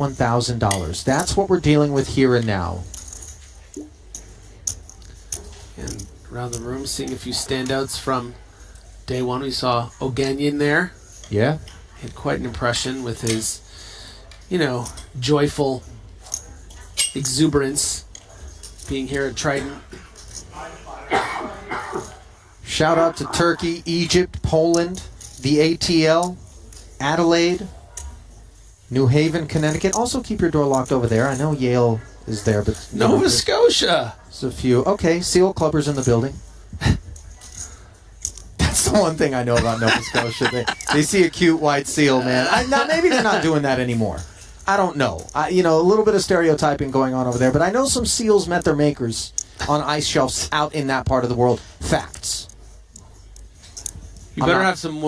$1,000. That's what we're dealing with here and now. And around the room, seeing a few standouts from day one. We saw Oganyan there. Yeah. He had quite an impression with his, you know, joyful exuberance being here at Triton. Shout out to Turkey, Egypt, Poland, the ATL, Adelaide, New Haven, Connecticut. Also keep your door locked over there. I know Yale is there, but Nova Scotia. There's a few. Okay, Seal Clubbers in the building. That's the one thing I know about Nova Scotia. They see a cute white seal, man. Now maybe they're not doing that anymore. I don't know. You know, a little bit of stereotyping going on over there, but I know some seals met their makers on ice shelves out in that part of the world. Facts. You better have some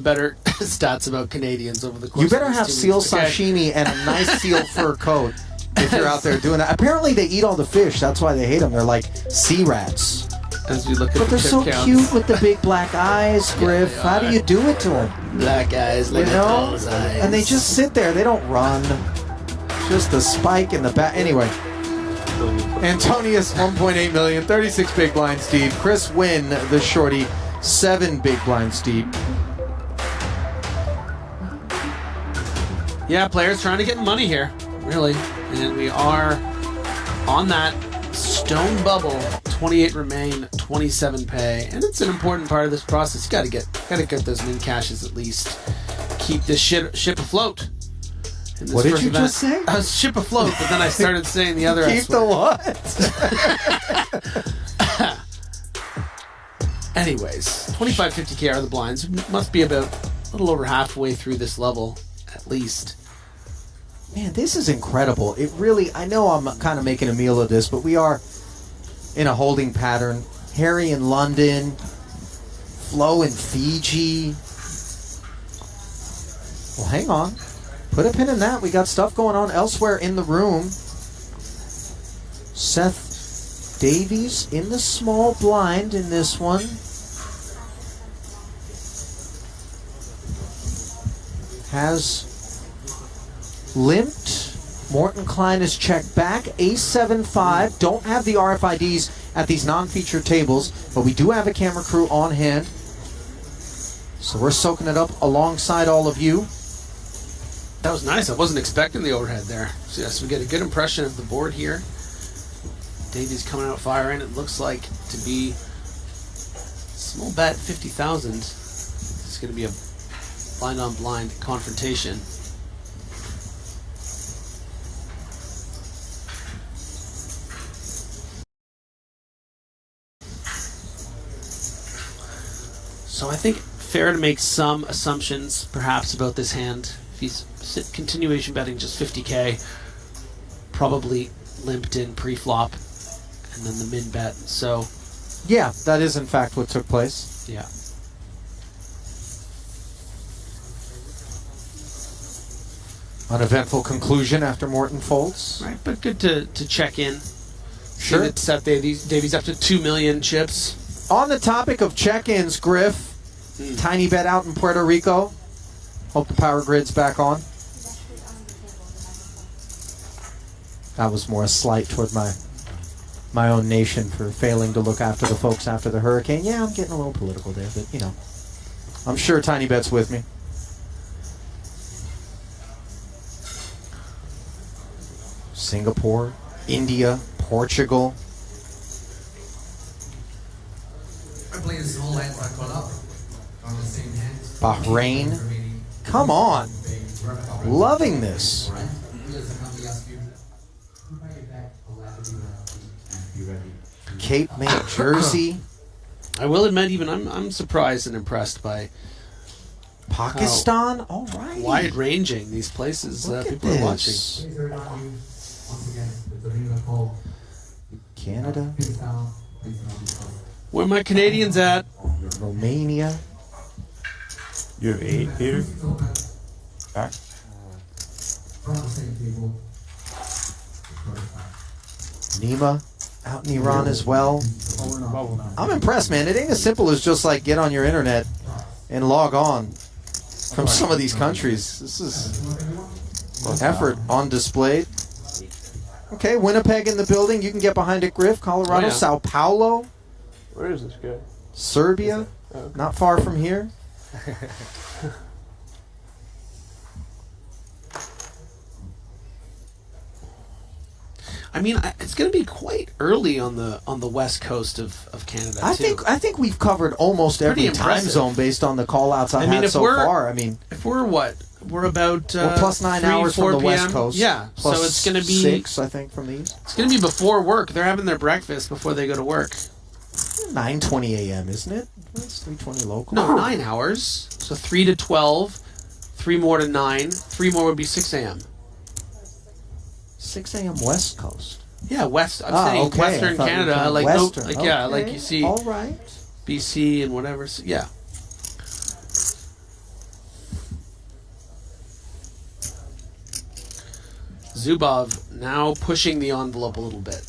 better stats about Canadians over the course. You better of these have 2 seal weeks. Okay. sashimi and a nice seal fur coat if you're out there doing that. Apparently they eat all the fish. That's why they hate them. They're like sea rats. As we look at But the they're so tip counts. cute with the big black eyes, Griff. How do you do it to them? Black eyes, like You know? those eyes. And they just sit there. They don't run. Just the spike in the back. Anyway. Antonius, 1.8 million, 36 big blinds deep. Chris Wynn, the shorty, 7 big blinds deep. Yeah, players trying to get money here, really. And we are on that stone bubble. 28 remain, 27 pay, and it's an important part of this process. You gotta get those min cashes at least. Keep this ship afloat. In this What did first you event. just say? I was ship afloat, but then I started saying the other. Keep the what? Anyways, 25-50K are the blinds. Must be about a little over halfway through this level, at least. Man, this is incredible. It really, I know I'm kind of making a meal of this, but we are in a holding pattern. Harry in London, Flo in Fiji. Well, hang on. Put a pin in that. We got stuff going on elsewhere in the room. Seth Davies in the small blind in this one. Has limped. Morton Klein is checked back. A7-5. Don't have the RFIDs at these non-featured tables, but we do have a camera crew on hand. So we're soaking it up alongside all of you. That was nice. I wasn't expecting the overhead there. So yes, we get a good impression of the board here. Davies coming out firing. It looks like to be small bet 50,000. It's going to be a blind on blind confrontation. So I think fair to make some assumptions perhaps about this hand. If he's continuation betting just 50K, probably limped in pre-flop and then the min bet. So yeah, that is in fact what took place. yeah. Uneventful conclusion after Morton folds. Right, but good to check in. Sure. See that Seth Davies up to 2 million chips. On the topic of check-ins, Griff, tiny bet out in Puerto Rico. Hope the power grid's back on. That was more a slight toward my own nation for failing to look after the folks after the hurricane. Yeah, I'm getting a little political there, but you know, I'm sure Tiny Bet's with me. Singapore, India, Portugal. Bahrain. Come on. Loving this. Cape May, Jersey. I will admit, even I'm surprised and impressed by Pakistan. All right. wide-ranging these places Look at people are watching. this. Canada, Where my Canadians at? Romania. You have 8, Peter? Back. Nima out in Iran as well. I'm impressed, man. It ain't as simple as just like get on your internet and log on from some of these countries. This is Effort on display. Okay, Winnipeg in the building. You can get behind it, Griff. Colorado, Sao Paulo. Where is this guy? Serbia. Not far from here. I mean, it's going to be quite early on the west coast of Canada. I think we've covered almost every time zone based on the call-outs I've had so far. I mean, if we're we're about we're plus 9 3, hours from the PM. west coast. Yeah, plus so it's going to be 6, I think, from the east. It's going to be before work. They're having their breakfast before they go to work. 9:20 a.m., isn't it? It's 3:20 local. No, 9 hours. So 3 to 12, 3 more to 9, 3 more would be 6 a.m. 6 a.m. West Coast. Yeah, west. I'm saying okay. Western Canada, like Western. yeah, like you see All right. BC and whatever. So, yeah. Zubov now pushing the envelope a little bit,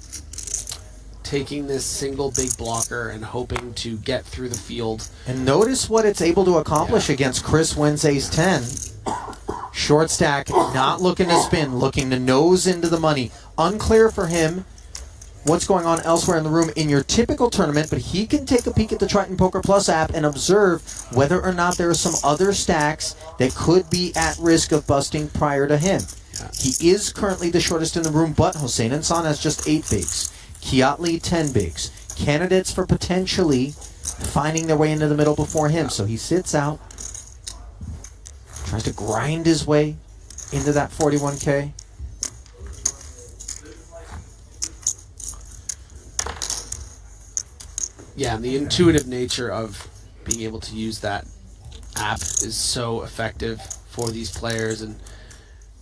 taking this single big blocker and hoping to get through the field. And notice what it's able to accomplish against Chris Wynn's ace 10. Short stack, not looking to spin, looking to nose into the money. Unclear for him what's going on elsewhere in the room in your typical tournament, but he can take a peek at the Triton Poker Plus app and observe whether or not there are some other stacks that could be at risk of busting prior to him. Yeah. He is currently the shortest in the room, but Hossein Insan has just 8 bigs. Kiatley, 10 bigs. Candidates for potentially finding their way into the middle before him. So he sits out, tries to grind his way into that 41K. Yeah, and the intuitive nature of being able to use that app is so effective for these players and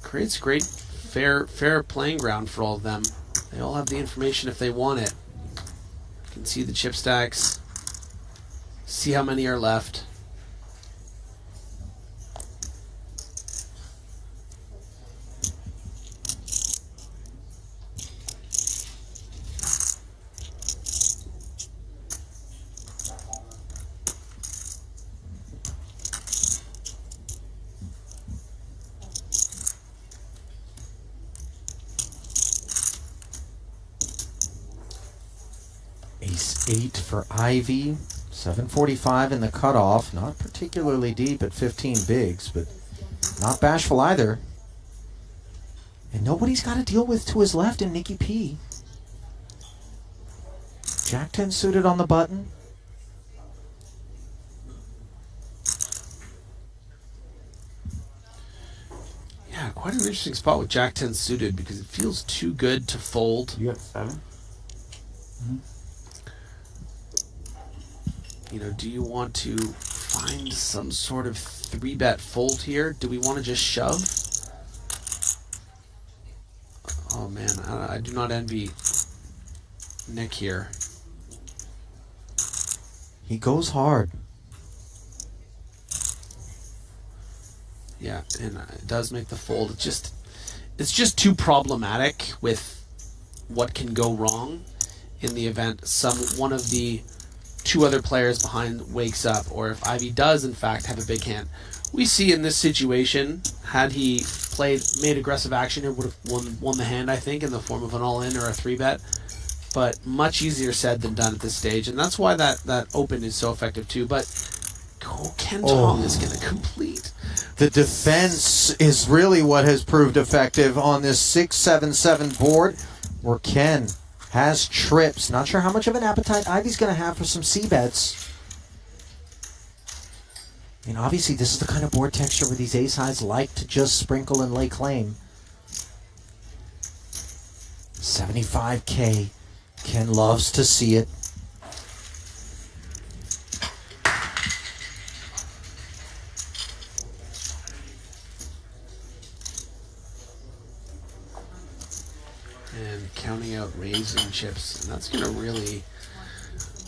creates great fair playing ground for all of them. They all have the information if they want it. You can see the chip stacks, see how many are left. Ace 8 for Ivy. 745 in the cutoff. Not particularly deep at 15 bigs, but not bashful either. And nobody's got to deal with to his left in Nikki P. Jack 10 suited on the button. Yeah, quite an interesting spot with Jack 10 suited because it feels too good to fold. You got 7? Mm-hmm. You know, do you want to find some sort of 3-bet fold here? Do we want to just shove? Oh man, I do not envy Nick here. He goes hard. Yeah, and it does make the fold. It's just too problematic with what can go wrong in the event one of the 2 other players behind wakes up, or if Ivy does in fact have a big hand. We see in this situation, had he made aggressive action, it would have won the hand, I think, in the form of an all-in or a 3-bet. But much easier said than done at this stage, and that's why that open is so effective too. But Ken Tong is going to complete. The defense is really what has proved effective on this 6-7-7 board, where Ken has trips. Not sure how much of an appetite Ivy's going to have for some C-bets. I mean, obviously, this is the kind of board texture where these ace-highs like to just sprinkle and lay claim. 75K. Ken loves to see it. And counting out raising chips, and that's going to really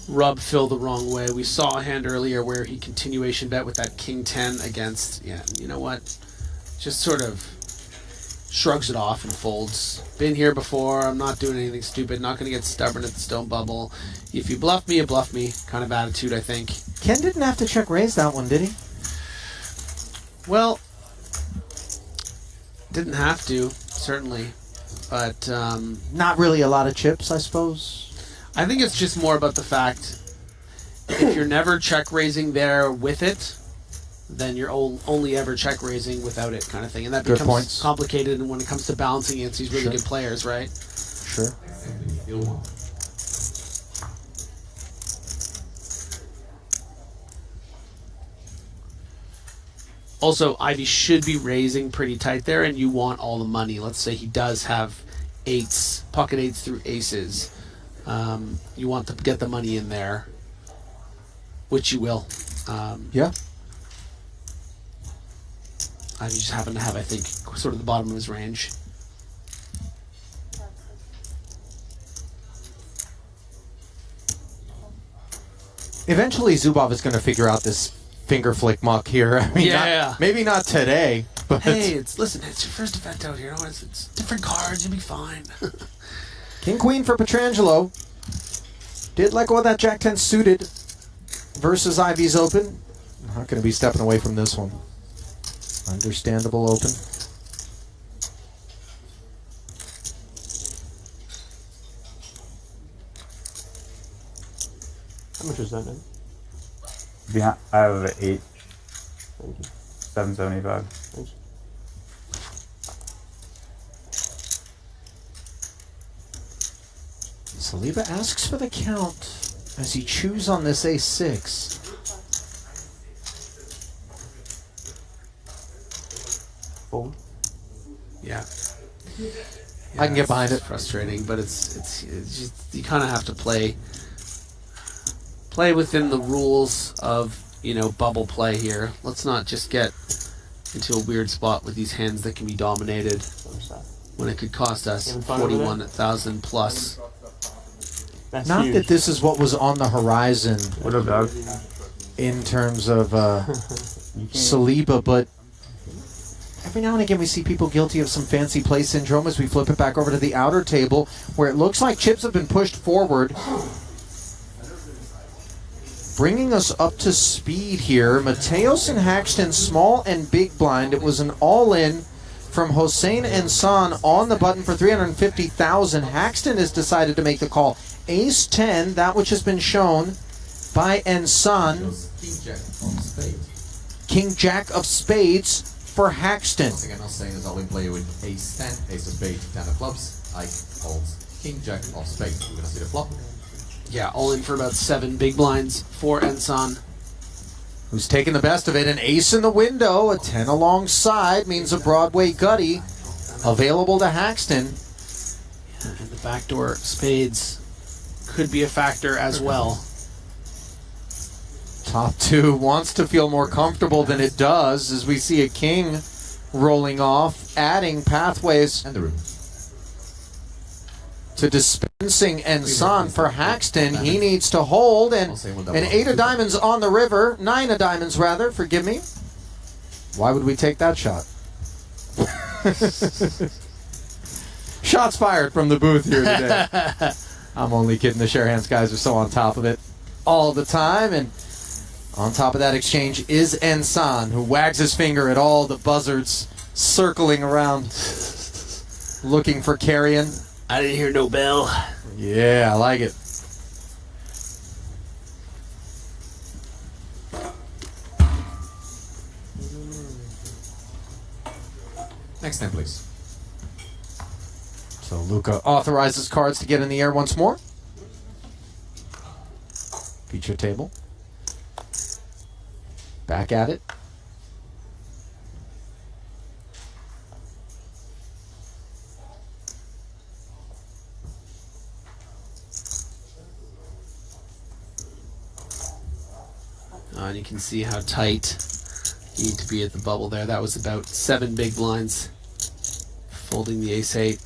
rub Phil the wrong way. We saw a hand earlier where he continuation bet with that King 10 against, you know what, just sort of shrugs it off and folds. Been here before, I'm not doing anything stupid, not going to get stubborn at the stone bubble. If you bluff me, you bluff me kind of attitude, I think. Ken didn't have to check raise that one, did he? Well, Didn't have to, certainly. But Not really a lot of chips, I suppose. I think it's just more about the fact if you're never check raising there with it, then you're only ever check raising without it, kind of thing. And that Good becomes points. complicated when it comes to balancing against these really Sure. good players, right? Sure. Also, Ivy should be raising pretty tight there, and you want all the money. Let's say he does have eights, pocket eights through aces. You want to get the money in there, which you will. Yeah. Ivy just happened to have, I think, sort of the bottom of his range. Eventually, Zubov is going to figure out this finger flick muck here. I mean, Yeah. maybe not today, but Hey, listen, it's your first event out here. You know, it's different cards. You'll be fine. King Queen for Petrangelo. Did let go of that Jack 10 suited versus Ivy's open. Not going to be stepping away from this one. Understandable open. How much is that, Nick? Behind, I have an 8, Thank you. 775. Thanks. Saliba asks for the count as he chews on this ace-6. Fold. Yeah. I can get behind it's it. Frustrating, but it's just, you kind of have to play within the rules of, you know, bubble play here. Let's not just get into a weird spot with these hands that can be dominated What's that? when it could cost us Having fun over there? 41,000 plus. That's Not huge. that this is what was on the horizon What up, dog? in terms of You can't- Saliba, but every now and again we see people guilty of some fancy play syndrome as we flip it back over to the outer table where it looks like chips have been pushed forward. Bringing us up to speed here, Mateos and Haxton, small and big blind. It was an all-in from Hossein and San on the button for 350,000. Haxton has decided to make the call. Ace 10, that which has been shown by Ensan. King Jack of Spades for Haxton. Once again, not saying as all-in player with ace 10, ace of spades, 10 of clubs. I holds king jack of spades. We're gonna see the flop. Yeah, all in for about 7 big blinds for Ensan. Who's taking the best of it? An ace in the window, a 10 alongside means a Broadway gutty available to Haxton. And the backdoor spades could be a factor as well. Top two wants to feel more comfortable than it does as we see a king rolling off, adding pathways And the room. to dispensing and San for Haxton. He needs to hold, and an 8 of diamonds on the river, 9 of diamonds rather, forgive me. Why would we take that shot? Shots fired from the booth here today. I'm only kidding. The share hands guys are so on top of it all the time, and on top of that exchange is Ensan, who wags his finger at all the buzzards circling around looking for carrion. I didn't hear no bell. Yeah, I like it. Next time, please. So Luca authorizes cards to get in the air once more. Feature table. Back at it. And you can see how tight you need to be at the bubble there. That was about 7 big blinds. Folding the ace 8.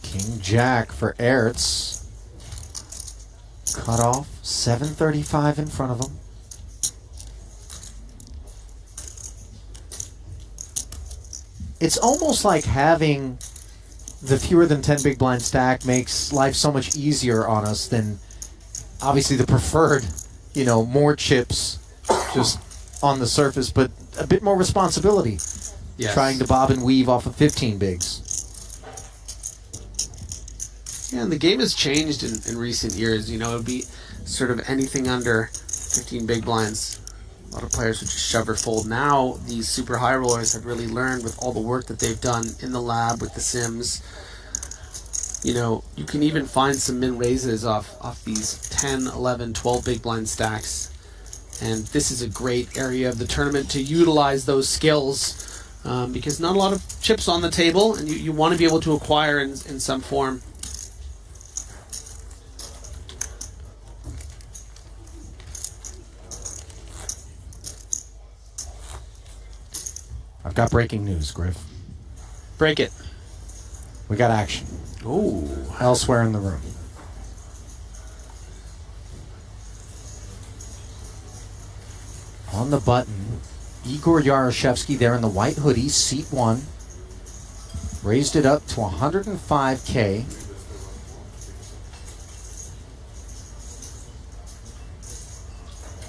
King Jack for Ertz. Cut off. 735 in front of him. It's almost like having the fewer than 10 big blind stack makes life so much easier on us than obviously the preferred, you know, more chips just on the surface, but a bit more responsibility Yes. trying to bob and weave off of 15 bigs. Yeah, and the game has changed in recent years. You know, it would be sort of anything under 15 big blinds. A lot of players would just shove or fold. Now, these super high rollers have really learned with all the work that they've done in the lab with the sims. You know, you can even find some min raises off these 10, 11, 12 big blind stacks. And this is a great area of the tournament to utilize those skills because not a lot of chips on the table, and you want to be able to acquire in some form. I've got breaking news, Griff. Break it. We got action. Ooh. Elsewhere in the room. On the button, Igor Yaroshevsky there in the white hoodie, seat 1. Raised it up to 105K.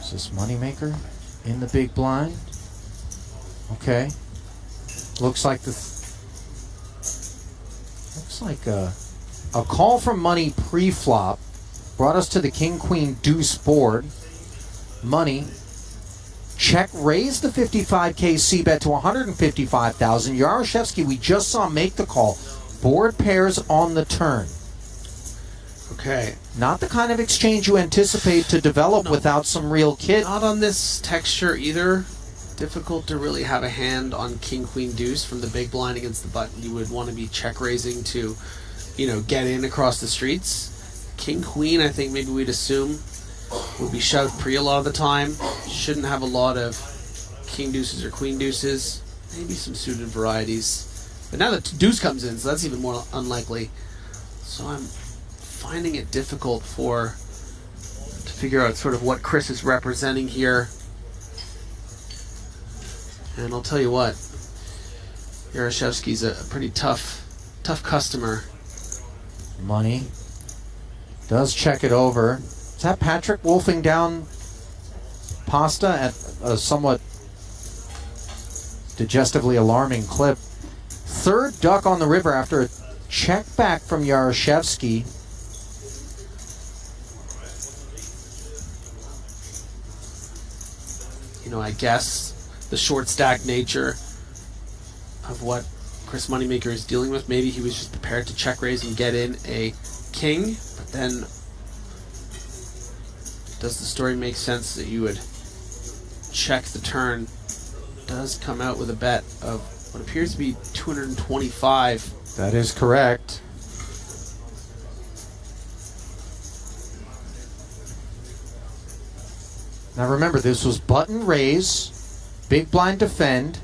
Is this moneymaker in the big blind? Okay. Looks like a call from money pre-flop brought us to the king queen deuce board. Money check raised the 55K c-bet to 155,000. Yaroshevsky we just saw make the call. Board pairs on the turn. Okay. Not the kind of exchange you anticipate to develop without some real kit. Not on this texture either. Difficult to really have a hand on king queen deuce from the big blind against the button. You would want to be check raising to, you know, get in across the streets. King queen, I think maybe we'd assume would be shoved pre a lot of the time. Shouldn't have a lot of king deuces or queen deuces. Maybe some suited varieties. But now the deuce comes in, so that's even more unlikely. So I'm finding it difficult to figure out sort of what Chris is representing here. And I'll tell you what, Yaroshevsky's a pretty tough customer. Money does check it over. Is that Patrick wolfing down pasta at a somewhat digestively alarming clip? Third duck on the river after a check back from Yaroshevsky. You know, I guess the short stack nature of what Chris Moneymaker is dealing with. Maybe he was just prepared to check raise and get in a king, but then does the story make sense that you would check the turn? Does come out with a bet of what appears to be 225. That is correct. Now remember, this was button raise, big blind defend,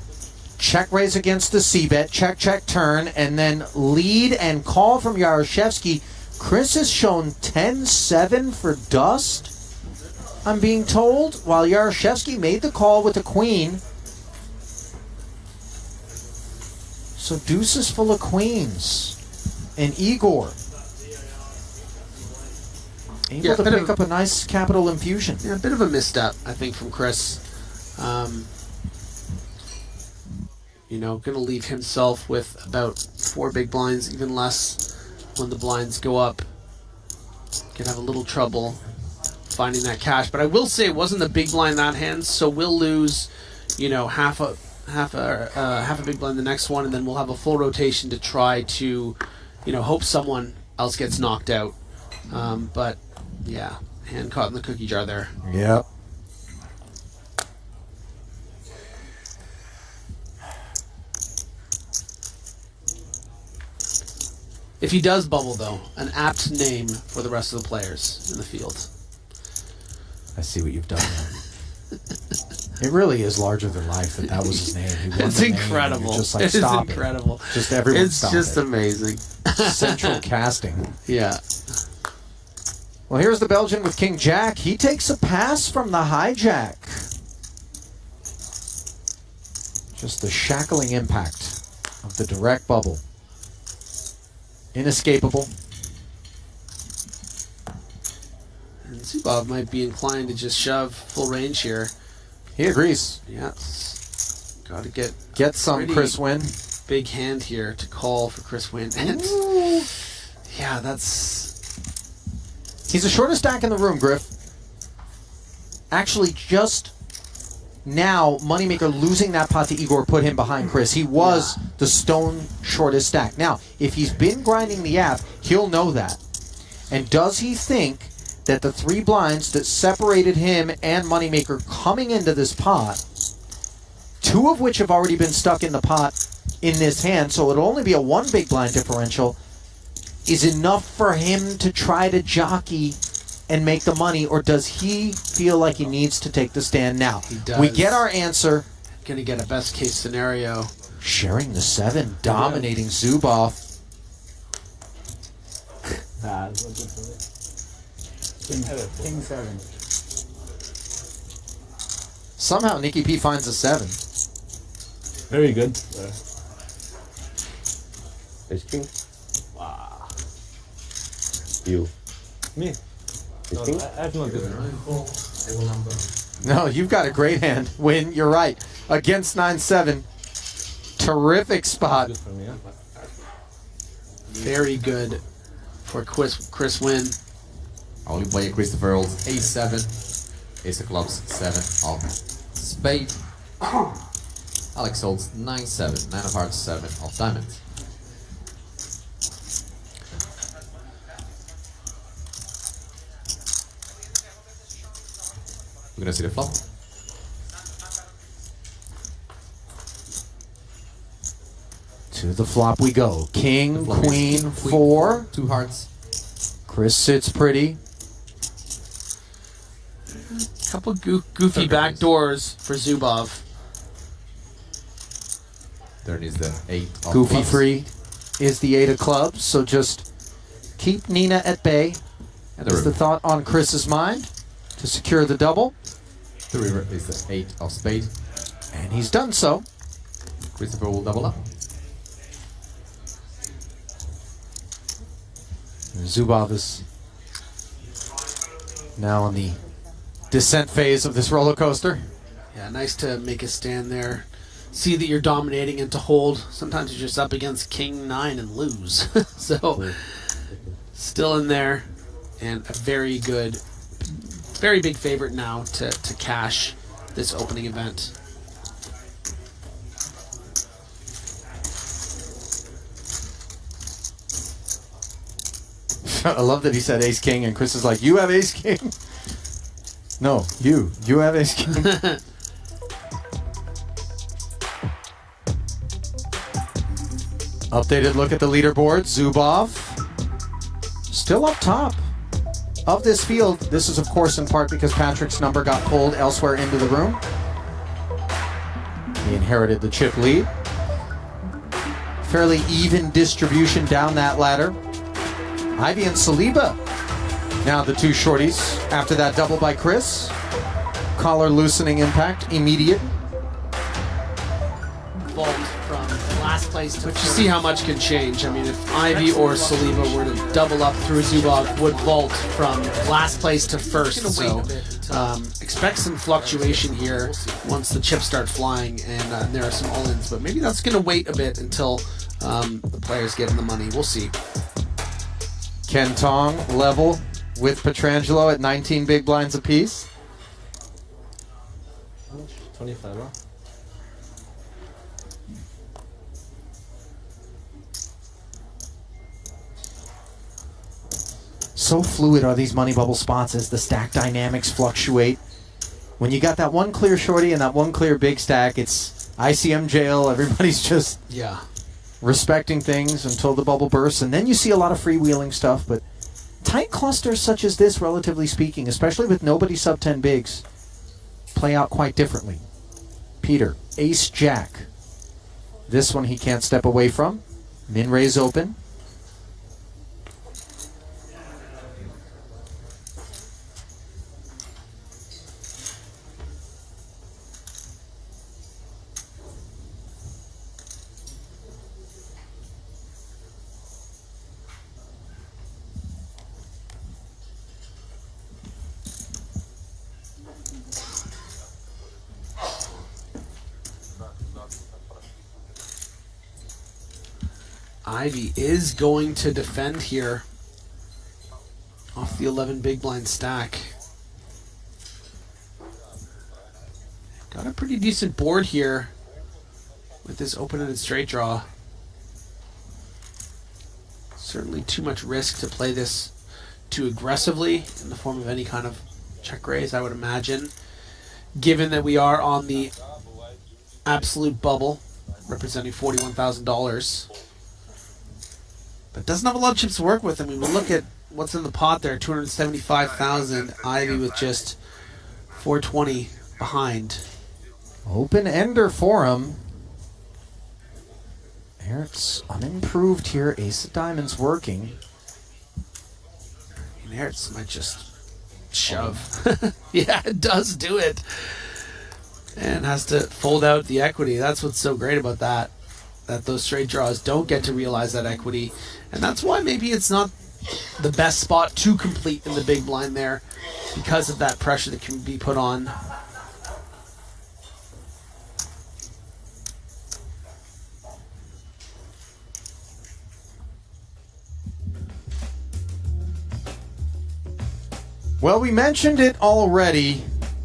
check raise against the c-bet, check, check, turn, and then lead and call from Yaroshevsky. Chris has shown 10-7 for dust, I'm being told, while Yaroshevsky made the call with the queen. So deuce is full of queens. And Igor able to pick up a nice capital infusion. Yeah, a bit of a misstep, I think, from Chris. You know, going to leave himself with about 4 big blinds, even less when the blinds go up. Can have a little trouble finding that cash. But I will say it wasn't the big blind that hand, so we'll lose, you know, half a big blind the next one, and then we'll have a full rotation to try to, you know, hope someone else gets knocked out. But yeah, hand caught in the cookie jar there. Yep. If he does bubble, though, an apt name for the rest of the players in the field. I see what you've done there. It really is larger than life that was his name. He won It's the name, and incredible. you're just like, It is stop it. incredible. Just everyone It's stop just it. amazing. Central casting. Yeah. Well, here's the Belgian with King Jack. He takes a pass from the hijack. Just the shackling impact of the direct bubble. Inescapable. And Zubov might be inclined to just shove full range here. He agrees. Yeah. Got to get some, pretty Chris Wynn. big hand here to call for Chris Wynn. And yeah, that's... He's the shortest stack in the room, Griff. Actually, just now, Moneymaker losing that pot to Igor put him behind Chris. He was the stone shortest stack. Now, if he's been grinding the app, he'll know that. And does he think that the 3 blinds that separated him and Moneymaker coming into this pot, 2 of which have already been stuck in the pot in this hand, so it'll only be a 1 big blind differential, is enough for him to try to jockey and make the money, or does he feel like he needs to take the stand now? He does. We get our answer. Going to get a best case scenario. Sharing the 7, dominating Zubov. Nah, it's not good for me. King 7. Somehow Nikki P finds a 7. Very good. Ace king. Wow. You. Me? Ace No, king. that's not good. Table number. No, you've got a great hand. Win, you're right. Against 9-7. Terrific spot. Good for me, yeah? Very good for Chris Wynn. Only player Christopher holds Ace 7, Ace of Clubs 7 of Spade. Alex holds 9-7, 9 of Hearts 7 of Diamonds. We're gonna see the flop. To the flop we go. King, Flop is Queen, King, 4. 2 hearts. Chris sits pretty. Couple goofy back doors for Zubov. Turn is the 8 of Goofy clubs. free is the 8 of clubs, so just keep Nina at bay. And That is the the thought on Chris's mind to secure the double, river is the 8 of Spade. and he's done so. Christopher will double up. Zubov is now on the descent phase of this roller coaster. Yeah, nice to make a stand there. See that you're dominating and to hold. Sometimes you're just up against King 9 and lose. So, still in there. And a very good, very big favorite now to cash this opening event. I love that he said ace king, and Chris is like, you have ace king? No, you have ace king. Updated look at the leaderboard. Zubov still up top of this field. This is, of course, in part because Patrick's number got pulled elsewhere into the room. He inherited the chip lead. Fairly even distribution down that ladder. Ivy and Saliba, now the 2 shorties after that double by Chris. Collar loosening impact, immediate. Vault from last place to... But you see how much can change. I mean, if Ivy or Saliba were to double up through Zubov, would vault from last place to first. So expect some fluctuation here once the chips start flying and there are some all-ins. But maybe that's going to wait a bit until the players get in the money. We'll see. Ken Tong level with Petrangelo at 19 big blinds apiece. 25, huh? So fluid are these money bubble spots as the stack dynamics fluctuate. When you got that one clear shorty and that one clear big stack, it's ICM jail. Everybody's just respecting things until the bubble bursts, and then you see a lot of freewheeling stuff. But tight clusters such as this, relatively speaking, especially with nobody sub 10 bigs, play out quite differently. Peter, ace jack. This one he can't step away from. Min raise open. Ivy is going to defend here off the 11 big blind stack. Got a pretty decent board here with this open-ended straight draw. Certainly too much risk to play this too aggressively in the form of any kind of check raise, I would imagine, given that we are on the absolute bubble representing $41,000. But doesn't have a lot of chips to work with. I mean, we look at what's in the pot there, 275,000. Ivy with just 420 behind. Open ender for him. Eric's unimproved here. Ace of diamonds working. And Eric's might just shove. Yeah, it does do it. And has to fold out the equity. That's what's so great about that. That those straight draws don't get to realize that equity. And that's why maybe it's not the best spot to complete in the big blind there, because of that pressure that can be put on. Well, we mentioned it already,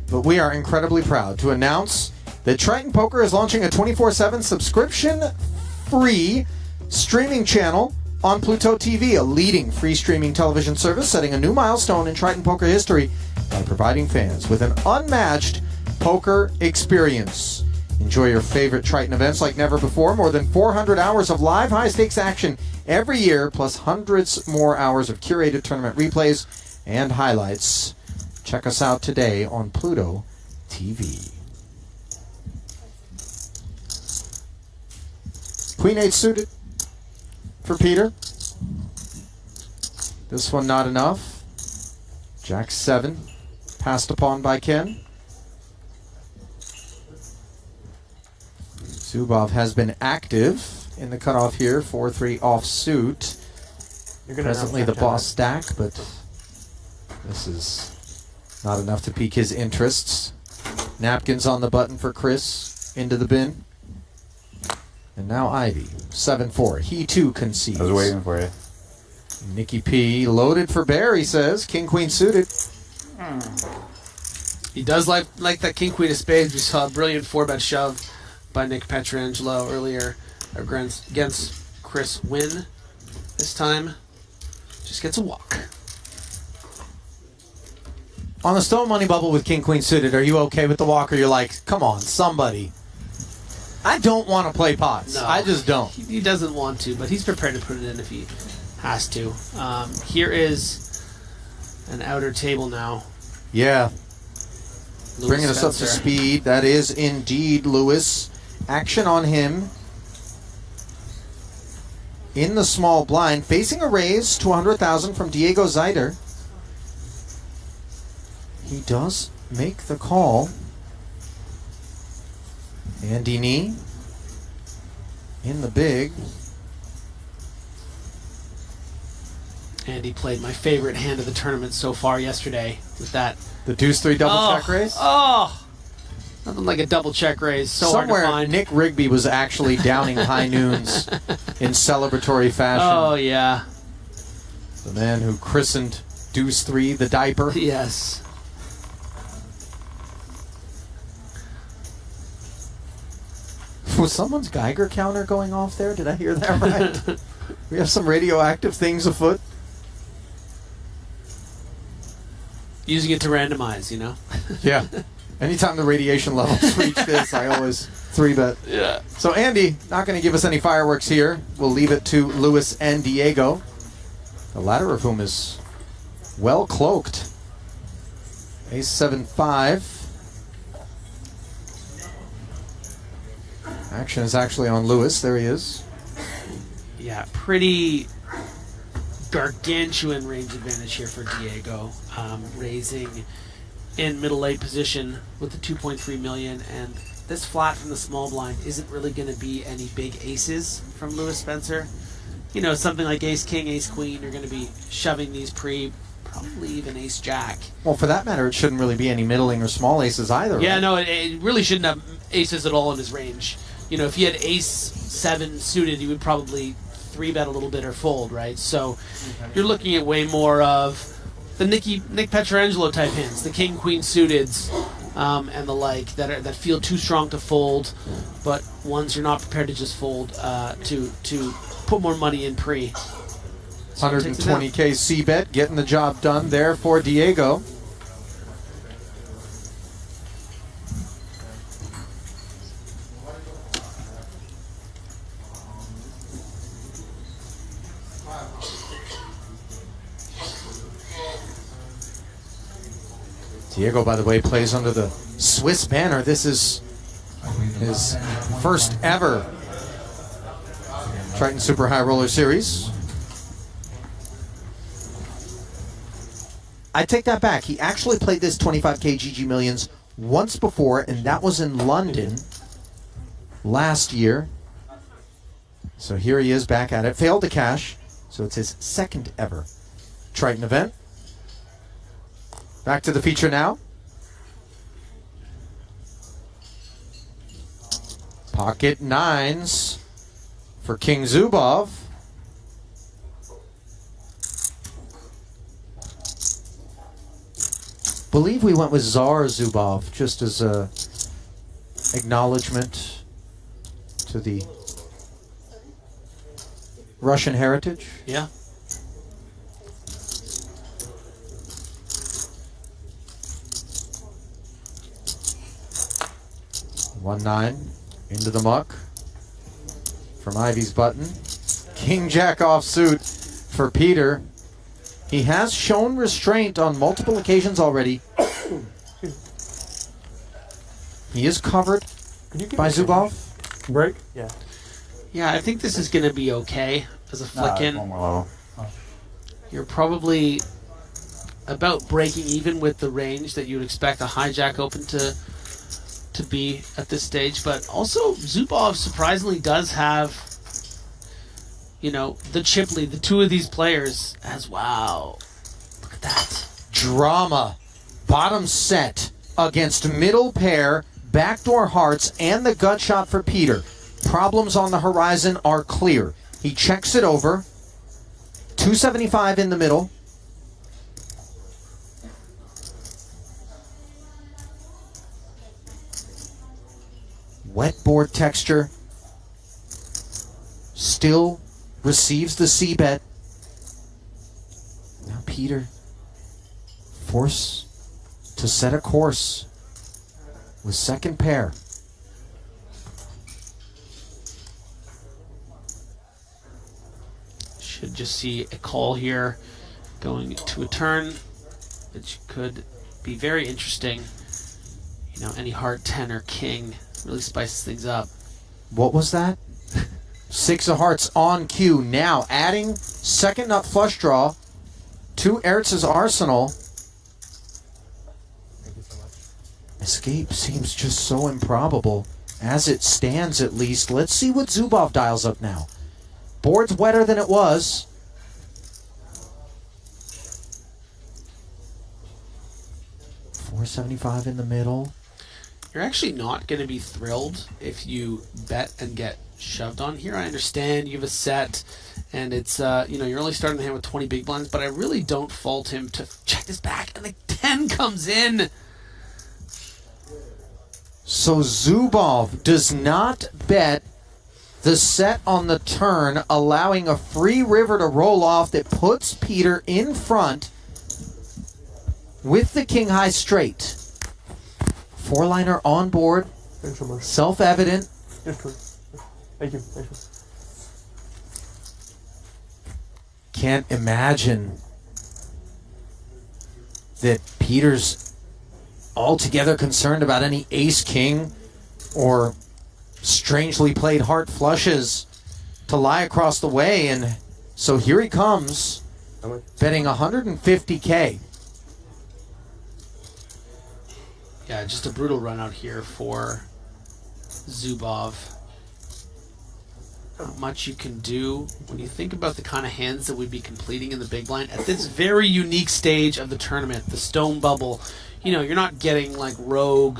but we are incredibly proud to announce that Triton Poker is launching a 24/7 subscription-free streaming channel on Pluto TV, a leading free streaming television service setting a new milestone in Triton Poker history by providing fans with an unmatched poker experience. Enjoy your favorite Triton events like never before. More than 400 hours of live high-stakes action every year, plus hundreds more hours of curated tournament replays and highlights. Check us out today on Pluto TV. Queen 8 suited for Peter. This one not enough. Jack 7 passed upon by Ken. Zubov has been active in the cutoff here. 4-3 offsuit. Presently the boss stack, but this is not enough to pique his interests. Napkins on the button for Chris. Into the bin. And now Ivy. 7-4. He too concedes. I was waiting for you. Nicky P. Loaded for bear, he says. King Queen suited. He does like that King Queen of Spades. We saw a brilliant 4-bet shove by Nick Petrangelo earlier against Chris Wynn. This time, just gets a walk. On the Stone Money Bubble with King Queen suited, are you okay with the walk, or you're like, come on, somebody? I don't want to play pots. No, I just don't. He doesn't want to, but he's prepared to put it in if he has to. Here is an outer table now. Yeah. Lewis Bringing us up to Spencer. speed. That is indeed Lewis. Action on him. In the small blind. Facing a raise to 100,000 from Diego Zeider. He does make the call. Andy Nee in the big. Andy played my favorite hand of the tournament so far yesterday with that. The deuce 3 double check raise. Oh, nothing like a double check raise. So Somewhere hard to find. Nick Rigby was actually downing high noons in celebratory fashion. Oh yeah, The man who christened deuce 3 the diaper. yes. Was someone's Geiger counter going off there? Did I hear that right? We have some radioactive things afoot. Using it to randomize, you know. Yeah. Anytime the radiation levels reach this, I always 3-bet. Yeah. So Andy, not going to give us any fireworks here. We'll leave it to Lewis and Diego, the latter of whom is well cloaked. Ace 7-5. Action is actually on Lewis. There he is. Yeah, pretty gargantuan range advantage here for Diego, raising in middle late position with the 2.3 million, and this flat from the small blind isn't really going to be any big aces from Lewis Spencer. You know, something like ace king, ace queen, you're going to be shoving these probably even ace jack. Well, for that matter, it shouldn't really be any middling or small aces either. Yeah, right? no, it really shouldn't have aces at all in his range. You know, if he had ace 7 suited, he would probably 3-bet a little bit or fold, right? So you're looking at way more of the Nick Petrangelo type hands, the king queen suiteds, and the like that feel too strong to fold, but ones you're not prepared to just fold to put more money in pre. So 120K C-bet, getting the job done there for Diego. Diego, by the way, plays under the Swiss banner. This is his first ever Triton Super High Roller Series. I take that back. He actually played this 25K GG Millions once before, and that was in London last year. So here he is back at it. Failed to cash, so it's his second ever Triton event. Back to the feature now. Pocket nines for King Zubov. Believe we went with Tsar Zubov just as a acknowledgement to the Russian heritage. Yeah. One nine into the muck from Ivy's button. King Jack offsuit for Peter. He has shown restraint on multiple occasions already. He is covered by Zubov. Break? Yeah. Yeah, I think this is going to be okay as a flick in. One more level. You're probably about breaking even with the range that you would expect a hijack open to be at this stage, but also Zubov surprisingly does have, you know, the chip lead, the two of these players as wow. Look at that. Drama. Bottom set against middle pair, backdoor hearts, and the gut shot for Peter. Problems on the horizon are clear. He checks it over. 275 in the middle. Wet board texture. Still receives the C-bet. Now Peter forced to set a course with second pair. Should just see a call here going to a turn, which could be very interesting. You know, any heart 10 or king really spices things up. What was that? Six of hearts on cue. Now adding second nut flush draw to Eritz's arsenal. Escape seems just so improbable. As it stands, at least. Let's see what Zubov dials up now. Board's wetter than it was. $475 in the middle. You're actually not going to be thrilled if you bet and get shoved on here. I understand you have a set, and it's you know, you're only starting the hand with 20 big blinds, but I really don't fault him to check this back, and the 10 comes in. So Zubov does not bet the set on the turn, allowing a free river to roll off that puts Peter in front with the king high straight. Four-liner on board, Thanks so much. self-evident. Yes, sir. Thank you. Thank you. Can't imagine that Peter's altogether concerned about any ace-king or strangely played heart flushes to lie across the way, and so here he comes, How much? betting 150K. Yeah, just a brutal run out here for Zubov. Not much you can do when you think about the kind of hands that we'd be completing in the big blind at this very unique stage of the tournament, the stone bubble. You know, you're not getting like rogue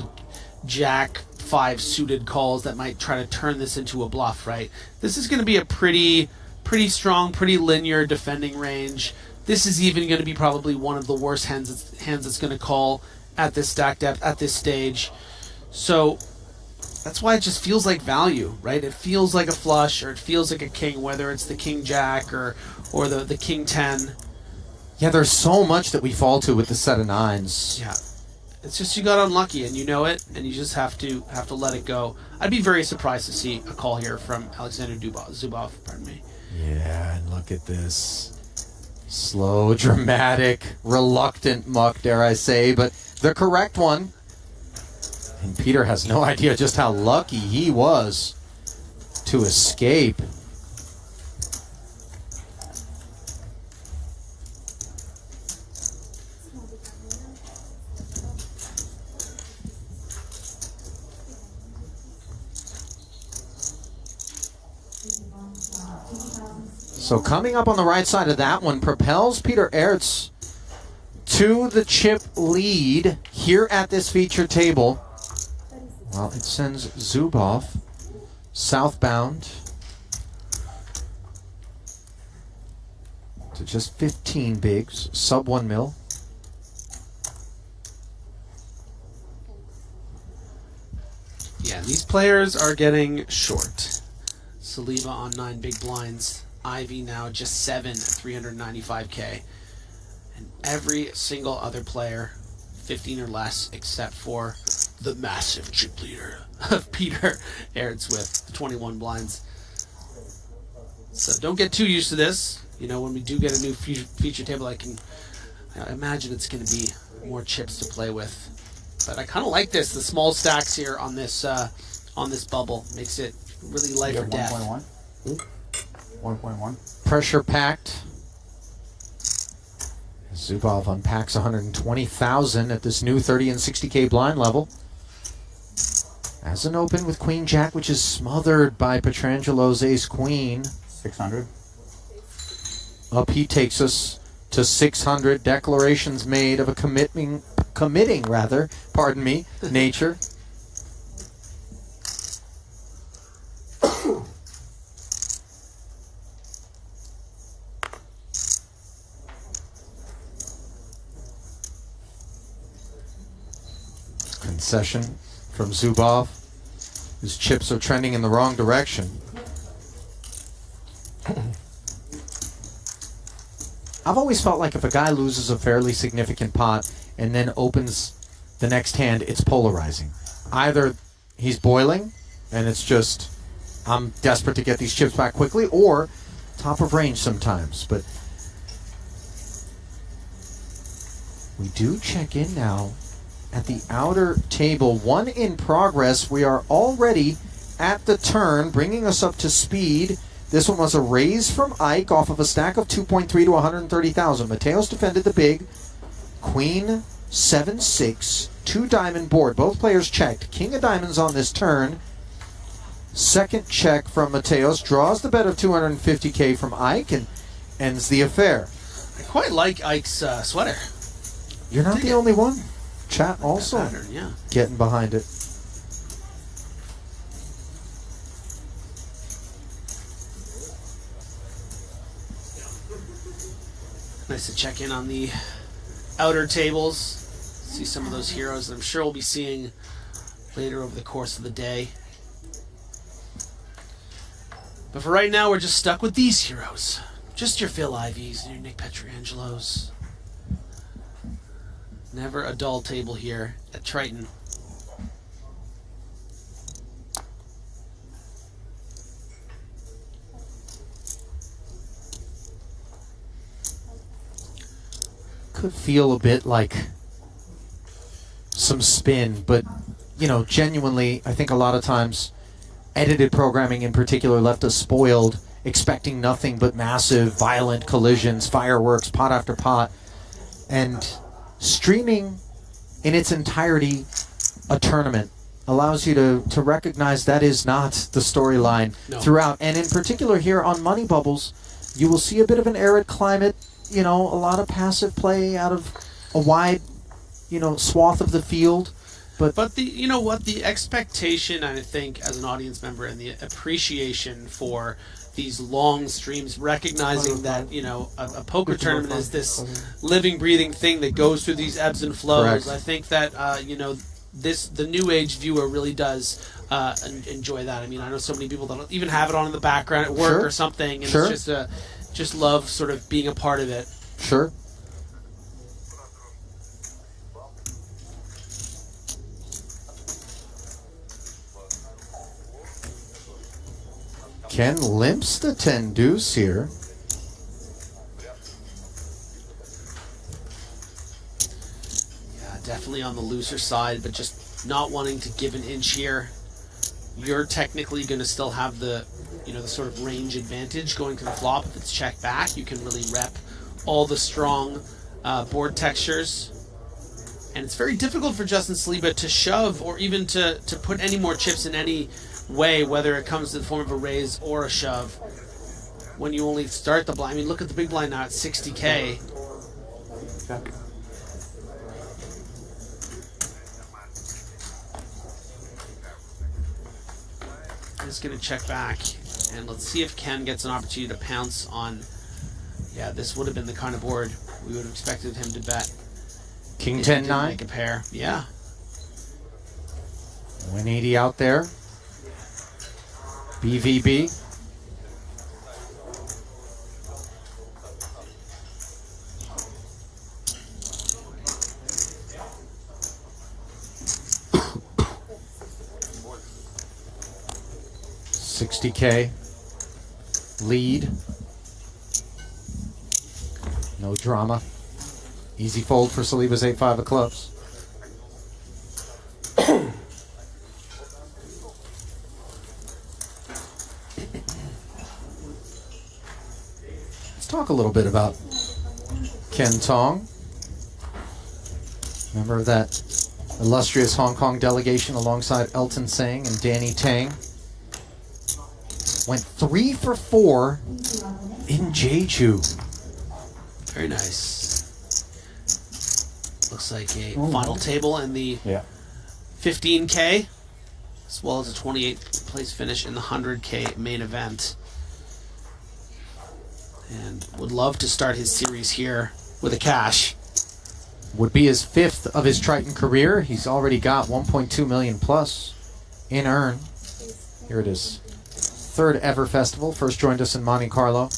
jack 5 suited calls that might try to turn this into a bluff, right? This is going to be a pretty pretty strong, pretty linear defending range. This is even going to be probably one of the worst hands it's going to call at this stack depth, at this stage. So that's why it just feels like value, right? It feels like a flush, or it feels like a king, whether it's the king jack or the king 10. Yeah, there's so much that we fall to with the set of nines. Yeah. It's just you got unlucky, and you know it, and you just have to let it go. I'd be very surprised to see a call here from Alexander Zubov. Pardon me. Yeah, and look at this. Slow, dramatic, reluctant muck, dare I say, but the correct one. And Peter has no idea just how lucky he was to escape. So coming up on the right side of that one propels Peter Ertz to the chip lead here at this feature table. Well, it sends Zubov southbound to just 15 bigs, sub 1 mil. Yeah, these players are getting short. Saliba on 9 big blinds. Ivy now just 7 at 395K. And every single other player, 15 or less, except for the massive chip leader of Peter Ertz with the 21 blinds. So don't get too used to this. You know, when we do get a new feature table, I imagine it's going to be more chips to play with. But I kind of like this. The small stacks here on this bubble makes it really life or death. 1.1. 1.1. Pressure packed. Zubov unpacks 120,000 at this new 30 and 60K blind level. As an open with Queen Jack, which is smothered by Petrangelo's Ace Queen. 600. Up he takes us to 600. Declarations made of a committing nature. Concession from Zubov. His chips are trending in the wrong direction. I've always felt like if a guy loses a fairly significant pot and then opens the next hand, it's polarizing. Either he's boiling and it's just, I'm desperate to get these chips back quickly, or top of range sometimes. But we do check in now at the outer table. One in progress. We are already at the turn, bringing us up to speed. This one was a raise from Ike off of a stack of 2.3 to 130,000. Mateos defended the big. Queen 7-6, 2 diamond board. Both players checked. King of diamonds on this turn. Second check from Mateos draws the bet of 250K from Ike and ends the affair. I quite like Ike's sweater. You're not the only one. Chat also Pattern, yeah. getting behind it. Nice to check in on the outer tables. See some of those heroes that I'm sure we'll be seeing later over the course of the day. But for right now, we're just stuck with these heroes. Just your Phil Ivies and your Nick Petrangelos. Never a dull table here at Triton. Could feel a bit like some spin, but you know, genuinely, I think a lot of times edited programming in particular left us spoiled, expecting nothing but massive, violent collisions, fireworks, pot after pot, and streaming in its entirety a tournament allows you to recognize that is not the storyline throughout. And in particular here on Money Bubbles, you will see a bit of an arid climate, you know, a lot of passive play out of a wide, you know, swath of the field. But the, you know what, the expectation, I think, as an audience member, and the appreciation for these long streams, recognizing that, you know, a poker tournament is this living, breathing thing that goes through these ebbs and flows. Correct. I think that, you know, the new age viewer really does enjoy that. I mean, I know so many people that don't even have it on in the background at work or something, and it's just love sort of being a part of it. Sure. Ken limps the 10 deuce here. Yeah, definitely on the looser side, but just not wanting to give an inch here. You're technically going to still have the, you know, the sort of range advantage going to the flop. If it's check back, you can really rep all the strong board textures. And it's very difficult for Justin Saliba to shove or even to put any more chips in any way, whether it comes in the form of a raise or a shove, when you only start the blind. I mean, look at the big blind now at 60K. Just going to check back, and let's see if Ken gets an opportunity to pounce on. Yeah, this would have been the kind of board we would have expected him to bet. King If he 10 didn't 9. make a pair. Yeah. 180 out there. BVB. $60K lead. No drama. Easy fold for Saliba's 8-5 of clubs. Let's talk a little bit about Ken Tong. Member of that illustrious Hong Kong delegation alongside Elton Sang and Danny Tang. Went 3 for 4 in Jeju. Very nice. Looks like a final table in the 15K, as well as a 28th place finish in the 100K main event. And would love to start his series here with a cash. Would be his 5th of his Triton career. He's already got 1.2 million plus in earn. Here it is. 3rd ever festival. First joined us in Monte Carlo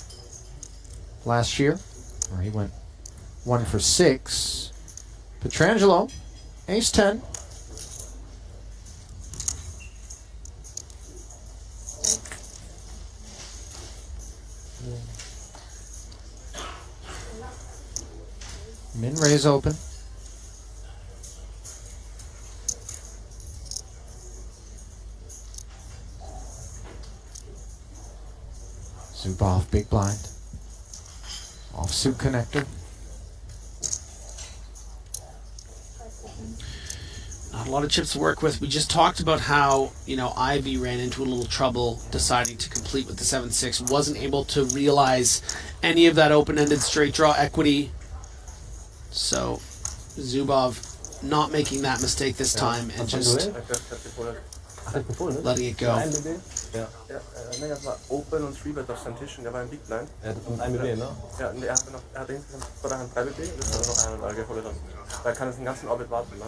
last year, where he went 1 for 6. Petrangelo, ace 10. Min raise open. Zubov big blind. Offsuit connector. Not a lot of chips to work with. We just talked about how, you know, Ivy ran into a little trouble deciding to complete with the 7-6. Wasn't able to realize any of that open-ended straight draw equity. So Zubov not making that mistake this time and just letting it go. Ja, nee, das war Open und 3-Bet auf seinem Tisch und der war im Big Blind. Ja, und ein BB, ne? Ja, und er hatte insgesamt vor der Hand 3 BB und das war noch eine geholt. Da kann es den ganzen Orbit warten, ne?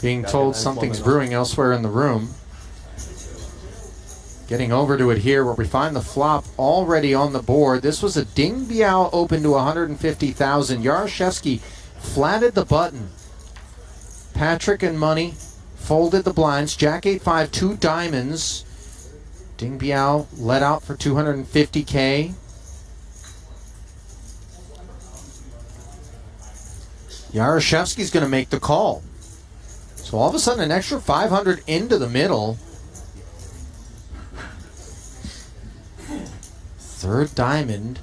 Being told something's brewing elsewhere in the room. Getting over to it here where we find the flop already on the board. This was a Ding Biao open to 150,000. Yaroshevsky flatted the button. Patrick and money folded the blinds. Jack 8-5, 2 diamonds. Ding Biao let out for 250K. Yaroshevsky's going to make the call. So all of a sudden, an extra 500 into the middle. 3rd diamond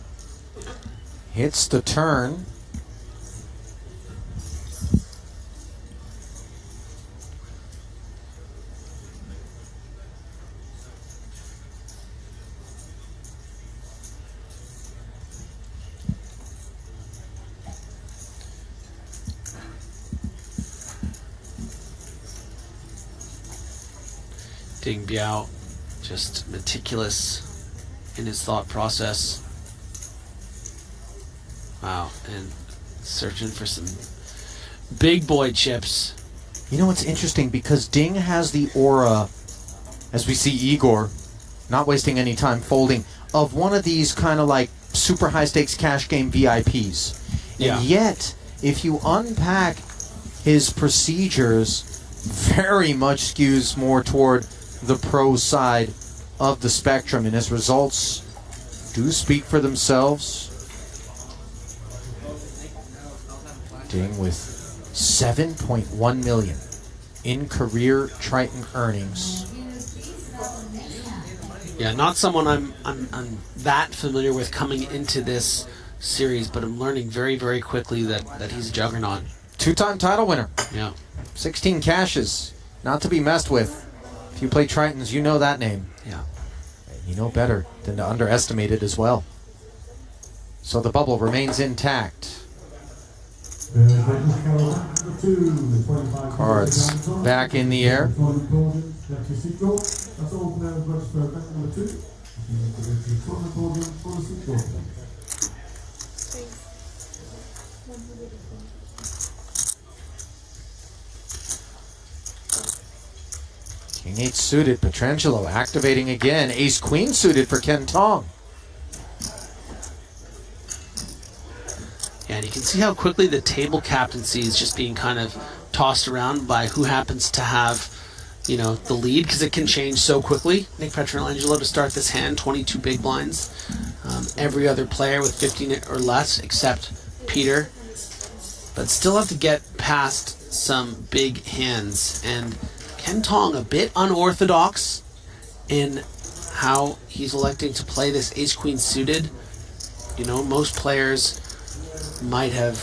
hits the turn. Ding Biao, just meticulous in his thought process. Wow, and searching for some big boy chips. You know what's interesting? Because Ding has the aura, as we see Igor, not wasting any time folding, of one of these kind of like super high stakes cash game VIPs. Yeah. And yet, if you unpack his procedures, very much skews more toward the pro side of the spectrum, and his results do speak for themselves. Ding with 7.1 million in career Triton earnings. Yeah, not someone I'm that familiar with coming into this series, but I'm learning very, very quickly that he's a juggernaut. Two-time title winner. Yeah. 16 cashes. Not to be messed with. If you play Tritons, you know that name. Yeah. You know better than to underestimate it as well. So the bubble remains intact. Cards back in the air. King 8 suited, Petrangelo activating again. Ace Queen suited for Ken Tong. Yeah, and you can see how quickly the table captaincy is just being kind of tossed around by who happens to have, you know, the lead, because it can change so quickly. Nick Petrangelo to start this hand, 22 big blinds. Every other player with 15 or less except Peter. But still have to get past some big hands. And Ken Tong, a bit unorthodox in how he's electing to play this ace-queen suited. You know, most players might have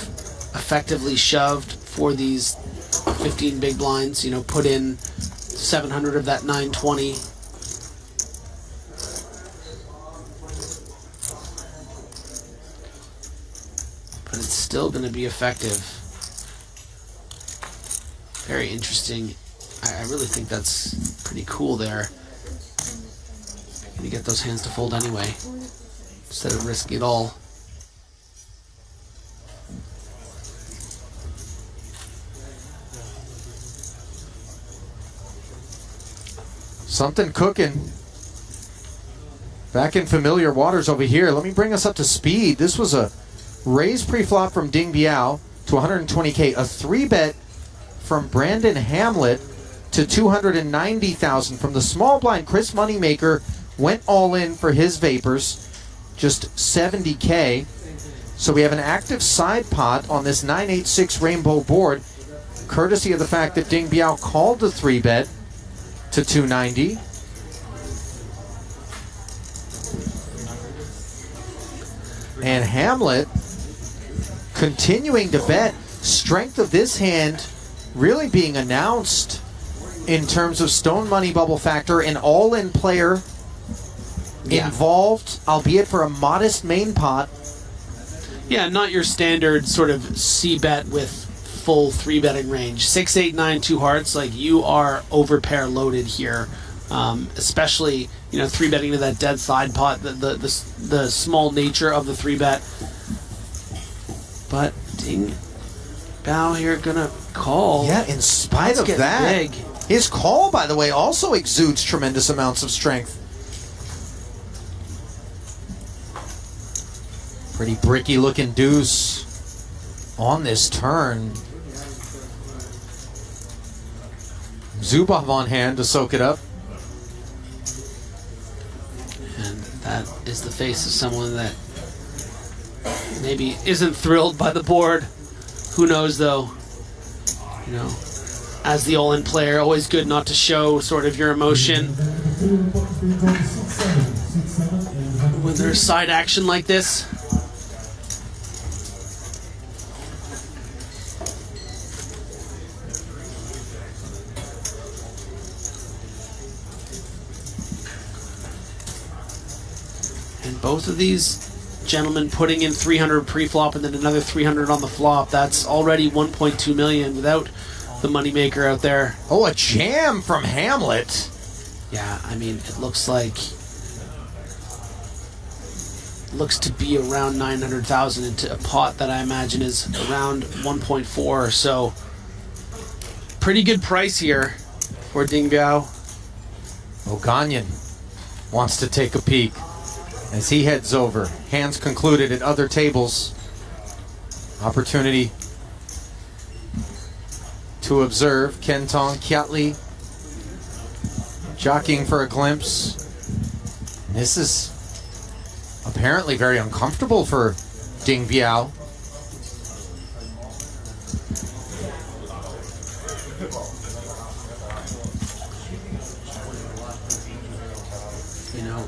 effectively shoved for these 15 big blinds, you know, put in 700 of that 920. But it's still going to be effective. Very interesting. I really think that's pretty cool there. Gonna get those hands to fold anyway, instead of risking it all. Something cooking. Back in familiar waters over here. Let me bring us up to speed. This was a raise pre-flop from Ding Biao to 120K. A 3-bet from Brandon Hamlet to 290,000 from the small blind. Chris Moneymaker went all in for his Vapors, just 70K. So we have an active side pot on this 986 rainbow board, courtesy of the fact that Ding Biao called the 3-bet to 290. And Hamlet continuing to bet. Strength of this hand really being announced in terms of stone money bubble factor, an all-in player involved, albeit for a modest main pot. Yeah, not your standard sort of C-bet with full 3-betting range. 6, 8, 9, 2 hearts, like you are over-pair loaded here. Especially, you know, 3-betting to that dead side pot, the small nature of the 3-bet. But Ding Biao here gonna call. Yeah, in spite of that, big. His call, by the way, also exudes tremendous amounts of strength. Pretty bricky looking deuce on this turn. Zubov on hand to soak it up. And that is the face of someone that maybe isn't thrilled by the board. Who knows, though? You know, as the all-in player, always good not to show sort of your emotion when there's side action like this. And both of these gentlemen putting in 300 pre-flop and then another 300 on the flop. That's already 1.2 million without the moneymaker out there. Oh, a jam from Hamlet. Yeah, I mean, it looks like looks to be around 900,000 into a pot that I imagine is around 1.4 or so. Pretty good price here for Ding Biao. O'Gagnon wants to take a peek as he heads over. Hands concluded at other tables. Opportunity to observe Kentong Kiatli jockeying for a glimpse. This is apparently very uncomfortable for Ding Biao. You know,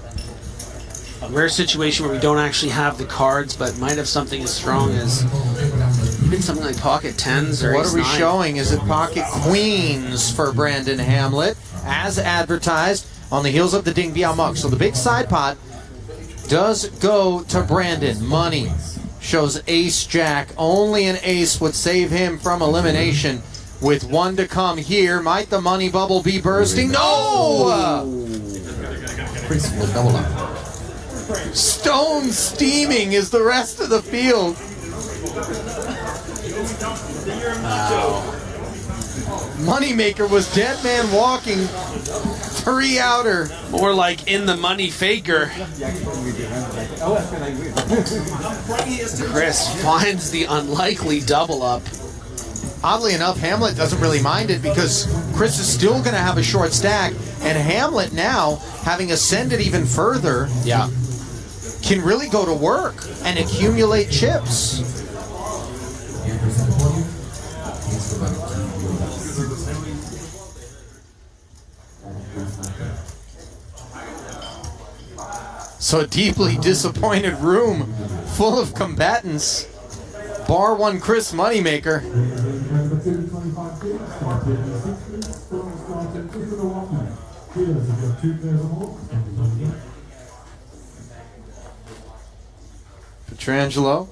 a rare situation where we don't actually have the cards, but might have something as strong as even something like pocket tens or What are we ace-9. showing? Is it pocket queens for Brandon Hamlet, as advertised on the heels of the Ding Biao mug? So the big side pot does go to Brandon. Money shows ace jack. Only an ace would save him from elimination. With one to come here, might the money bubble be bursting? No! Chris will double up. Stone steaming is the rest of the field. Moneymaker was dead man walking. 3 outer. More like in the money faker. Chris finds the unlikely double up. Oddly enough, Hamlet doesn't really mind it because Chris is still going to have a short stack. And Hamlet now, having ascended even further, Yeah. can really go to work and accumulate chips. So a deeply disappointed room full of combatants, bar one Chris Moneymaker. Petrangelo,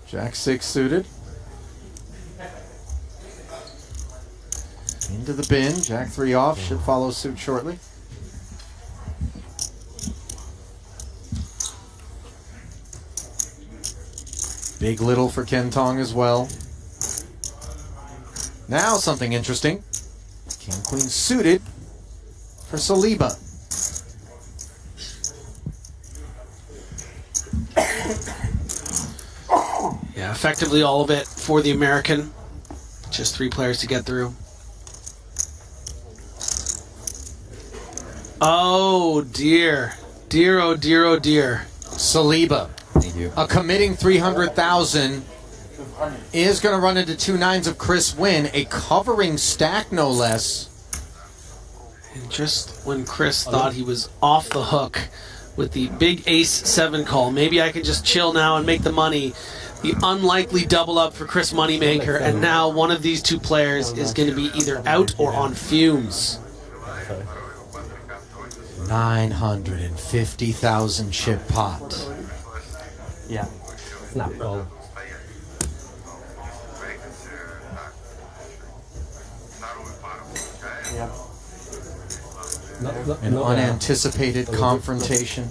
Jack 6 suited. Into the bin, Jack 3 off, should follow suit shortly. Big little for Kentong as well. Now something interesting. King Queen suited for Saliba. Yeah, effectively all of it for the American. Just 3 players to get through. Oh dear. Dear, oh dear, oh dear. Saliba, Thank you. a committing 300,000, is going to run into 2 nines of Chris Wynn, a covering stack no less. And just when Chris thought he was off the hook with the big ace-7 call, maybe I can just chill now and make the money. The unlikely double up for Chris Moneymaker, and now one of these 2 players is going to be either out or on fumes. 950,000 chip pot. Yeah. Snap call. Yeah. An unanticipated confrontation.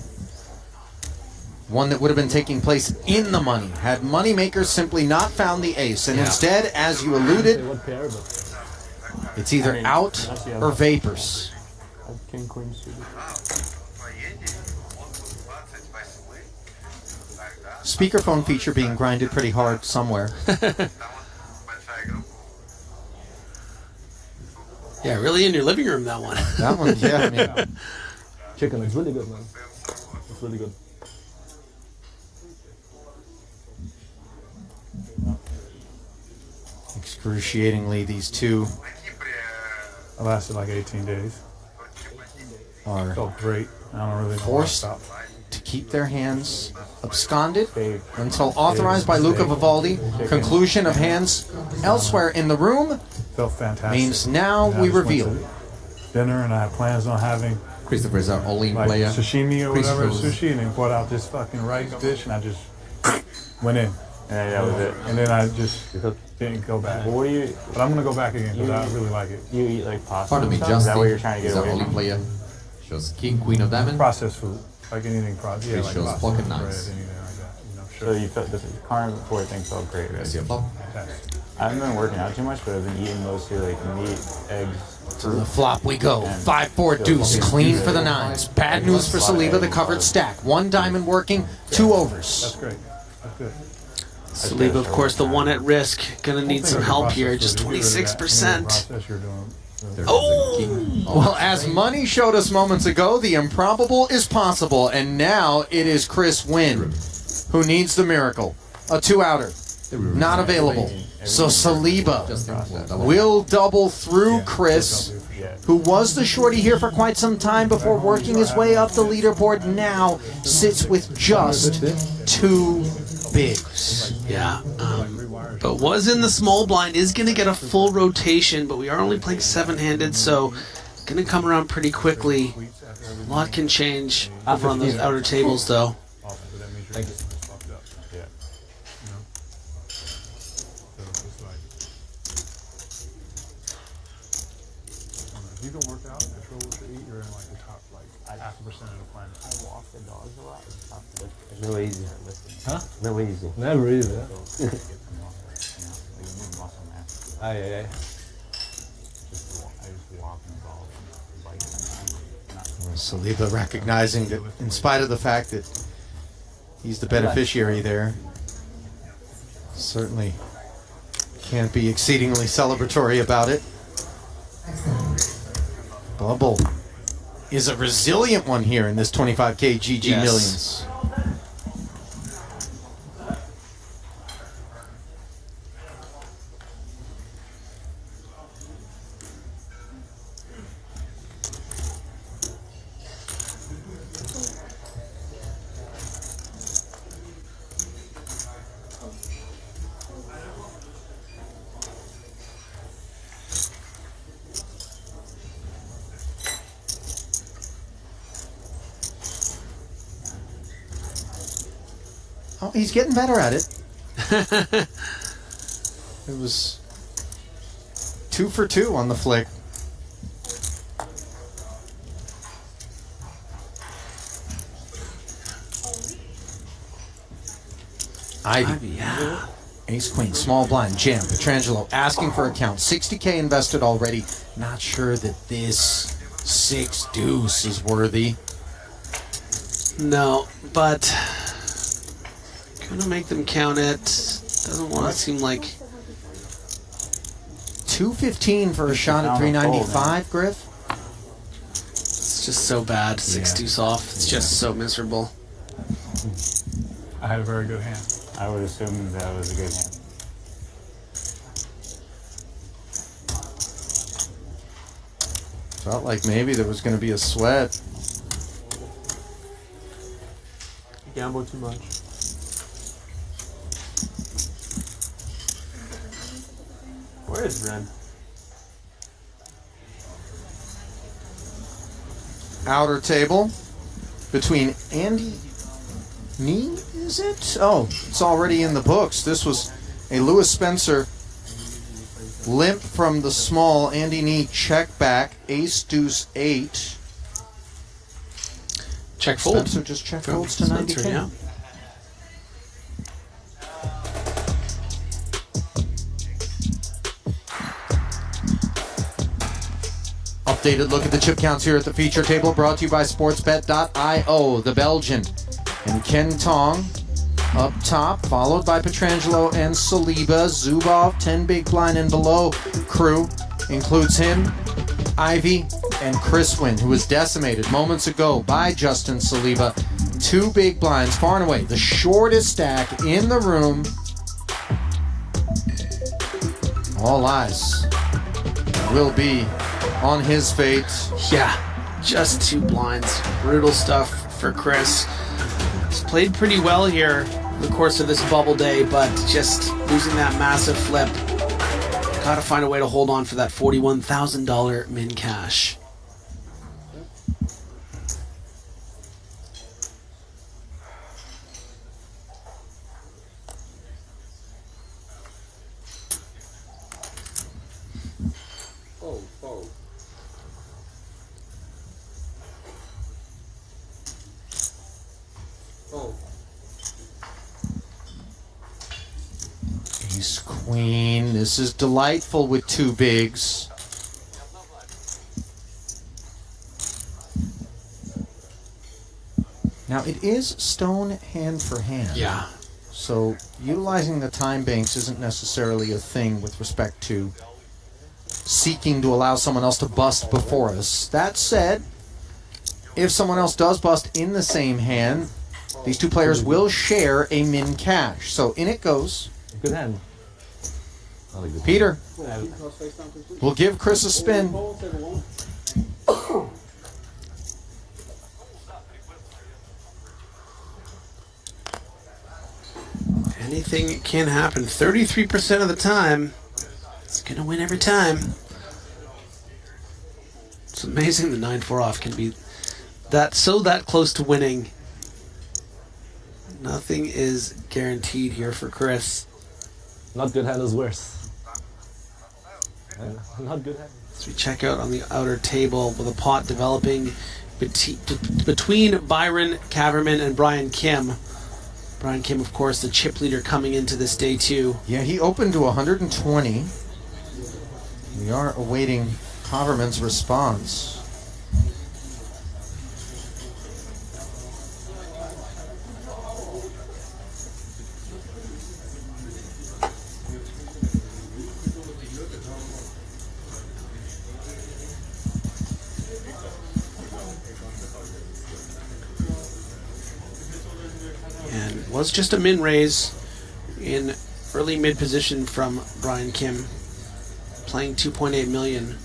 One that would have been taking place in the money had Moneymaker simply not found the ace. And instead, as you alluded, What pair, but it's either out or vapors. King Queen suited. Speakerphone feature being grinded pretty hard somewhere. Yeah, really in your living room, that one. That one, yeah. I mean, Chicken looks really good, man. It's really good. excruciatingly, these 2 It lasted like 18 days. are Felt great. I don't really know why I forced stopped. to keep their hands absconded Big. until authorized by Luca Vivaldi. Conclusion of hands elsewhere in the room Felt fantastic. means now And I we just went reveal. to dinner and I had plans on having Christopher is our all-in like player. sashimi or whatever, Christopher's- sushi, and they brought out this fucking rice dish and I just went in. And that was it. And then I just didn't go back. What do you But I'm gonna go back again because I really like it. eat like pasta? Pardon me, and stuff? Justin Is that what you're trying to is get our away all-in from? player. Shows King, Queen of Diamond. Processed food. Like anything process, yeah, It like shows pasta, pocket bread, knives. anything like that. You know, So sugar. you felt this current report thing felt great, right? I see a flop. Fantastic. I haven't been working out too much, but I've been eating mostly like meat, eggs, To the fruit. flop we go. 5-4 deuce. Clean for the nines. Bad news for Saliba, the covered stack. 1 diamond working, 2 overs. That's great. That's good. Saliba, of course, the one at risk. Gonna need some help here. Just 26%. Process you're doing. Oh! Well, as Money showed us moments ago, the improbable is possible, and now it is Chris Wynn who needs the miracle. A 2-outer, not available. So Saliba Just will double through Chris, who was the shorty here for quite some time before working his way up the leaderboard, now sits with just 2 bigs. Yeah, but was in the small blind, is going to get a full rotation, but we are only playing 7-handed, so going to come around pretty quickly. A lot can change over on those outer tables, though. Thank you. Yeah. You know? So it's like, if you don't work out, control what you eat, you're in like the top like 0.5% of the planet. I walk the dogs a lot. It's tough to lift. No easy. Huh? No easy. Never either. Get the muscle, you know, like you need muscle mass. Aye, aye, aye. I used to walk and golf and bike. Saliba recognizing that in spite of the fact that he's the beneficiary there, certainly can't be exceedingly celebratory about it. Bubble is a resilient one here in this 25K GG Yes. Millions. Oh, he's getting better at it. It was 2 for 2 on the flick. Ivy. Yeah. Ace Queen, small blind, jam. Petrangelo asking for a count. 60K invested already. Not sure that this 6 deuce is worthy. No, but gonna make them count it. Doesn't want to seem like 215 for a shot at 395, Griff. it's just so bad. 6 deuce off. It's just so miserable. I had a very good hand. I would assume that was a good hand. Felt like maybe there was going to be a sweat. Gamble too much. Where is Ren? Outer table between Andy Nee, is it? Oh, it's already in the books. This was a Lewis Spencer limp from the small. Andy Nee check back. Ace deuce 8. Check fold. Spencer just check From folds to Spencer, 90K. yeah. Updated look at the chip counts here at the feature table, brought to you by sportsbet.io. The Belgian and Ken Tong up top, followed by Petrangelo and Saliba. Zubov, 10 big blind and below crew includes him, Ivy, and Chris Wynn, who was decimated moments ago by Justin Saliba. 2 big blinds, far and away the shortest stack in the room. All eyes will be on his fate. Yeah, just 2 blinds. Brutal stuff for Chris. He's played pretty well here in the course of this bubble day, but just losing that massive flip. Gotta find a way to hold on for that $41,000 min cash. Ace Queen. This is delightful with two bigs. Now it is stone hand for hand. Yeah. So utilizing the time banks isn't necessarily a thing with respect to seeking to allow someone else to bust before us. That said, if someone else does bust in the same hand, these two players will share a min cash. So in it goes. Good hand. Peter will give Chris a spin. Anything can happen. 33% of the time, it's going to win every time. It's amazing the 9-4 off can be that close to winning. Nothing is guaranteed here for Chris. Not good hand is worse. Not good hand. So we check out on the outer table with a pot developing between Byron Kaverman and Brian Kim. Brian Kim, of course, the chip leader coming into this day two. Yeah, he opened to 120. We are awaiting Haverman's response. And was just a min raise in early mid position from Brian Kim, playing 2.8 million.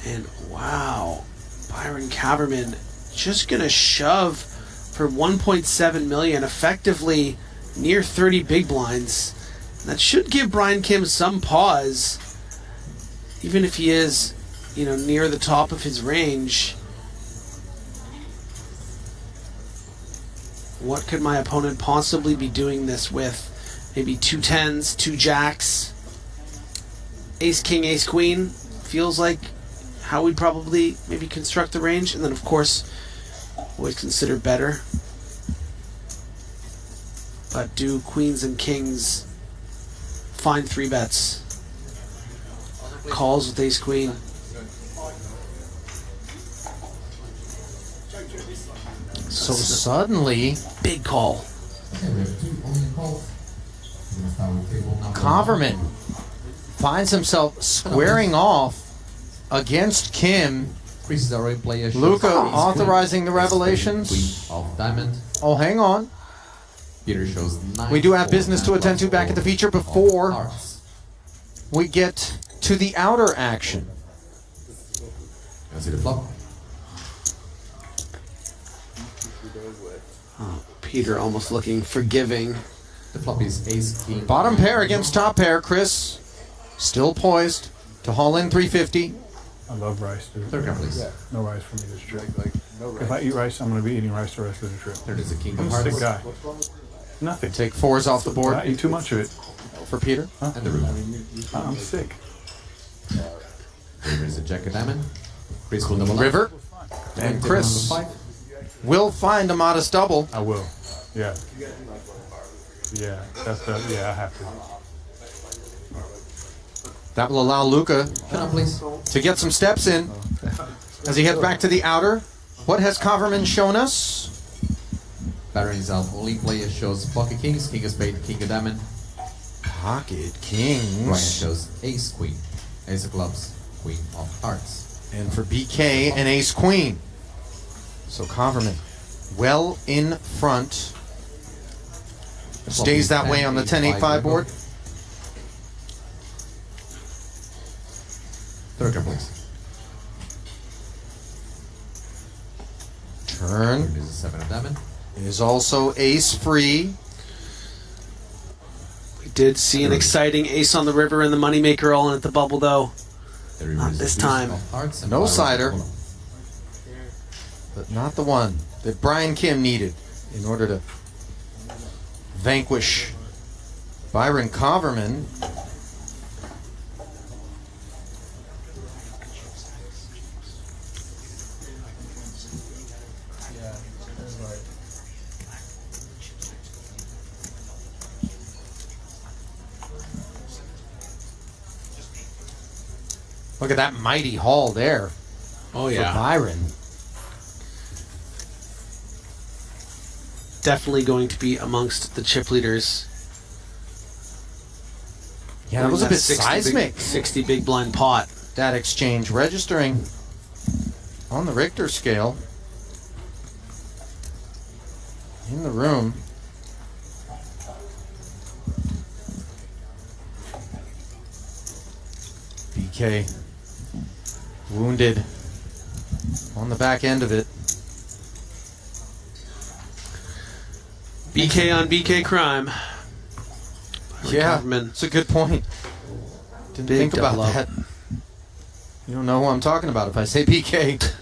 And wow, Byron Kaverman just gonna shove for 1.7 million, effectively near 30 big blinds. That should give Brian Kim some pause, even if he is, near the top of his range. What could my opponent possibly be doing this with? Maybe 2 10s, 2 jacks, ace king, ace queen. Feels like how we'd probably maybe construct the range. And then of course, always consider better. But do queens and kings find 3 bets? Calls with ace queen. So suddenly, big call. Kaverman finds himself squaring off against Kim. Luca authorizing the revelations. Of diamond. Oh, hang on. Peter shows 9. We do have business to attend to back at the feature before we get to the outer action. Can I see the flop? Oh, Peter almost looking forgiving. The flop is ace king. Bottom pair against top pair. Chris still poised to haul in 350. I love rice, dude. Third card, please. No rice for me this trip. If I eat rice, I'm going to be eating rice the rest of the trip. Third is the king I'm of a sick hearts. guy. Nothing. Take 4s off the board I eat too much of it. for Peter. And the rook. I'm sick. There is a jack of diamond. Chris will double up. River and Chris will find a modest double. I will. Yeah. Yeah. I have to. That will allow Luca Shut up, please. to get some steps in as he heads back to the outer. What has Kaverman shown us? Battering out only player shows pocket kings, king of spade, king of diamond. Pocket Brian kings. shows ace queen, ace of clubs, queen of hearts. And for BK, an ace queen. So Kaverman well in front. Stays that way on the 10-8-5 board. Third card, please. Turn Third is a 7 of diamond. is also ace free. We did see an exciting ace on the river and the moneymaker all in at the bubble, though. There Not is this a deuce time. of hearts and No Byron cider. double up. But not the one that Brian Kim needed in order to vanquish Byron Kaverman. Look at that mighty haul there Oh for yeah, Byron. definitely going to be amongst the chip leaders. Yeah, that was a bit 60 seismic. 60 big blind pot. That exchange registering on the Richter scale in the room. BK wounded on the back end of it. BK on BK crime. Yeah, Coverman. it's a good point. Didn't Big think about double up. that. You don't know who I'm talking about if I say BK.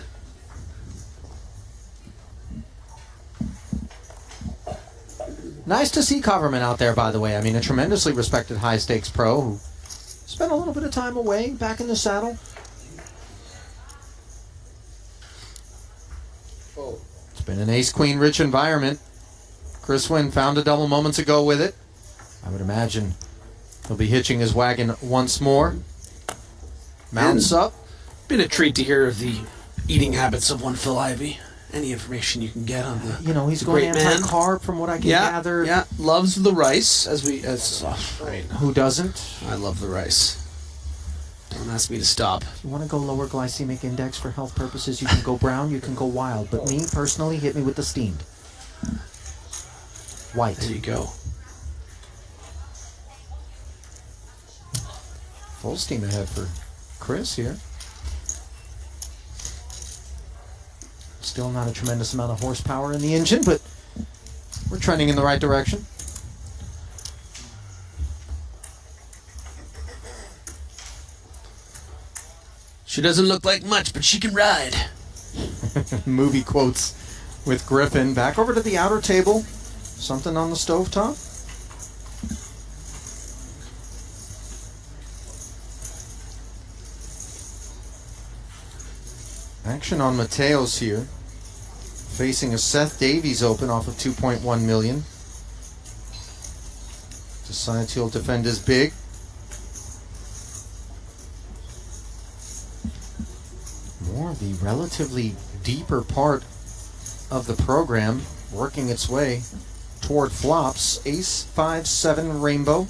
Nice to see Coverman out there, by the way. I mean, a tremendously respected high-stakes pro who spent a little bit of time away, back in the saddle. It's been an ace-queen rich environment. Chris Wynn found a double moments ago with it. I would imagine he'll be hitching his wagon once more. Mounts up. Been a treat to hear of the eating habits of one Phil Ivey. Any information you can get on the You know, he's the going great man. anti-carb from what I can Yeah, gather. yeah, loves the rice right. Who doesn't? I love the rice. Don't ask me to stop. If you want to go lower glycemic index for health purposes, you can go brown, you can go wild. But me, personally, hit me with the steamed. White. There you go. Full steam ahead for Chris here. Still not a tremendous amount of horsepower in the engine, but we're trending in the right direction. She doesn't look like much, but she can ride. Movie quotes with Griffin. Back over to the outer table. Something on the stovetop. Action on Mateos here. Facing a Seth Davies Open off of 2.1 million. Decides he'll defend his big. More of the relatively deeper part of the program working its way toward flops. Ace 5-7 rainbow.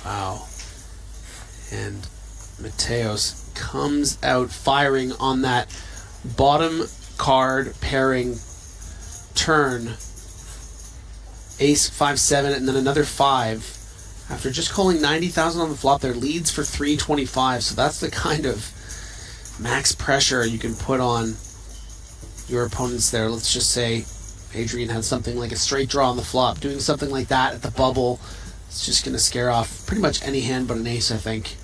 Wow. And Mateos comes out firing on that bottom card pairing turn. Ace 5-7 and then another 5. After just calling 90,000 on the flop, their leads for 325. So that's the kind of max pressure you can put on your opponents there. Let's just say Adrian had something like a straight draw on the flop. Doing something like that at the bubble, it's just going to scare off pretty much any hand but an ace, I think.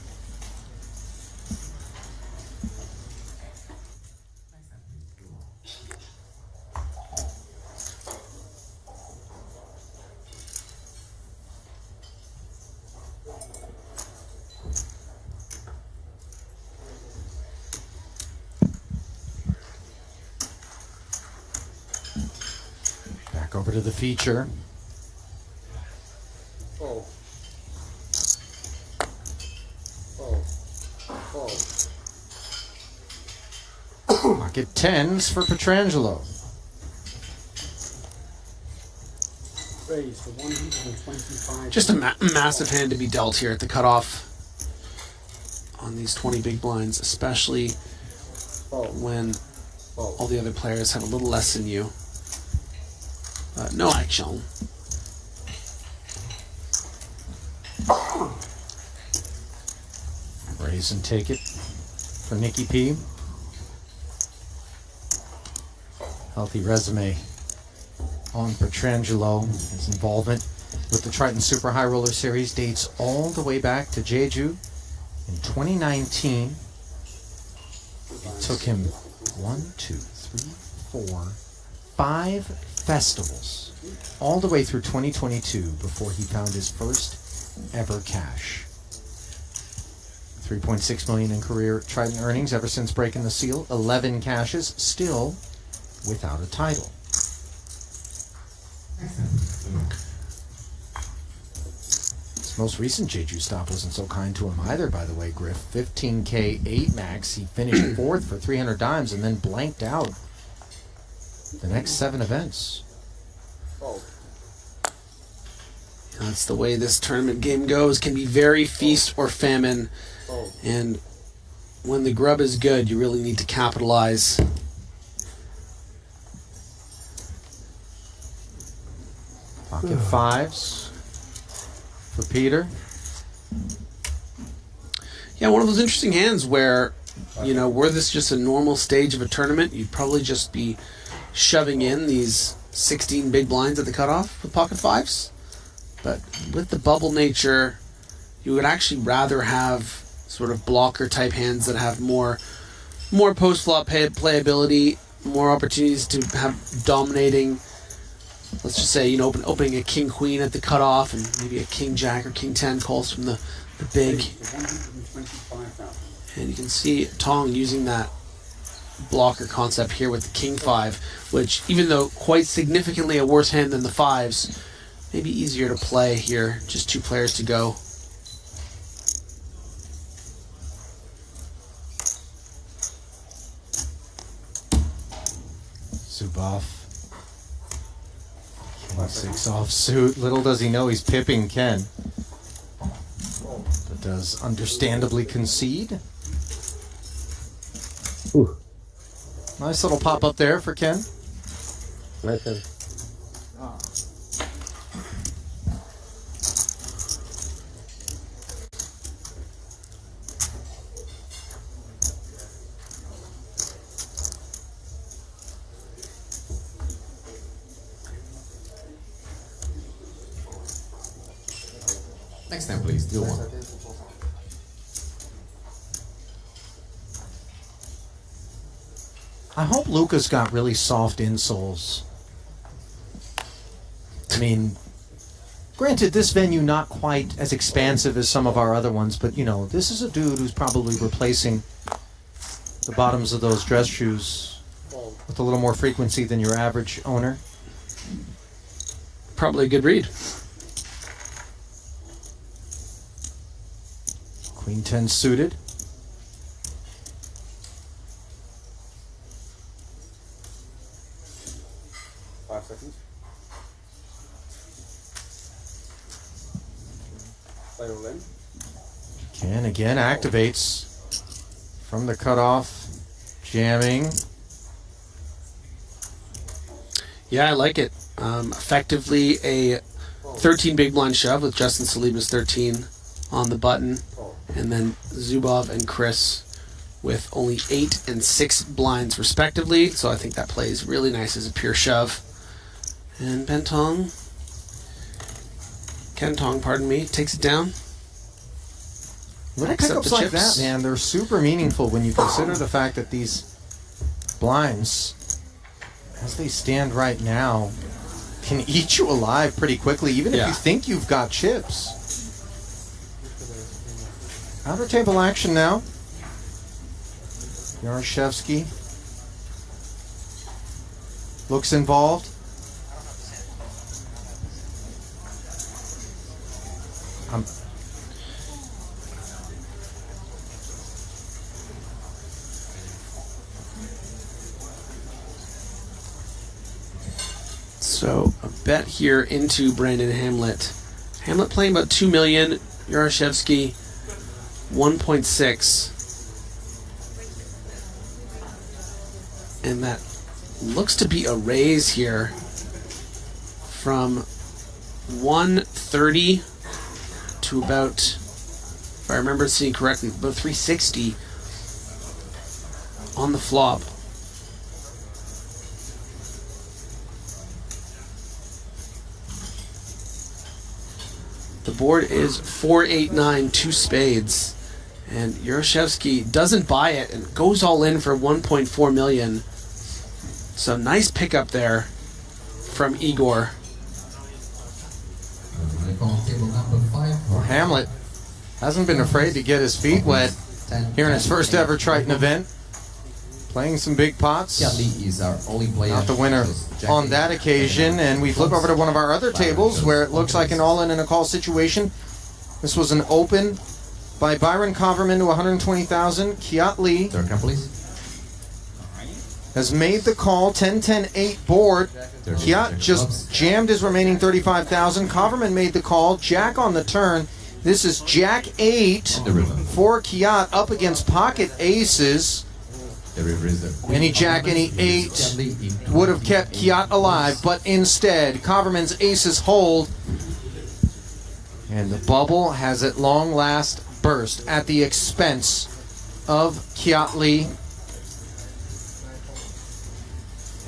Back over to the feature. Oh. Pocket 10s for Petrangelo. Raise for 125. Just a massive hand to be dealt here at the cutoff on these 20 big blinds, especially when all the other players have a little less than you. No action. Raise and take it for Nikki P. Healthy resume on Petrangelo. His involvement with the Triton Super High Roller Series dates all the way back to Jeju in 2019. It took him 5 festivals all the way through 2022 before he found his first ever cash. 3.6 million in career Triton earnings ever since breaking the seal. 11 cashes, still without a title. His most recent Jeju stop wasn't so kind to him either, by the way, Griff. 15K 8 max. He finished fourth for 300 dimes and then blanked out the next 7 events. That's the way this tournament game goes. Can be very feast or famine. And when the grub is good, you really need to capitalize. Pocket fives for Peter. Yeah, one of those interesting hands where, you know, were this just a normal stage of a tournament, you'd probably just be shoving in these 16 big blinds at the cutoff with pocket fives. But with the bubble nature, you would actually rather have sort of blocker type hands that have more post-flop playability, more opportunities to have dominating. Let's just say, you know, opening a king-queen at the cutoff and maybe a king-jack or king-10 calls from the big. And you can see Tong using that blocker concept here with the king-5, which, even though quite significantly a worse hand than the fives, maybe easier to play here. Just 2 players to go. Zubov. King 6 offsuit. Little does he know he's pipping Ken. But does understandably concede. Ooh. Nice little pop up there for Ken. Nice hand. Next time, please. Deal 1. I hope Luca's got really soft insoles. I mean, granted, this venue not quite as expansive as some of our other ones, but, you know, this is a dude who's probably replacing the bottoms of those dress shoes with a little more frequency than your average owner. Probably a good read. Queen 10 suited. Seconds. Play all in. Ken again activates from the cutoff, jamming. Yeah, I like it. Effectively a 13 big blind shove with Justin Saliba's 13 on the button, and then Zubov and Chris with only 8 and 6 blinds respectively. So I think that plays really nice as a pure shove. And Ken Tong, pardon me, takes it down. Little Picks up pickups the like chips. that, man, they're super meaningful when you consider the fact that these blinds, as they stand right now, can eat you alive pretty quickly, even if you think you've got chips. Outer table action now. Yaroshevsky looks involved. So a bet here into Brandon Hamlet. Hamlet playing about 2 million. Yaroshevsky 1.6. And that looks to be a raise here from 130 to about, if I remember seeing correctly, about 360 on the flop. The board is 4-8-9, 2 spades, and Yaroshevsky doesn't buy it and goes all in for 1.4 million. So nice pickup there from Igor. Well, Hamlet Hasn't been afraid to get his feet wet 10, here in his 10, first 8, ever Triton event. Playing some big pots. Kiat Lee is our only player. Not the winner Jack on 8, that occasion. And we flip over to one of our other tables where it looks like an all-in and a call situation. This was an open by Byron Coverman to 120,000. Kiat Lee Third card, please. has made the call. 10-10-8 board. Kiat just jammed his remaining 35,000. Coverman made the call. Jack on the turn. This is Jack 8 The river. for Kiat up against pocket aces. The river is the queen. Any Jack, any 8 Kiat Lee in would have kept Kiat alive, but instead, Coverman's aces hold. And the bubble has at long last burst at the expense of Kiat Lee.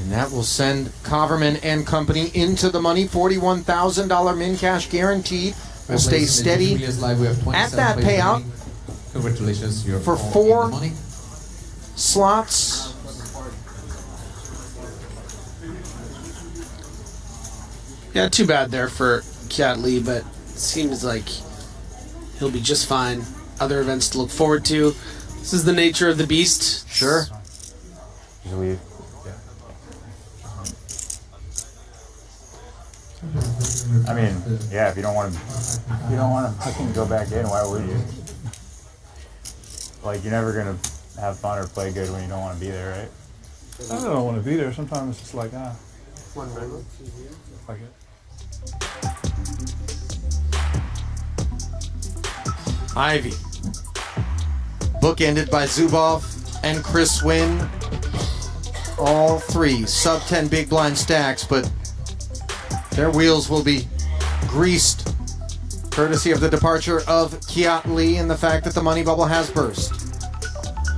And that will send Coverman and company into the money. $41,000 min cash guaranteed. Will stay steady at that payout. Congratulations, you're for all in 4 the money. slots. Yeah, too bad there for Kiat Lee, but it seems like he'll be just fine. Other events to look forward to. This is the nature of the beast. Sure. Usually, I mean, yeah, if you don't want to fucking go back in, why would you? Like, you're never gonna have fun or play good when you don't want to be there, right? I don't want to be there. Sometimes it's just like, fuck it. Ivy. Bookended by Zubov and Chris Wynn. All three sub 10 big blind stacks, but their wheels will be greased courtesy of the departure of Kiat Lee and the fact that the money bubble has burst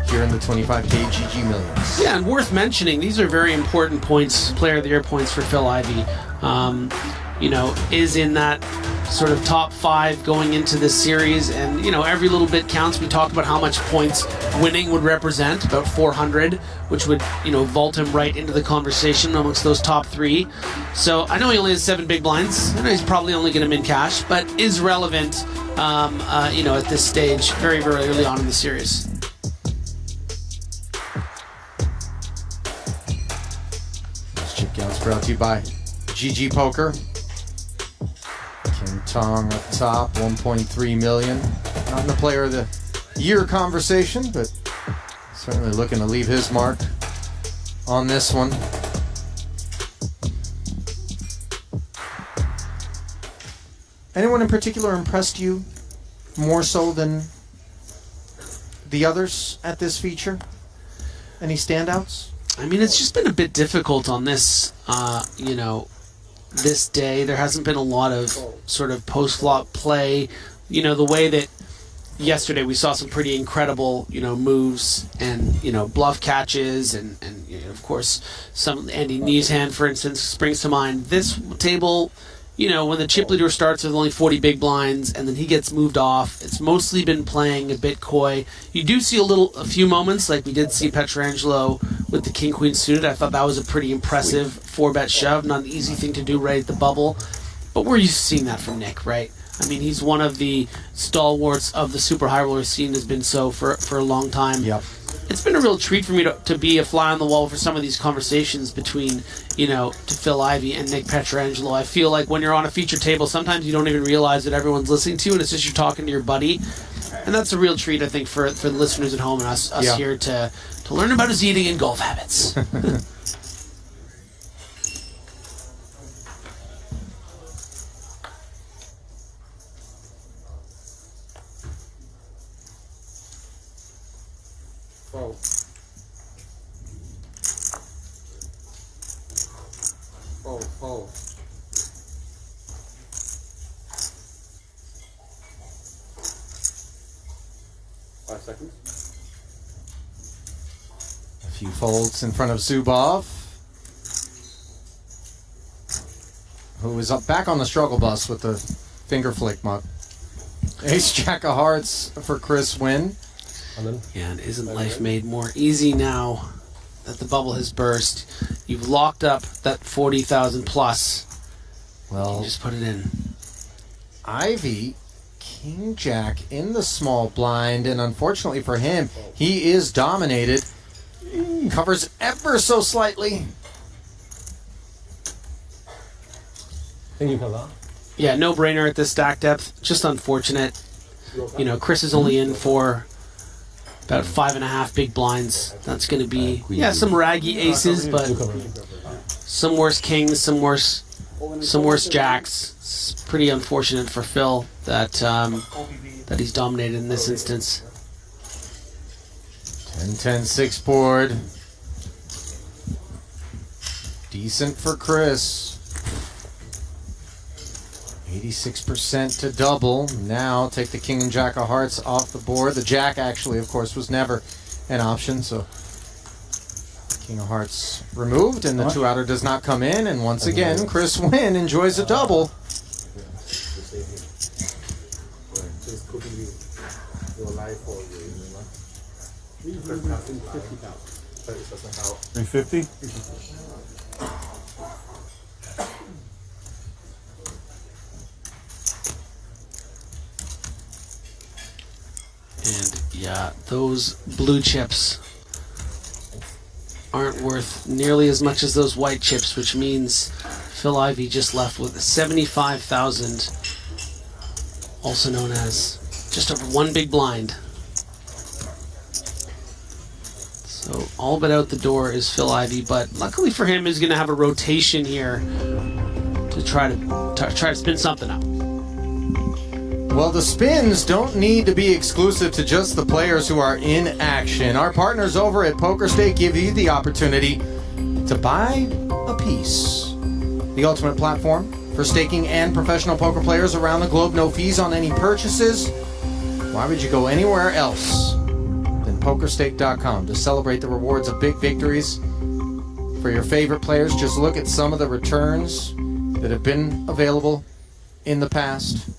here in the 25K GG Millions. Yeah, and worth mentioning, these are very important points, player of the year points for Phil Ivey. You know, is in that sort of top 5 going into this series, and you know, every little bit counts. We talked about how much points winning would represent, about 400, which would, you know, vault him right into the conversation amongst those top 3. So I know he only has 7 big blinds. I know he's probably only going to min cash, but is relevant, you know, at this stage, very, very early on in the series. This chip counts brought to you by GG Poker. Kim Tong up top, 1.3 million. Not in the player of the year conversation, but certainly looking to leave his mark on this one. Anyone in particular impressed you more so than the others at this feature? Any standouts? I mean, it's just been a bit difficult on this, you know, this day. There hasn't been a lot of sort of post-flop play. You know, the way that yesterday we saw some pretty incredible, you know, moves and, you know, bluff catches and you know, of course, some Andy Nee's hand, for instance, springs to mind. This table, you know, when the chip leader starts with only 40 big blinds and then he gets moved off, it's mostly been playing a bit coy. You do see a few moments, like we did see Petrangelo with the king-queen suited. I thought that was a pretty impressive 4-bet shove. Not an easy thing to do right at the bubble. But we're used to seeing that from Nick, right? I mean, he's one of the stalwarts of the super high roller scene, has been so for a long time. Yep. It's been a real treat for me to be a fly on the wall for some of these conversations between, you know, to Phil Ivey and Nick Petrangelo. I feel like when you're on a feature table, sometimes you don't even realize that everyone's listening to you, and it's just you're talking to your buddy. And that's a real treat, I think, for the listeners at home and us Yeah. here to learn about his eating and golf habits. Fold. Fold, fold. Five seconds. A few folds in front of Zubov, who is up back on the struggle bus with the finger flick mug. Ace Jack of Hearts for Chris Wynn. And then Yeah, and isn't life made more easy now that the bubble has burst? You've locked up that 40,000 plus. You Well, just put it in. Ivy King Jack in the small blind, and unfortunately for him, he is dominated. Covers ever so slightly. Thank you, Kala. Yeah, no brainer at this stack depth. Just unfortunate. You know, Chris is only in for about 5.5 big blinds. That's going to be some raggy aces, but some worse kings, some worse jacks. It's pretty unfortunate for Phil that that he's dominated in this instance. 10-10-6 board. Decent for Chris. 86% to double. Now take the king and jack of hearts off the board. The jack actually, of course, was never an option, so king of hearts removed, and the two outer does not come in. And once again, Chris Wynn enjoys a double. $350. And yeah, those blue chips aren't worth nearly as much as those white chips, which means Phil Ivey just left with 75,000, also known as just over one big blind. So all but out the door is Phil Ivey, but luckily for him, he's going to have a rotation here to try to spin something up. Well, the spins don't need to be exclusive to just the players who are in action. Our partners over at PokerStake give you the opportunity to buy a piece. The ultimate platform for staking and professional poker players around the globe. No fees on any purchases. Why would you go anywhere else than PokerStake.com to celebrate the rewards of big victories for your favorite players? Just look at some of the returns that have been available in the past.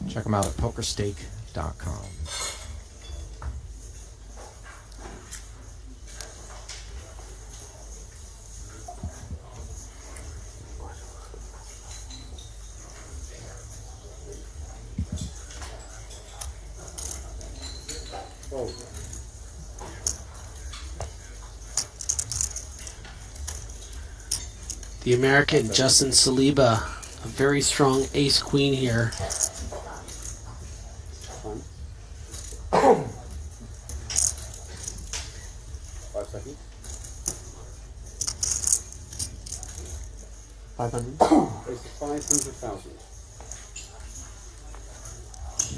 Check them out at PokerStake.com. The American Justin Saliba, a very strong ace-queen here. 5 seconds. 500. Raise to 500,000.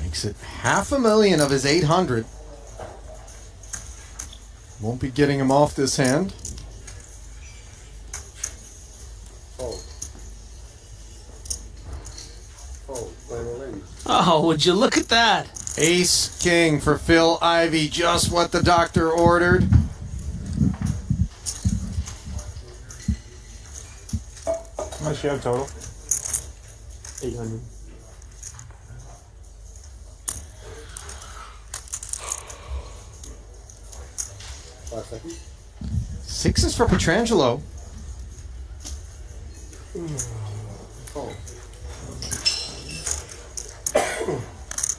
Makes it $500,000 of his 800. Won't be getting him off this hand. Fold. Fold. Roll in. Oh, would you look at that? Ace King for Phil Ivey, just what the doctor ordered. How much you have total? 800. Seconds. Sixes for Petrangelo. Fold.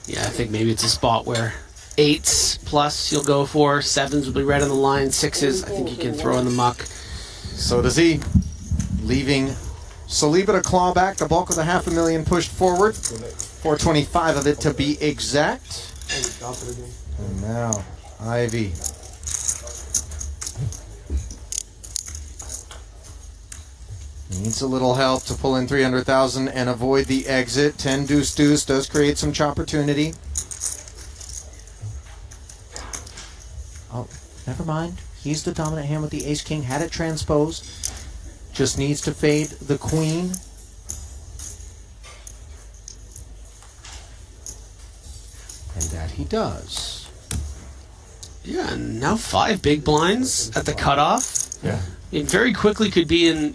Yeah, I think maybe it's a spot where 8s plus you'll go for, 7s will be right on the line, 6s I think you can throw in the muck. So does he. Leaving Saliba to claw back. The bulk of the $500,000 pushed forward. 425 of it to be exact. And now Ivey. Needs a little help to pull in 300,000 and avoid the exit. 10 deuce deuce does create some opportunity. Oh, never mind. He's the dominant hand with the ace king. Had it transposed. Just needs to fade the queen. And that he does. Yeah, and now 5 big blinds at the cutoff. Yeah. It very quickly could be in,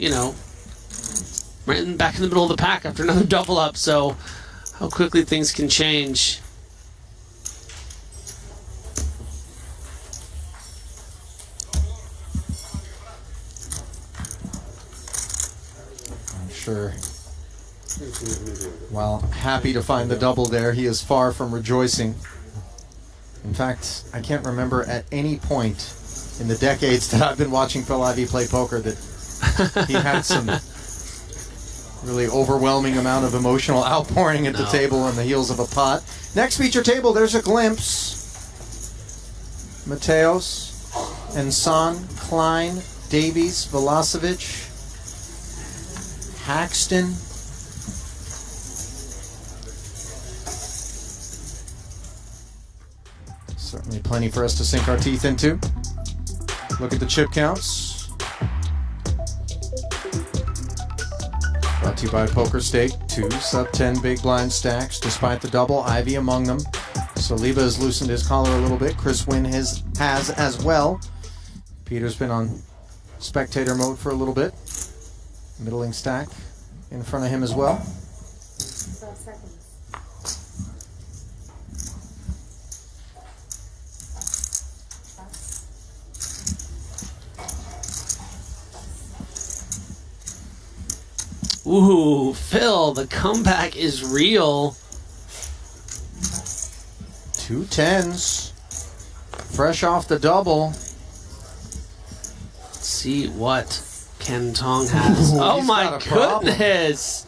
right back in the middle of the pack after another double up. So how quickly things can change. I'm sure Well, happy to find the double there. He is far from rejoicing. In fact, I can't remember at any point in the decades that I've been watching Phil Ivey play poker that he had some really overwhelming amount of emotional outpouring at the table on the heels of a pot. Next feature table, there's a glimpse. Mateos and Son, Klein, Davies, Velocevic, Haxton. Certainly plenty for us to sink our teeth into. Look at the chip counts. Brought to you by Poker Stake. 2 sub-10 big blind stacks. Despite the double, Ivey among them. Saliba has loosened his collar a little bit. Chris Wynn has as well. Peter's been on spectator mode for a little bit. Middling stack in front of him as well. 12 seconds. Ooh, Phil, the comeback is real. 2 10s. Fresh off the double. Let's see what Ken Tong has. Oh he's my got a problem. goodness.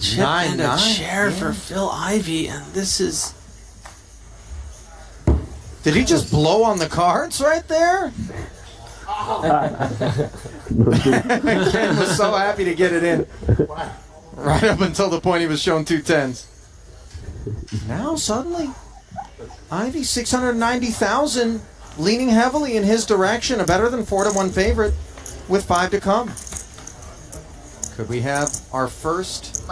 Chip 9, and a 9, chair yeah. for Phil Ivey, and this is... Did he just blow on the cards right there? Ken was so happy to get it in. Right up until the point he was shown 2 10s. Now suddenly, Ivey 690,000, leaning heavily in his direction. A better than 4-1 favorite with 5 to come. Could we have our first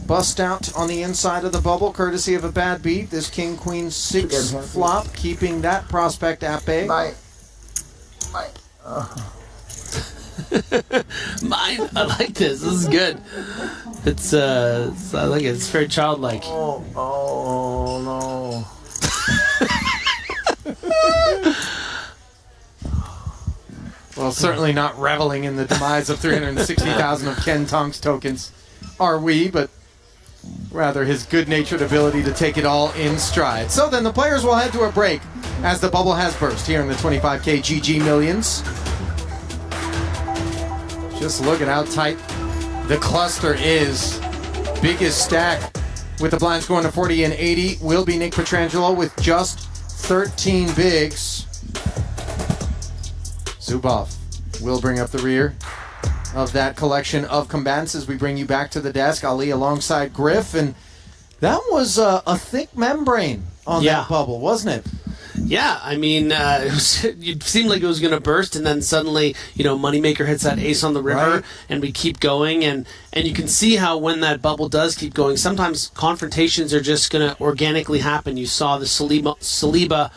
bust out on the inside of the bubble, courtesy of a bad beat? This King Queen 6 flop, keeping that prospect at bay. Mine. I like this. This is good. It's I like it. It's very childlike. Oh no. Well, certainly not reveling in the demise of 360,000 of Ken Tong's tokens, are we, but rather his good-natured ability to take it all in stride. So then the players will head to a break as the bubble has burst here in the 25K GG Millions. Just look at how tight the cluster is. Biggest stack with the blinds going to 40 and 80 will be Nick Petrangelo with just 13 bigs. Zubov will bring up the rear of that collection of combatants as we bring you back to the desk. Ali alongside Griff, and that was a thick membrane on that bubble, wasn't it? Yeah, I mean, it seemed like it was going to burst, and then suddenly, Moneymaker hits that ace on the river, and we keep going, and you can see how when that bubble does keep going, sometimes confrontations are just going to organically happen. You saw the Saliba,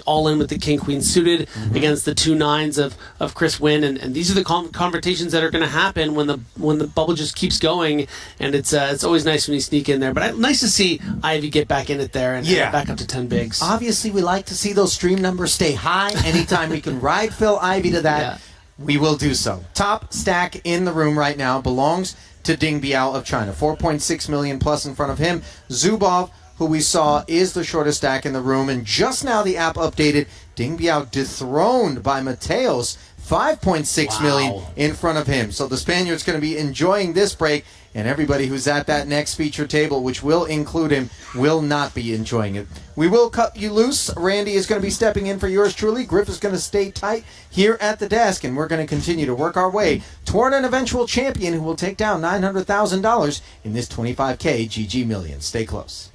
all in with the King-Queen suited against the 2 9s of Chris Wynn, and these are the confrontations that are going to happen when the bubble just keeps going, and it's always nice when you sneak in there. But nice to see Ivey get back in it there and back up to 10 bigs. Obviously, we like to see those stream numbers stay high. Anytime we can ride Phil Ivey to that, we will do so. Top stack in the room right now belongs to Ding Biao of China. 4.6 million plus in front of him. Zubov, who we saw is the shortest stack in the room, and just now the app updated. Ding Biao dethroned by Mateos. 5.6 million in front of him. So the Spaniard's going to be enjoying this break, and everybody who's at that next feature table, which will include him, will not be enjoying it. We will cut you loose. Randy is going to be stepping in for yours truly. Griff is going to stay tight here at the desk, and we're going to continue to work our way toward an eventual champion who will take down $900,000 in this 25K GG Million. Stay close.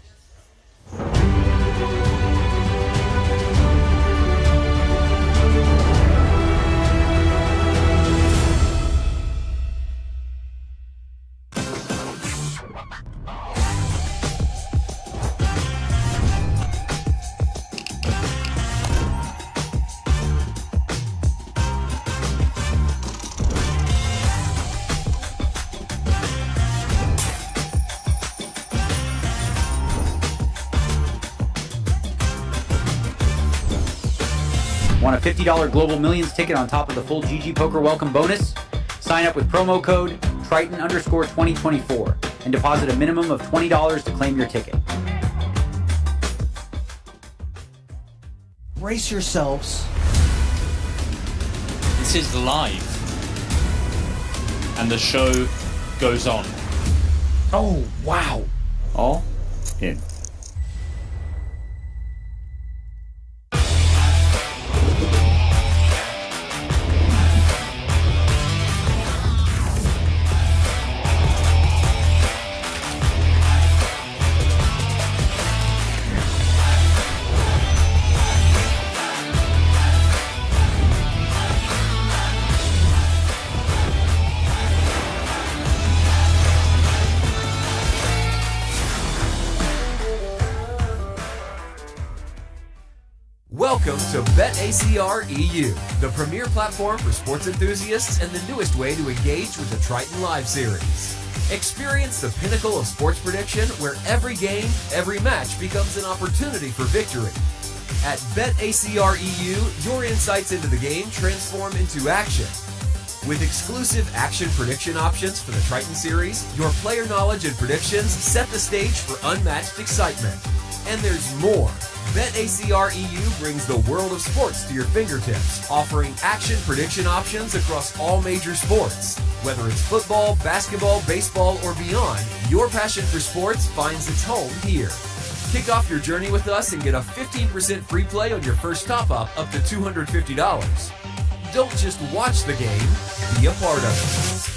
Want a $50 Global Millions ticket on top of the full GG Poker welcome bonus? Sign up with promo code Triton_2024 and deposit a minimum of $20 to claim your ticket. Brace yourselves. This is live. And the show goes on. Oh, wow. All in. Welcome to BetACR EU, the premier platform for sports enthusiasts and the newest way to engage with the Triton Live series. Experience the pinnacle of sports prediction where every game, every match becomes an opportunity for victory. At BetACR EU, your insights into the game transform into action. With exclusive action prediction options for the Triton series, your player knowledge and predictions set the stage for unmatched excitement. And there's more. BetACR EU brings the world of sports to your fingertips, offering action prediction options across all major sports. Whether it's football, basketball, baseball, or beyond, your passion for sports finds its home here. Kick off your journey with us and get a 15% free play on your first top-up up to $250. Don't just watch the game, be a part of it.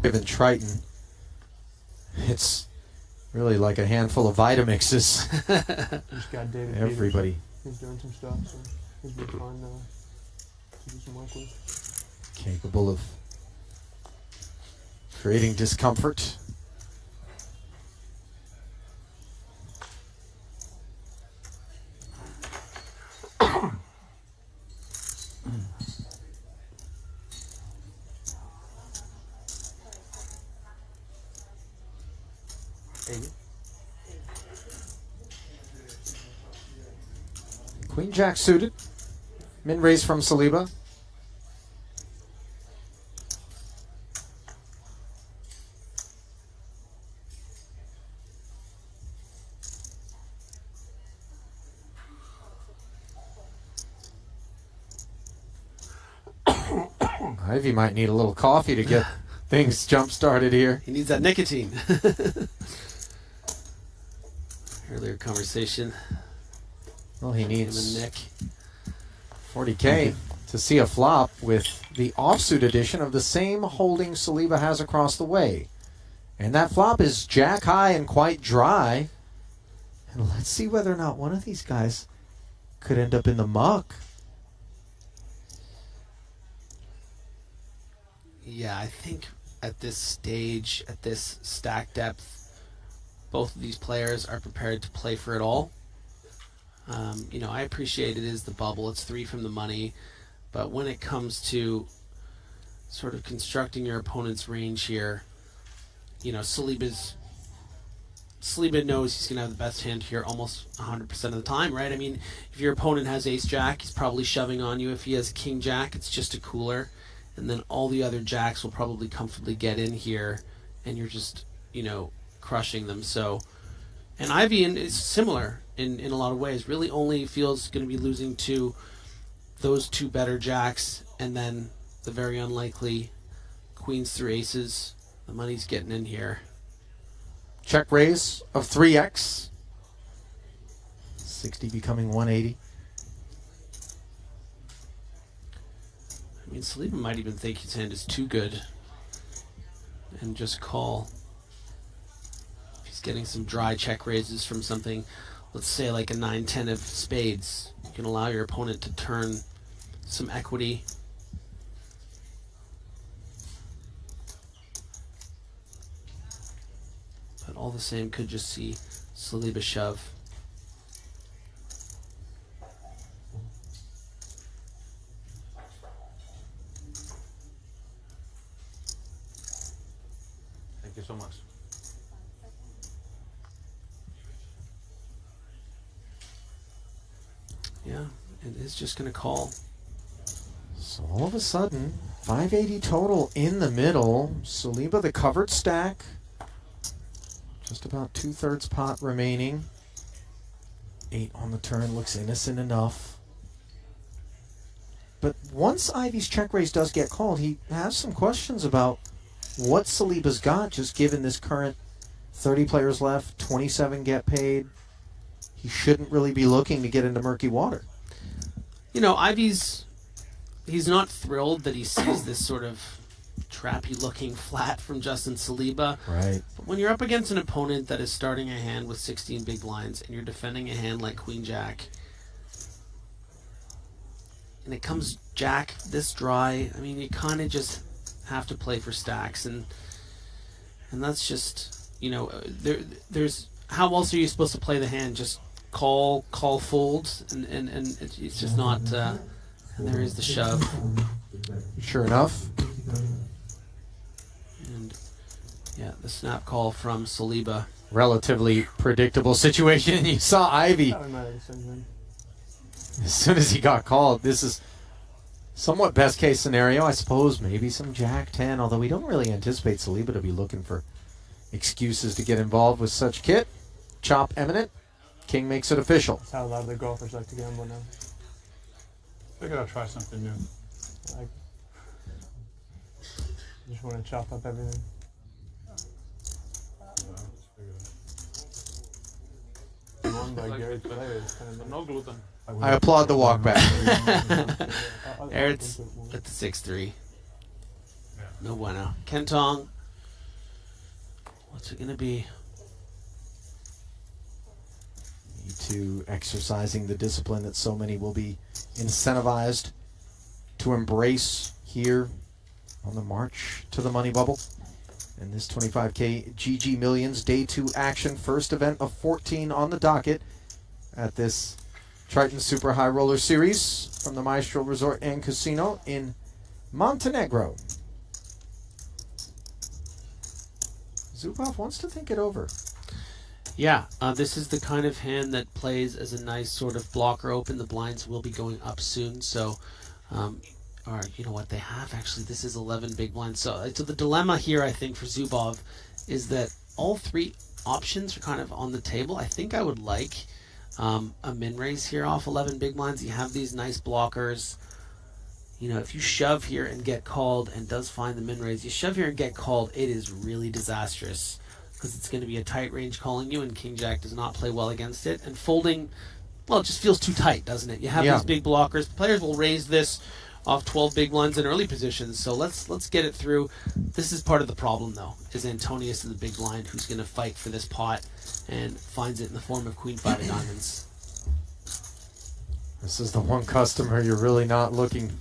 Given Triton, it's really like a handful of Vitamixes. Just got David Everybody. Peters. He's doing some stuff, so he's been fun to do some work with. Capable of creating discomfort. Queen Jack suited. Min raise from Saliba. Ivy might need a little coffee to get things jump started here. He needs that nicotine. Earlier conversation. Well, he Him needs and Nick. 40K to see a flop with the offsuit edition of the same holding Saliba has across the way. And that flop is jack high and quite dry. And let's see whether or not one of these guys could end up in the muck. Yeah, I think at this stage, at this stack depth, both of these players are prepared to play for it all. You know, I appreciate it is the bubble. It's 3 from the money. But when it comes to sort of constructing your opponent's range here. You know, Saliba knows he's going to have the best hand here almost 100% of the time, right? I mean, if your opponent has ace-jack, he's probably shoving on you. If he has king-jack, it's just a cooler. And then all the other jacks will probably comfortably get in here, and you're just, you know, crushing them. So, and Ivy is similar in a lot of ways. Really only feels going to be losing to those two better jacks, and then the very unlikely queens through aces. The money's getting in here. Check raise of 3x. 60 becoming 180. I mean, Saliba might even think his hand is too good and just call. If he's getting some dry check raises from something, let's say like a 9-10 of spades, you can allow your opponent to turn some equity. But all the same, could just see Saliba shove. Thank you so much. Yeah, it is just going to call. So all of a sudden, 580 total in the middle. Saliba the covered stack. Just about 2/3 pot remaining. 8 on the turn looks innocent enough. But once Ivy's check raise does get called, he has some questions about what Saliba's got, just given this current 30 players left, 27 get paid. He shouldn't really be looking to get into murky water. You know, he's not thrilled that he sees this sort of trappy looking flat from Justin Saliba. Right. But when you're up against an opponent that is starting a hand with 16 big blinds and you're defending a hand like Queen Jack, and it comes Jack this dry, I mean, you kind of just have to play for stacks, and that's just, you know, there's how else are you supposed to play the hand? Just call fold, and it's just not. And there is the shove. Sure enough. And yeah, the snap call from Saliba. Relatively predictable situation. You saw Ivy. As soon as he got called, this is somewhat best case scenario, I suppose. Maybe some Jack 10, although we don't really anticipate Saliba to be looking for excuses to get involved with such kit. Chop eminent. King makes it official. That's how a lot of the golfers like to gamble now. I gotta try something new. Like, just want to chop up everything. Won by Gary's player is kind of no gluten. I applaud the walk back. Eric's at the 6-3. No bueno. Kentong. What's it gonna be? To exercising the discipline that so many will be incentivized to embrace here on the march to the money bubble. And this 25K GG Millions Day 2 action, first event of 14 on the docket at this Triton Super High Roller Series from the Maestral Resort and Casino in Montenegro. Zubov wants to think it over. Yeah, this is the kind of hand that plays as a nice sort of blocker open. The blinds will be going up soon, so, or you know what, they have actually, this is 11 big blinds. So the dilemma here, I think, for Zubov is that all three options are kind of on the table. I think I would like a min raise here off 11 big blinds. You have these nice blockers. You know, if you shove here and get called and does find the min raise, you shove here and get called, it is really disastrous. Because it's going to be a tight range calling you, and King Jack does not play well against it. And folding, well, it just feels too tight, doesn't it? You have these big blockers. Players will raise this off 12 big blinds in early positions. So let's get it through. This is part of the problem, though, is Antonius in the big blind, who's going to fight for this pot and finds it in the form of Queen 5 of diamonds. This is the one customer you're really not looking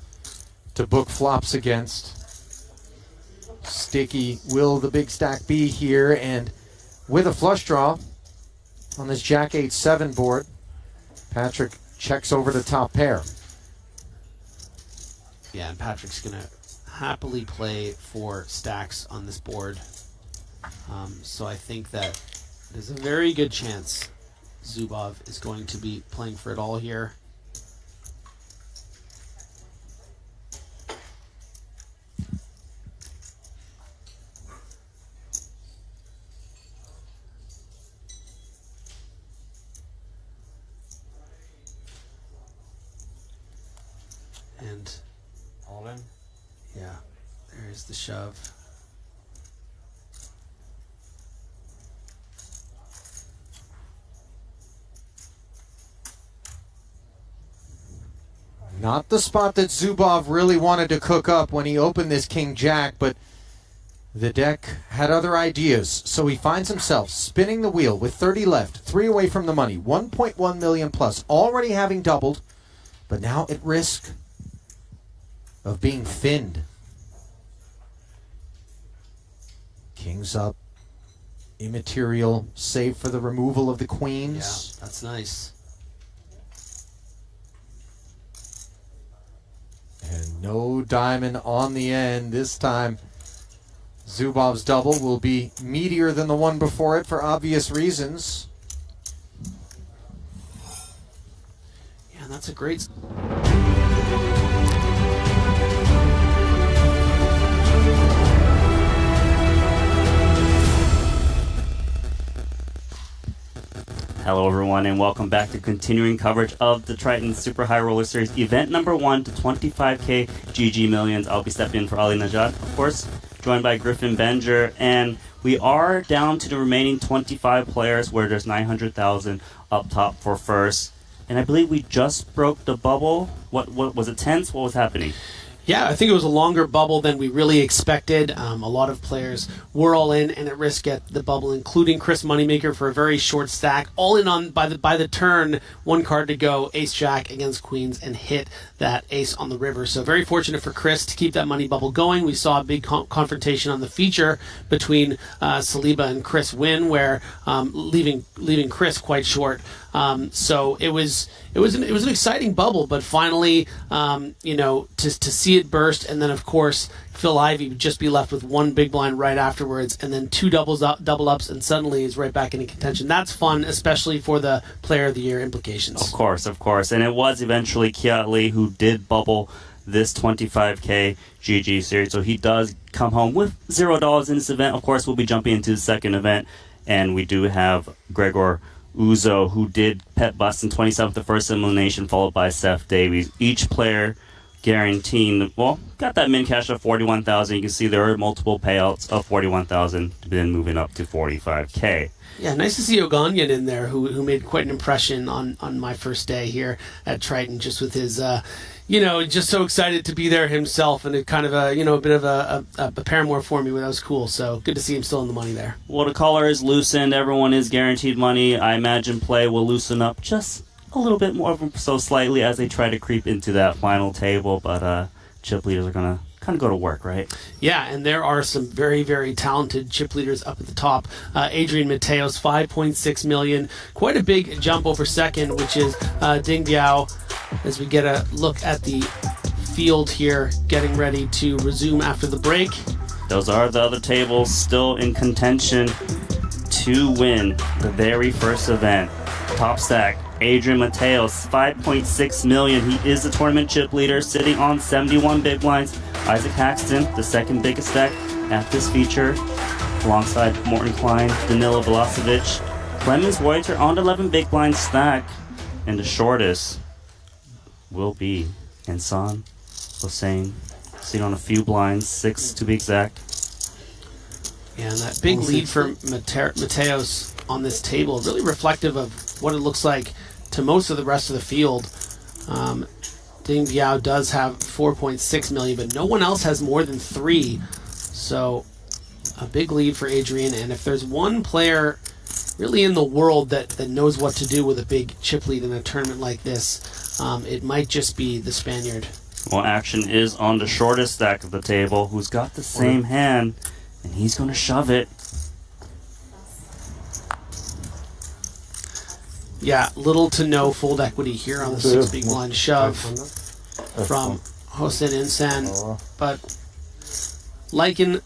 to book flops against. Sticky will the big stack be here, and with a flush draw on this Jack 8-7 board, Patrick checks over the top pair. Yeah, and Patrick's going to happily play for stacks on this board. So I think that there's a very good chance Zubov is going to be playing for it all here. And all in. Yeah, there's the shove. Not the spot that Zubov really wanted to cook up when he opened this King-Jack, but the deck had other ideas. So he finds himself spinning the wheel with 30 left, 3 away from the money, 1.1 million plus, already having doubled, but now at risk of being thinned. King's up, immaterial, save for the removal of the queens. Yeah, that's nice. And no diamond on the end. This time, Zubov's double will be meatier than the one before it for obvious reasons. Yeah, that's a great... Hello everyone and welcome back to continuing coverage of the Triton Super High Roller Series event number 1 to 25K GG Millions. I'll be stepping in for Ali Najad, of course, joined by Griffin Benger, and we are down to the remaining 25 players where there's 900,000 up top for first. And I believe we just broke the bubble. What was it, tense? What was happening? Yeah, I think it was a longer bubble than we really expected. A lot of players were all in and at risk at the bubble, including Chris Moneymaker for a very short stack. All in on by the turn, 1 card to go, Ace Jack against Queens, and hit that ace on the river. So very fortunate for Chris to keep that money bubble going. We saw a big confrontation on the feature between Saliba and Chris win, where leaving Chris quite short. So it was an exciting bubble, but finally, to see it burst, and then of course Phil Ivey would just be left with 1 big blind right afterwards, and then 2 double ups, and suddenly is right back into contention. That's fun, especially for the Player of the Year implications. Of course, and it was eventually Kiat Lee who did bubble this 25K GG series, so he does come home with $0 in this event. Of course, we'll be jumping into the second event, and we do have Gregor Uzo, who did pet bust in 27th, the first elimination, followed by Seth Davies. Each player guaranteeing, got that min cash of 41,000. You can see there are multiple payouts of 41,000, then moving up to 45K. Yeah, nice to see Oganyan in there, who made quite an impression on my first day here at Triton, just with his, just so excited to be there himself, and it kind of a bit of a paramour for me. That was cool. So good to see him still in the money there. Well, the collar is loosened. Everyone is guaranteed money. I imagine play will loosen up just a little bit more, so slightly, as they try to creep into that final table. But chip leaders are gonna kind of go to work, right? Yeah, and there are some very, very talented chip leaders up at the top. Adrian Mateos, 5.6 million. Quite a big jump over second, which is Ding Diao, as we get a look at the field here, getting ready to resume after the break. Those are the other tables still in contention to win the very first event. Top stack, Adrian Mateos, 5.6 million. He is the tournament chip leader, sitting on 71 big blinds. Isaac Haxton, the second biggest stack at this feature, alongside Morton Klein, Danilo Velocevic. Clemens Reuter on the 11 big blind stack, and the shortest will be Insan Hossein, sitting on a few blinds, 6 to be exact. And that big lead for Mateos on this table, really reflective of what it looks like to most of the rest of the field. Ding Biao does have 4.6 million, but no one else has more than 3. So a big lead for Adrian. And if there's one player really in the world that knows what to do with a big chip lead in a tournament like this, it might just be the Spaniard. Well, action is on the shortest stack of the table, who's got the same hand, and he's going to shove it. Yeah, little to no fold equity here on the 6 big blind shove from Hossein Insan, but liking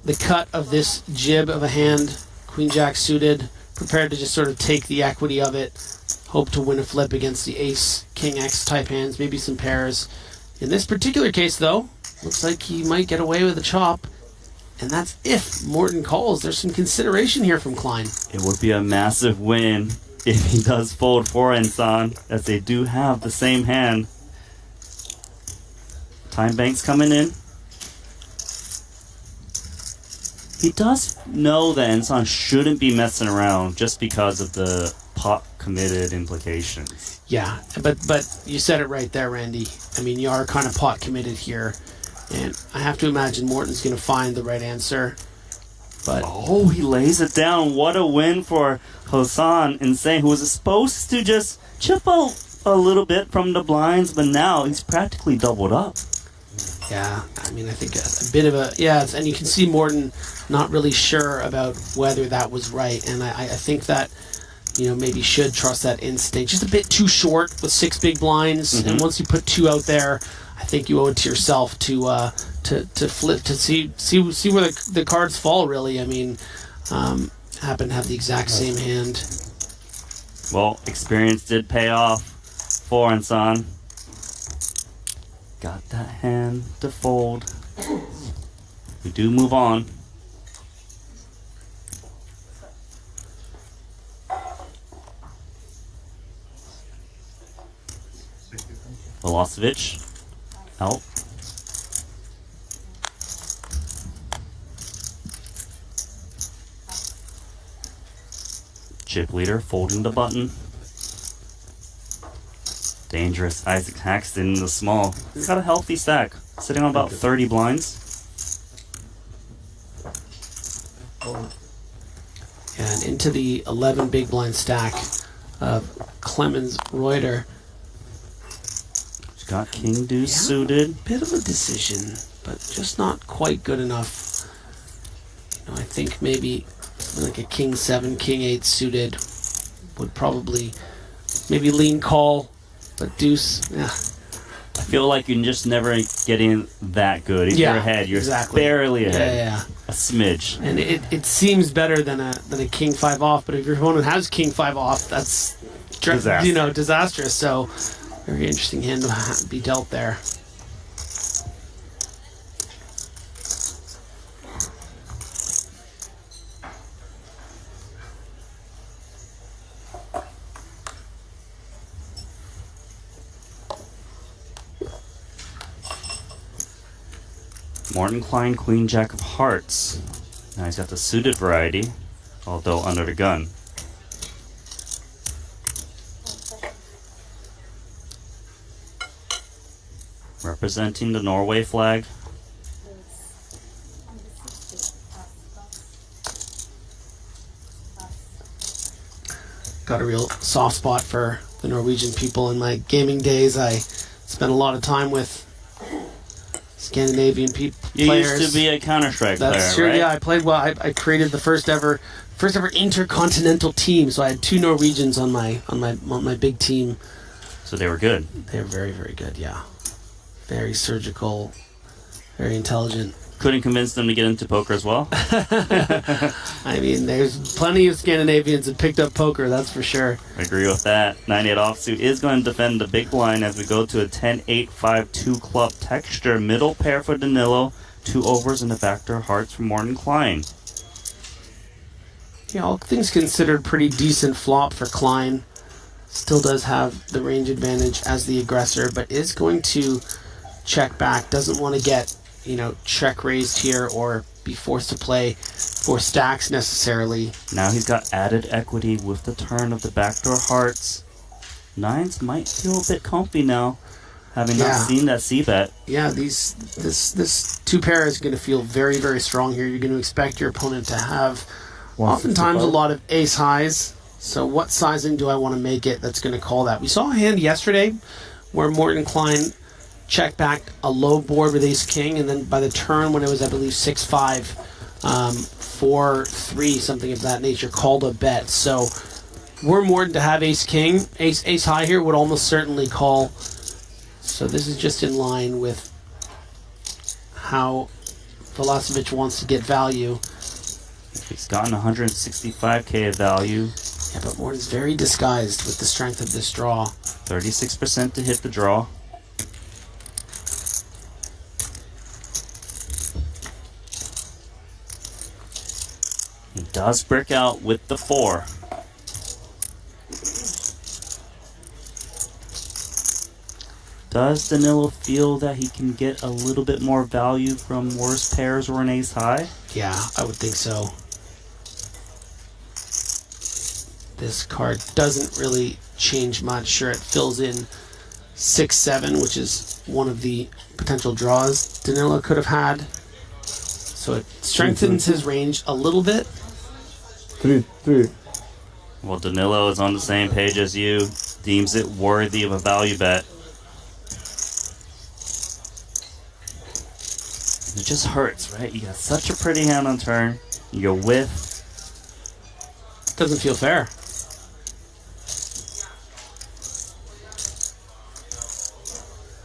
the cut of this jib of a hand. Queen Jack suited, prepared to just sort of take the equity of it. Hope to win a flip against the Ace, King X type hands, maybe some pairs. In this particular case, though, looks like he might get away with a chop. And that's if Morton calls. There's some consideration here from Klein. It would be a massive win if he does fold for Ensign, as they do have the same hand. Time Bank's coming in. He does know that Ensign shouldn't be messing around just because of the pot committed implications. Yeah, but you said it right there, Randy. I mean, you are kind of pot committed here. And I have to imagine Morton's going to find the right answer. But oh, he lays it down. What a win for Hosan Insane, who was supposed to just chip out a little bit from the blinds, but now he's practically doubled up. Yeah, I mean, I think a bit of a... Yeah, and you can see Morton not really sure about whether that was right. And I think that, you know, maybe should trust that instinct. Just a bit too short with 6 big blinds. And once you put 2 out there, I think you owe it to yourself to flip, to see where the cards fall, really. I mean, happen to have the exact same hand. Well, experience did pay off for Ensign. Got that hand to fold. We do move on. Milosevic out. Chip leader folding the button. Dangerous Isaac Haxton in the small. He's got a healthy stack, sitting on about 30 blinds. And into the 11 big blind stack of Clemens Reuter. He's got King Deuce suited. Bit of a decision, but just not quite good enough. You know, I think maybe like a King 7, King 8 suited would probably maybe lean call. But deuce, yeah. I feel like you're just never getting that good in your head. You're barely ahead. Yeah. A smidge. And it seems better than a King 5 off, but if your opponent has King 5 off, that's disastrous. So very interesting hand to be dealt there. Morton Klein, Queen Jack of Hearts. Now he's got the suited variety, although under the gun. Representing the Norway flag. Got a real soft spot for the Norwegian people. In my gaming days, I spent a lot of time with Scandinavian players. You used to be a Counter-Strike player, That's true. right? Yeah, I played well. I created the first ever intercontinental team. So I had 2 Norwegians on my big team. So they were good. They were very, very good. Yeah, very surgical, very intelligent. Couldn't convince them to get into poker as well. I mean, there's plenty of Scandinavians that picked up poker, that's for sure. I agree with that. 98 offsuit is going to defend the big blind as we go to a 10-8-5-2 club texture. Middle pair for Danilo. 2 overs and the backdoor hearts for Morton Klein. Yeah, all things considered, pretty decent flop for Klein. Still does have the range advantage as the aggressor, but is going to check back. Doesn't want to get, you know, check raised here or be forced to play 4 stacks necessarily. Now he's got added equity with the turn of the backdoor hearts. 9s might feel a bit comfy now, having not seen that C-bet. Yeah, this 2 pair is going to feel very, very strong here. You're going to expect your opponent to have oftentimes a lot of ace highs. So what sizing do I want to make it that's going to call that? We saw a hand yesterday where Morton Klein checked back a low board with ace king, and then by the turn when it was, I believe, 6-5, 4-3, something of that nature, called a bet. So were Morton to have ace king, ace high here would almost certainly call. So this is just in line with how Velasquez wants to get value. He's gotten 165K of value. Yeah, but Morton's very disguised with the strength of this draw. 36% to hit the draw. He does brick out with the 4. Does Danilo feel that he can get a little bit more value from worse pairs or an ace high? Yeah, I would think so. This card doesn't really change much. Sure, it fills in 6-7, which is one of the potential draws Danilo could have had. So it strengthens his range a little bit. 3. Well, Danilo is on the same page as you. Deems it worthy of a value bet. It just hurts, right? You got such a pretty hand on turn. You go with. Doesn't feel fair.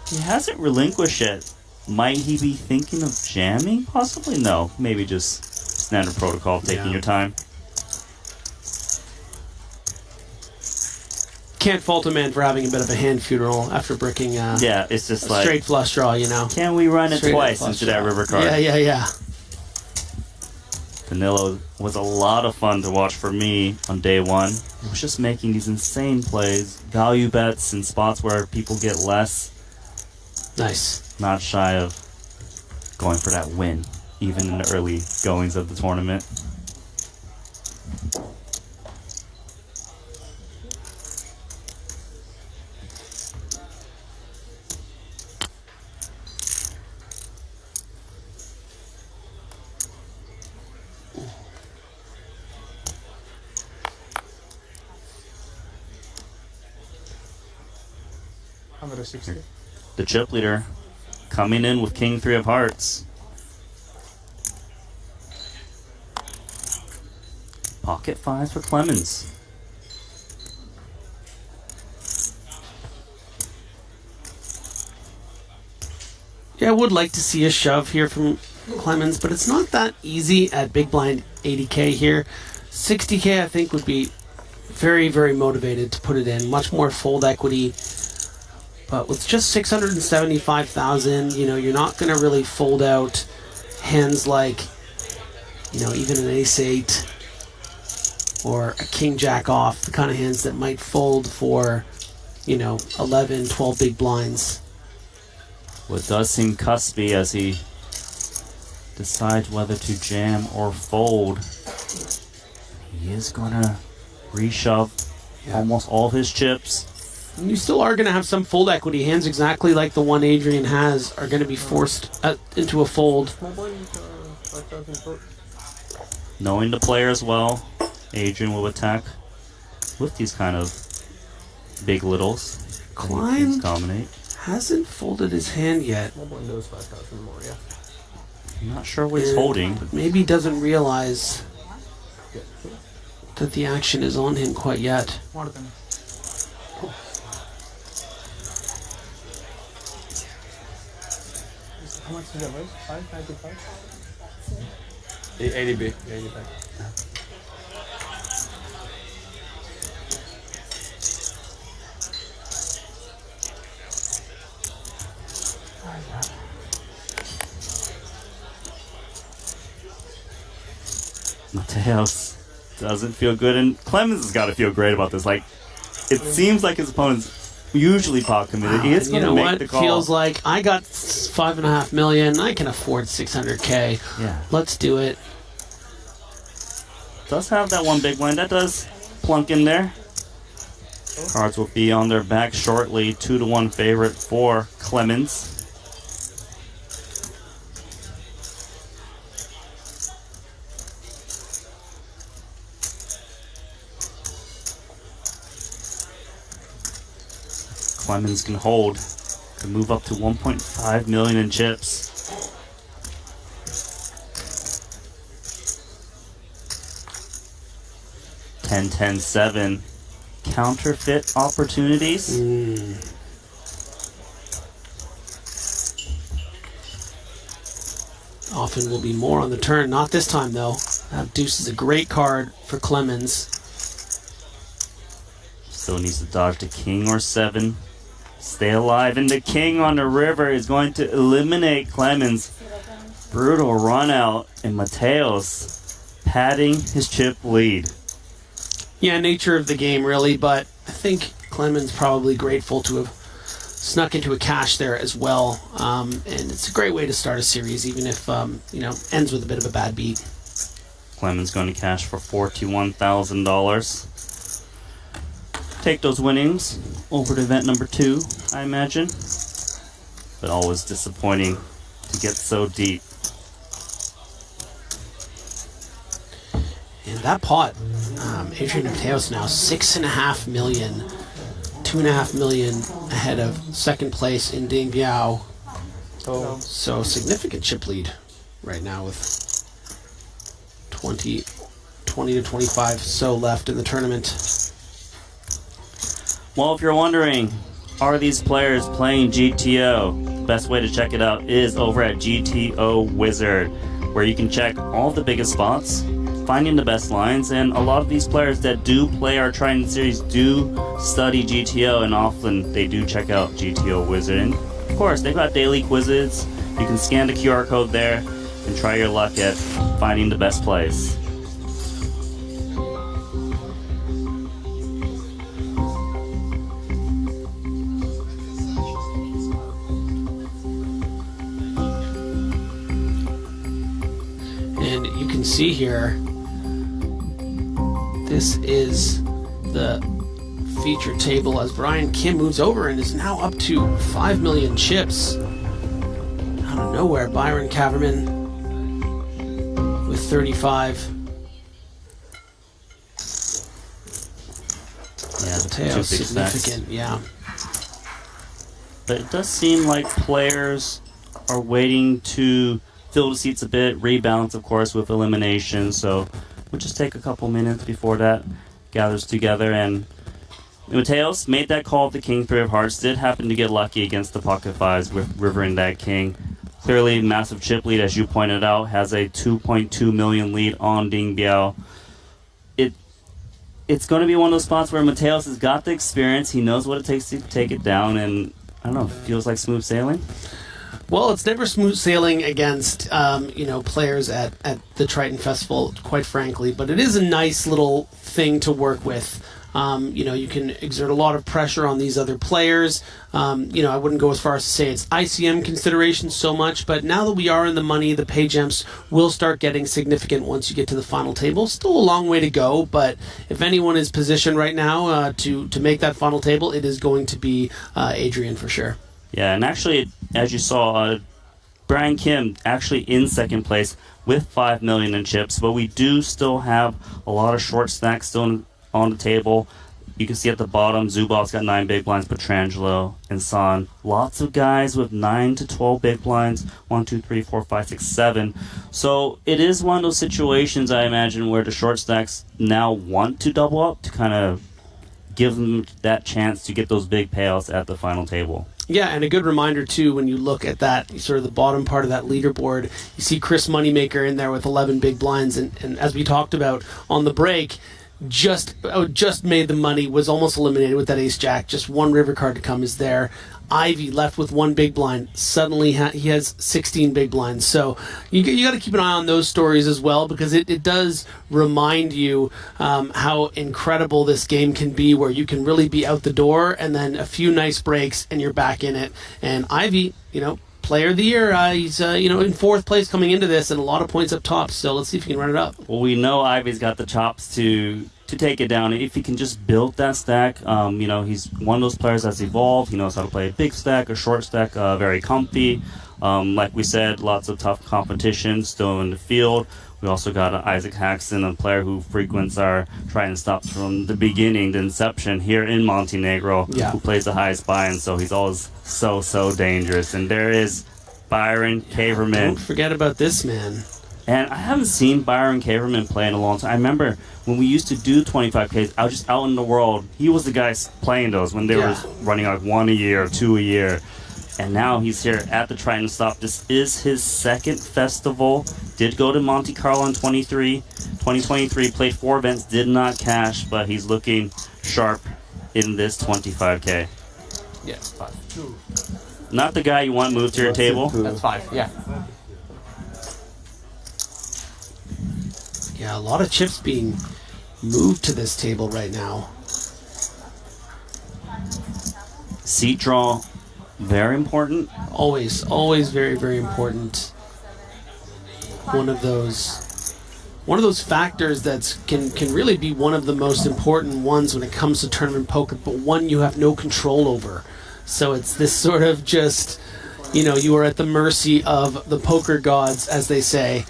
He hasn't relinquished yet. Might he be thinking of jamming? Possibly no. Maybe just standard protocol, taking your time. Can't fault a man for having a bit of a hand funeral after bricking Yeah, it's just a like straight flush draw, you know. Can we run it Straight twice flush into that draw. river card? Yeah. Danilo was a lot of fun to watch for me on day one. He was just making these insane plays, value bets in spots where people get less. Nice. Not shy of going for that win, even in the early goings of the tournament. I'm at a 60. The chip leader coming in with King 3 of Hearts. Pocket 5s for Clemens. Yeah, I would like to see a shove here from Clemens, but it's not that easy at big blind 80K here. 60K I think would be very, very motivated to put it in. Much more fold equity. But with just 675,000, you know, you're not going to really fold out hands like, you know, even an ace-8 or a king-jack off, the kind of hands that might fold for, you know, 11, 12 big blinds. Well, it does seem cuspy as he decides whether to jam or fold. He is going to reshove almost all his chips. And you still are going to have some fold equity. Hands exactly like the one Adrian has are going to be forced into a fold. Knowing the player as well, Adrian will attack with these kind of big littles. Klein dominate. Hasn't folded his hand yet. I'm not sure what he's holding. But maybe he doesn't realize that the action is on him quite yet. How much is that raise? 595? 80B. 80B. Mateos doesn't feel good, and Clemens has got to feel great about this. Like, it seems like his opponent's usually pot committed. He is going to make the call. Feels like I got 5.5 million. I can afford 600K. Yeah. Let's do it. Does have that one big blind that does plunk in there. Cards will be on their back shortly. 2-1 favorite for Clemens. Clemens can hold, can move up to 1.5 million in chips. $10-10-7 counterfeit opportunities. Often will be more on the turn. Not this time, though. Deuce is a great card for Clemens. Still needs to dodge the king or 7. Stay alive, and the king on the river is going to eliminate Clemens. Brutal run out, and Mateos padding his chip lead. Yeah, nature of the game, really, but I think Clemens probably grateful to have snuck into a cash there as well. And it's a great way to start a series, even if, ends with a bit of a bad beat. Clemens going to cash for $41,000. Take those winnings over to event number 2, I imagine. But always disappointing to get so deep. And that pot, Adrian Mateos now $6.5 million, $2.5 million ahead of second place in Ding Biao. So significant chip lead right now with 20 to 25 so left in the tournament. Well, if you're wondering, are these players playing GTO? The best way to check it out is over at GTO Wizard, where you can check all the biggest spots, finding the best lines, and a lot of these players that do play our Triton series do study GTO, and often they do check out GTO Wizard. And of course, they've got daily quizzes. You can scan the QR code there and try your luck at finding the best plays. And you can see here, this is the feature table as Brian Kim moves over and is now up to 5 million chips. Out of nowhere, Byron Kaverman with 35. Yeah, Mateo, two big significant, stacks. yeah. But it does seem like players are waiting to fill the seats a bit, rebalance, of course, with elimination. So we'll just take a couple minutes before that gathers together. And Mateos made that call with the King 3 of Hearts. Did happen to get lucky against the Pocket 5s with rivering that King. Clearly, massive chip lead, as you pointed out, has a 2.2 million lead on Ding Biao. It's going to be one of those spots where Mateos has got the experience. He knows what it takes to take it down, and I don't know, feels like smooth sailing. Well, it's never smooth sailing against, players at the Triton Festival, quite frankly, but it is a nice little thing to work with. You can exert a lot of pressure on these other players. I wouldn't go as far as to say it's ICM consideration so much, but now that we are in the money, the pay jumps will start getting significant once you get to the final table. Still a long way to go, but if anyone is positioned right now to make that final table, it is going to be Adrian for sure. Yeah, and actually, as you saw, Brian Kim actually in second place with 5 million in chips, but we do still have a lot of short stacks still on the table. You can see at the bottom, Zubov's got 9 big blinds, Petrangelo and San. Lots of guys with 9 to 12 big blinds, 1, 2, 3, 4, 5, 6, 7. So it is one of those situations, I imagine, where the short stacks now want to double up to kind of give them that chance to get those big payouts at the final table. Yeah, and a good reminder, too, when you look at that, sort of the bottom part of that leaderboard, you see Chris Moneymaker in there with 11 big blinds, and as we talked about on the break, just made the money, was almost eliminated with that ace-jack. Just one river card to come is there. Ivy left with 1 big blind. Suddenly he has 16 big blinds. So you got to keep an eye on those stories as well, because it does remind you how incredible this game can be, where you can really be out the door and then a few nice breaks and you're back in it. And Ivy, player of the year, he's in 4th place coming into this and a lot of points up top. So let's see if he can run it up. Well, we know Ivy's got the chops to take it down. If he can just build that stack, he's one of those players that's evolved. He knows how to play a big stack, a short stack, very comfy. Like we said, lots of tough competition still in the field. We also got Isaac Haxton, a player who frequents our Triton stops from the beginning, the inception here in Montenegro, who plays the highest buy-in, so he's always so dangerous. And there is Byron Kaverman. Don't forget about this man. And I haven't seen Byron Kaverman play in a long time. I remember when we used to do 25Ks, I was just out in the world. He was the guy playing those when they were running like 1 a year or 2 a year. And now he's here at the Triton stop. This is his second festival. Did go to Monte Carlo in 2023. Played 4 events, did not cash, but he's looking sharp in this 25K. Yeah, 5. Not the guy you want moved to your table. That's 5, yeah. Yeah, a lot of chips being moved to this table right now. Seat draw, very important. Always very, very important. One of those factors that can really be one of the most important ones when it comes to tournament poker, but one you have no control over. So it's this sort of just, you are at the mercy of the poker gods, as they say.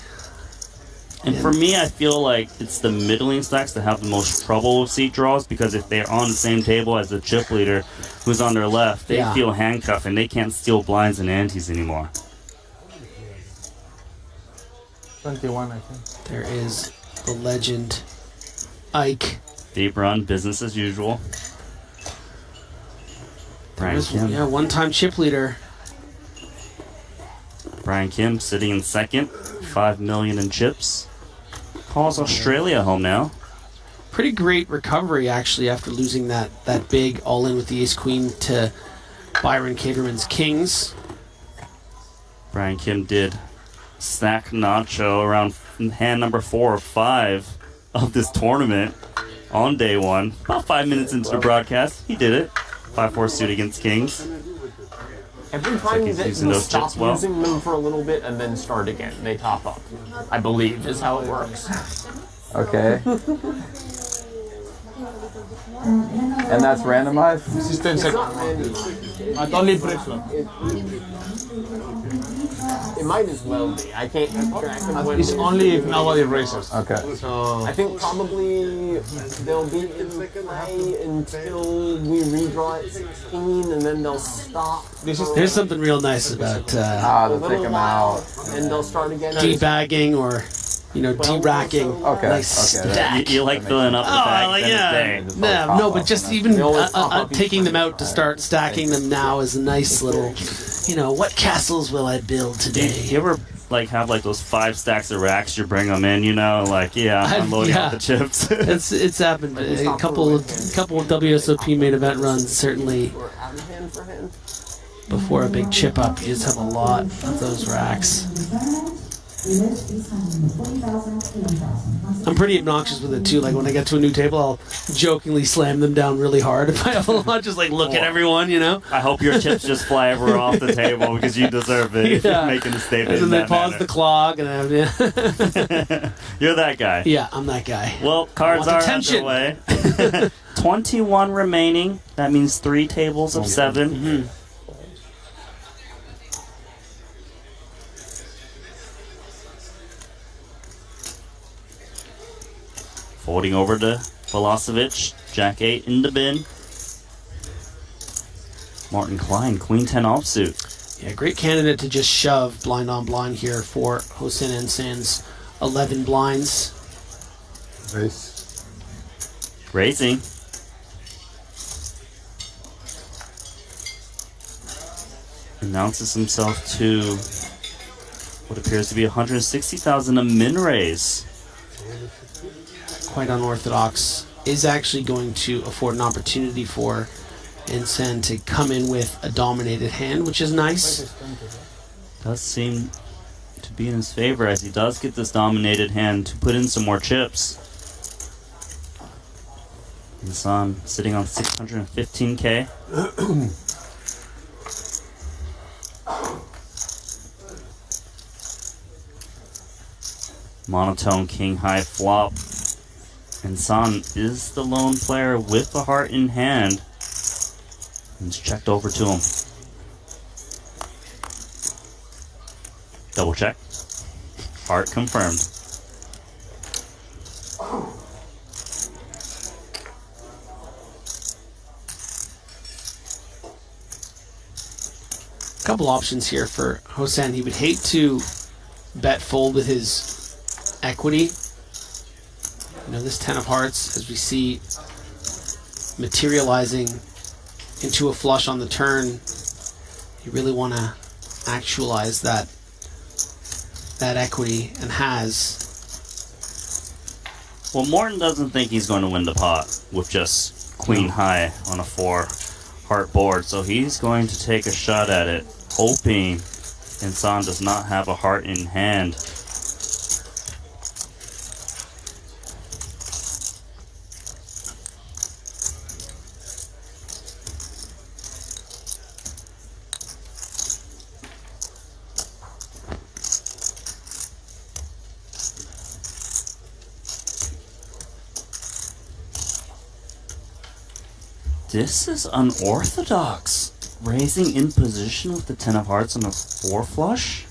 And for me, I feel like it's the middling stacks that have the most trouble with seat draws, because if they're on the same table as the chip leader who's on their left, they feel handcuffed and they can't steal blinds and antes anymore. 21, I think. There is the legend, Ike. Deep run, business as usual. Brian Kim. Yeah, one-time chip leader. Brian Kim sitting in second, 5 million in chips. Calls Australia home now. Pretty great recovery, actually, after losing that big all-in with the ace-queen to Byron Caverman's kings. Brian Kim did stack Nacho around hand number 4 or 5 of this tournament on day 1. About 5 minutes into the broadcast, he did it. 5-4 suit against kings. Every time he's that using you those stop chips well. using them for a little bit and then start again, they top up. I believe is how it works. Okay. And that's randomized? This is 10 seconds. At only pre-flop. It might as well be. I can't keep track of when. It's only if nobody raises. Okay. So I think probably they'll be in play until we redraw at 16, and then they'll stop. There's something real nice about They'll take them out. And they'll start again. debagging or de-racking. Okay. Nice Okay. stack. You like filling up the bag at the day. No, but just even taking them out to start stacking them now is a nice little, what castles will I build today? You ever have those 5 stacks of racks, you bring them in, I'm loading out the chips. It's happened. A couple of WSOP main event runs, certainly. Before a big chip up, you just have a lot of those racks. I'm pretty obnoxious with it too. Like when I get to a new table, I'll jokingly slam them down really hard if I have a lot. Just look at everyone, I hope your chips just fly everywhere off the table because you deserve it. If you're making a statement. And then they pause the clock, and You're that guy. Yeah, I'm that guy. Well, cards are underway. 21 remaining. That means 3 tables of 7. Mm-hmm. Folding over to Milosevic, Jack 8 in the bin. Martin Klein, Queen 10 offsuit. Yeah, great candidate to just shove blind on blind here for Hossein Ensan's 11 blinds. race. Racing. Announces himself to what appears to be 160,000 a min raise. Quite unorthodox. Is actually going to afford an opportunity for Ensan to come in with a dominated hand, which is nice. Does seem to be in his favor as he does get this dominated hand to put in some more chips. Ensan sitting on 615K. Monotone king high flop. Ensan is the lone player with the heart in hand. It's checked over to him. Double check. Heart confirmed. Couple options here for Hossein. He would hate to bet fold with his equity. This 10 of hearts, as we see, materializing into a flush on the turn. you really want to actualize that equity, and has. Well, Morton doesn't think he's going to win the pot with just queen high on a 4-heart board, so he's going to take a shot at it, hoping Insan does not have a heart in hand. This is unorthodox. Raising in position with the 10 of hearts on a 4 flush?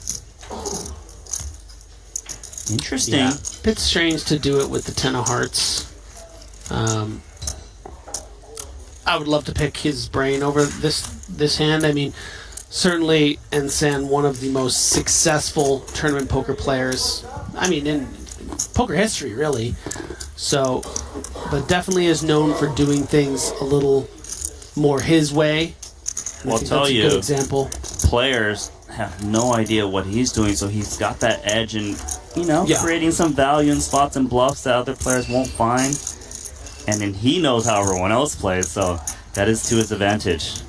Interesting. Yeah, bit strange to do it with the 10 of hearts. I would love to pick his brain over this hand. I mean, certainly Ensan, one of the most successful tournament poker players, I mean, in poker history, really. So, but definitely is known for doing things a little more his way. Well, I'll tell you, good example. Players have no idea what he's doing, so he's got that edge in, creating some value in spots and bluffs that other players won't find. And then he knows how everyone else plays, so that is to his advantage.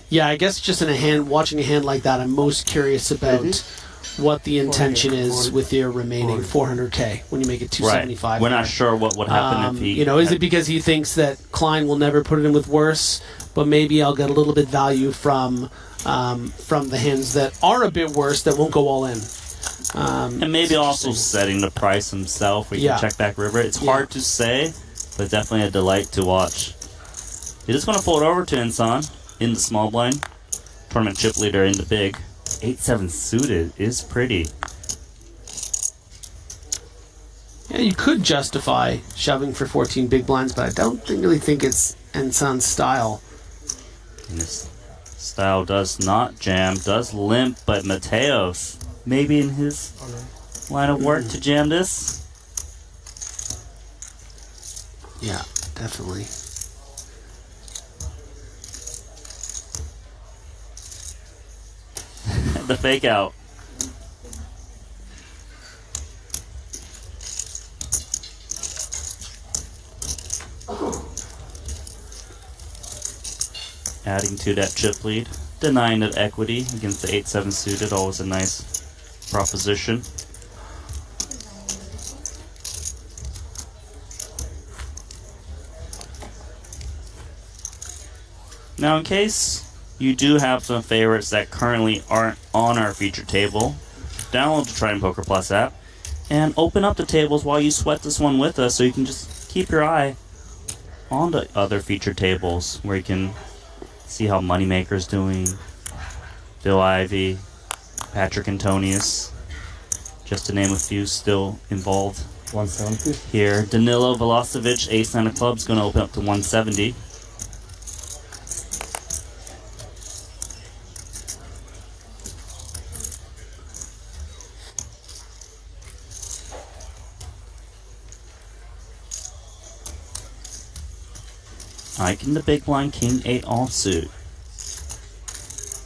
Yeah, I guess just in a hand, watching a hand like that, I'm most curious about what the intention is with your remaining 400K when you make it 275. Right. We're not sure what would happen if he... is it because he thinks that Klein will never put it in with worse, but maybe I'll get a little bit value from the hands that are a bit worse that won't go all in. And maybe also setting the price himself. We can check back river. It's hard to say, but definitely a delight to watch. You're just going to fold over to Insan in the small blind. Tournament chip leader in the big. 8-7 suited is pretty. Yeah, you could justify shoving for 14 big blinds, but I don't really think it's Ensan's style. And his style does not jam, does limp, but Mateos, maybe in his line of work to jam this? Yeah, definitely. The fake out. Adding to that chip lead. Denying that equity against the 8-7 suited. Always a nice proposition. Now, in case you do have some favorites that currently aren't on our feature table, download the Triton Poker Plus app and open up the tables while you sweat this one with us, so you can just keep your eye on the other feature tables where you can see how Moneymaker's doing, Bill Ivey, Patrick Antonius, just to name a few still involved 170 here. Danilo Velocevic, ace-9 of clubs, going to open up to 170. Ike in the big blind, king 8 offsuit.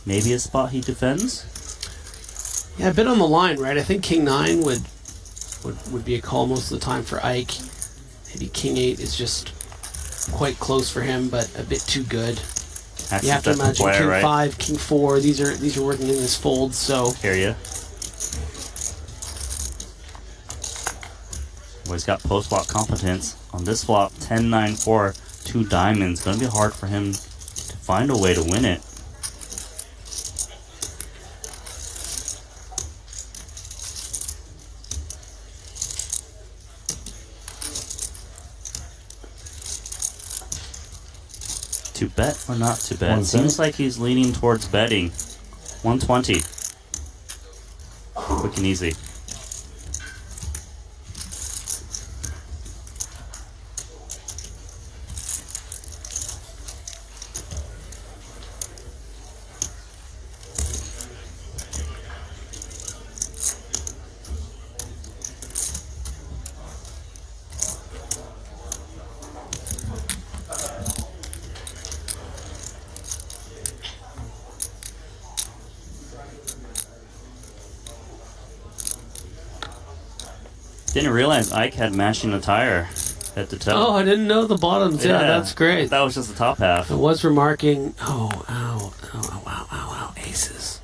Maybe a spot he defends? Yeah, a bit on the line, right? I think king 9 would be a call most of the time for Ike. Maybe king 8 is just quite close for him, but a bit too good. You have to imagine player, king right? 5, king 4. These are working in this fold, so. Hear ya. Well, he's got post-flop competence. On this flop, 10-9-4. 2 diamonds. Gonna be hard for him to find a way to win it. To bet or not to bet? Seems like he's leaning towards betting. 120. Quick and easy. Didn't realize Ike had mashing the tire head to toe. Oh, I didn't know the bottoms. Yeah, that's great. That was just the top half. I was remarking. Oh, ow, ow, ow, ow, ow, aces.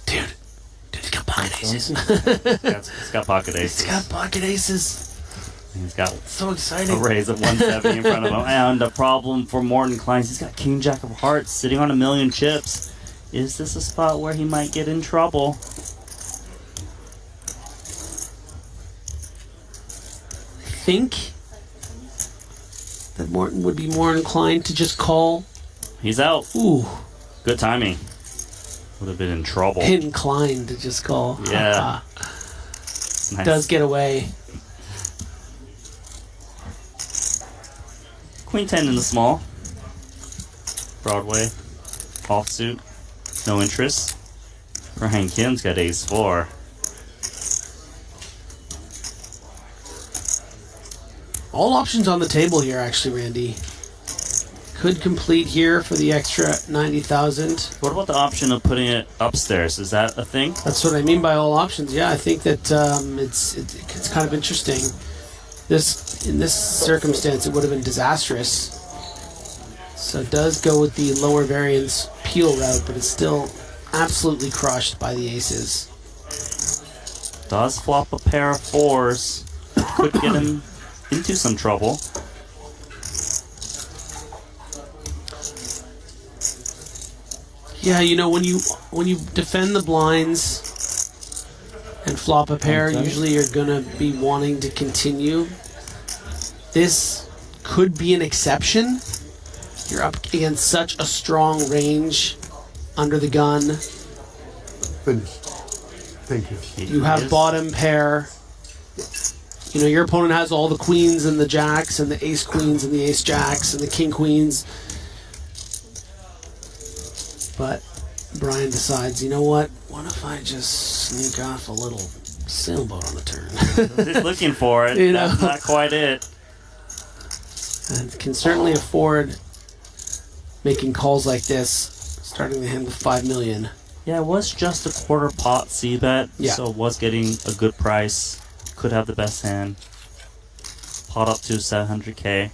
Dude, he's got pocket aces. He's got pocket aces. He's got pocket aces. He's got so exciting. A raise of 170 in front of him. And the problem for Morton Kleins, he's got King Jack of Hearts sitting on 1,000,000 chips. Is this a spot where he might get in trouble? I think that Morton would be more inclined to just call. He's out. Ooh. Good timing. Would have been in trouble. Inclined to just call. Yeah. Nice. Does get away. Queen 10 in the small. Broadway. Offsuit. No interest. Ryan Kim's got ace 4. All options on the table here, actually, Randy. Could complete here for the extra 90,000. What about the option of putting it upstairs? Is that a thing? That's what I mean by all options. Yeah, I think that it's kind of interesting. In this circumstance, it would have been disastrous. So it does go with the lower variance peel route, but it's still absolutely crushed by the aces. Does flop a pair of 4s. Could get him into some trouble. Yeah, you know, when you defend the blinds and flop a pair, usually you're gonna be wanting to continue. This could be an exception. You're up against such a strong range under the gun. Finish. Thank you. You have bottom pair. You know, your opponent has all the queens and the jacks and the ace queens and the ace jacks and the king queens. But Brian decides, you know what? What if I just sneak off a little sailboat on a turn? He's looking for it. You know? That's not quite it. And can certainly afford making calls like this, starting the hand with 5 million. Yeah, it was just a quarter pot c-bet, Yeah. so was getting a good price. Could have the best hand. Pot up to 700K.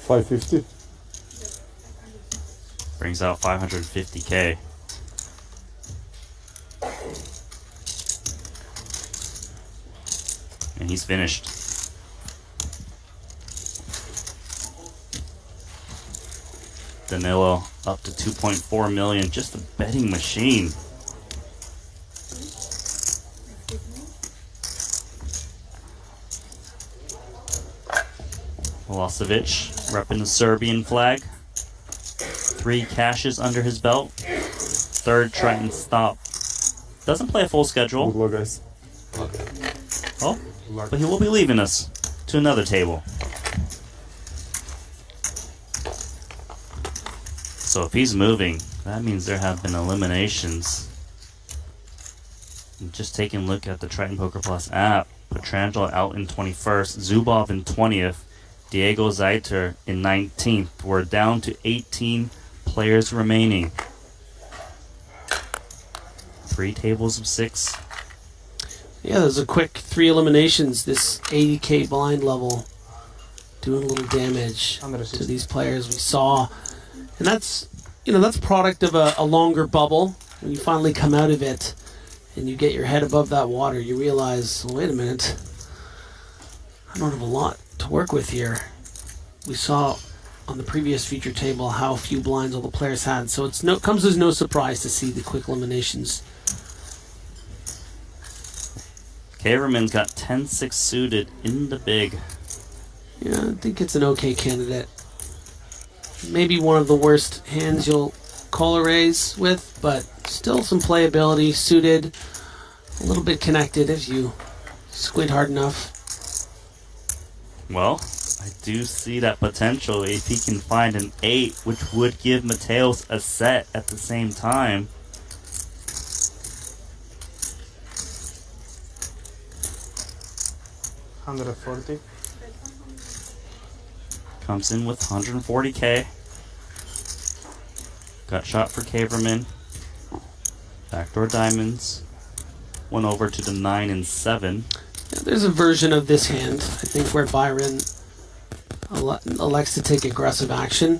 $550. Brings out 550K. And he's finished. Danilo up to 2.4 million, just a betting machine. Milosevic repping the Serbian flag. 3 cashes under his belt. 3rd Triton stop. Doesn't play a full schedule. Good luck, guys. Oh, but he will be leaving us to another table. So if he's moving, that means there have been eliminations. And just taking a look at the Triton Poker Plus app, Petrangelo out in 21st, Zubov in 20th, Diego Zeiter in 19th. We're down to 18 players remaining. 3 tables of 6. Yeah, there's a quick 3 eliminations. This 80K blind level doing a little damage to these players we saw. And that's, you know, that's product of a longer bubble. When you finally come out of it and you get your head above that water, you realize, well, wait a minute, I don't have a lot to work with here. We saw on the previous feature table how few blinds all the players had, so it comes as no surprise to see the quick eliminations. Kaverman's got 10-6 suited in the big. Yeah, I think it's an okay candidate. Maybe one of the worst hands you'll call a raise with, but still some playability, suited, a little bit connected if you squint hard enough. Well, I do see that potential if he can find an 8, which would give Mateos a set at the same time. $140. Comes in with 140K. Gut shot for Caverman. Backdoor diamonds. Went over to the 9 and 7. Yeah, there's a version of this hand, I think, where Byron elects to take aggressive action.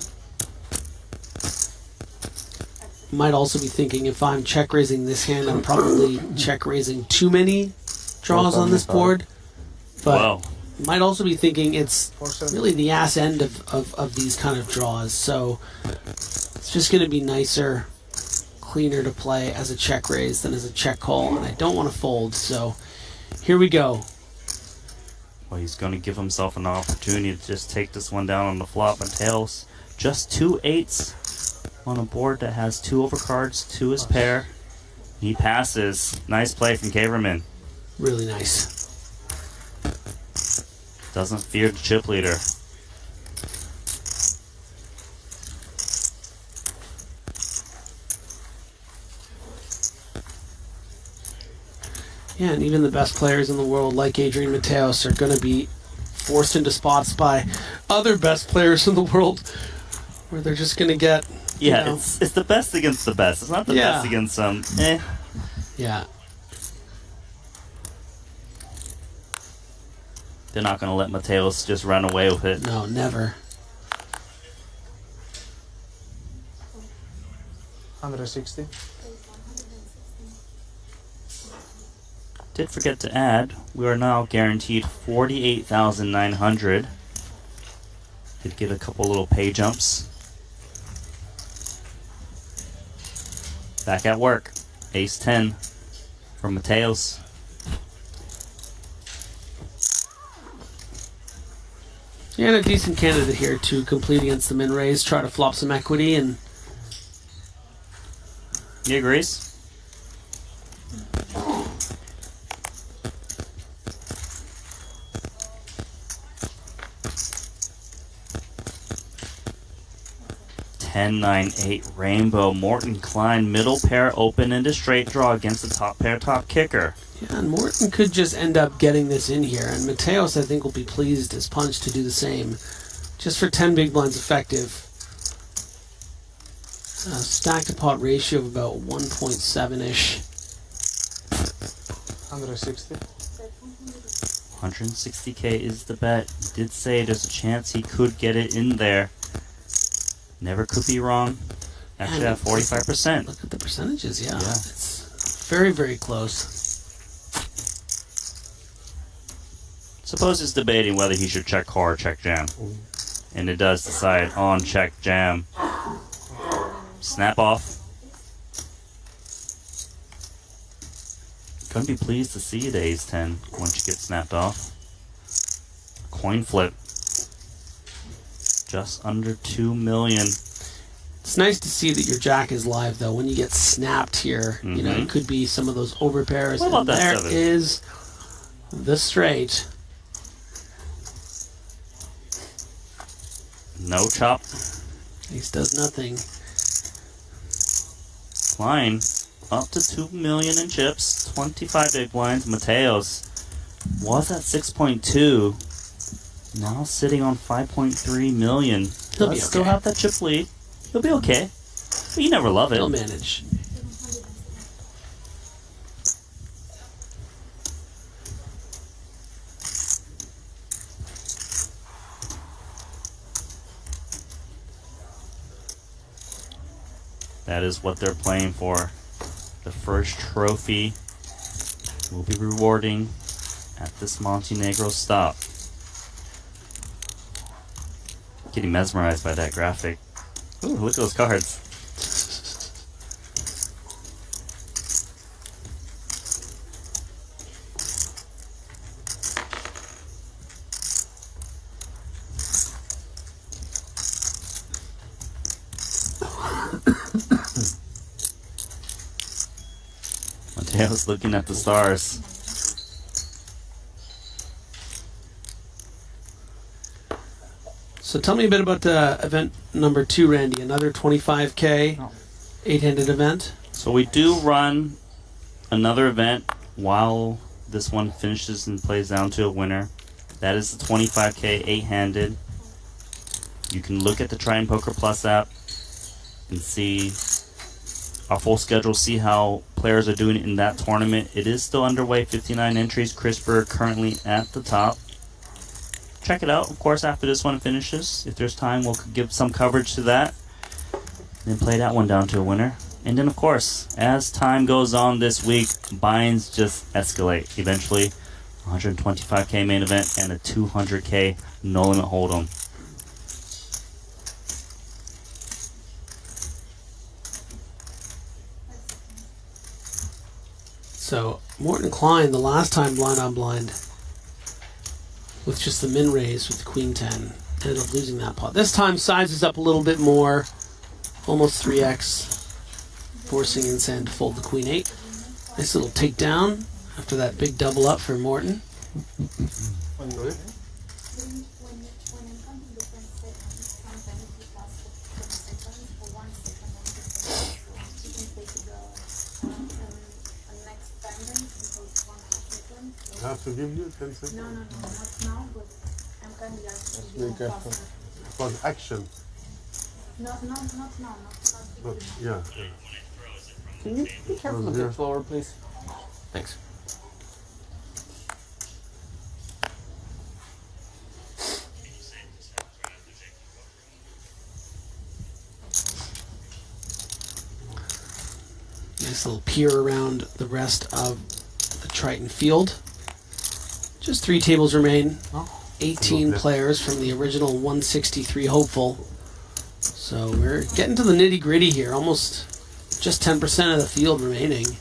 Might also be thinking, if I'm check raising this hand, I'm probably check raising too many draws on this board. But Wow. might also be thinking it's really the ass end of these kind of draws. So it's just going to be nicer, cleaner to play as a check raise than as a check call. And I don't want to fold, so here we go. Well, he's going to give himself an opportunity to just take this one down on the flop. Mateos, just 2 8s on a board that has 2 overcards to his pair. He passes. Nice play from Caverman. Really nice. Doesn't fear the chip leader. Yeah, and even the best players in the world, like Adrian Mateos, are going to be forced into spots by other best players in the world, where they're just going to get. Yeah, you know, it's the best against the best. It's not the best against some. Yeah. They're not going to let Mateos just run away with it. No, never. 160. Did forget to add, we are now guaranteed 48,900. Did get a couple little pay jumps. Back at work. Ace 10 from Mateos. Yeah, and a decent candidate here to complete against the min raise, try to flop some equity, and He agrees. Ten, 9, 8 rainbow. Morton Klein middle pair open into straight draw against the top pair top kicker. yeah, and Morton could just end up getting this in here, and Mateos, I think, will be pleased as punch to do the same. Just for 10 big blinds effective. Stack to pot ratio of about 1.7-ish. 160. 160K is the bet. He did say there's a chance he could get it in there. Never could be wrong. Actually at 45%. Look at the percentages, yeah. Yeah. It's very, very close. Suppose he's debating whether he should check call or check jam. And it does decide on check jam. Snap off. Gonna be pleased to see the ace 10 once you get snapped off. Coin flip. Just under 2 million. It's nice to see that your jack is live, though. When you get snapped here, you know, it could be some of those overpairs. What about and that there 7? is the straight. No chop. Ace does nothing. Klein up to 2 million in chips. 25 big blinds. Mateos was at 6.2. Now sitting on 5.3 million. He'll be Does still okay. have that chip lead. He'll be okay. But you never love it. He'll manage. That is what they're playing for. The first trophy will be rewarding at this Montenegro stop. Getting mesmerized by that graphic. Ooh, look at those cards. Mateo's looking at the stars. So tell me a bit about event number 2, Randy. Another 25K 8-handed event. So we do run another event while this one finishes and plays down to a winner. That is the 25K 8-handed. You can look at the Triton Poker Plus app and see our full schedule, see how players are doing in that tournament. It is still underway, 59 entries. CRISPR currently at the top. Check it out, of course, after this one finishes. If there's time, we'll give some coverage to that. Then play that one down to a winner. And then, of course, as time goes on this week, buy-ins just escalate. Eventually, 125K main event and a 200K no limit hold'em. So Morton Klein, the last time blind on blind, with just the min raise with the Queen 10, ended up losing that pot. This time sizes up a little bit more, almost 3x, forcing Insan to fold the Queen 8. Nice little takedown after that big double up for Morton. I have to give you 10 seconds. No, not now, but I'm kindly asking you Be careful. For action. Not now, But, yeah. Can you be careful a bit slower, please? Thanks. Nice little peer around the rest of the Triton field. Just 3 tables remain. 18 players from the original 163 hopeful. So we're getting to the nitty gritty here. Almost just 10% of the field remaining.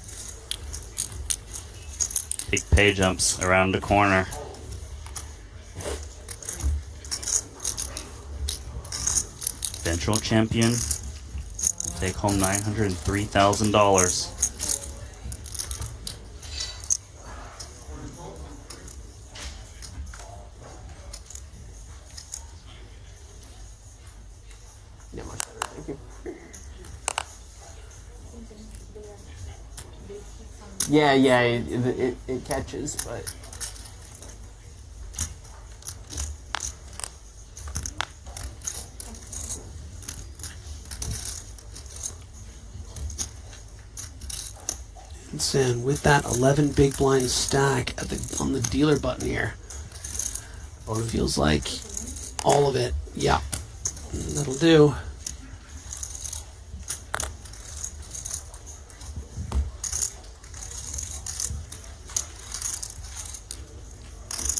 Big pay jumps around the corner. Eventual champion will take home $903,000. Yeah, much better, thank you. Yeah, it catches, but And with that 11 big blind stack at on the dealer button here, feels like all of it. Yeah, that'll do.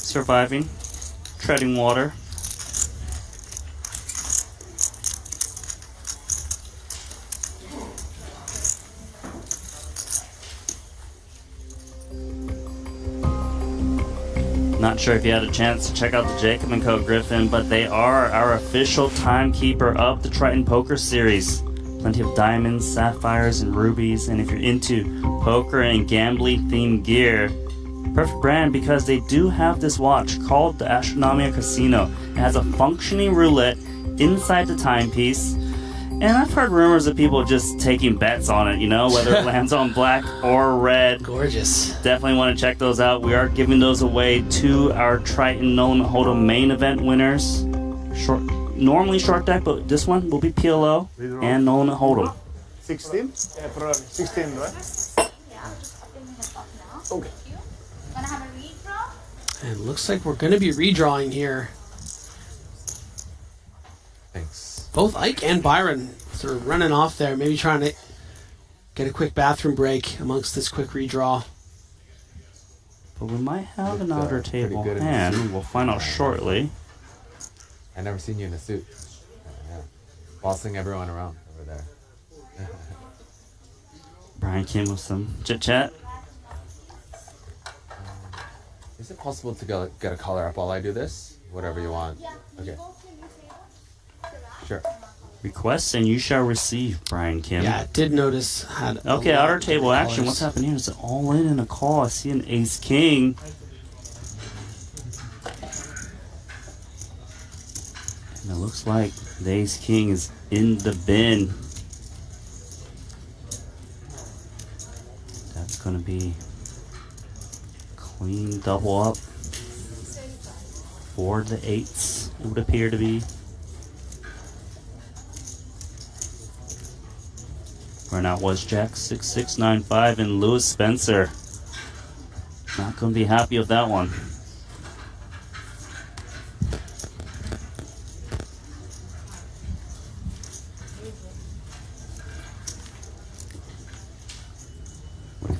Surviving, treading water. Not sure if you had a chance to check out the Jacob & Co. Griffin, but they are our official timekeeper of the Triton Poker Series. Plenty of diamonds, sapphires, and rubies, and if you're into poker and gambling themed gear, perfect brand because they do have this watch called the Astronomia Casino. It has a functioning roulette inside the timepiece, and I've heard rumors of people just taking bets on it, you know, whether it lands on black or red. Gorgeous. Definitely want to check those out. We are giving those away to our Triton No Limit Hold'em main event winners. Normally short deck, but this one will be PLO and No Limit Hold'em. 16? 16, right? Okay. Gonna have a redraw? And it looks like we're going to be redrawing here. Thanks. Both Ike and Byron sort of running off there, maybe trying to get a quick bathroom break amongst this quick redraw. But we might have an outer table good in the hand. suit. We'll find out shortly. I never seen you in a suit. Yeah. Bossing everyone around over there. Brian came with some chit-chat. Is it possible to get a color up while I do this? Whatever you want. Okay. Sure. Request and you shall receive, Brian Kim. Yeah, I did notice had Okay, outer table action. What's happening here? Is it all in a call? I see an ace king. And it looks like the ace king is in the bin. That's going to be clean double up for the eights, it would appear to be. Right now was Jack 6695 and Lewis Spencer. Not going to be happy with that one.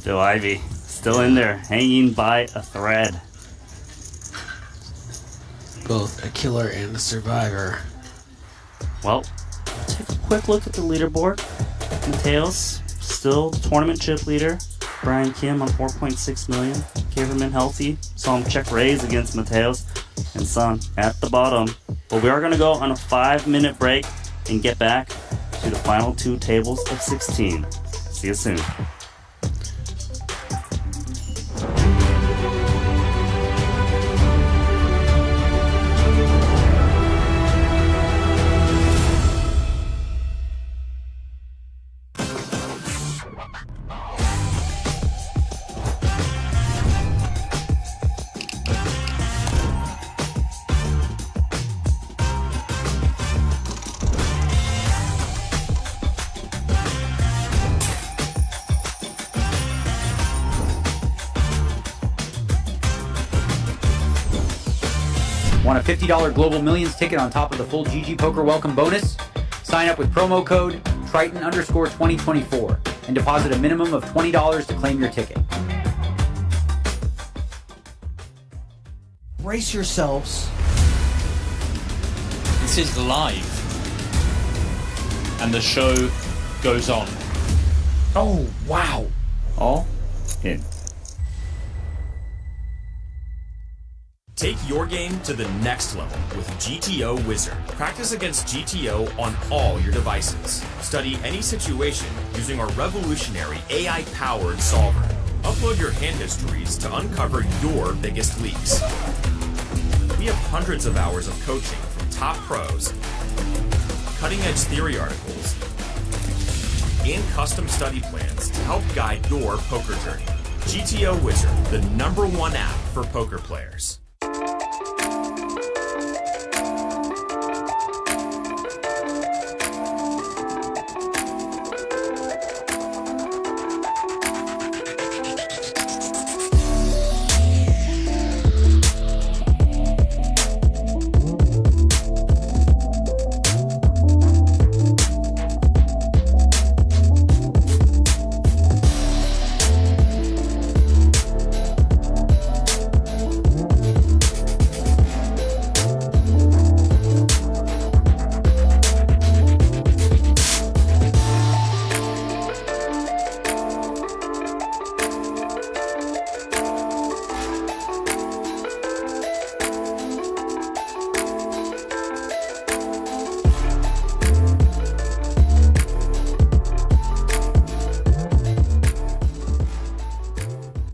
Phil Ivey still in there, hanging by a thread. Both a killer and a survivor. Well, take a quick look at the leaderboard. Mateos, still the tournament chip leader. Brian Kim on 4.6 million. Caverman healthy. Saw him check raise against Mateos. And Son at the bottom. But we are going to go on a 5-minute break and get back to the final 2 tables of 16. See you soon. Want a $50 Global Millions ticket on top of the full GG Poker welcome bonus? Sign up with promo code Triton_2024 and deposit a minimum of $20 to claim your ticket. Brace yourselves. This is live. And the show goes on. Oh, wow. All in. Take your game to the next level with GTO Wizard. Practice against GTO on all your devices. Study any situation using our revolutionary AI-powered solver. Upload your hand histories to uncover your biggest leaks. We have hundreds of hours of coaching from top pros, cutting-edge theory articles, and custom study plans to help guide your poker journey. GTO Wizard, the #1 app for poker players.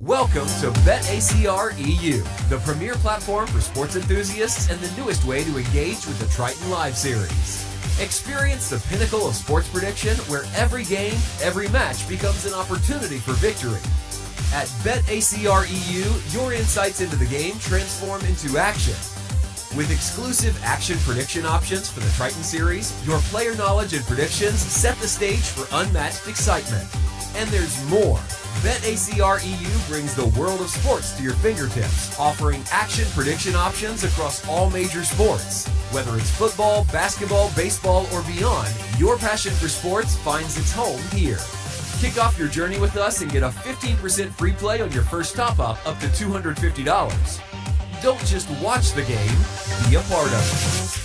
Welcome to BetACR EU, the premier platform for sports enthusiasts and the newest way to engage with the Triton Live Series. Experience the pinnacle of sports prediction where every game, every match becomes an opportunity for victory. At BetACR EU, your insights into the game transform into action. With exclusive action prediction options for the Triton Series, your player knowledge and predictions set the stage for unmatched excitement. And there's more. BetACR EU brings the world of sports to your fingertips, offering action prediction options across all major sports. Whether it's football, basketball, baseball, or beyond, your passion for sports finds its home here. Kick off your journey with us and get a 15% free play on your first top-up up to $250. Don't just watch the game, be a part of it.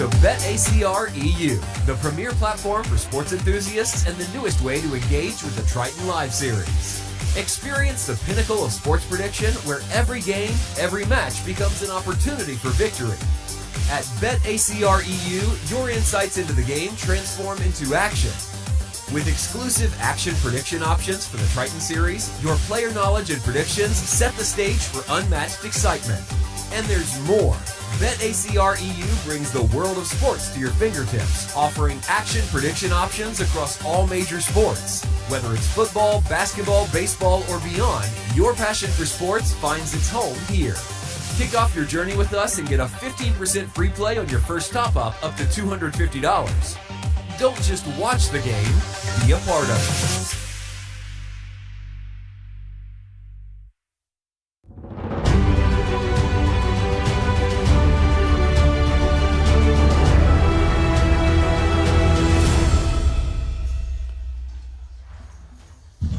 to BetACR EU, the premier platform for sports enthusiasts and the newest way to engage with the Triton Live Series. Experience the pinnacle of sports prediction where every game, every match becomes an opportunity for victory. At BetACR EU, your insights into the game transform into action. With exclusive action prediction options for the Triton Series, your player knowledge and predictions set the stage for unmatched excitement. And there's more. BetACR EU brings the world of sports to your fingertips, offering action prediction options across all major sports. Whether it's football, basketball, baseball, or beyond, your passion for sports finds its home here. Kick off your journey with us and get a 15% free play on your first top-up up to $250. Don't just watch the game, be a part of it.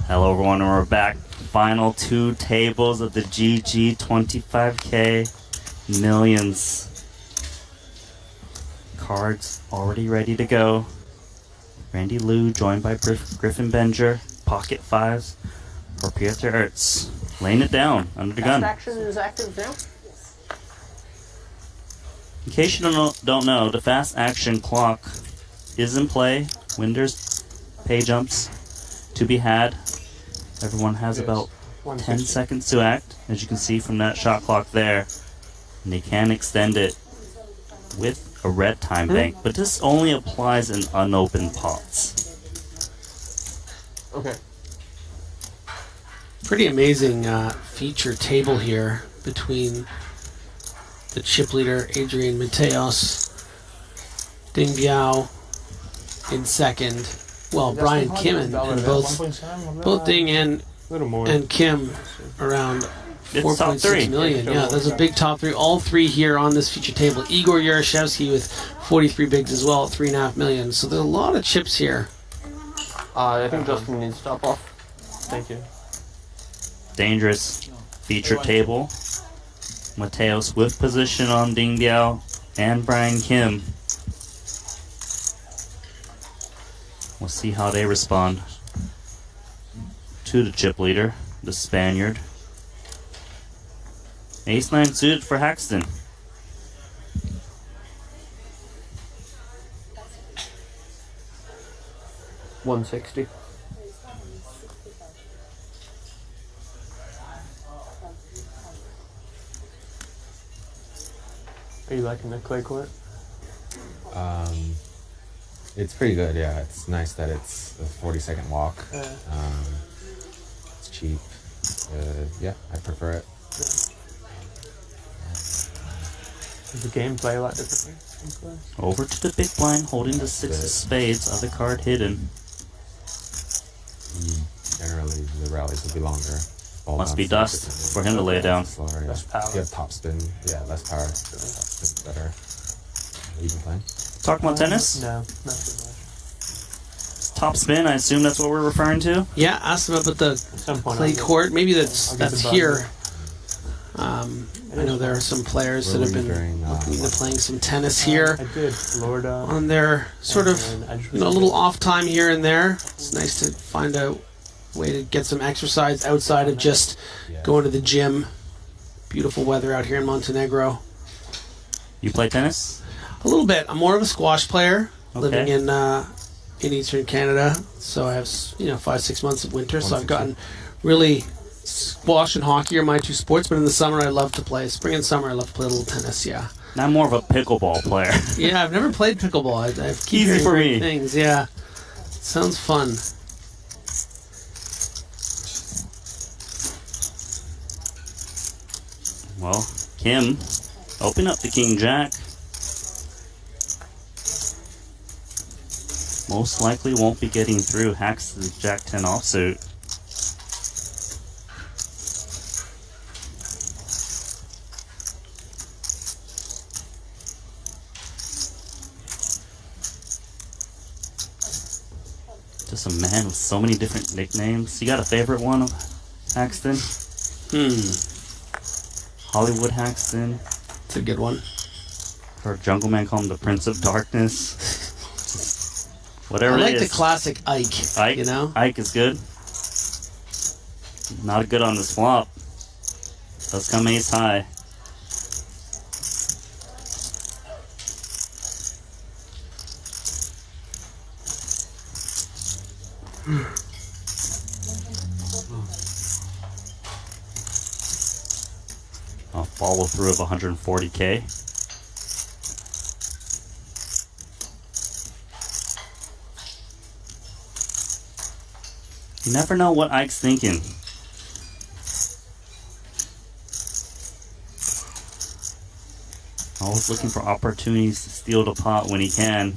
Hello everyone, and we're back. Final two tables of the GG 25K Millions. Cards already ready to go. Randy Liu joined by Griffin Benger. Pocket fives for Pieter Ertz. Laying it down under the gun. Fast action is active now. In case you don't know, the fast action clock is in play. Winders, pay jumps to be had. Everyone has about 10 seconds to act, as you can see from that shot clock there. And they can extend it with a red time bank, but this only applies in unopened pots. Okay. Pretty amazing feature table here between the chip leader Adrian Mateos, Ding Biao in second. Well, Brian Kim and both Ding and Kim around 4.6 million. Yeah, there's a big top three. All three here on this feature table. Igor Yaroshevsky with 43 bigs as well at 3.5 million. So there's a lot of chips here. I think Justin needs to stop off. Thank you. Dangerous feature table. Mateos with position on Ding Biao and Brian Kim. We'll see how they respond to the chip leader, the Spaniard. Ace-9 suited for Haxton. $160. Are you liking the clay court? It's pretty good, yeah. It's nice that it's a 40-second walk. It's cheap. Yeah, I prefer it. Does the game play a lot differently? Over to the big blind, holding the six of spades, other card hidden. Generally, the rallies will be longer. Ball Must be bounce dust for him to lay it down. Slower, yeah. Less power. You have top spin. Yeah, less power. Top spin better. Even playing. Talk about tennis? No, not too much. Top spin, I assume that's what we're referring to? Yeah, ask them about the clay court. Maybe that's here. I know there are some players that have been looking into playing some tennis here I did Florida on their sort of a little off time here and there. It's nice to find a way to get some exercise outside of just going to the gym. Beautiful weather out here in Montenegro. You play tennis? A little bit. I'm more of a squash player, living Okay. in Eastern Canada. So I have 5-6 months of winter. So I've gotten really squash and hockey are my two sports. But in the summer, I love to play. Spring and summer, I love to play a little tennis. Yeah. I'm more of a pickleball player. Yeah, I've never played pickleball. I keep Easy hearing for great me. things. Yeah, sounds fun. Well, Kim, open up the King Jack. Most likely won't be getting through. Hacks the Jack 10 offsuit. Just a man with so many different nicknames. You got a favorite one of Haxton? Hollywood Hollywood Haxton. It's a good one. Or Jungle Man call him the Prince of Darkness. Whatever I like it is. the classic Ike. Ike, you know? Ike is good. Not good on this flop. Does come ace high. A follow through of 140K. You never know what Ike's thinking. Always looking for opportunities to steal the pot when he can.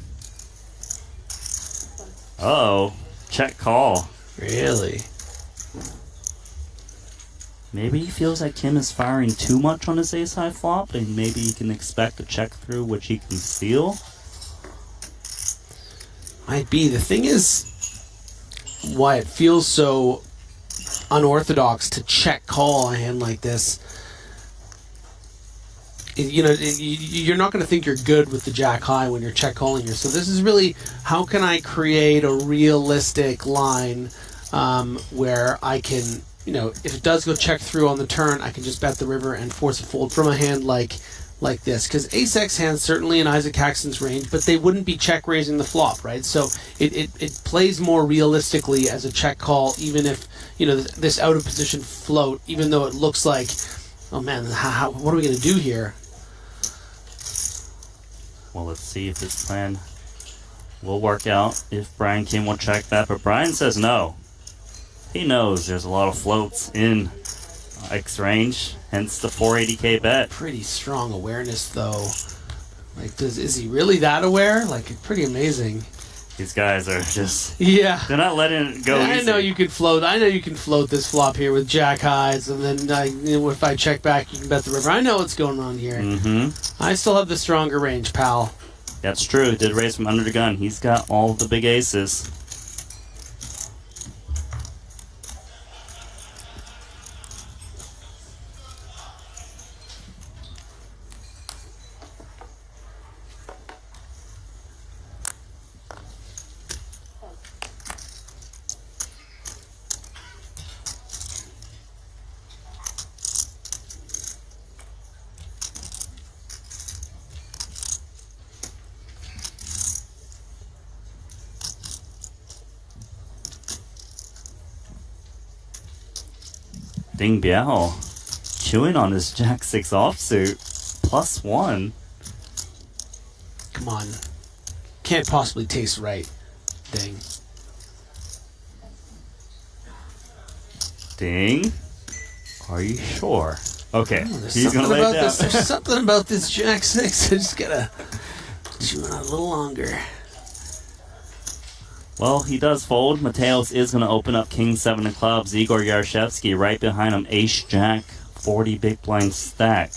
Uh-oh. Check call. Really? Maybe he feels like Kim is firing too much on his ace-high flop, and maybe he can expect a check through which he can steal. Might be. The thing is, why it feels so unorthodox to check call a hand like this. You're not going to think you're good with the jack high when you're check calling here. So this is really, how can I create a realistic line where I can, if it does go check through on the turn, I can just bet the river and force a fold from a hand like this. Because ace-x hands certainly in Isaac Haxton's range, but they wouldn't be check raising the flop, right? So it plays more realistically as a check call, even if this out of position float, even though it looks like, oh man, what are we going to do here? Well, let's see if this plan will work out, if Brian Kim will check that. But Brian says no. He knows there's a lot of floats in Ike's range, hence the 480K bet. Pretty strong awareness, though. Like, is he really that aware? Like, pretty amazing. These guys are just... Yeah. They're not letting it go easy. I know you can float. I know you can float this flop here with jack highs, and then if I check back, you can bet the river. I know what's going on here. Mm-hmm. I still have the stronger range, pal. That's true. He did raise from under the gun. He's got all the big aces. Ding Biao chewing on his Jack 6 offsuit. +1. Come on. Can't possibly taste right. Ding. Ding. Are you sure? Okay. Oh, He's going to lay it down. There's something about this Jack 6. I just got to chew on it a little longer. Well, he does fold. Mateos is going to open up King 7 of clubs. Igor Yarshevsky right behind him. Ace Jack, 40 big blind stack.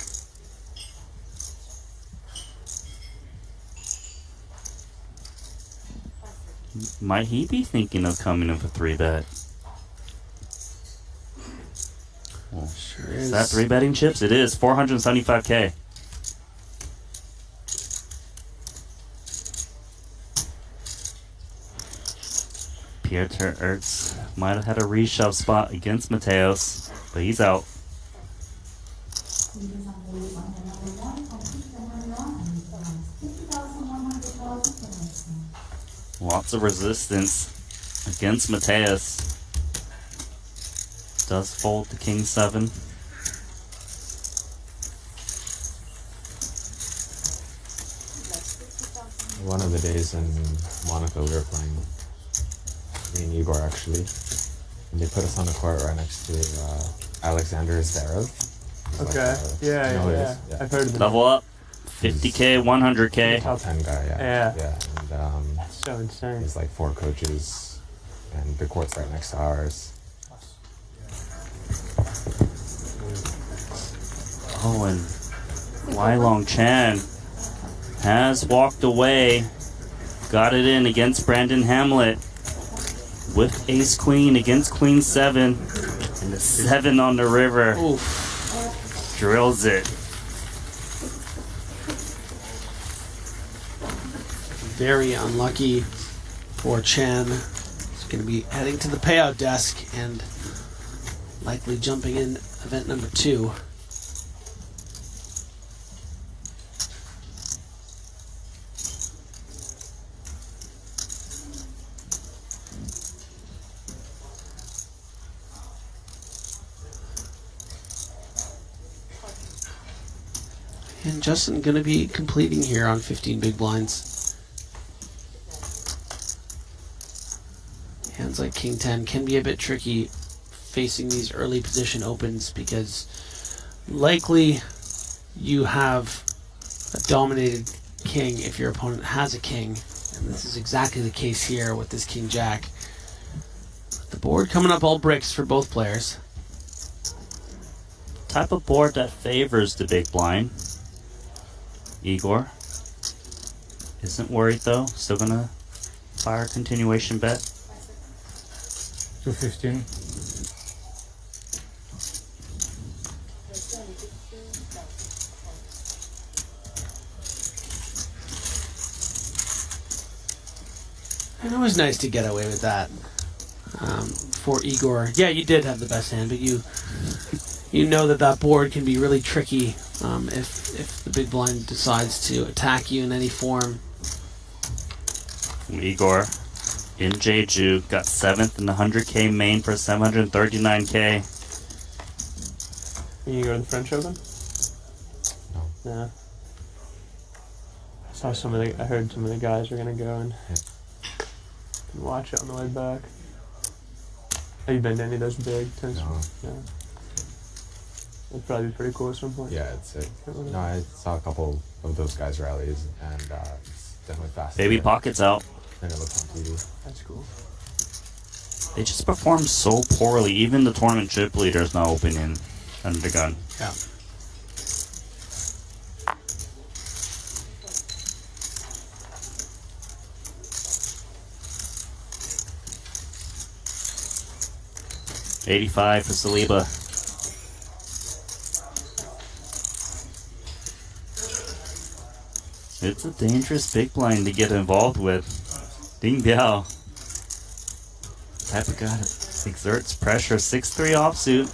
Might he be thinking of coming in for 3-bet? Well, sure is that 3-betting chips? It is. 475K. Pieter Ertz might have had a reshove spot against Mateos, but he's out. Lots of resistance against Mateos. Does fold to King 7. One of the days in Monaco, we were playing, me and Igor actually, and they put us on the court right next to Alexander Zverev. He's Okay. you know who it is? Yeah. I've heard of him. Level up. 50K, 100K. Top 10 guy, Yeah. And So insane. he's like 4 coaches, and the court's right next to ours. Oh, and Wai Long Chan has walked away. Got it in against Brandon Hamlet. With Ace Queen against Queen 7. And the 7 on the river. Oof. Drills it. Very unlucky for Chen. He's going to be heading to the payout desk and likely jumping in event number 2. And Justin going to be completing here on 15 big blinds. Hands like King 10 can be a bit tricky facing these early position opens because likely you have a dominated king if your opponent has a king. And this is exactly the case here with this King Jack. The board coming up all bricks for both players. Type of board that favors the big blind. Igor isn't worried though. Still gonna fire a continuation bet. 215. And it was nice to get away with that for Igor. Yeah, you did have the best hand, but you know that board can be really tricky if the big blind decides to attack you in any form. Igor in Jeju got 7th in the 100K main for 739K. You go to the French Open? No. Yeah. I heard some of the guys are gonna go and watch it on the way back. Have you been to any of those big tennis? No. Yeah. It'd probably be pretty cool at some point. Yeah, it's sick. No, I saw a couple of those guys' rallies, and it's definitely fascinating. Baby pockets out. And it looks on TV. That's cool. They just perform so poorly. Even the tournament chip leader is not open in under the gun. Yeah. $85 for Saliba. It's a dangerous big blind to get involved with. Ding Biao. Type of guy that exerts pressure. 6-3 offsuit.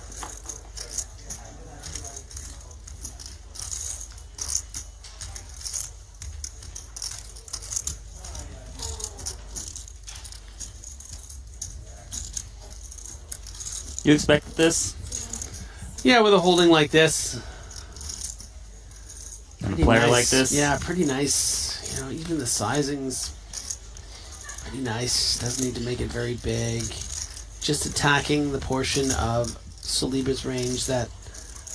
You expected this? Yeah, with a holding like this. And a player like this? Yeah, pretty nice. You know, even the sizing's pretty nice. Doesn't need to make it very big. Just attacking the portion of Saliba's range that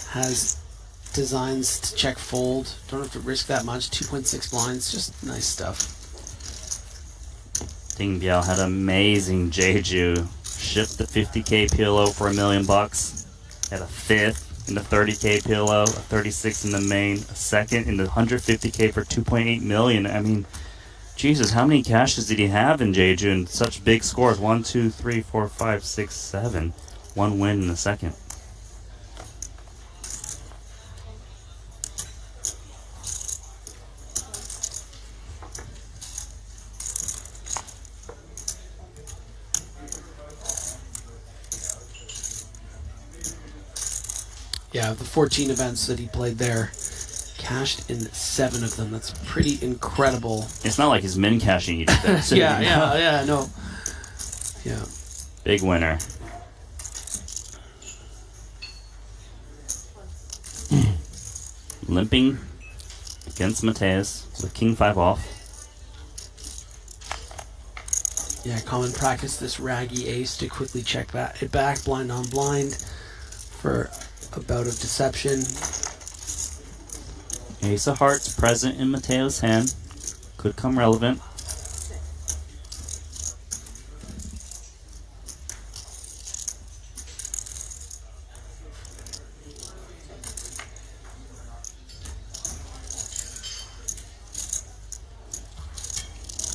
has designs to check fold. Don't have to risk that much. 2.6 blinds. Just nice stuff. Ding Biao had amazing Jeju. Shipped the 50K PLO for $1 million. Had a 5th in the 30K PLO, a 36 in the main, a 2nd in the 150K for 2.8 million. I mean, Jesus, how many cashes did he have in Jeju and such big scores? 1, 2, 3, 4, 5, 6, 7. 1 win in the 2nd. Yeah, the 14 events that he played there, cashed in 7 of them. That's pretty incredible. It's not like he's min cashing each of them. Yeah, no. Yeah. Big winner. Limping against Mateus with King 5 off. Yeah, common practice, this raggy ace to quickly check it back, blind on blind, for a bout of deception. Ace of Hearts present in Mateo's hand. Could come relevant.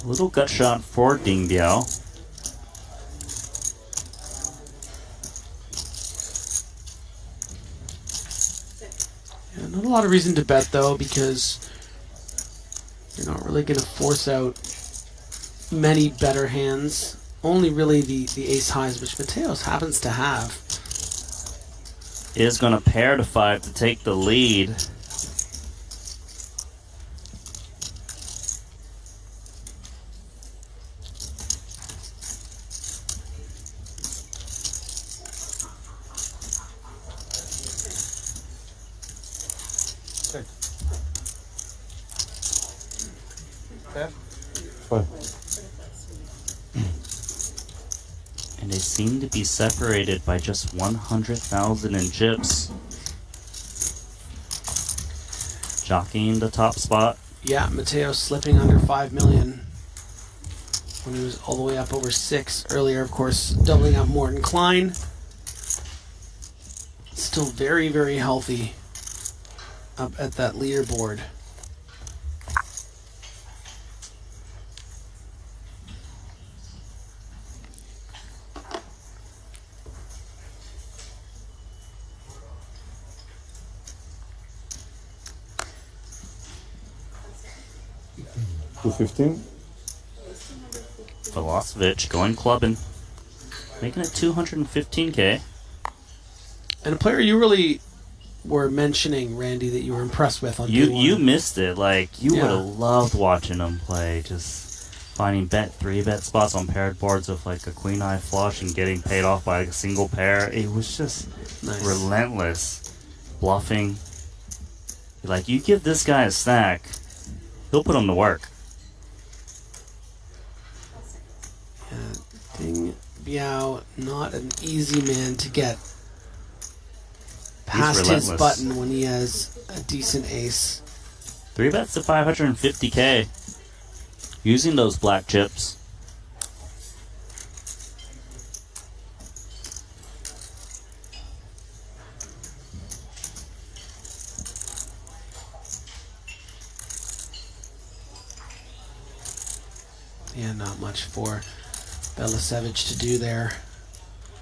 A little gut shot for Ding Biao. Yeah, not a lot of reason to bet though, because you're not really going to force out many better hands. Only really the ace highs, which Mateos happens to have. Is going to pair to 5 to take the lead. And they seem to be separated by just 100,000 in chips. Jockeying the top spot. Yeah, Mateos slipping under 5 million when he was all the way up over 6 earlier. Of course, doubling up Morton Klein. Still very, very healthy up at that leaderboard. $215. Velocevic going clubbing. Making it 215K. And a player you really were mentioning, Randy, that you were impressed with on You missed it. Like, you Yeah. would have loved watching him play. Just finding bet 3-bet spots on paired boards with like a queen eye flush and getting paid off by a single pair. It was just relentless. Bluffing. Like, you give this guy a stack, he'll put him to work. Ding Biao, not an easy man to get past his relentless. button when he has a decent ace. 3 bets to 550K. Using those black chips. Yeah, not much for Belicevic to do there.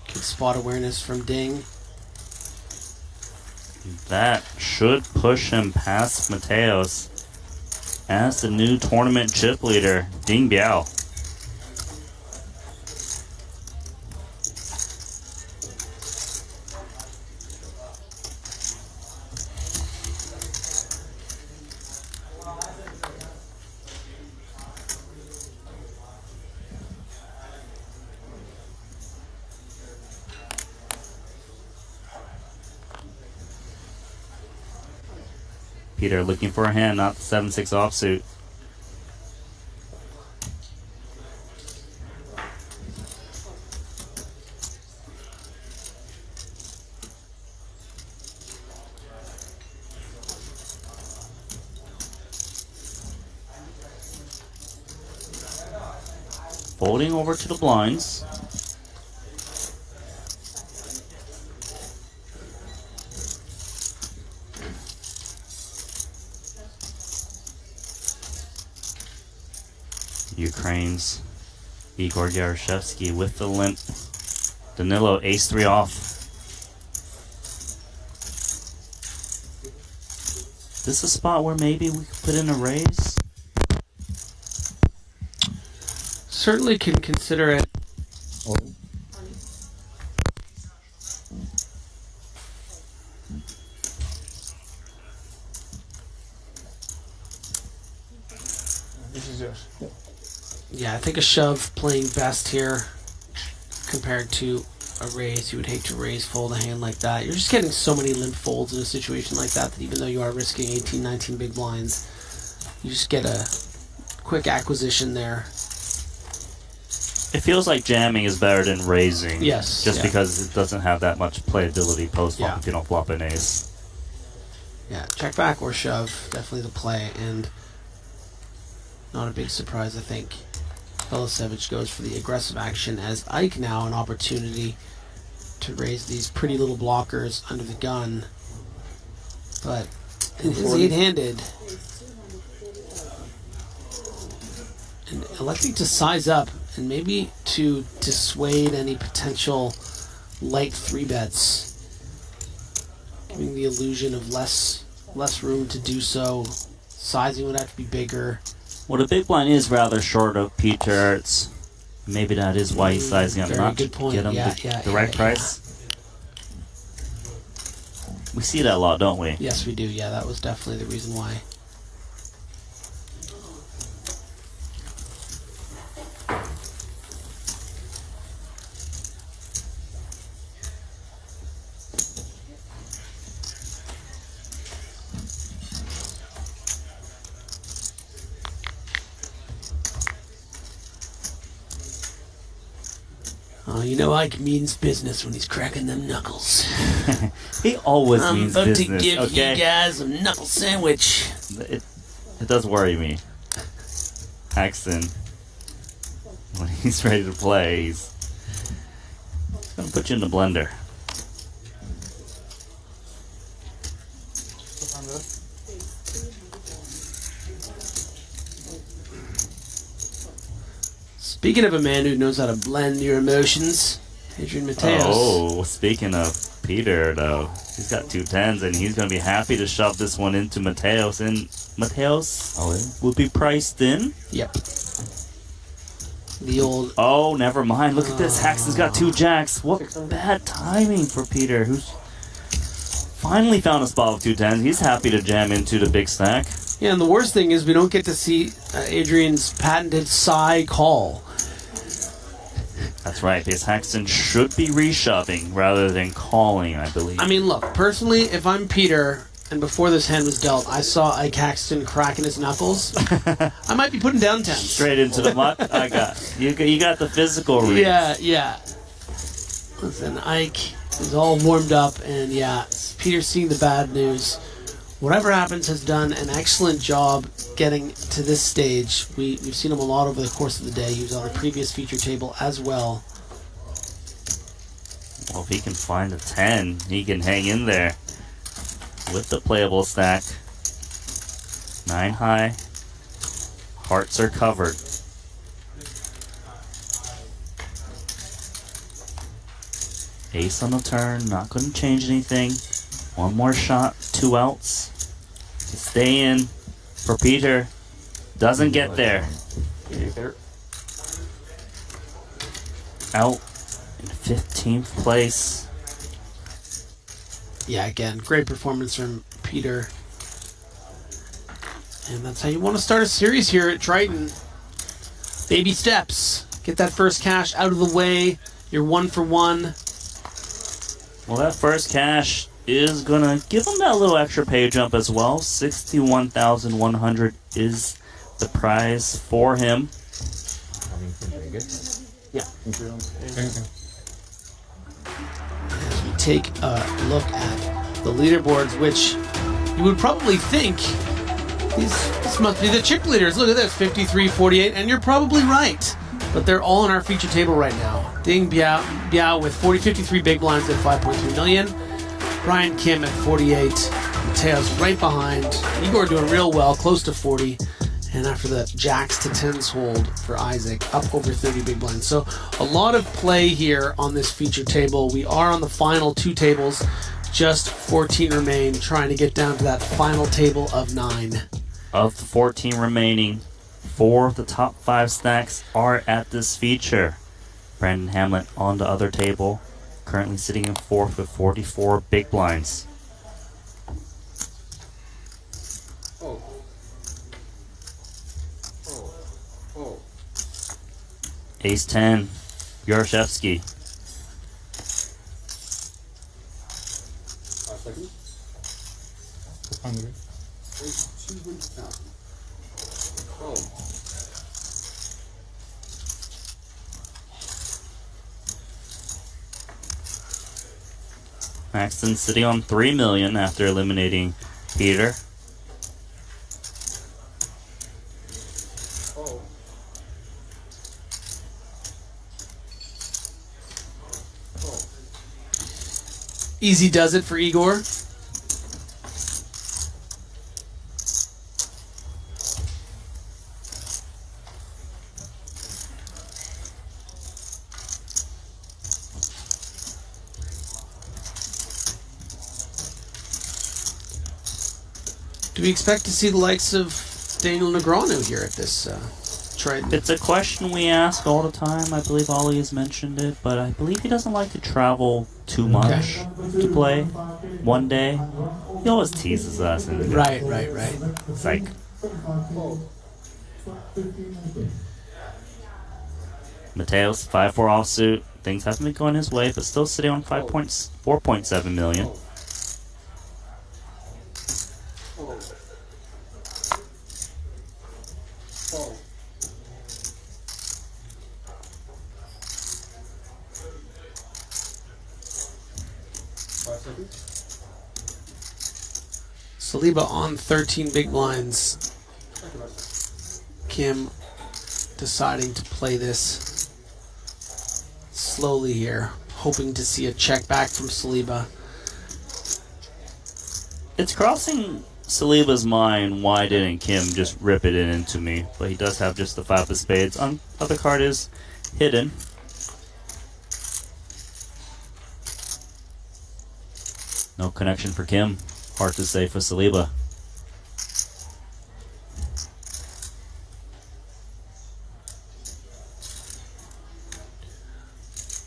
Good spot awareness from Ding. That should push him past Mateos as the new tournament chip leader, Ding Biao. Peter looking for a hand, not the 7-6 offsuit. Folding over to the blinds. Ukraine's Igor Yaroshevsky with the limp. Danilo ace-3 off. This a spot where maybe we could put in a raise? Certainly can consider it. This is yours. Yeah, I think a shove playing best here compared to a raise. You would hate to raise fold a hand like that. You're just getting so many limp folds in a situation like that that even though you are risking 18, 19 big blinds, you just get a quick acquisition there. It feels like jamming is better than raising. Yes, Just yeah. because it doesn't have that much playability post-flop Yeah. if you don't flop an ace. Yeah, check back or shove, definitely the play, and not a big surprise, I think. Belicevic goes for the aggressive action as Ike now an opportunity to raise these pretty little blockers under the gun. But in his 8-handed, and electing to size up and maybe to dissuade any potential light 3-bets, giving the illusion of less room to do so. Sizing would have to be bigger. Well, the big blind is rather short of Peter. Maybe that is why he's sizing up, Very not to good point. get him the right price. We see that a lot, don't we? Yes, we do. Yeah, that was definitely the reason why. Oh, you know Ike means business when he's cracking them knuckles. He always means I'm about business. to give Okay? you guys a knuckle sandwich. It does worry me. Paxton, when he's ready to play, he's gonna put you in the blender. Speaking of a man who knows how to blend your emotions, Adrian Mateos. Oh, speaking of Peter, though, he's got 2 10s, and he's going to be happy to shove this one into Mateos. And Mateos will be priced in. Yep. The old... Oh, never mind. Look at this. Haxton's got 2 jacks. What bad timing for Peter, who's finally found a spot with 2 10s. He's happy to jam into the big stack. Yeah, and the worst thing is we don't get to see Adrian's patented sigh call. That's right, because Haxton should be reshoving rather than calling, I believe. I mean, look, personally, if I'm Peter, and before this hand was dealt, I saw Ike Haxton cracking his knuckles, I might be putting down 10. Straight into the mutt. You got the physical reads. Yeah. Listen, Ike is all warmed up, and yeah, Peter's seeing the bad news. Whatever happens, has done an excellent job getting to this stage. We've seen him a lot over the course of the day. He was on a previous feature table as well. Well, if he can find a 10, he can hang in there with the playable stack. 9 high. Hearts are covered. Ace on the turn, not going to change anything. One more shot, 2 outs. To stay in for Peter. Doesn't get there. Out in 15th place. Yeah, again, great performance from Peter. And that's how you want to start a series here at Triton. Baby steps. Get that first cash out of the way. You're 1 for 1. Well, that first cash is going to give him that little extra pay jump as well. 61,100 is the prize for him. Coming from Vegas? Yeah. As we take a look at the leaderboards, which you would probably think this must be the chip leaders. Look at this, 53, 48, and you're probably right. But they're all in our feature table right now. Ding Biao with 53 big blinds at 5.3 million. Brian Kim at 48. Mateo's right behind. Igor doing real well, close to 40. And after the jacks to 10s hold for Isaac, up over 30 big blinds. So a lot of play here on this feature table. We are on the final 2 tables. Just 14 remain, trying to get down to that final table of 9. Of the 14 remaining, 4 of the top 5 stacks are at this feature. Brandon Hamlet on the other table, currently sitting in 4th with 44 big blinds. Ace 10, Yaroshevsky. Maxton sitting on 3 million after eliminating Peter. Easy does it for Igor. Do we expect to see the likes of Daniel Negreanu here at this Triton? It's a question we ask all the time. I believe Ollie has mentioned it, but I believe he doesn't like to travel too much to play one day. He always teases us. And Right. It's like... Mateos, 5-4 offsuit. Things haven't been going his way, but still sitting on 4.7 million. Saliba on 13 big blinds. Kim deciding to play this slowly here, hoping to see a check back from Saliba. It's crossing Saliba's mind, why didn't Kim just rip it into me? But he does have just the 5 of spades. Other card is hidden. No connection for Kim. Hard to say for Saliba.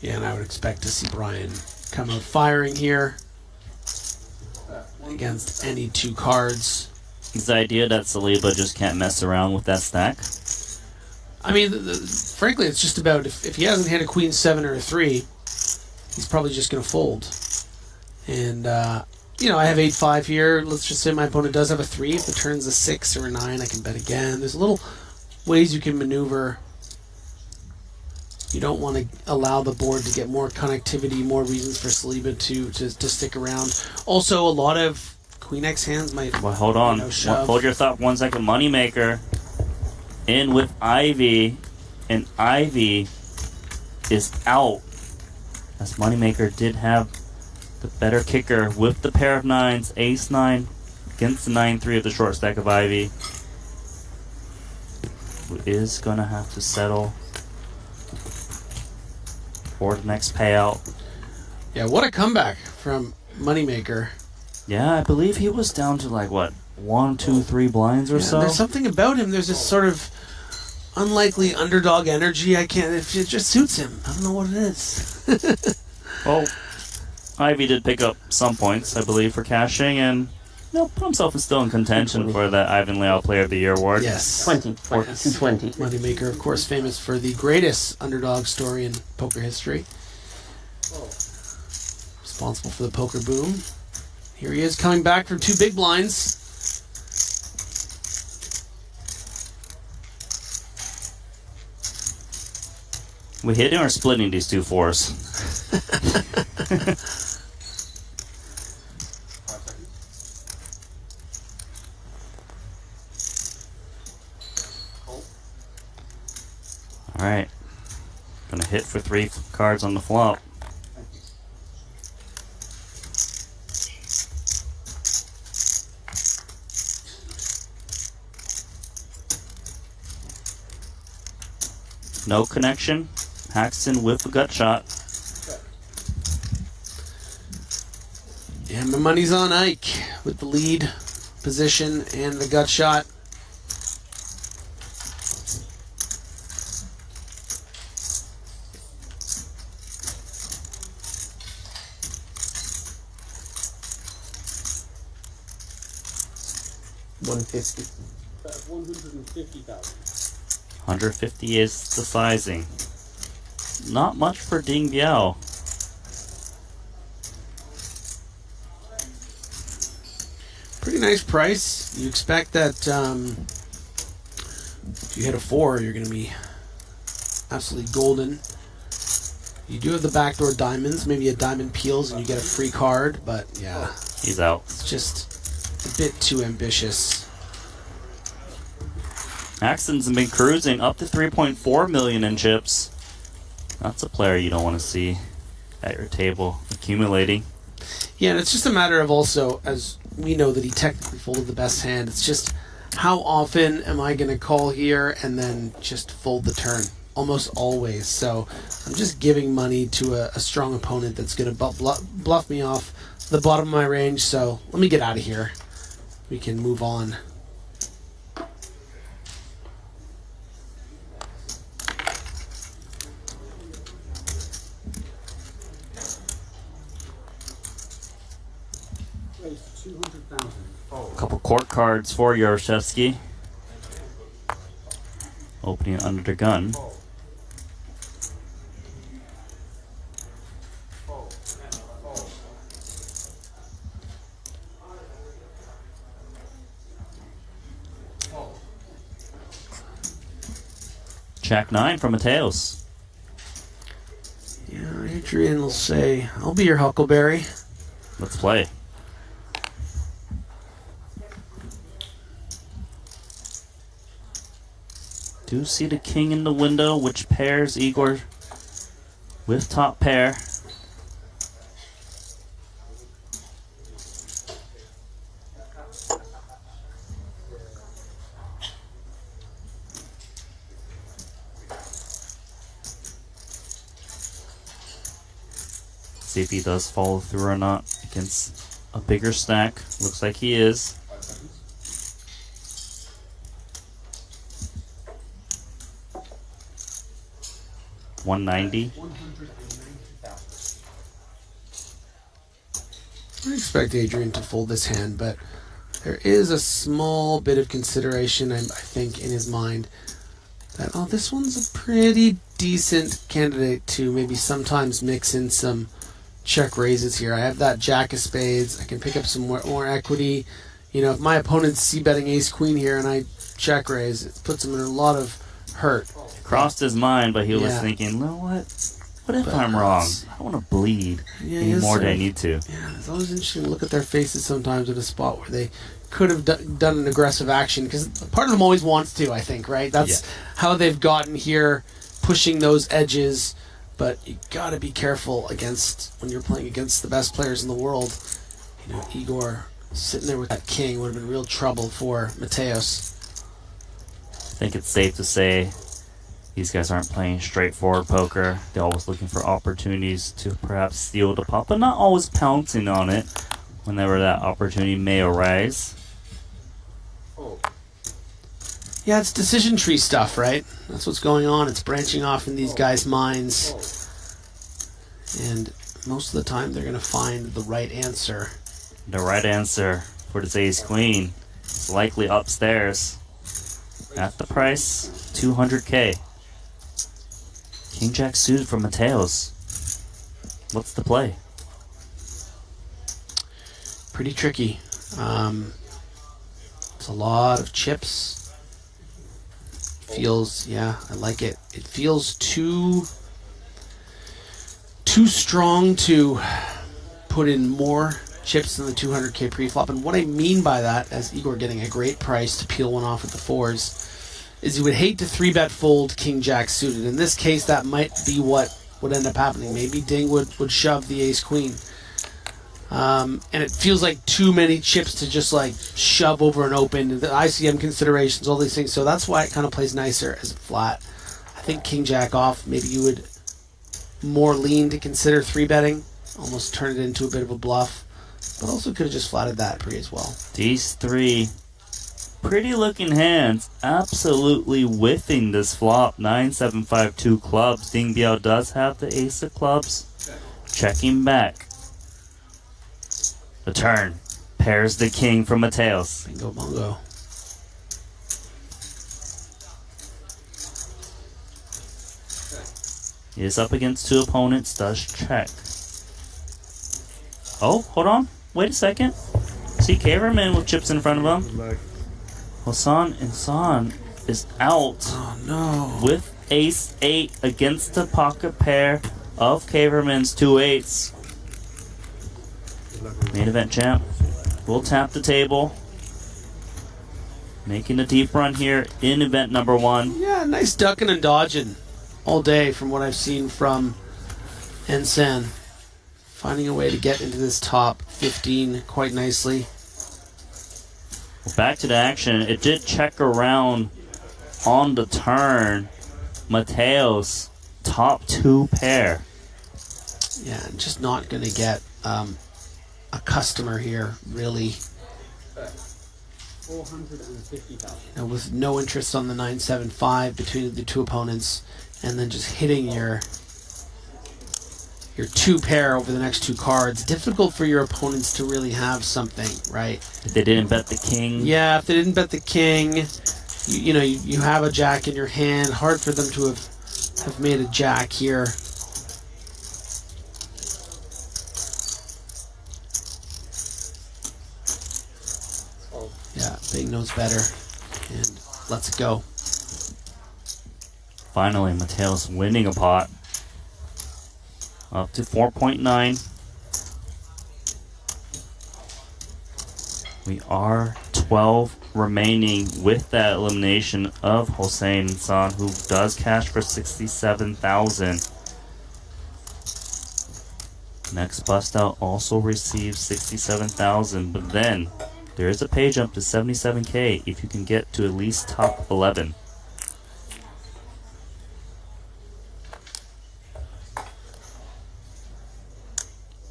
Yeah, and I would expect to see Brian come out firing here against any 2 cards. Is the idea that Saliba just can't mess around with that stack? I mean, frankly, it's just about if he hasn't hit a queen 7 or a 3, he's probably just going to fold. And, you know, I have 8-5 here. Let's just say my opponent does have a 3. If the turn's a 6 or a 9, I can bet again. There's little ways you can maneuver. You don't want to allow the board to get more connectivity, more reasons for Saliba to stick around. Also, a lot of Queen X hands might... Well, hold on. You know, shove. Hold your thought 1 second. Moneymaker in with Ivy, and Ivy is out. As Moneymaker did have the better kicker with the pair of 9s, ace-9 against the 9-3 of the short stack of Ivy. Who is going to have to settle for the next payout. Yeah, what a comeback from Moneymaker. Yeah, I believe he was down to like, what, 1, 2, 3 blinds or so? There's something about him. There's this sort of unlikely underdog energy. It just suits him. I don't know what it is. Well, Ivy did pick up some points, I believe, for cashing, and put himself still in contention for that Ivan Leal Player of the Year award. Yes. 220. Moneymaker, of course, famous for the greatest underdog story in poker history. Responsible for the poker boom. Here he is coming back from 2 big blinds. We hitting or splitting these 2 4s? Alright. Gonna hit for 3 cards on the flop. No connection. Paxton with a gut shot. And my money's on Ike with the lead position and the gut shot. That's 150,000. 150 is the sizing. Not much for Ding Biao. Pretty nice price. You expect that if you hit a 4, you're going to be absolutely golden. You do have the backdoor diamonds. Maybe a diamond peels and you get a free card, but yeah. He's out. It's just a bit too ambitious. Axton's been cruising up to 3.4 million in chips. That's a player you don't want to see at your table accumulating. Yeah, and it's just a matter of also, as we know that he technically folded the best hand, it's just how often am I going to call here and then just fold the turn? Almost always. So I'm just giving money to a strong opponent that's going to bluff me off the bottom of my range. So let me get out of here. We can move on. A couple court cards for Yaroshevsky. Opening under the gun. Jack 9 from Mateos. Yeah, Adrian will say, I'll be your Huckleberry. Let's play. Do see the king in the window, which pairs Igor with top pair. See if he does follow through or not against a bigger stack. Looks like he is. $190. I expect Adrian to fold this hand, but there is a small bit of consideration, I think, in his mind that, oh, this one's a pretty decent candidate to maybe sometimes mix in some check raises here. I have that Jack of Spades. I can pick up some more equity. You know, if my opponent's c-betting ace-queen here and I check raise, it puts him in a lot of hurt. Crossed his mind, but he was thinking, you know what? What if I'm wrong? I don't want to bleed any more than I need to. Yeah, it's always interesting to look at their faces sometimes at a spot where they could have done an aggressive action, because part of them always wants to, I think, right? That's how they've gotten here, pushing those edges. But you got to be careful against when you're playing against the best players in the world. You know, Igor sitting there with that king would have been real trouble for Mateos. I think it's safe to say these guys aren't playing straightforward poker. They're always looking for opportunities to perhaps steal the pot, but not always pouncing on it whenever that opportunity may arise. Yeah, it's decision tree stuff, right? That's what's going on. It's branching off in these guys' minds. And most of the time, they're going to find the right answer. The right answer for this ace-queen is likely upstairs. At the price, $200K. King-jack suited from Mateos. What's the play? Pretty tricky. It's a lot of chips. Feels, I like it. It feels too strong to put in more chips than the 200K pre-flop. And what I mean by that, as Igor getting a great price to peel one off at the fours, is you would hate to 3-bet fold king-jack suited. In this case, that might be what would end up happening. Maybe Ding would shove the ace-queen. And it feels like too many chips to just like shove over and open. The ICM considerations, all these things. So that's why it kind of plays nicer as a flat. I think king-jack off, maybe you would more lean to consider 3-betting. Almost turn it into a bit of a bluff. But also could have just flatted that pre as well. These three pretty looking hands absolutely whiffing this flop. 9-7-5-2 clubs. Ding Biao does have the ace of clubs. Checking back. The turn pairs the king from Mateos. Bingo bongo. He is up against two opponents, does check. Oh, hold on. Wait a second. See Kaverman with chips in front of him. Hassan Insan is out. Oh no. With ace-8 against the pocket pair of Kaverman's 2-8s. Main event champ will tap the table. Making a deep run here in event number 1. Yeah, nice ducking and dodging all day from what I've seen from Ensan. Finding a way to get into this top 15 quite nicely. Well, back to the action. It did check around on the turn. Mateos, top 2 pair. Yeah, just not going to get a customer here, really. 450,000. With no interest on the 9-7-5 between the two opponents, and then just hitting your your 2 pair over the next 2 cards. Difficult for your opponents to really have something, right? If they didn't bet the king. Yeah, if they didn't bet the king, you have a jack in your hand. Hard for them to have made a jack here. Yeah, big knows better, and lets it go. Finally, Mateo's winning a pot. Up to 4.9. We are 12 remaining with that elimination of Hossein San, who does cash for 67,000. Next bust out also receives 67,000, but then there is a pay jump to 77K if you can get to at least top 11.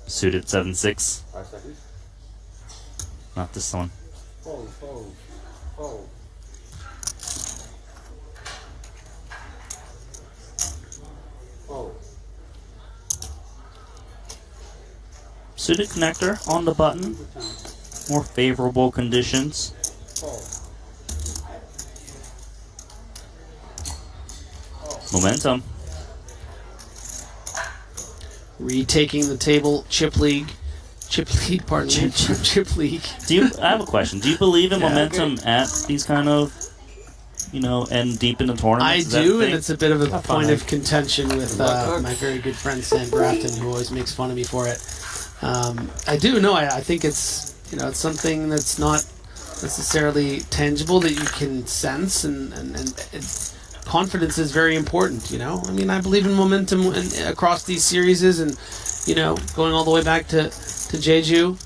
Suited 7-6. 5 seconds. Not this one. Fold. Suited connector on the button. More favorable conditions. Momentum. Retaking the table, chip league, pardon me, chip league. I have a question. Do you believe in Yeah, momentum okay. at these kind of, and deep in the I tournaments? Is that do, a and thing? it's a bit of a point of contention with my very good friend Sam Grafton, who always makes fun of me for it. I do. No, I think it's it's something that's not necessarily tangible that you can sense, and confidence is very important. I mean, I believe in momentum across these series, and going all the way back to Jeju.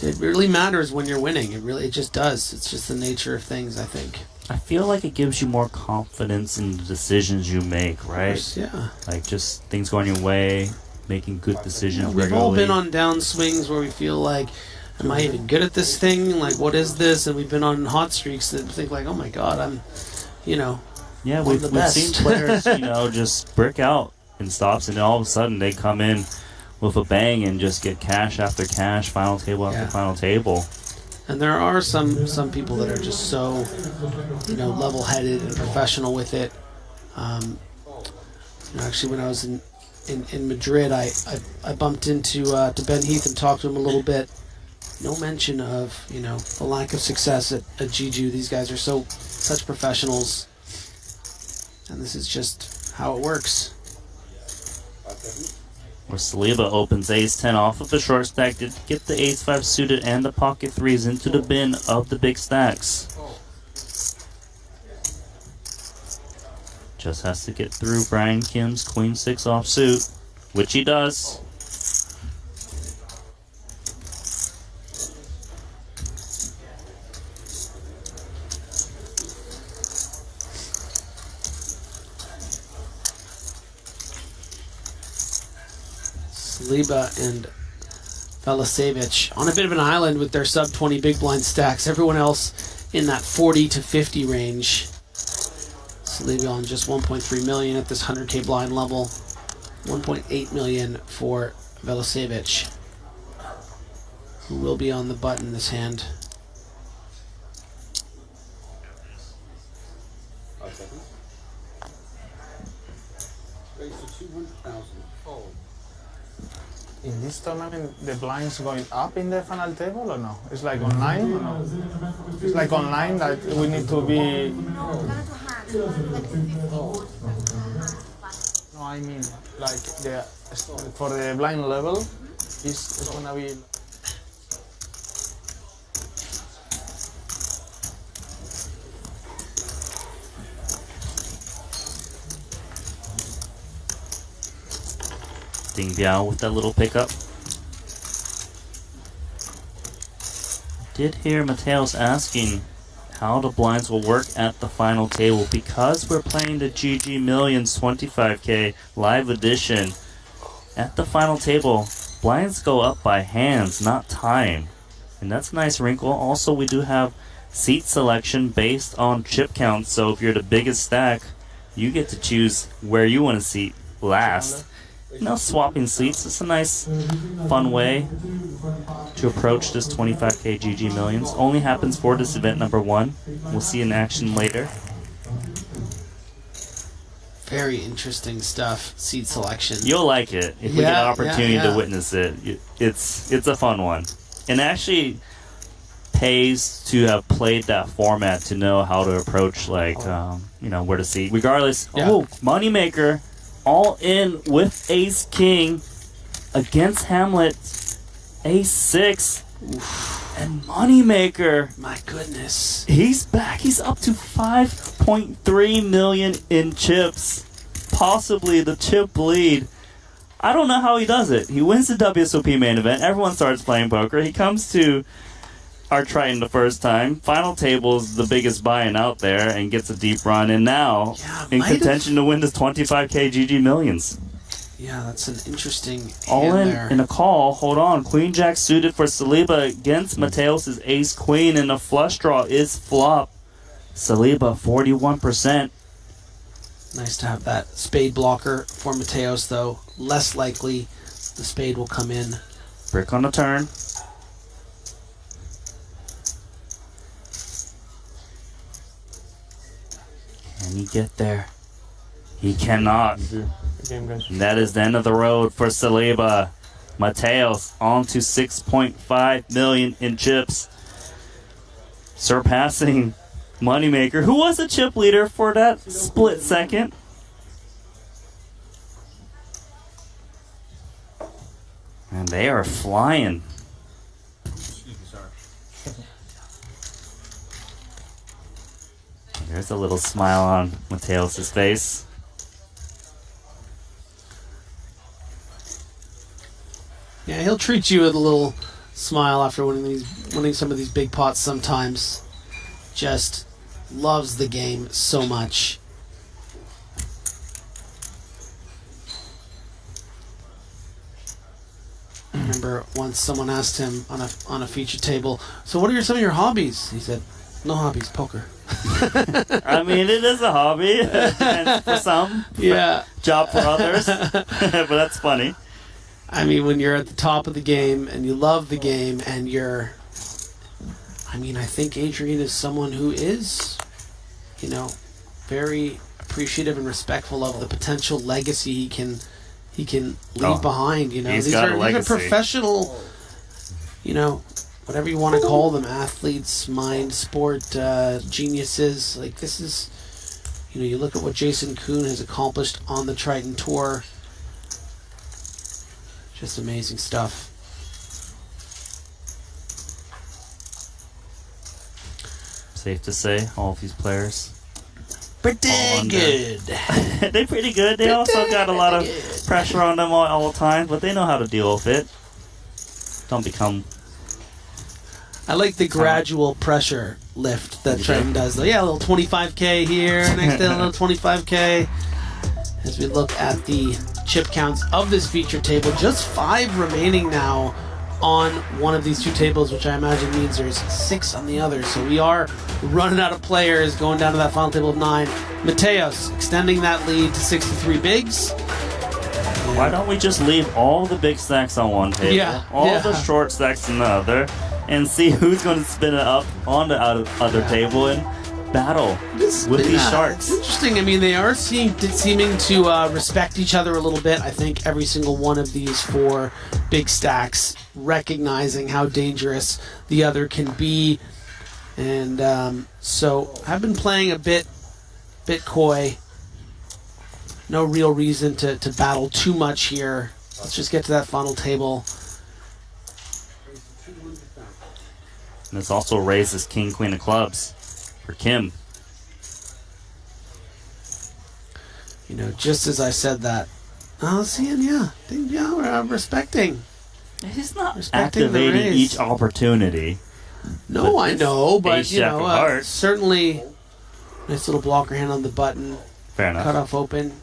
It really matters when you're winning. It just does. It's just the nature of things, I think. I feel like it gives you more confidence in the decisions you make, right? Course, yeah. Like just things going your way, making good decisions We've regularly. all been on down swings where we feel like, am I even good at this thing? Like, what is this? And we've been on hot streaks that think like, oh my God, I'm, Yeah, one we've of the best. seen players, just brick out in stops, and then all of a sudden they come in with a bang and just get cash after cash, final table after final table. And there are some people that are just so, level-headed and professional with it. Actually, when I was in Madrid, I bumped into to Ben Heath and talked to him a little bit. No mention of the lack of success at Jeju. These guys are such professionals, and this is just how it works. Where Saliba opens ace-10 off of the short stack to get the ace-5 suited and the pocket threes into the bin of the big stacks. Just has to get through Brian Kim's queen-6 offsuit, which he does. Saliba and Velasevich on a bit of an island with their sub 20 big blind stacks. Everyone else in that 40 to 50 range. Saliba on just 1.3 million at this 100K blind level. 1.8 million for Velasevich, who will be on the button this hand. In this tournament, the blinds going up in the final table or no? It's like online or no? It's like online that we need to be... No, I mean, like for the blind level, it's gonna be... Ding Biao with that little pickup. Did hear Mateos asking how the blinds will work at the final table because we're playing the GG Millions 25K live edition. At the final table, blinds go up by hands, not time. And that's a nice wrinkle. Also, we do have seat selection based on chip count. So if you're the biggest stack, you get to choose where you want to seat last. swapping seats. It's a nice, fun way to approach this 25K GG Millions. Only happens for this event number 1. We'll see in action later. Very interesting stuff. Seat selection. You'll like it if we get an opportunity to witness it. It's a fun one, and it actually pays to have played that format to know how to approach, like where to seat. Regardless, Moneymaker, all in with Ace King against Hamlet, Ace 6. And Moneymaker, my goodness, he's back. He's up to 5.3 million in chips, possibly the chip lead. I don't know how he does it. He wins the WSOP main event. Everyone starts playing poker. He comes to our Triton the first time. Final table's the biggest buy-in out there and gets a deep run. And now in contention to win this 25K GG Millions. Yeah, that's an interesting all hand in there. In a call. Hold on. Queen Jack suited for Saliba against Mateos' Ace Queen, and the flush draw is flop. Saliba 41%. Nice to have that spade blocker for Mateos, though. Less likely the spade will come in. Brick on the turn. Can he get there? He cannot. And that is the end of the road for Saliba. Mateos on to 6.5 million in chips, surpassing Moneymaker, who was a chip leader for that split second. And they are flying. There's a little smile on Mateos' face. Yeah, he'll treat you with a little smile after winning some of these big pots sometimes. Just loves the game so much. I remember once someone asked him on a feature table, "So what are some of your hobbies?" He said, "No hobbies, poker." I mean, it is a hobby and for some, job for others, but that's funny. I mean, when you're at the top of the game and you love the game and you're... I mean, I think Adrian is someone who is, very appreciative and respectful of the potential legacy he can leave behind. These are professional, whatever you want to call them, athletes, mind, sport, geniuses. Like, this is, you look at what Jason Kuhn has accomplished on the Triton Tour. Just amazing stuff. Safe to say, all of these players pretty good. They're pretty good. They also got a lot of pressure on them all the time, but they know how to deal with it. Don't become... I like the gradual pressure lift that Triton does, though. Yeah, a little 25K here, next day a little 25K. As we look at the chip counts of this feature table, just 5 remaining now on one of these two tables, which I imagine means there's 6 on the other. So we are running out of players, going down to that final table of 9. Mateos extending that lead to 63 bigs. Why don't we just leave all the big stacks on one table, all the short stacks on the other, and see who's going to spin it up on the other table and battle with these sharks. It's interesting. I mean, they are seeming to respect each other a little bit. I think every single one of these 4 big stacks recognizing how dangerous the other can be. And so I've been playing a bit coy. No real reason to battle too much here. Let's just get to that final table. And this also raises King, Queen of Clubs for Kim. Just as I said that, we're respecting. He's not respecting activating each opportunity. No, I know, but certainly nice little blocker hand on the button. Fair enough. Cut off open.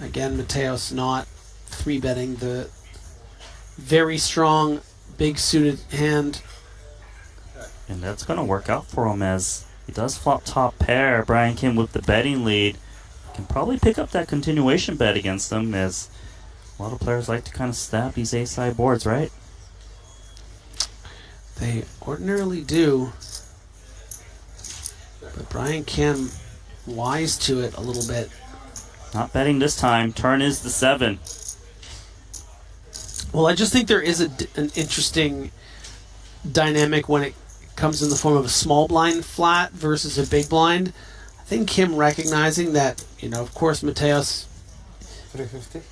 Again, Mateos not 3-betting the very strong big suited hand. And that's going to work out for him as he does flop top pair. Brian Kim with the betting lead. can probably pick up that continuation bet against them, as a lot of players like to kind of stab these ace-high boards, right? They ordinarily do. But Brian Kim wise to it a little bit. Not betting this time. Turn is the 7. Well, I just think there is an interesting dynamic when it comes in the form of a small blind flat versus a big blind. I think Kim recognizing that, of course, Mateos 350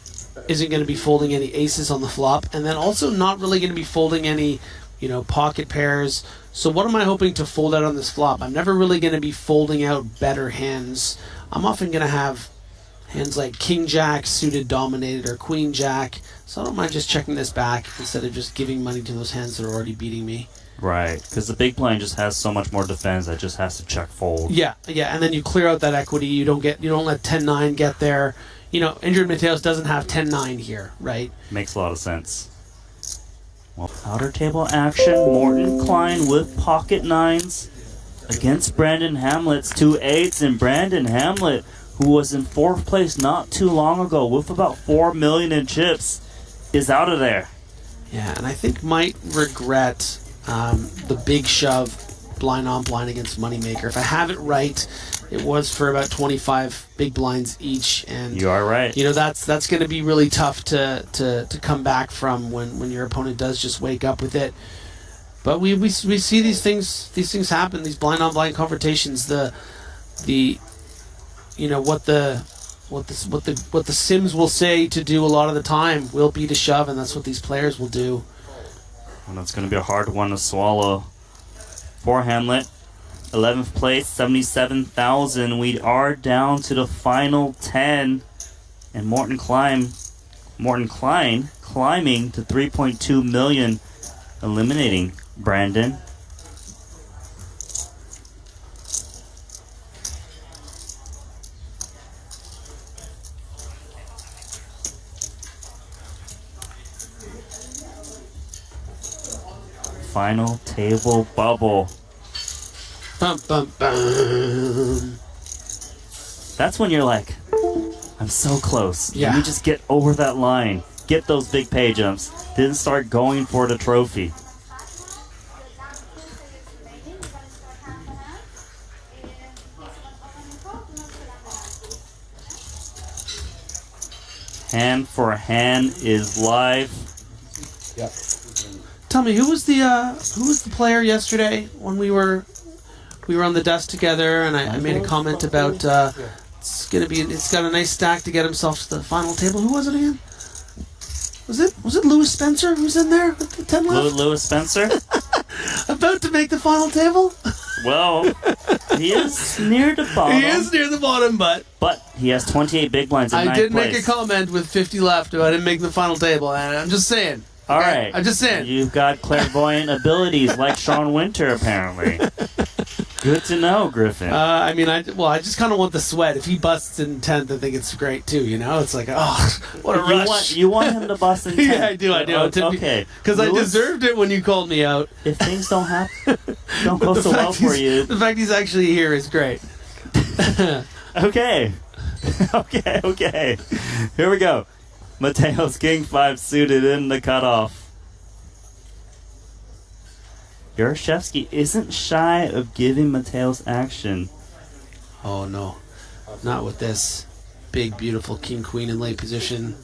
isn't going to be folding any aces on the flop, and then also not really going to be folding any, pocket pairs. So what am I hoping to fold out on this flop? I'm never really going to be folding out better hands. I'm often going to have hands like King Jack suited dominated or Queen Jack. So I don't mind just checking this back instead of just giving money to those hands that are already beating me. Right, because the big blind just has so much more defense that just has to check fold. Yeah, and then you clear out that equity. You don't let 10-9 get there. Injured Mateos doesn't have 10-9 here, right? Makes a lot of sense. Well, outer table action, Morton Klein with pocket 9s against Brandon Hamlet's 2 8s, and Brandon Hamlet, who was in 4th place not too long ago with about 4 million in chips, is out of there. Yeah, and I think might regret the big shove blind on blind against Moneymaker. If I have it right, it was for about 25 big blinds each, and you are right. That's going to be really tough to come back from when your opponent does just wake up with it. But we see these things happen, these blind on blind confrontations. What the Sims will say to do a lot of the time will be to shove, and that's what these players will do. And that's going to be a hard one to swallow for Hamlet. 11th place, 77,000. We are down to the final 10, and Morton Klein climbing to 3.2 million, eliminating Brandon. Final table bubble. Bum, bum, bum. That's when you're like, I'm so close. Yeah. Let me just get over that line. Get those big pay jumps. Then start going for the trophy. Hand for hand is live. Yep. Tell me, who was the player yesterday when we were on the desk together, and I made a comment about it's got a nice stack to get himself to the final table. Who was it again? Was it Lewis Spencer who's in there with the 10 left? Lewis Spencer? About to make the final table? Well, he is near the bottom. He is near the bottom, but he has 28 big blinds in 9th place. I did make a comment with 50 left about him making the final table, and I'm just saying. All right. I'm just saying. You've got clairvoyant abilities like Sean Winter, apparently. Good to know, Griffin. I just kind of want the sweat. If he busts in 10th, I think it's great, too, It's like, oh, what a rush. You want him to bust in 10th? Yeah, I do. Okay. Because I deserved it when you called me out. If things don't go so well for you. The fact he's actually here is great. Okay. Okay. Here we go. Mateos King 5 suited in the cutoff. Yaroshevsky isn't shy of giving Mateos action. Oh, no. Not with this big, beautiful king-queen in late position.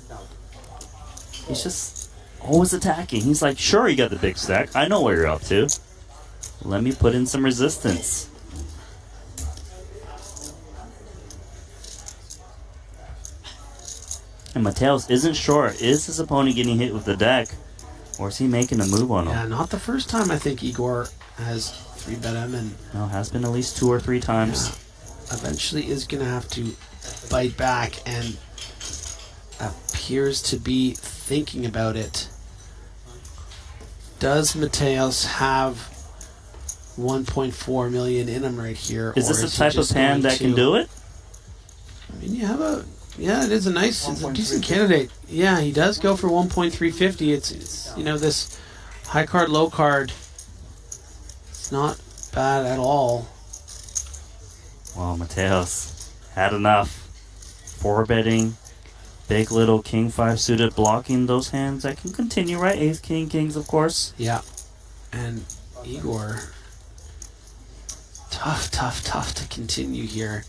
He's just always attacking. He's like, sure, you got the big stack. I know what you're up to. Let me put in some resistance. And Mateos isn't sure. Is his opponent getting hit with the deck? Or is he making a move on him? Yeah, not the first time I think Igor has 3-bet him. And no, has been at least 2 or 3 times. Yeah, eventually is going to have to bite back and appears to be thinking about it. Does Mateos have 1.4 million in him right here? Is this the type of hand that can do it? I mean, it is it's a decent candidate. Yeah, he does go for 1.350. It's this high card, low card. It's not bad at all. Well, Mateos had enough. four betting, big little king 5 suited blocking those hands. I can continue, right? Ace, king, kings, of course. Yeah. And Igor, tough to continue here.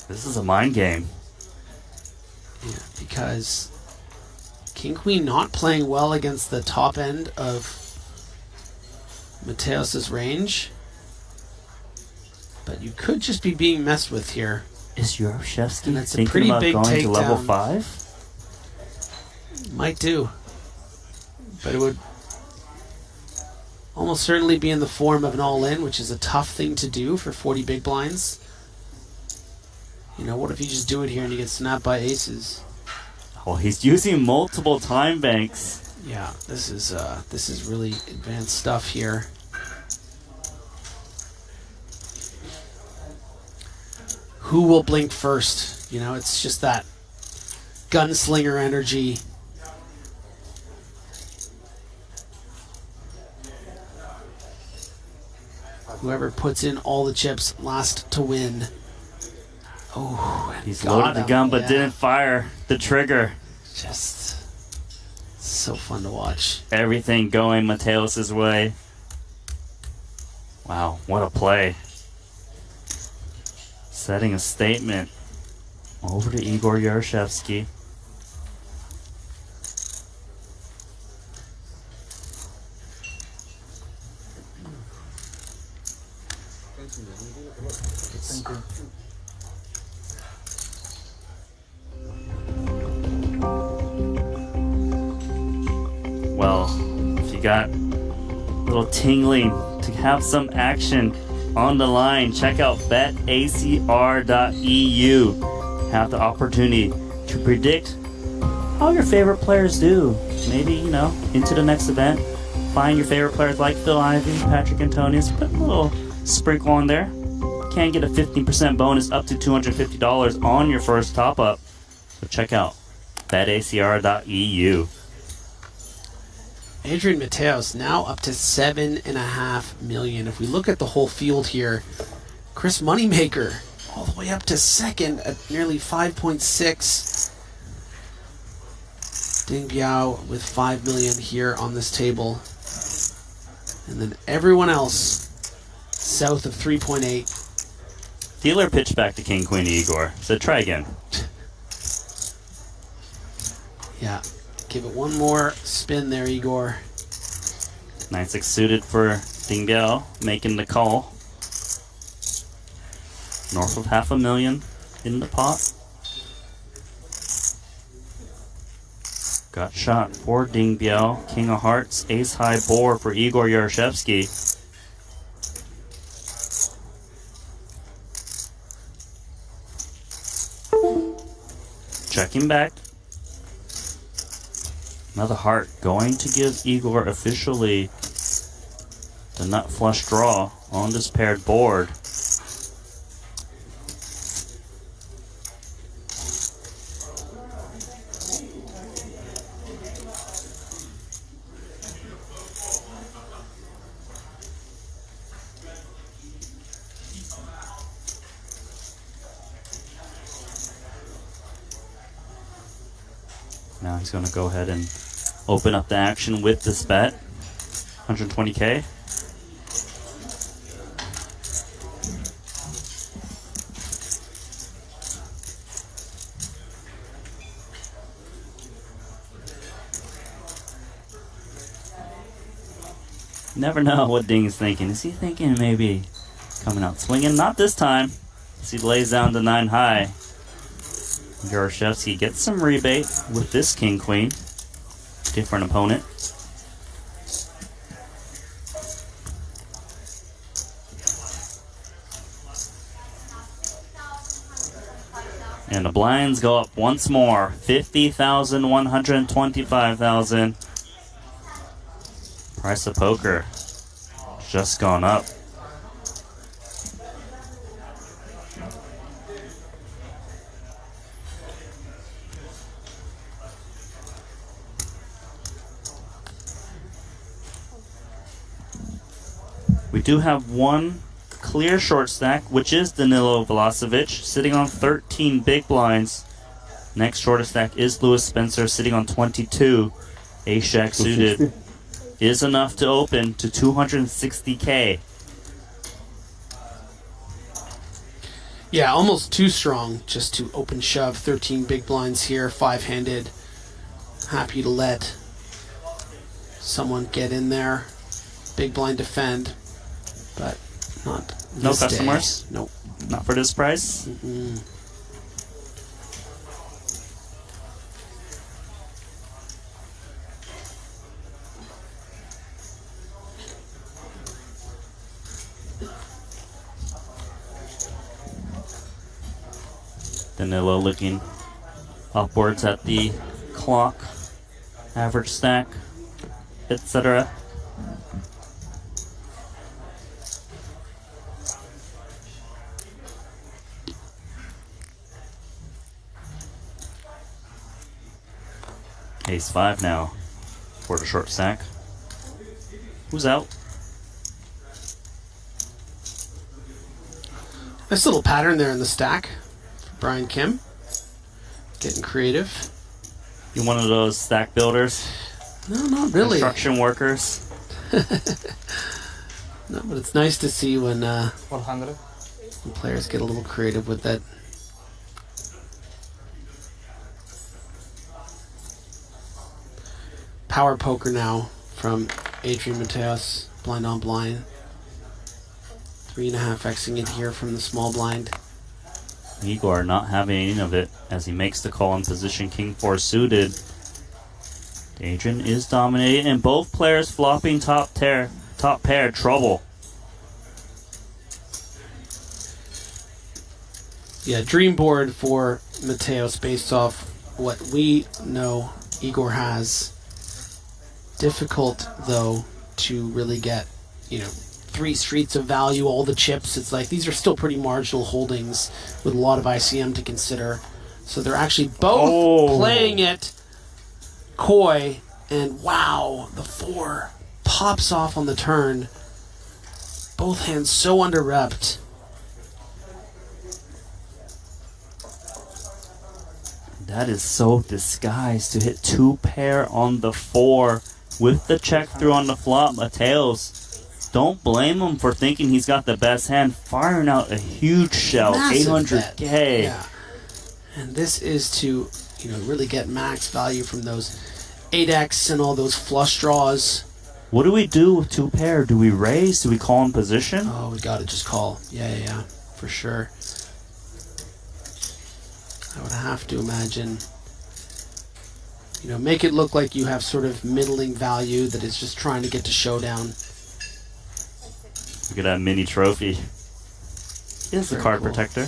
This is a mind game. Yeah, because King Queen not playing well against the top end of Mateos's range, but you could just be being messed with here. Is Yaroshevsky And it's a thinking pretty about big going to level takedown. 5? Might do, but it would almost certainly be in the form of an all-in, which is a tough thing to do for 40 big blinds. You know, what if you just do it here and you get snapped by aces? Oh, he's using multiple time banks. Yeah, this is really advanced stuff here. Who will blink first? You know, it's just that gunslinger energy. Whoever puts in all the chips last to win. Oh, He's loaded the gun but didn't fire the trigger. Just so fun to watch. Everything going Mateos' way. Wow, what a play. Setting a statement over to Igor Yaroshevsky. Thank you. Well, if you got a little tingling to have some action on the line, check out betacr.eu. Have the opportunity to predict how your favorite players do. Maybe, you know, into the next event, find your favorite players like Phil Ivey, Patrick Antonius, put a little sprinkle on there. Can get a 15% bonus up to $250 on your first top up. So check out betacr.eu. Adrian Mateos now up to $7.5 million. If we look at the whole field here, Chris Moneymaker all the way up to second at nearly 5.6. Ding Biao with 5 million here on this table. And then everyone else south of 3.8. Dealer pitched back to King Queen Igor. Said try again. Yeah. Give it one more spin there, Igor. 9-6 suited for Ding Biao, making the call. North of $500,000 in the pot. Got shot for Ding Biao. King of Hearts, ace high board for Igor Yaroshevsky. Checking back. Another heart going to give Igor officially the nut flush draw on this paired board. Now he's going to go ahead and open up the action with this bet. 120K. Never know what Ding's thinking. Is he thinking maybe coming out swinging? Not this time. As he lays down the 9 high. Yaroshevsky gets some rebate with this King Queen. Different opponent. And the blinds go up once more. 50,000, 125,000. Price of poker just gone up. We do have one clear short stack, which is Danilo Vlasovic, sitting on 13 big blinds Next shortest stack is Lewis Spencer sitting on 22. Ace Jack suited is enough to open to 260K. Yeah, almost too strong just to open shove. 13 big blinds here, 5-handed. Happy to let someone get in there. Big blind defend, but not No this day. customers? Nope. Not for this price? Mm-mm. Danilo looking upwards at the clock, average stack, etc. Ace 5 now for the short stack. Who's out? Nice little pattern there in the stack for Brian Kim. Getting creative. You one of those stack builders? No, not really. Construction workers? No, but it's nice to see when 400. players get a little creative with that. Power poker now from Adrian Mateos, blind on blind. 3.5xing it here from the small blind. Igor not having any of it as he makes the call in position King 4 suited. Adrian is dominating and both players flopping top pair. Trouble. Yeah, dream board for Mateos based off what we know Igor has. Difficult though to really get, 3 streets of value, all the chips. It's like these are still pretty marginal holdings with a lot of ICM to consider. So they're actually both playing it coy, and wow, the 4 pops off on the turn. Both hands so under-repped. That is so disguised to hit 2 pair on the 4 with the check through on the flop. Mateos, don't blame him for thinking he's got the best hand, firing out a huge shell, Massive 800K. bet. Yeah. And this is to, really get max value from those 8x and all those flush draws. What do we do with 2 pair? Do we raise? Do we call in position? Oh, we gotta just call. Yeah, for sure. I would have to imagine, make it look like you have sort of middling value that is just trying to get to showdown. Look at that mini trophy. Is the card cool. protector.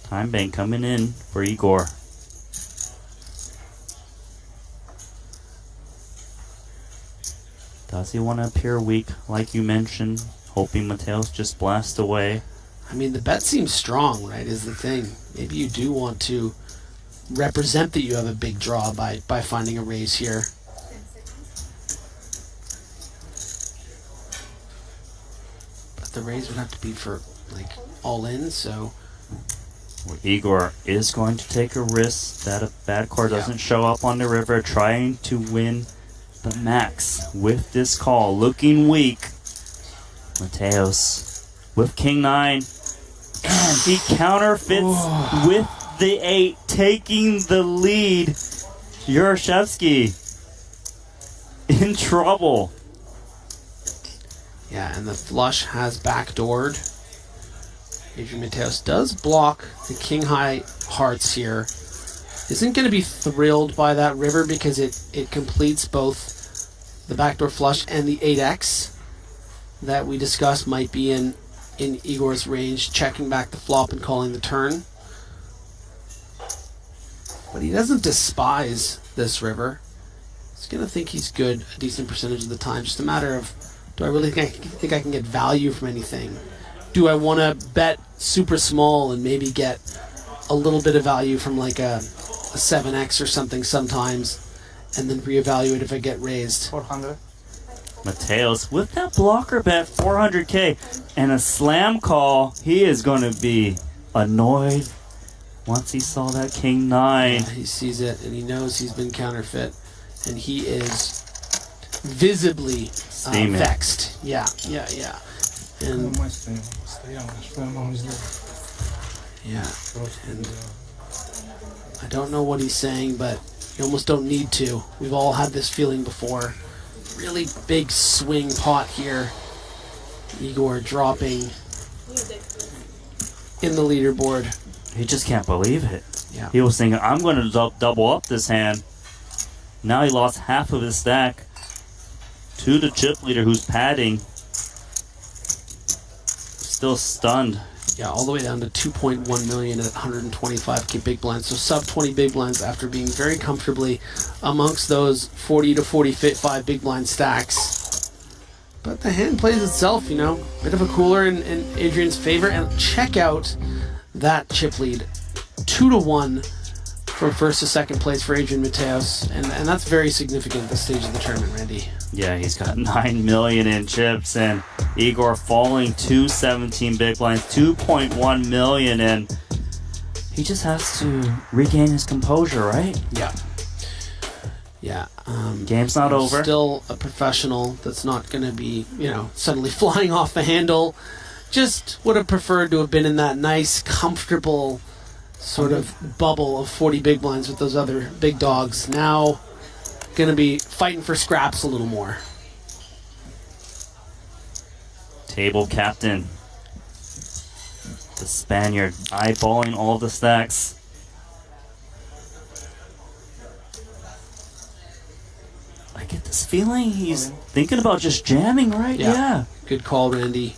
Time bank coming in for Igor. Does he want to appear weak, like you mentioned, hoping Mateos just blasts away? I mean, the bet seems strong, right, is the thing. Maybe you do want to represent that you have a big draw by finding a raise here. But the raise would have to be for, all in, so... Well, Igor is going to take a risk that a bad card doesn't show up on the river, trying to win the max with this call. Looking weak. Mateos with King 9. And he counterfeits with the 8, taking the lead. Yurashevsky in trouble. Yeah, and the flush has backdoored. Adrian Mateos does block the King High hearts here. Isn't going to be thrilled by that river because it completes both the backdoor flush and the 8x that we discussed might be in Igor's range, checking back the flop and calling the turn. But he doesn't despise this river. He's going to think he's good a decent percentage of the time. Just a matter of, do I really think I can get value from anything? Do I want to bet super small and maybe get a little bit of value from like a 7x or something sometimes, and then reevaluate if I get raised? 400. Mateos with that blocker bet, 400K, and a slam call. He is going to be annoyed Once he saw that king 9. Yeah, he sees it and he knows he's been counterfeit, and he is visibly vexed. Yeah. And yeah, and I don't know what he's saying, but you almost don't need to. We've all had this feeling before. Really big swing pot here. Igor dropping in the leaderboard. He just can't believe it. Yeah. He was thinking, I'm going to double up this hand. Now he lost half of his stack to the chip leader who's padding. Still stunned. Yeah, all the way down to 2.1 million at 125k big blinds. So sub 20 big blinds after being very comfortably amongst those 40 to 45 big blind stacks. But the hand plays itself, you know, bit of a cooler in Adrian's favor. And check out that chip lead, 2-1 from first to second place for Adrian Mateos, and that's very significant at this stage of the tournament, Randy. Yeah, he's got 9 million in chips, and Igor falling to 17 big blinds, 2.1 million, and he just has to regain his composure, right? Yeah. Yeah. Game's not over. Still a professional that's not going to be, you know, suddenly flying off the handle. Just would have preferred to have been in that nice, comfortable sort of bubble of 40 big blinds with those other big dogs. Now going to be fighting for scraps a little more. Table captain, the Spaniard, eyeballing all the stacks. I get this feeling he's thinking about just jamming, right? Yeah. Good call, Randy.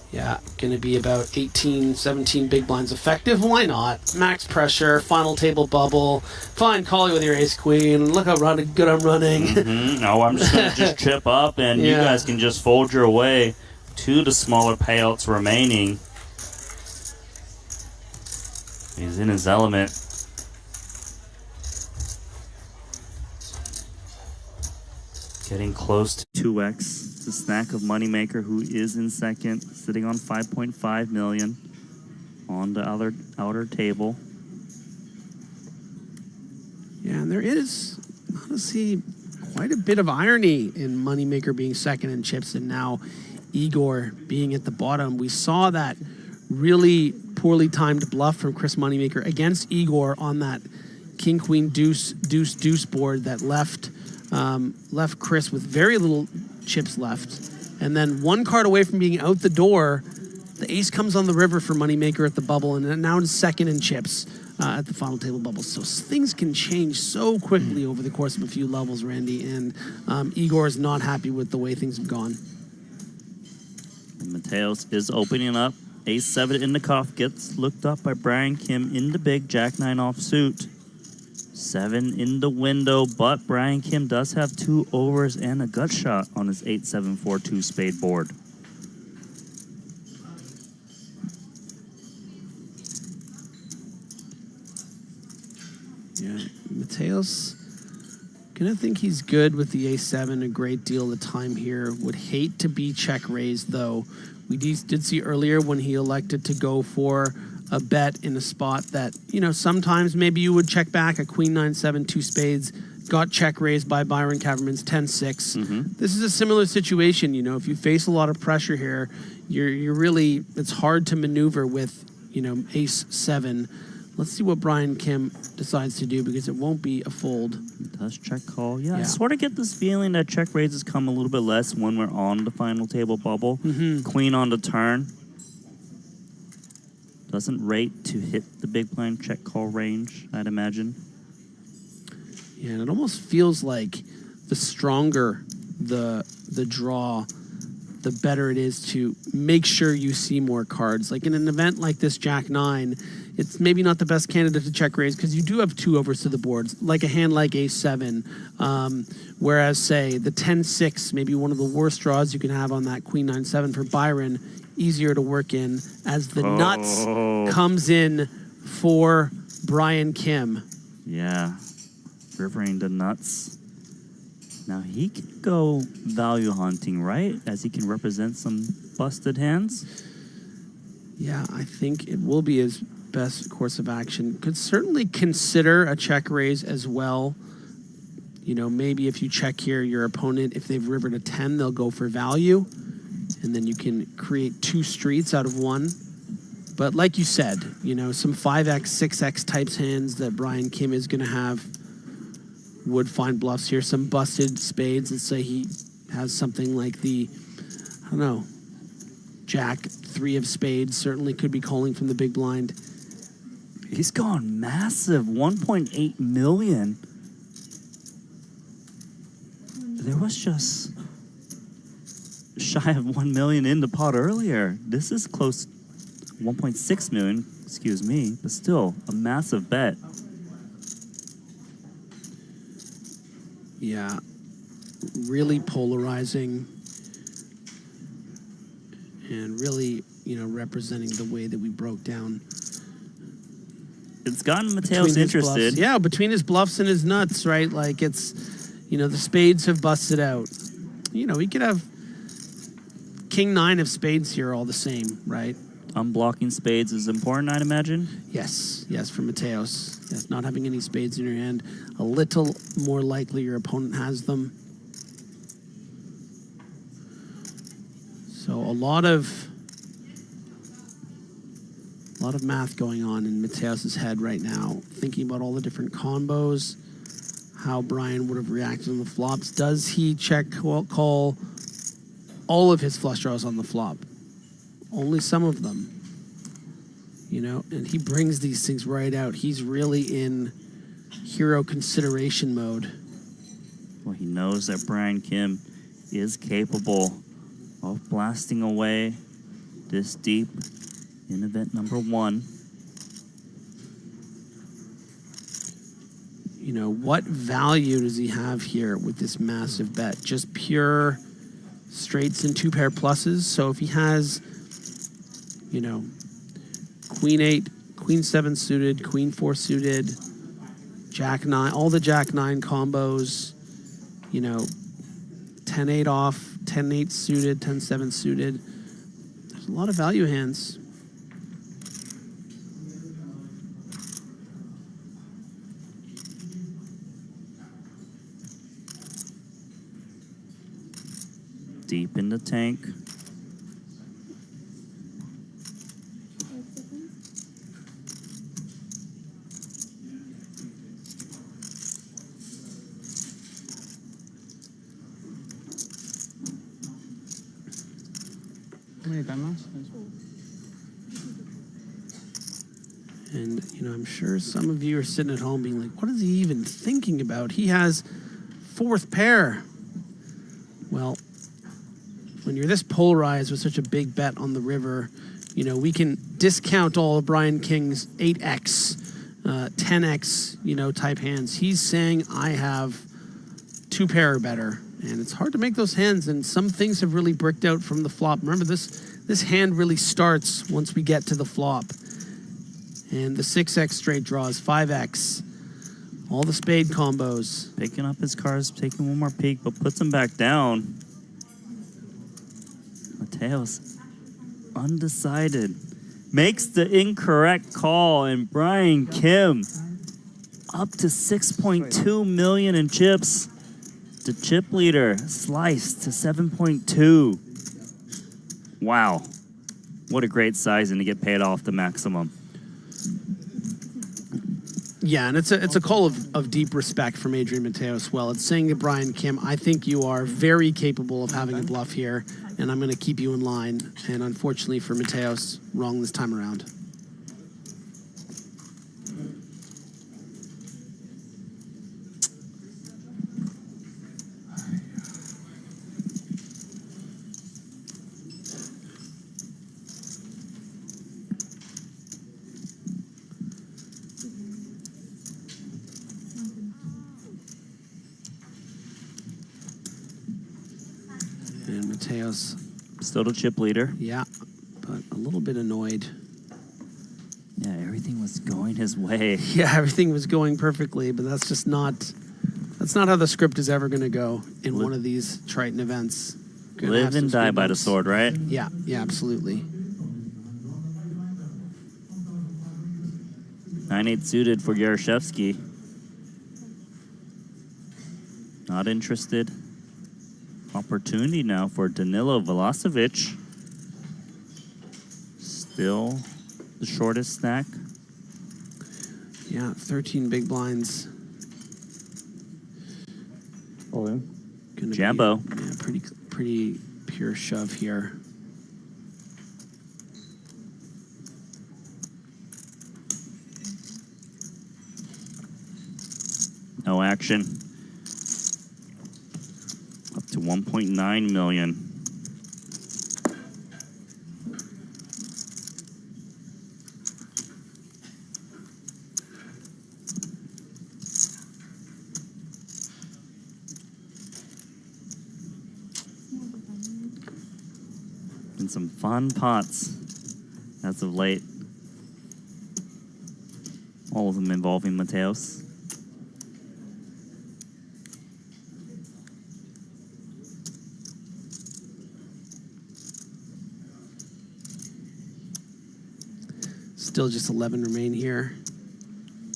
Yeah, going to be about 18, 17 big blinds effective. Why not? Max pressure, final table bubble. Fine, call you with your ace queen. Look how good I'm running. No, I'm just going to just chip up, and you guys can just fold your way to the smaller payouts remaining. He's in his element. Getting close to 2x. The snack of Moneymaker, who is in second, sitting on 5.5 million on the outer table. Yeah, and there is, honestly, quite a bit of irony in Moneymaker being second in chips and now Igor being at the bottom. We saw that really poorly timed bluff from Chris Moneymaker against Igor on that king, queen, deuce, deuce, deuce board that left Chris with very little chips left. And then one card away from being out the door, the ace comes on the river for Moneymaker at the bubble, and now in second in chips at the final table bubble. So things can change so quickly over the course of a few levels, Randy, and Igor is not happy with the way things have gone. Mateos is opening up. Ace-7 in the cuff, gets looked up by Brian Kim in the big Jack-9 offsuit. 7 in the window, but Brian Kim does have 2 overs and a gut shot on his 8-7-4-2 spade board. Yeah, Mateos gonna think he's good with the ace-7 a great deal of the time here. Would hate to be check raised though. We did see earlier when he elected to go for a bet in a spot that, you know, sometimes maybe you would check back a queen 9-7 2 spades, got check raised by Byron Kaverman's 10-6. This is a similar situation, you know, if you face a lot of pressure here, you're really, it's hard to maneuver with, you know, ace-7. Let's see what Brian Kim decides to do because it won't be a fold. Does check call? Yeah, I sort of get this feeling that check raises come a little bit less when we're on the final table bubble. Queen on the turn. Doesn't rate to hit the big blind check call range, I'd imagine. Yeah, and it almost feels like the stronger the draw, the better it is to make sure you see more cards. Like in an event like this Jack-9, it's maybe not the best candidate to check raise because you do have 2 overs to the boards, like a hand like ace-7. Whereas, say, the 10-6, maybe one of the worst draws you can have on that queen 9-7 for Byron, easier to work in as the nuts comes in for Brian Kim. Yeah, rivering the nuts. Now he can go value hunting, right? As he can represent some busted hands. Yeah, I think it will be his best course of action. Could certainly consider a check raise as well. You know, maybe if you check here, your opponent, if they've rivered a 10, they'll go for value. And then you can create 2 streets out of 1. But like you said, you know, some 5x, 6x types hands that Brian Kim is going to have would find bluffs here. Some busted spades. Let's say he has something like the, I don't know, Jack 3 of spades. Certainly could be calling from the big blind. He's gone massive, 1.8 million. There was just shy of 1 million in the pot earlier. This is close, 1.6 million, excuse me, but still a massive bet. Yeah, really polarizing and really, you know, representing the way that we broke down. It's gotten Between Mateos his interested. bluffs. Yeah, between his bluffs and his nuts, right? Like it's, you know, the spades have busted out. You know, he could have king 9 of spades here all the same, right? Unblocking spades is important, I'd imagine. Yes, yes, for Mateos. Yes, not having any spades in your hand. A little more likely your opponent has them. So a lot of math going on in Mateos' head right now. Thinking about all the different combos, how Brian would have reacted on the flops. Does he check call all of his flush draws on the flop? Only some of them. You know, and he brings these things right out. He's really in hero consideration mode. Well, he knows that Brian Kim is capable of blasting away this deep in event number 1. You know, what value does he have here with this massive bet? Just pure straights and 2 pair pluses. So if he has, you know, Queen 8, Queen 7 suited, Queen 4 suited, Jack 9, all the Jack 9 combos, you know, 10-8 off, 10-8 suited, 10-7 suited. There's a lot of value hands. Deep in the tank. How many times? And, you know, I'm sure some of you are sitting at home being like, what is he even thinking about? He has 4th pair. Well, when you're this polarized with such a big bet on the river, you know, we can discount all of Brian King's 8x, 10x, you know, type hands. He's saying, I have 2 pair or better. And it's hard to make those hands, and some things have really bricked out from the flop. Remember, this hand really starts once we get to the flop. And the 6x straight draws, 5x, all the spade combos. Picking up his cards, taking one more peek, but puts them back down. Mateos, undecided, makes the incorrect call, and Brian Kim up to 6.2 million in chips. The chip leader sliced to 7.2. Wow. What a great sizing to get paid off the maximum. Yeah, and it's a call of deep respect from Adrian Mateos. Well, it's saying to Brian Kim, I think you are very capable of having a bluff here, and I'm going to keep you in line. And unfortunately for Mateos, wrong this time around. And Mateos, still the chip leader. Yeah, but a little bit annoyed. Yeah, everything was going his way. Yeah, everything was going perfectly, but that's not how the script is ever going to go in one of these Triton events. Gonna Live have and some die speed by the bumps. sword, right? Yeah, absolutely. 9-8 suited for Yaroshevsky. Not interested. Opportunity now for Danilo Vlasovic. Still the shortest stack. Yeah, 13 big blinds. All in. Jambo. Yeah, pretty pure shove here. No action. Up to 1.9 million. And some fun pots as of late. All of them involving Mateos. Still just 11 remain here.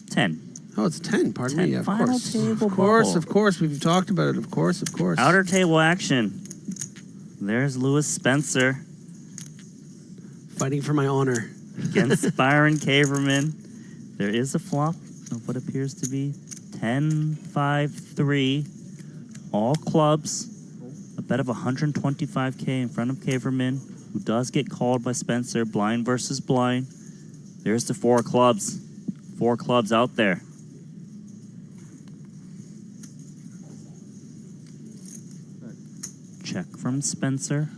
10. Oh, it's 10. Pardon 10. me. Of Final course. table Of course, bubble. of course. We've talked about it. Of course, of course. Outer table action. There's Lewis Spencer Fighting for my honor. against Byron Caverman. There is a flop of what appears to be 10-5-3. All clubs. A bet of 125K in front of Caverman, who does get called by Spencer. Blind versus blind. There's the 4 clubs. 4 clubs out there. Check from Spencer.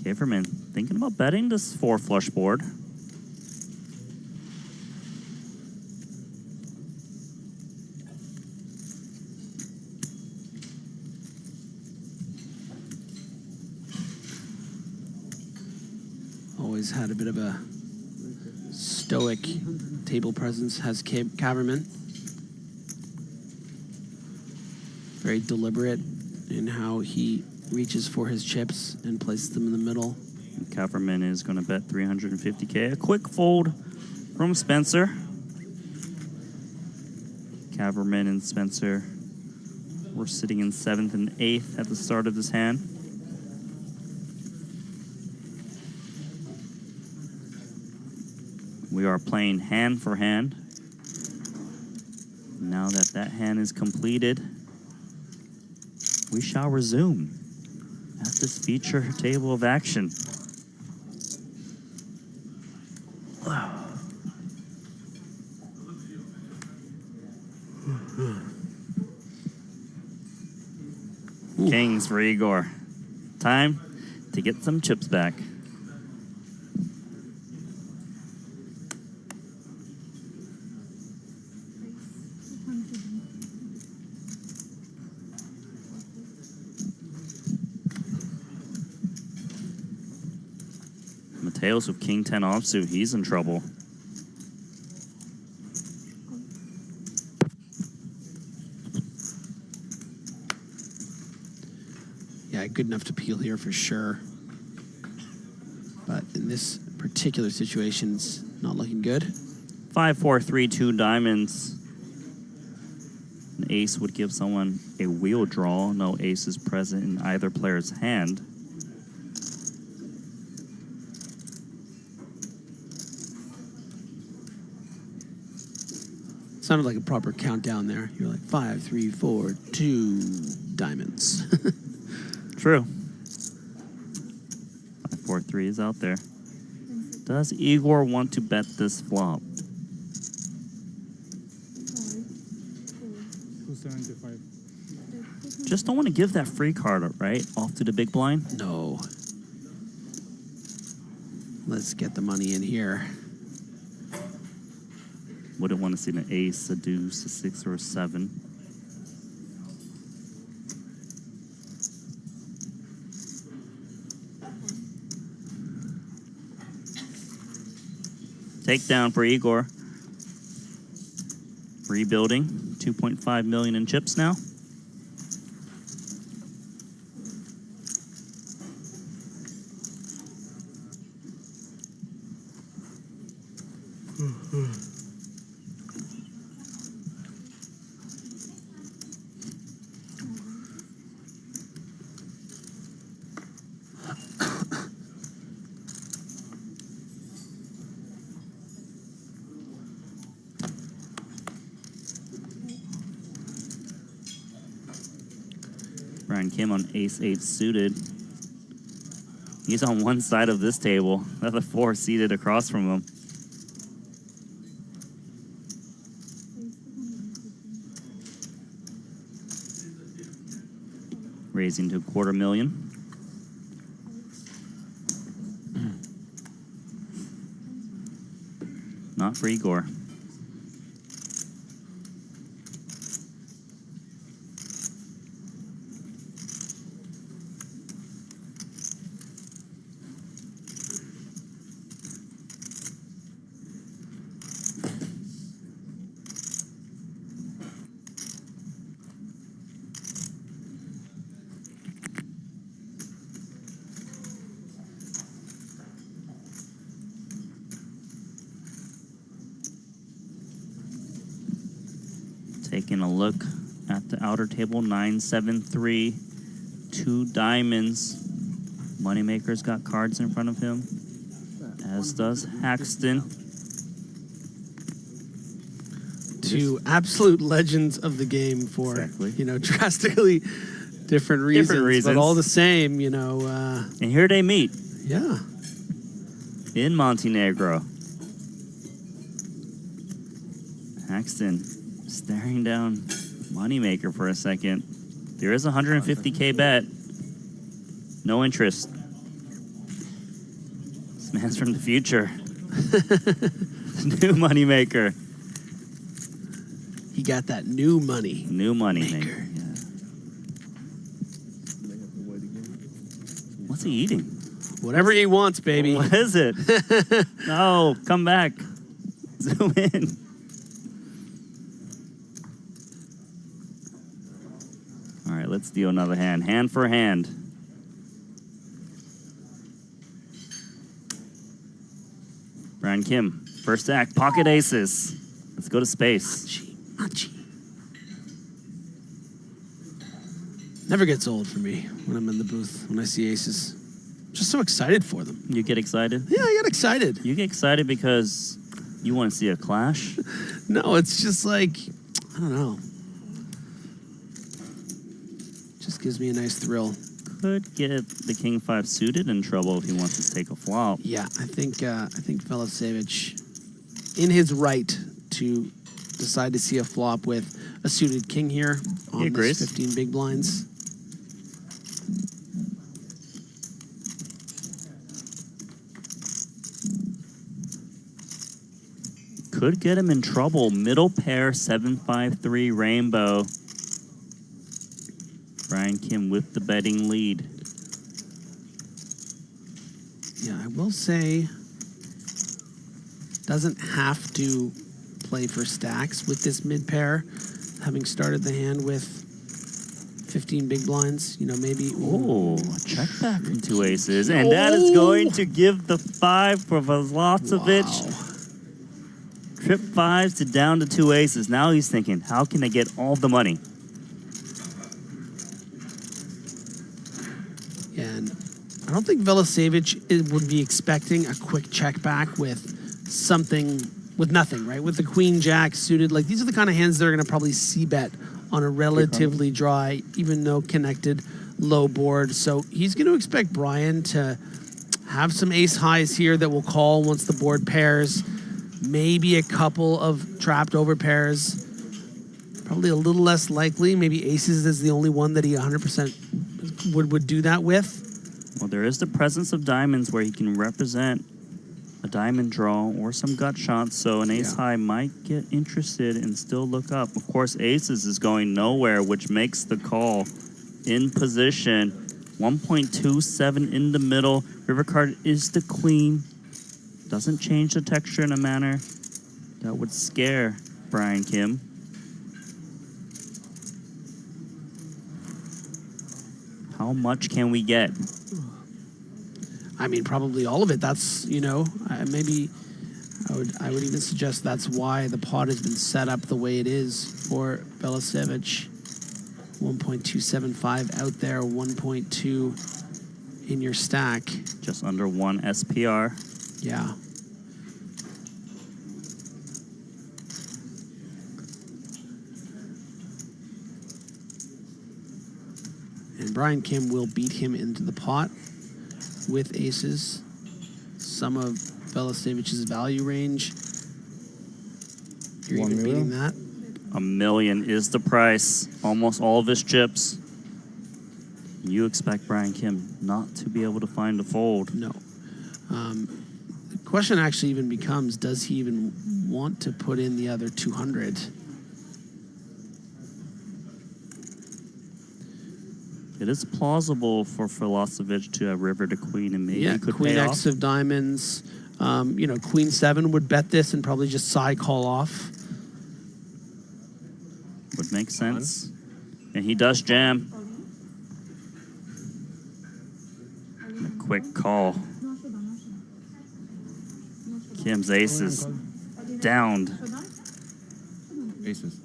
Caverman thinking about betting this 4 flush board. Always had a bit of a stoic table presence, has Caverman. Very deliberate in how he reaches for his chips and places them in the middle. Caverman is going to bet 350K. A quick fold from Spencer. Caverman and Spencer were sitting in 7th and 8th at the start of this hand. We are playing hand for hand. Now that that hand is completed, we shall resume at this feature table of action. Kings for Igor. Time to get some chips back. Mateos with King 10 offsuit, he's in trouble. Yeah, good enough to peel here for sure. But in this particular situation, it's not looking good. 5-4-3-2 diamonds. An ace would give someone a wheel draw. No ace is present in either player's hand. Sounded like a proper countdown there. You're like 5, 3, 4, 2 diamonds. True. 5-4-3 is out there. Does Igor want to bet this flop? 275. Just don't want to give that free card, right? Off to the big blind? No. Let's get the money in here. Wouldn't want to see an ace, a deuce, a 6, or a 7. Takedown for Igor. Rebuilding. 2.5 million in chips now. Brian Kim on ace-8 suited. He's on one side of this table. The other 4 seated across from him. Raising to $250,000. Not for Igor. Taking a look at the outer table, 9-7-3, 2 diamonds. Moneymaker's got cards in front of him, as does Haxton. 2 absolute legends of the game for, drastically different reasons, but all the same, And here they meet. Yeah. In Montenegro. Haxton staring down Moneymaker for a second. There is a 150K bet. No interest. This man's from the future. New Moneymaker. He got that new money. New Moneymaker. Yeah. What's he eating? Whatever he wants, baby. What is it? No, come back. Zoom in. All right, let's deal another hand. Hand for hand. Brian Kim, first act, pocket aces. Let's go to space. Machi. Never gets old for me when I'm in the booth, when I see aces. Just so excited for them. You get excited? Yeah, I get excited. You get excited because you want to see a clash? No, it's just like, I don't know. Just gives me a nice thrill. Could get the King 5 suited in trouble if he wants to take a flop. Yeah, I think Velasevich, in his right to decide to see a flop with a suited king here on this 15 big blinds. Could get him in trouble. Middle pair, 7-5-3 rainbow. Brian Kim with the betting lead. Yeah, I will say, doesn't have to play for stacks with this mid pair, having started the hand with 15 big blinds. Maybe. Oh, check back from 2 aces, and that is going to give the 5 for Velasevich. Wow. Trip 5s to down to 2 aces. Now he's thinking, how can I get all the money? And I don't think Velasevich would be expecting a quick check back with something, with nothing, right? With the queen jack suited. Like, these are the kind of hands they're going to probably c-bet on a relatively dry, even though connected, low board. So he's going to expect Brian to have some ace highs here that will call once the board pairs. Maybe a couple of trapped over pairs. Probably a little less likely. Maybe aces is the only one that he 100% would do that with. Well, there is the presence of diamonds where he can represent a diamond draw or some gut shots, so an ace high might get interested and still look up. Of course, aces is going nowhere, which makes the call in position. 1.27 in the middle. River card is the queen. Doesn't change the texture in a manner that would scare Brian Kim. How much can we get? I mean, probably all of it. That's, maybe I would even suggest that's why the pot has been set up the way it is for Belasevic. 1.275 out there, 1.2 in your stack. Just under 1 SPR. Yeah. And Brian Kim will beat him into the pot with aces. Some of Belasevic's value range. You're even beating that. $1 million is the price. Almost all of his chips. You expect Brian Kim not to be able to find a fold. No. The question actually even becomes, does he even want to put in the other 200? It is plausible for Filosofic to have river to queen and maybe could Queen pay X off. of diamonds. You know, Queen 7 would bet this and probably just side call off. Would make sense. And he does jam. A quick call. Kim's aces downed. Aces.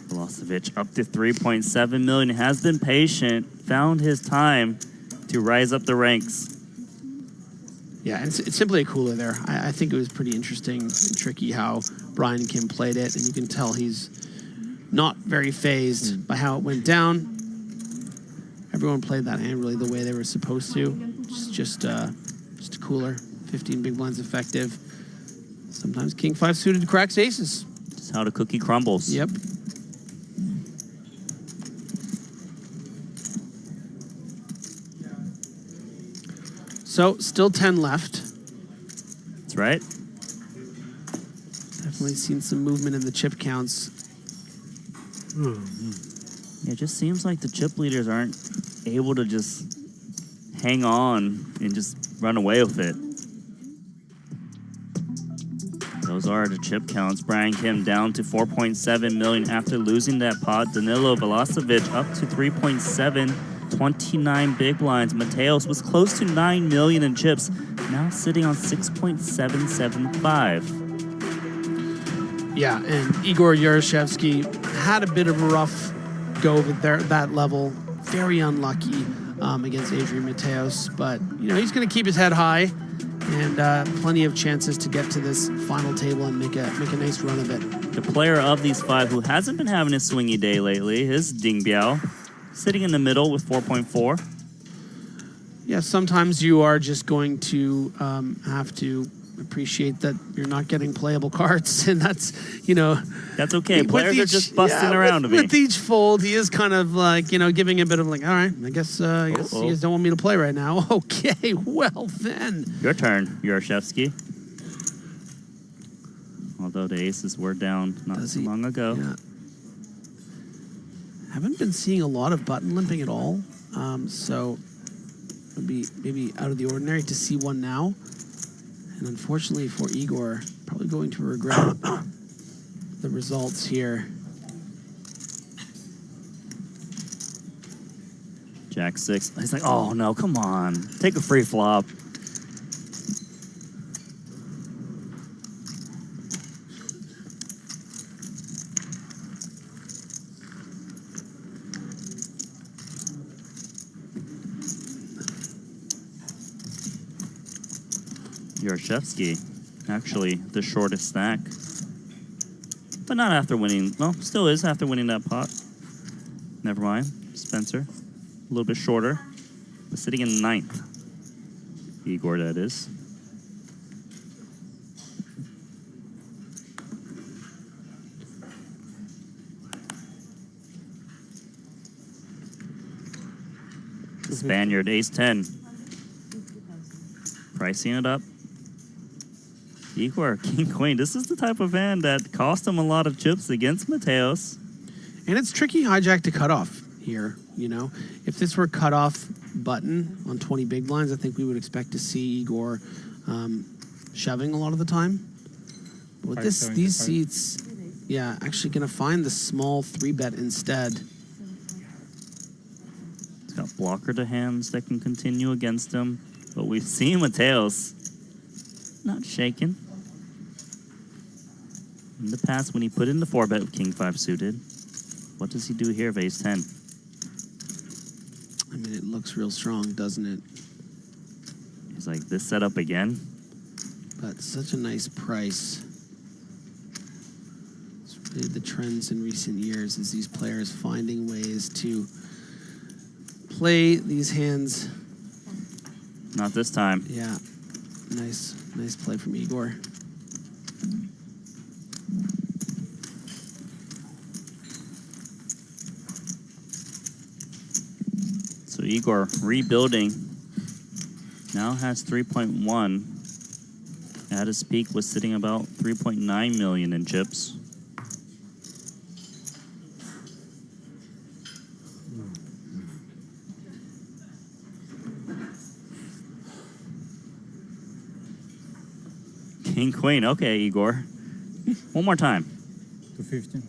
Filosofic up to 3.7 million. Has been patient. Found his time to rise up the ranks. Yeah, and it's simply a cooler there. I think it was pretty interesting and tricky how Brian Kim played it, and you can tell he's not very phased by how it went down. Everyone played that hand really the way they were supposed to. Just a cooler. 15 big blinds effective. Sometimes King 5 suited cracks aces. Just how the cookie crumbles. Yep. So, still 10 left. That's right. Definitely seen some movement in the chip counts. Yeah, it just seems like the chip leaders aren't able to just hang on and just run away with it. Those are the chip counts. Brian Kim down to 4.7 million after losing that pot. Danilo Velosovic up to 3.7, 29 big blinds. Mateos was close to 9 million in chips, now sitting on 6.775. Yeah, and Igor Yaroshevsky had a bit of a rough go of that level. Very unlucky against Adrian Mateos, but you know he's going to keep his head high, and plenty of chances to get to this final table and make a nice run of it. The player of these five who hasn't been having a swingy day lately is Ding Biao, sitting in the middle with 4.4. Yeah, sometimes you are just going to have to appreciate that you're not getting playable cards, and that's, you know... That's okay. Players are just busting around to me. With each fold, he is kind of like, you know, giving a bit of like, all right, I guess you guys don't want me to play right now. Okay, well then. Your turn, Yaroshevsky. Although the aces were down not too long ago. Yeah. Haven't been seeing a lot of button limping at all, so it would be maybe out of the ordinary to see one now. And unfortunately for Igor, probably going to regret the results here. Jack 6. He's like, oh no, come on. Take a free flop. Yaroshevsky, actually the shortest stack. But not after winning. Well, still is after winning that pot. Never mind. Spencer, a little bit shorter, but sitting in ninth. Igor, that is. Spaniard, ace-10. Pricing it up. Igor, king, queen. This is the type of hand that cost him a lot of chips against Mateos. And it's tricky hijack to cut off here, you know. If this were a cutoff button on 20 big blinds, I think we would expect to see Igor shoving a lot of the time. But with these seats, yeah, actually going to find the small 3-bet instead. He's got blocker to hands that can continue against him. But we've seen Mateos not shaken. In the past, when he put in the 4-bet with King 5 suited, what does he do here of Ace 10? I mean, it looks real strong, doesn't it? He's like, this setup again? But such a nice price. It's really the trends in recent years is these players finding ways to play these hands. Not this time. Yeah. Nice play from Igor. So Igor rebuilding. Now has 3.1. At his peak was sitting about 3.9 million in chips. King Queen. Okay, Igor. One more time. 250.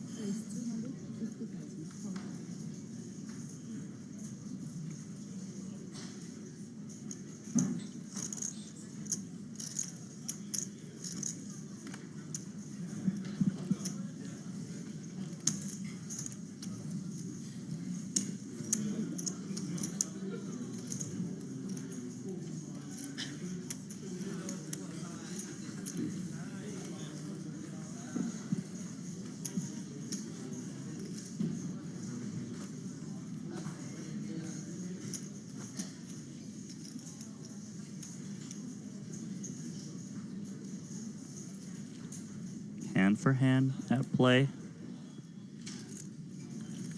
Hand for hand at play,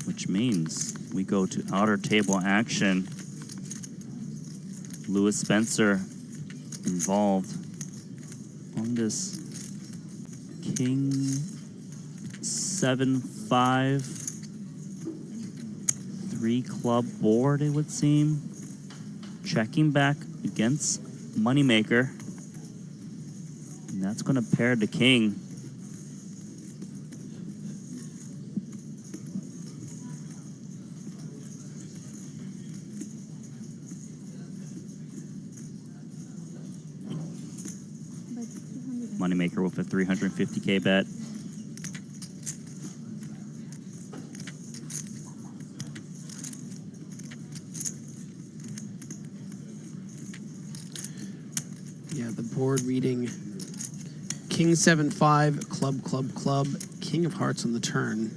which means we go to outer table action. Lewis Spencer involved on this King 7-5 3-club board, it would seem. Checking back against Moneymaker. And that's going to pair the king. Moneymaker with a 350K bet. Yeah, the board reading King 7-5, club, King of Hearts on the turn.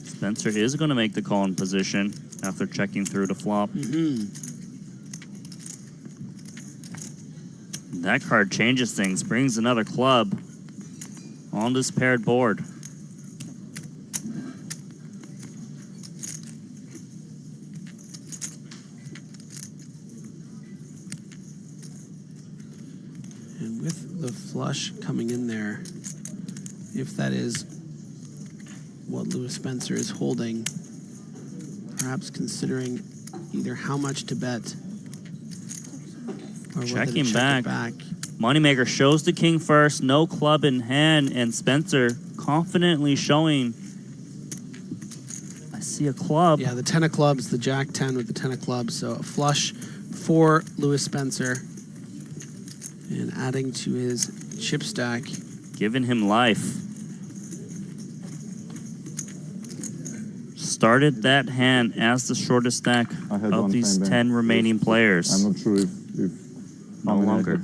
Spencer is going to make the call in position after checking through the flop. That card changes things, brings another club on this paired board. And with the flush coming in there, if that is what Lewis Spencer is holding, perhaps considering either how much to bet or whether to Checking check it back. Moneymaker shows the king first, no club in hand, and Spencer confidently showing, I see a club. Yeah, the 10 of clubs, the jack 10 with the 10 of clubs, so a flush for Lewis Spencer. And adding to his chip stack. Giving him life. Started that hand as the shortest stack of these 10 remaining players. I'm not sure if no longer.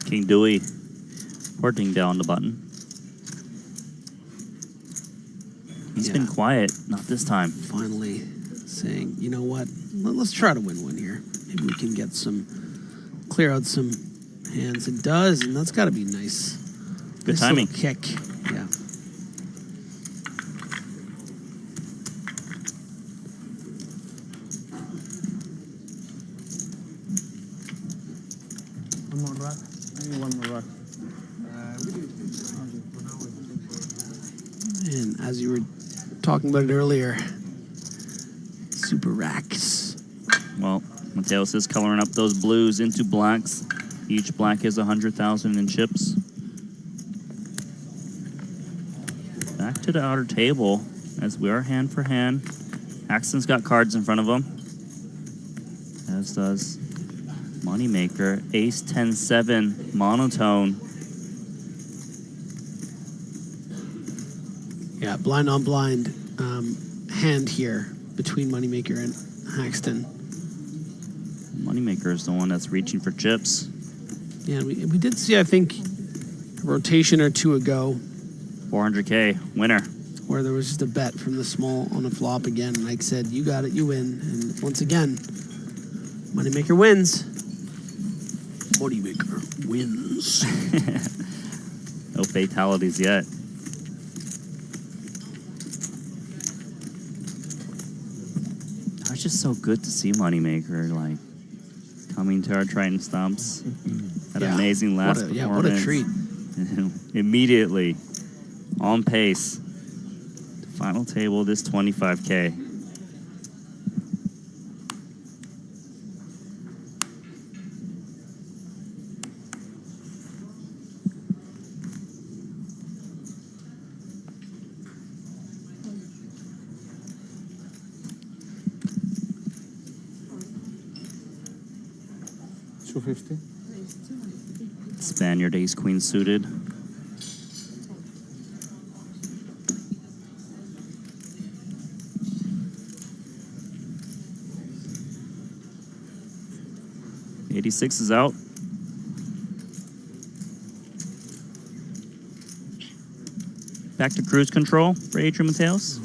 King Dewey porting down the button. He's been quiet, not this time. Finally saying, you know what, let's try to win one here. Maybe we can get clear out some hands. It does, and that's got to be nice. Good Nice timing. little kick, yeah. One more rock. And as you were talking about it earlier, super racks. Well, Mateos is coloring up those blues into blacks. Each black is 100,000 in chips. Back to the outer table as we are hand for hand. Axton's got cards in front of him, as does Moneymaker. Ace 10-7 monotone. Yeah, blind on blind hand here between Moneymaker and Haxton. Moneymaker is the one that's reaching for chips. Yeah, we did see, I think, a rotation or two ago 400K winner. where there was just a bet from the small on a flop again. And Mike said, you got it, you win. And once again, Moneymaker wins. Moneymaker wins. No fatalities yet. It's just so good to see Moneymaker like coming to our Triton stumps. That amazing last performance. Yeah, what a treat. Immediately on pace. Final table, this 25K. $250. Spaniard ace queen suited. '86 is out. Back to cruise control for Adrian Mateos.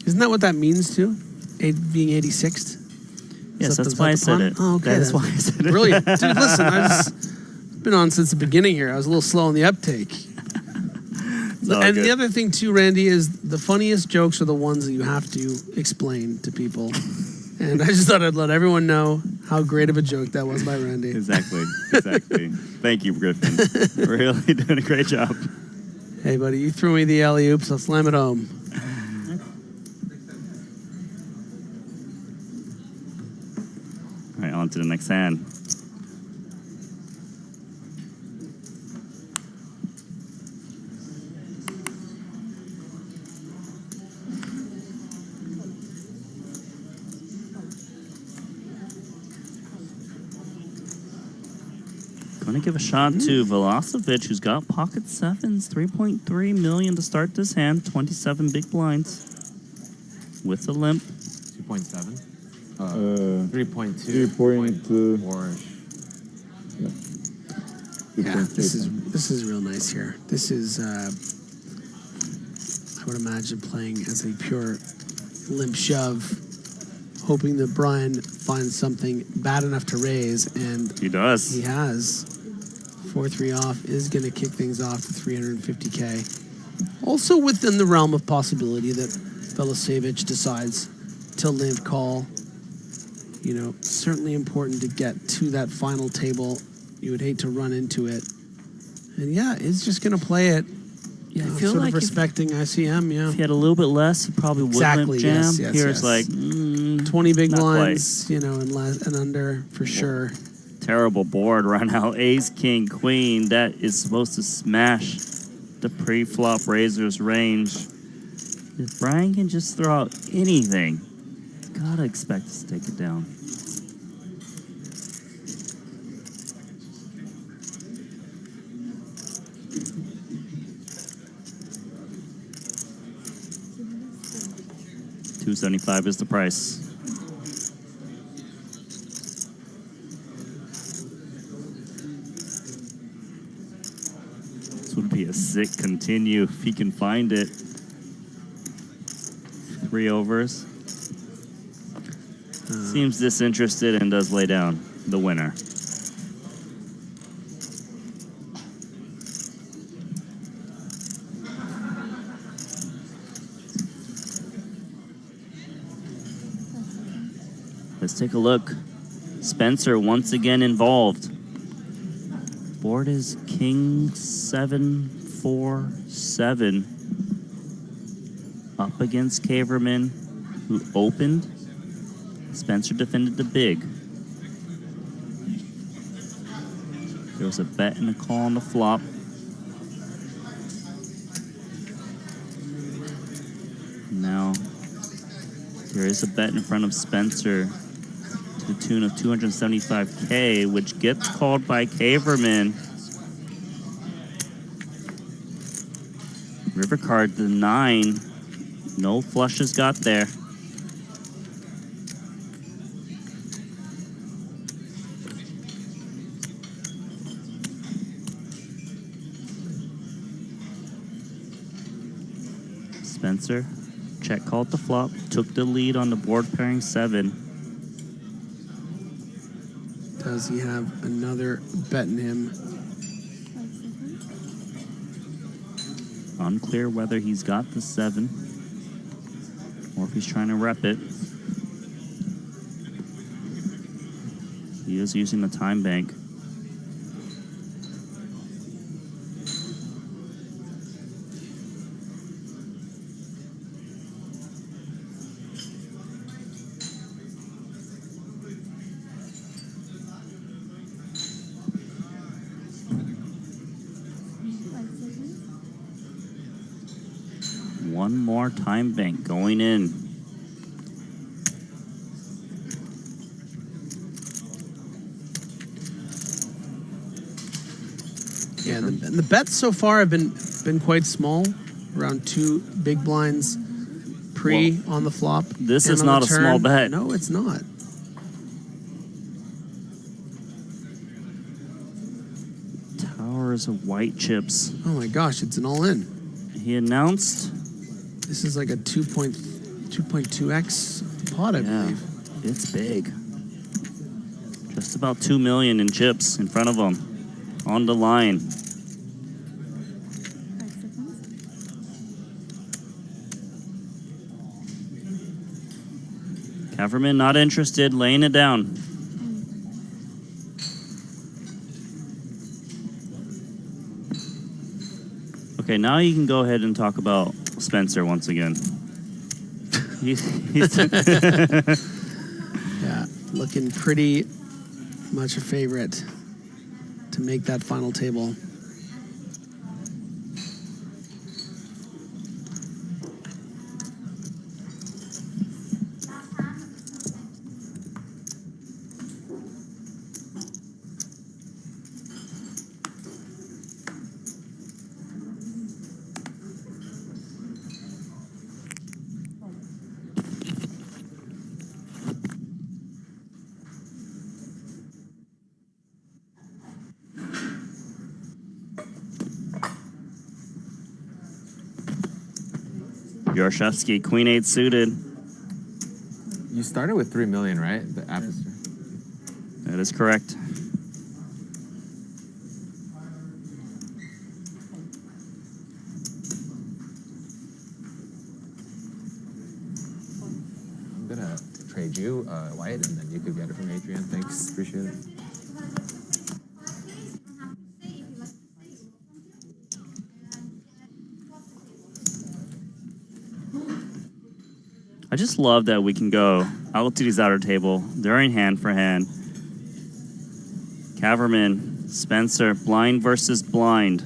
Isn't that what that means too? Being 86th? Yes, that's why I said it. Oh, okay. That is why I said it. Brilliant. Dude, listen, I've been on since the beginning here. I was a little slow on the uptake. And the other thing too, Randy, is the funniest jokes are the ones that you have to explain to people. And I just thought I'd let everyone know how great of a joke that was by Randy. Exactly. Thank you, Griffin. Really doing a great job. Hey, buddy, you threw me the alley-oops. I'll slam it home. All right, on to the next hand. Going to give a shot to Velocevic, who's got pocket sevens, 3.3 million to start this hand, 27 big blinds with the limp. 2.7. 3.2. 3.2. Yeah, this is real nice here. This is, I would imagine, playing as a pure limp shove, hoping that Brian finds something bad enough to raise, and he does. He has. 4-3 off is going to kick things off to 350K. Also within the realm of possibility that Velocevic decides to limp call. You know, certainly important to get to that final table. You would hate to run into it. And yeah, it's just going to play it. Yeah, I feel sort like of respecting ICM, yeah. If he had a little bit less, he probably would limp jam. Here's like 20 big not blinds, you know, and under for sure. Terrible board right now. Ace, king, queen. That is supposed to smash the pre-flop razor's range. If Brian can just throw out anything, he's gotta expect us to take it down. $275 is the price. This would be a sick continue if he can find it. 3 overs. Seems disinterested and does lay down the winner. Let's take a look. Spencer once again involved. Board is King 7-4-7 up against Caverman, who opened. Spencer defended the big. There was a bet and a call on the flop. Now, there is a bet in front of Spencer to the tune of 275K, which gets called by Caverman. River card, the 9. No flushes got there. Spencer check called the flop, took the lead on the board pairing 7. Does he have another bet in him? Unclear whether he's got the 7 or if he's trying to rep it. He is using the time bank. One more time bank going in. Yeah, the bets so far have been quite small, around 2 big blinds on the flop. This and is on the not a turn. small bet. No, it's not. Towers of white chips. Oh my gosh, it's an all-in. He announced. This is like a 2.2x pot, I believe. It's big. Just about 2 million in chips in front of him. On the line. Caverman not interested, laying it down. Okay, now you can go ahead and talk about Spencer once again. Yeah, looking pretty much a favorite to make that final table. Yorshevsky, Queen 8 suited. You started with 3 million, right? The Aperture. That is correct. I'm gonna trade you white, and then you could get it from Adrian. Thanks, appreciate it. I just love that we can go out to these outer table during hand for hand. Caverman, Spencer, blind versus blind.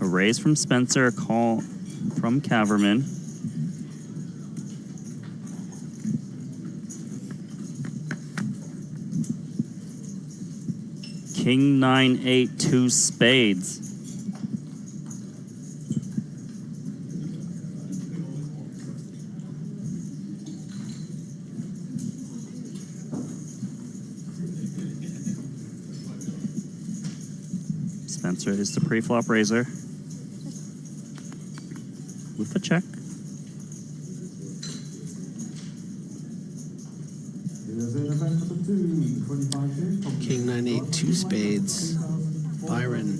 A raise from Spencer, a call from Caverman. King 9-8, 2 spades. Spencer is the pre-flop raiser with a check. King 9-8, 2 spades. Byron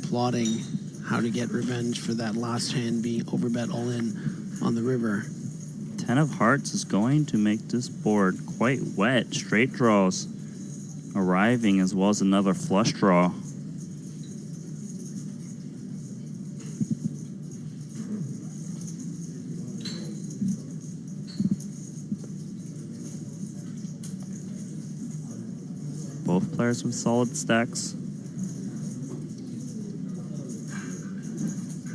plotting how to get revenge for that last hand being overbet all in on the river. 10 of hearts is going to make this board quite wet. Straight draws arriving, as well as another flush draw. Both players with solid stacks.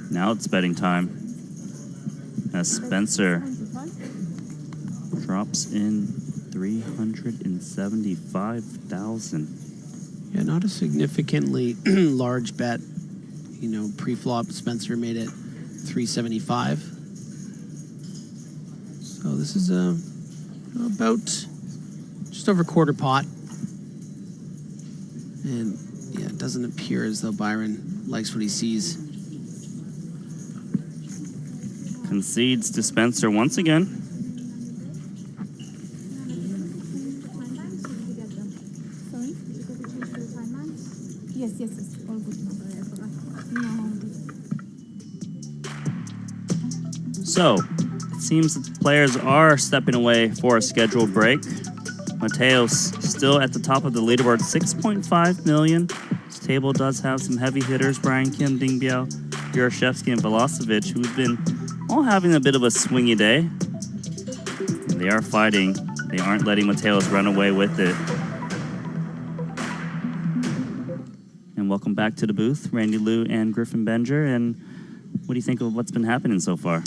Now it's betting time, as Spencer drops in 375,000. Yeah, not a significantly large bet. You know, pre-flop Spencer made it 375. So this is about just over quarter pot. And yeah, it doesn't appear as though Byron likes what he sees. Concedes to Spencer once again. Sorry? Yes, yes, yes. All good. No. So, it seems that the players are stepping away for a scheduled break. Mateos still at the top of the leaderboard, 6.5 million. This table does have some heavy hitters, Brian Kim, Ding Biao, Yurashevsky, and Velocevic, who've been all having a bit of a swingy day. And they are fighting. They aren't letting Mateos run away with it. And welcome back to the booth, Randy Liu and Griffin Benger. And what do you think of what's been happening so far?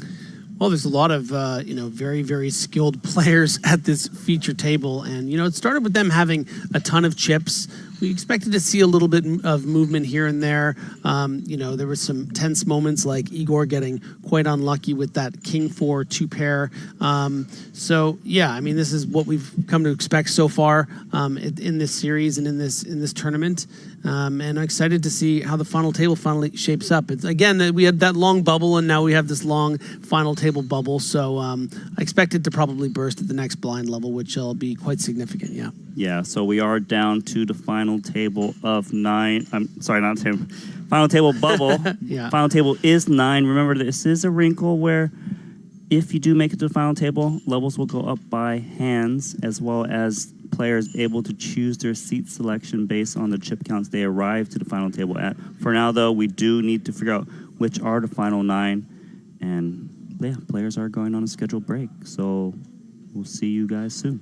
Well, there's a lot of, very, very skilled players at this feature table. And, it started with them having a ton of chips. We expected to see a little bit of movement here and there. There were some tense moments like Igor getting quite unlucky with that King 4 2-pair. This is what we've come to expect so far in this series and in this tournament. And I'm excited to see how the final table finally shapes up. Again, we had that long bubble, and now we have this long final table bubble. So I expect it to probably burst at the next blind level, which will be quite significant, yeah. Yeah, so we are down to the final table of 9. I'm sorry, not table. Final table bubble. Yeah. Final table is 9. Remember, this is a wrinkle where if you do make it to the final table, levels will go up by hands, as well as players able to choose their seat selection based on the chip counts they arrive to the final table at. For now, though, we do need to figure out which are the final 9. And, yeah, players are going on a scheduled break. So we'll see you guys soon.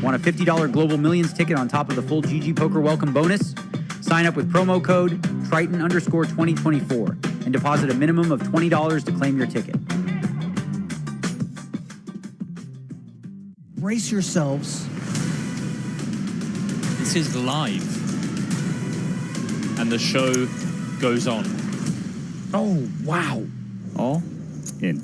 Want a $50 Global Millions ticket on top of the full GG Poker welcome bonus? Sign up with promo code Triton_2024 and deposit a minimum of $20 to claim your ticket. Brace yourselves. This is live. And the show goes on. Oh, wow. All in.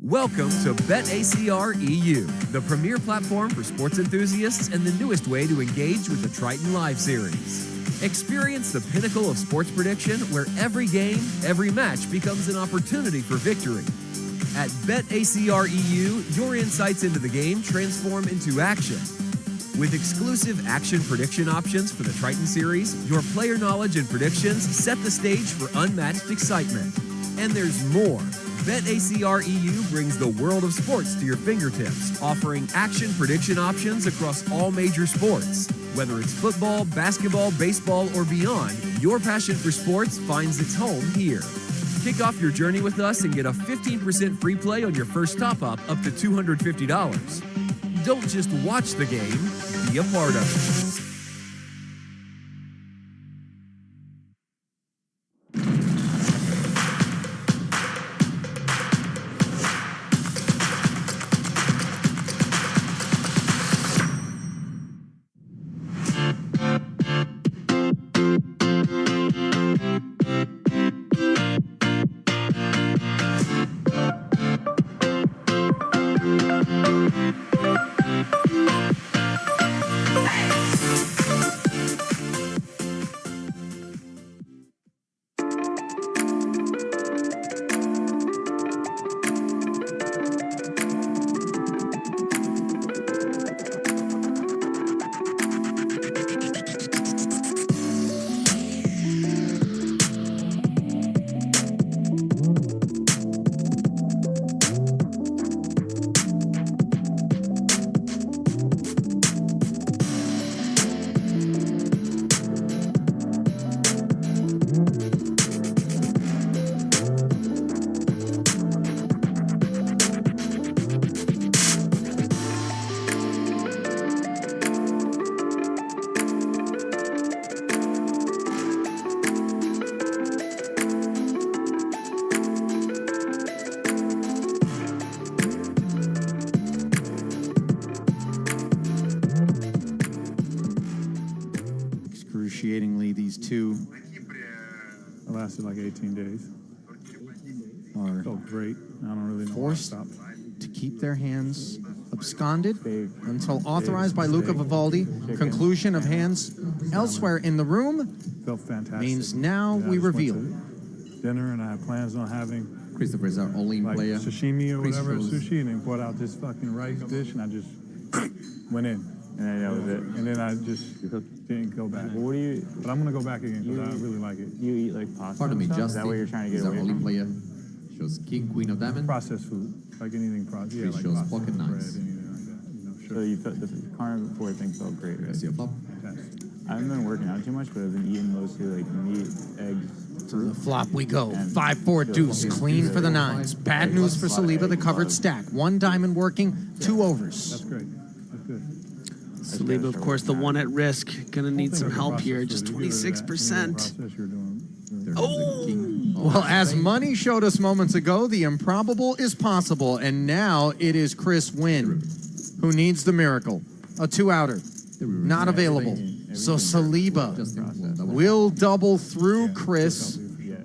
Welcome to BetACR EU, the premier platform for sports enthusiasts and the newest way to engage with the Triton Live Series. Experience the pinnacle of sports prediction where every game, every match becomes an opportunity for victory. At BetACR EU, your insights into the game transform into action. With exclusive action prediction options for the Triton Series, your player knowledge and predictions set the stage for unmatched excitement. And there's more. BetACR EU brings the world of sports to your fingertips, offering action prediction options across all major sports. Whether it's football, basketball, baseball, or beyond, your passion for sports finds its home here. Kick off your journey with us and get a 15% free play on your first top-up up to $250. Don't just watch the game, be a part of it. Excruciatingly, these two It lasted like 18 days. are Felt great. I don't really know forced why I stopped. to keep their hands absconded until authorized by Luca Vivaldi. Conclusion of hands elsewhere in the room Felt fantastic. means now Yeah, I we just went reveal. to dinner and I had plans on having Christopher is our only like player. sashimi or whatever, Christopher's- sushi, and they brought out this fucking rice dish and I just went in. And that was it. And then I just didn't go back. What do you? But I'm gonna go back again because I really like it. You eat like pasta? Pardon me, and stuff? Justin. Is that what you're trying to is get our away only from? player. Shows king, queen of diamond. Processed food, like anything processed. Yeah, Three like shows pasta, pocket bread, knives. anything like that. You know, sure. So you felt the carnivore thing felt great, right? See a flop. Fantastic. I haven't been working out too much, but I've been eating mostly like meat, eggs. To the flop we go. And 5-4 deuce, clean for the nines. Bad news for Saliba, the covered stack. One diamond working, 2 overs. That's great. That's good. Saliba, of course, the one at risk. Gonna need some help here. Just Process, you're 26%. doing. Well, as Money showed us moments ago, the improbable is possible, and now it is Chris Wynn who needs the miracle. A 2-outer, not available. So Saliba will double through Chris,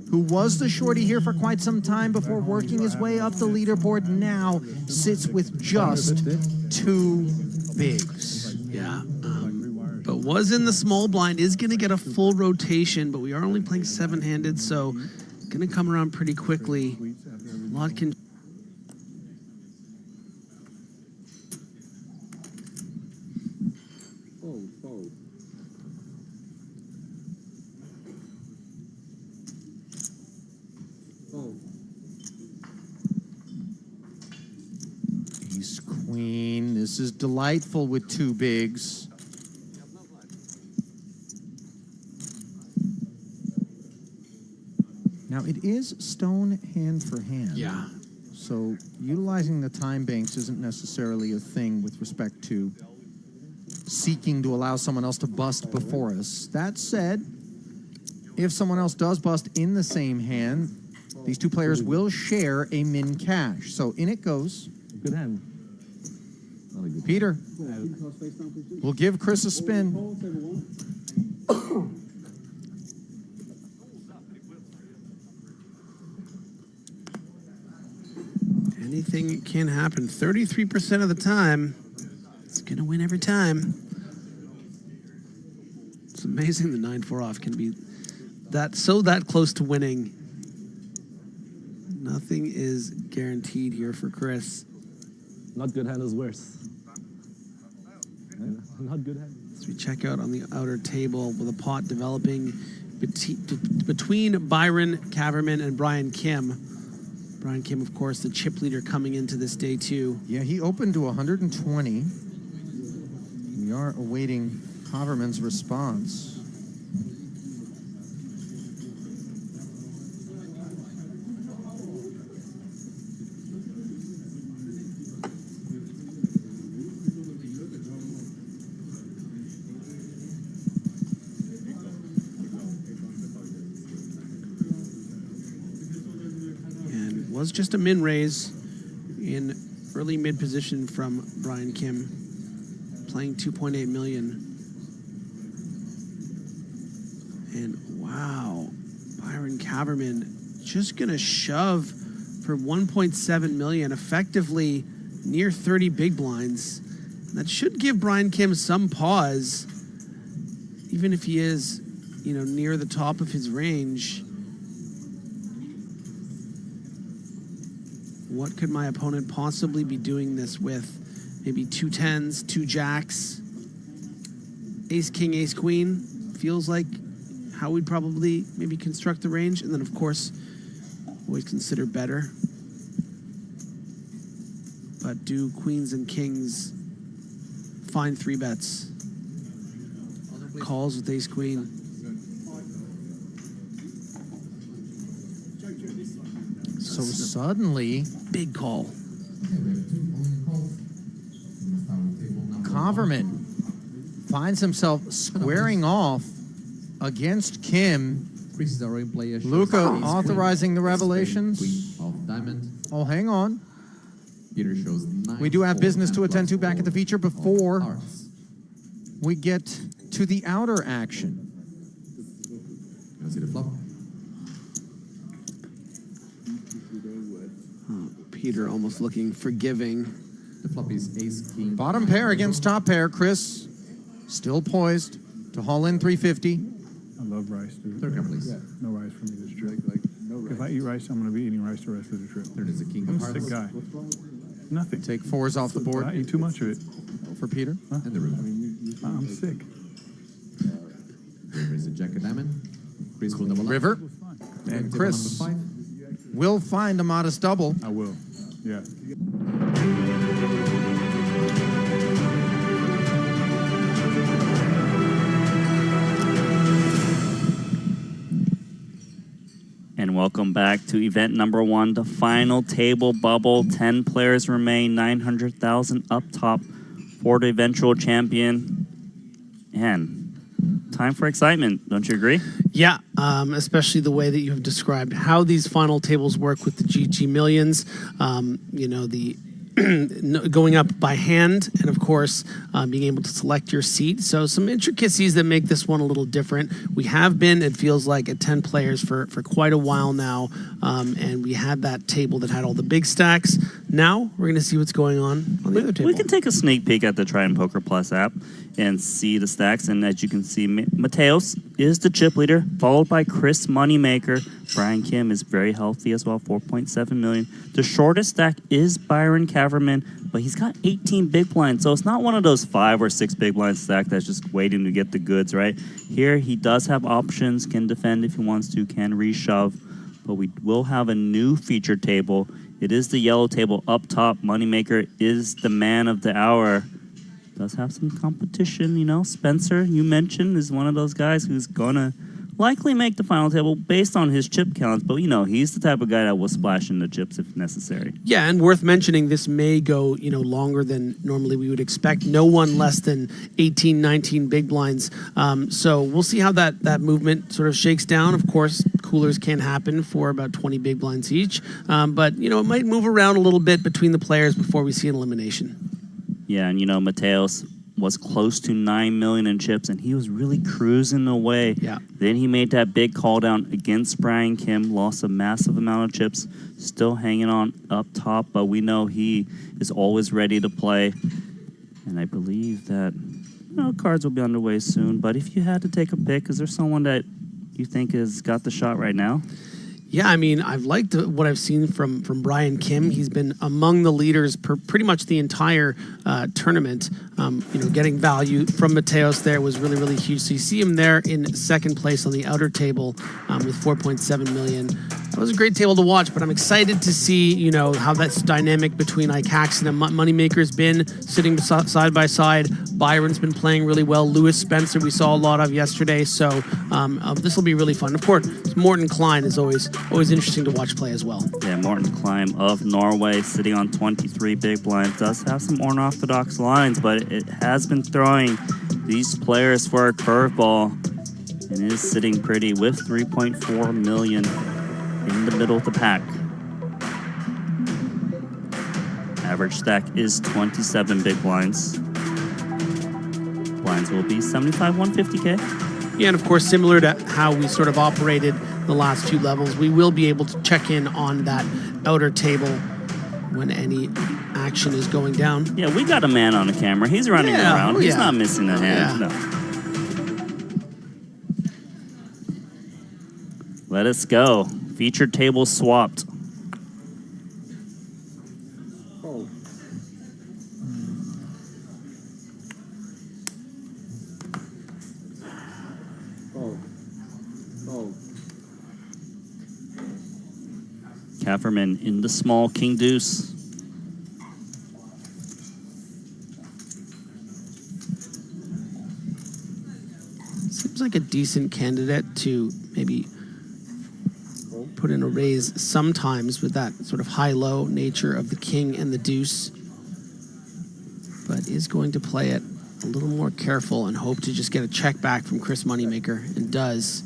who was the shorty here for quite some time before working his way up the leaderboard, now sits with just 2 bigs. Yeah. But was in the small blind, is going to get a full rotation, but we are only playing 7-handed, so going to come around pretty quickly. A lot can... Ace Queen. This is delightful with 2 bigs. Now, it is stone hand for hand. Yeah. So utilizing the time banks isn't necessarily a thing with respect to seeking to allow someone else to bust before us. That said, if someone else does bust in the same hand, these 2 players will share a min cash. So in it goes. Good hand. Peter, we'll give Chris a spin. Anything can happen. 33% of the time, it's going to win every time. It's amazing the 9-4 off can be that close to winning. Nothing is guaranteed here for Chris. Not good hand is worse. Not good hand. As we check out on the outer table with a pot developing between Byron Caverman and Brian Kim. Brian Kim, of course, the chip leader coming into this day too. Yeah, he opened to 120. We are awaiting Haverman's response. Was just a min raise in early mid position from Brian Kim, playing 2.8 million. And wow, Byron Kaverman just gonna shove for 1.7 million, effectively near 30 big blinds. And that should give Brian Kim some pause, even if he is, you know, near the top of his range. What could my opponent possibly be doing this with? Maybe 2 10s, 2 jacks, ace, king, ace, queen. Feels like how we'd probably maybe construct the range. And then, of course, always consider better. But do queens and kings find 3 bets? Calls with ace, queen. So suddenly, big call. Kaverman finds himself squaring off against Kim. Luca authorizing the revelations. Oh, hang on. We do have business to attend to back at the feature before we get to the outer action. See the flop. Peter almost looking forgiving. The flop is ace, king. Bottom pair against top pair. Chris still poised to haul in 350. I love rice, dude. Third card, please. Yeah, no rice for me this trip. If I eat rice, I'm going to be eating rice the rest of the trip. Third is the king I'm of a hearts. sick guy. Nothing. Take 4s off the board. I eat too much of it. For Peter. Huh? And the root. I'm sick. River is a jack of diamond. Chris will double up. River. And Chris will find a modest double. I will. Yeah. And welcome back to event number 1, the final table bubble. 10 players remain, 900,000 up top for the eventual champion. And time for excitement, don't you agree? Yeah, especially the way that you have described how these final tables work with the GG Millions. You know, the going up by hand, and of course being able to select your seat. So some intricacies that make this one a little different. We have been, it feels like, at 10 players for quite a while now, and we had that table that had all the big stacks. Now we're going to see what's going on the other table. We can take a sneak peek at the Triton Poker Plus app and see the stacks. And as you can see, Mateos is the chip leader, followed by Chris Moneymaker. Brian Kim is very healthy as well, 4.7 million. The shortest stack is Byron Kaverman, but he's got 18 big blinds. So it's not one of those 5 or 6 big blind stack that's just waiting to get the goods, right? Here he does have options, can defend if he wants to, can reshove. But we will have a new feature table. It is the yellow table up top. Moneymaker is the man of the hour. Does have some competition, you know. Spencer, you mentioned, is one of those guys who's gonna likely make the final table based on his chip counts, but you know, he's the type of guy that will splash in the chips if necessary. Yeah, and worth mentioning, this may go, you know, longer than normally we would expect. No one less than 18, 19 big blinds. So we'll see how that movement sort of shakes down. Of course, coolers can happen for about 20 big blinds each, but you know, it might move around a little bit between the players before we see an elimination. Yeah, and you know, Mateos was close to 9 million in chips, and he was really cruising away. Yeah. Then he made that big call down against Brian Kim, lost a massive amount of chips, still hanging on up top, but we know he is always ready to play. And I believe that, you know, cards will be underway soon, but if you had to take a pick, is there someone that you think has got the shot right now? Yeah, I mean, I've liked what I've seen from Brian Kim. He's been among the leaders pretty much the entire tournament. Getting value from Mateos there was really, really huge. So you see him there in second place on the outer table with 4.7 million. That was a great table to watch, but I'm excited to see, how that's dynamic between Caxton and Moneymaker's been sitting side by side. Byron's been playing really well. Lewis Spencer we saw a lot of yesterday, so this will be really fun. Of course, Morten Klein is always interesting to watch play as well. Yeah, Morten Klein of Norway sitting on 23 big blinds. Does have some unorthodox lines, but it has been throwing these players for a curveball and is sitting pretty with 3.4 million in the middle of the pack. Average stack is 27 big blinds. Blinds will be 75, 150K. Yeah, and of course, similar to how we sort of operated the last few levels, we will be able to check in on that outer table when any action is going down. Yeah, we got a man on the camera. He's running around. He's not missing a hand. No. Let us go. Featured table swapped. Kafferman in the small king deuce. Seems like a decent candidate to maybe put in a raise sometimes with that sort of high-low nature of the king and the deuce, but is going to play it a little more careful and hope to just get a check back from Chris Moneymaker, and does.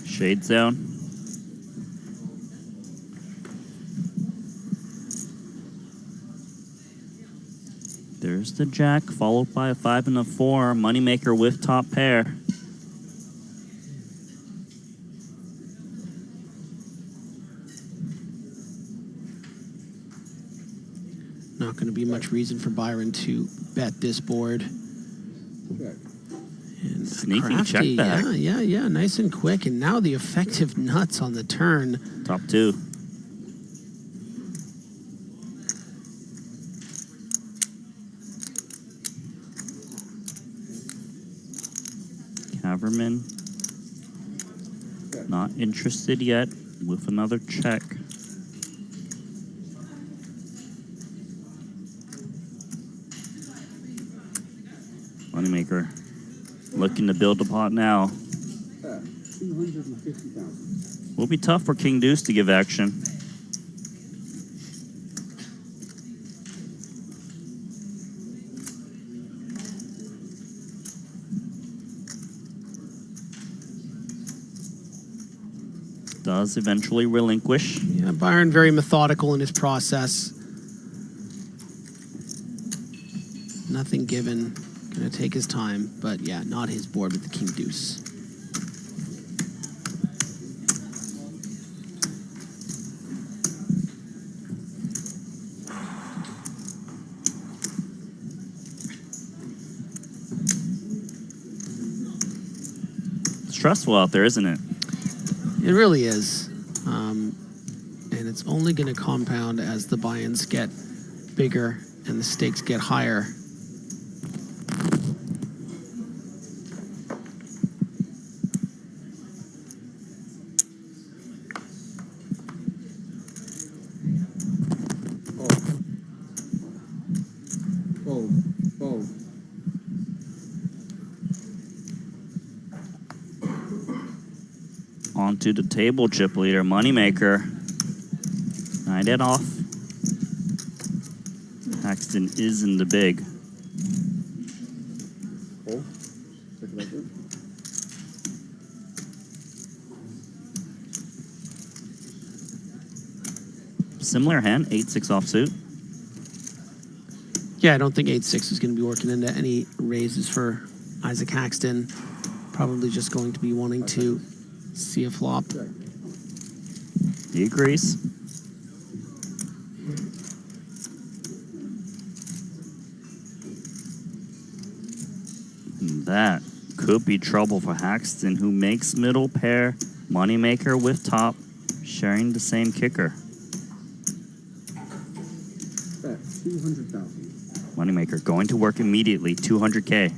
Shade zone. There's the jack, followed by a 5 and a 4. Moneymaker with top pair. Not going to be much reason for Byron to bet this board. And Sneaky crafty, check back. Yeah, nice and quick. And now the effective nuts on the turn. Top 2. Haverman not interested yet with another check. Moneymaker looking to build a pot now. 250,000. Will be tough for King Deuce to give action. Does eventually relinquish. Yeah, Byron very methodical in his process. Nothing given. Gonna take his time, but yeah, not his board with the king deuce. It's stressful out there, isn't it? It really is. And it's only going to compound as the buy-ins get bigger and the stakes get higher. Onto the table, chip leader, Moneymaker. 9 it off. Paxton is in the big. Similar hand, 8-6 offsuit. Yeah, I don't think 8-6 is going to be working into any raises for Isaac Haxton. Probably just going to be wanting to see a flop. He agrees. And that could be trouble for Haxton, who makes middle pair Moneymaker with top, sharing the same kicker. Bet 200,000. Moneymaker going to work immediately, 200K.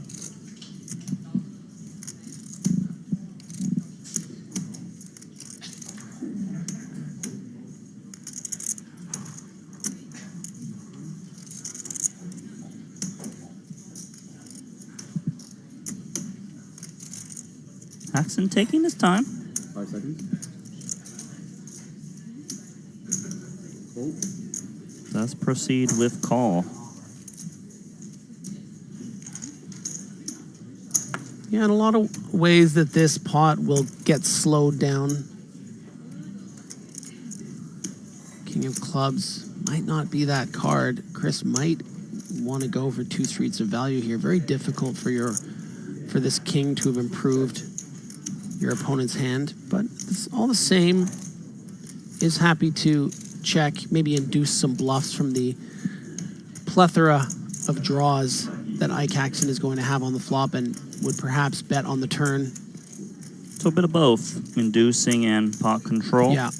Haxton taking his time. 5 seconds. Cool. Let's proceed with call. Yeah, in a lot of ways that this pot will get slowed down. King of clubs might not be that card. Chris might want to go for 2 streets of value here. Very difficult for this king to have improved your opponent's hand, but it's all the same. Is happy to check, maybe induce some bluffs from the plethora of draws that Ike Haxton is going to have on the flop, and would perhaps bet on the turn. So a bit of both, inducing and pot control. Yeah.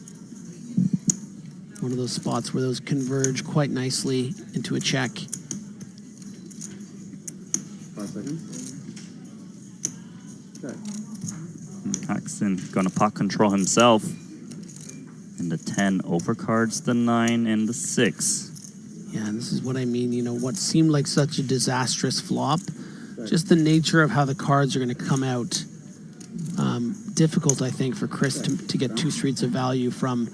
One of those spots where those converge quite nicely into a check. 5 seconds. Okay. Haxton going to pot control himself. And the 10 overcards the 9 and the 6. Yeah, and this is what I mean. You know, what seemed like such a disastrous flop, just the nature of how the cards are going to come out. Difficult, I think, for Chris to get 2 streets of value from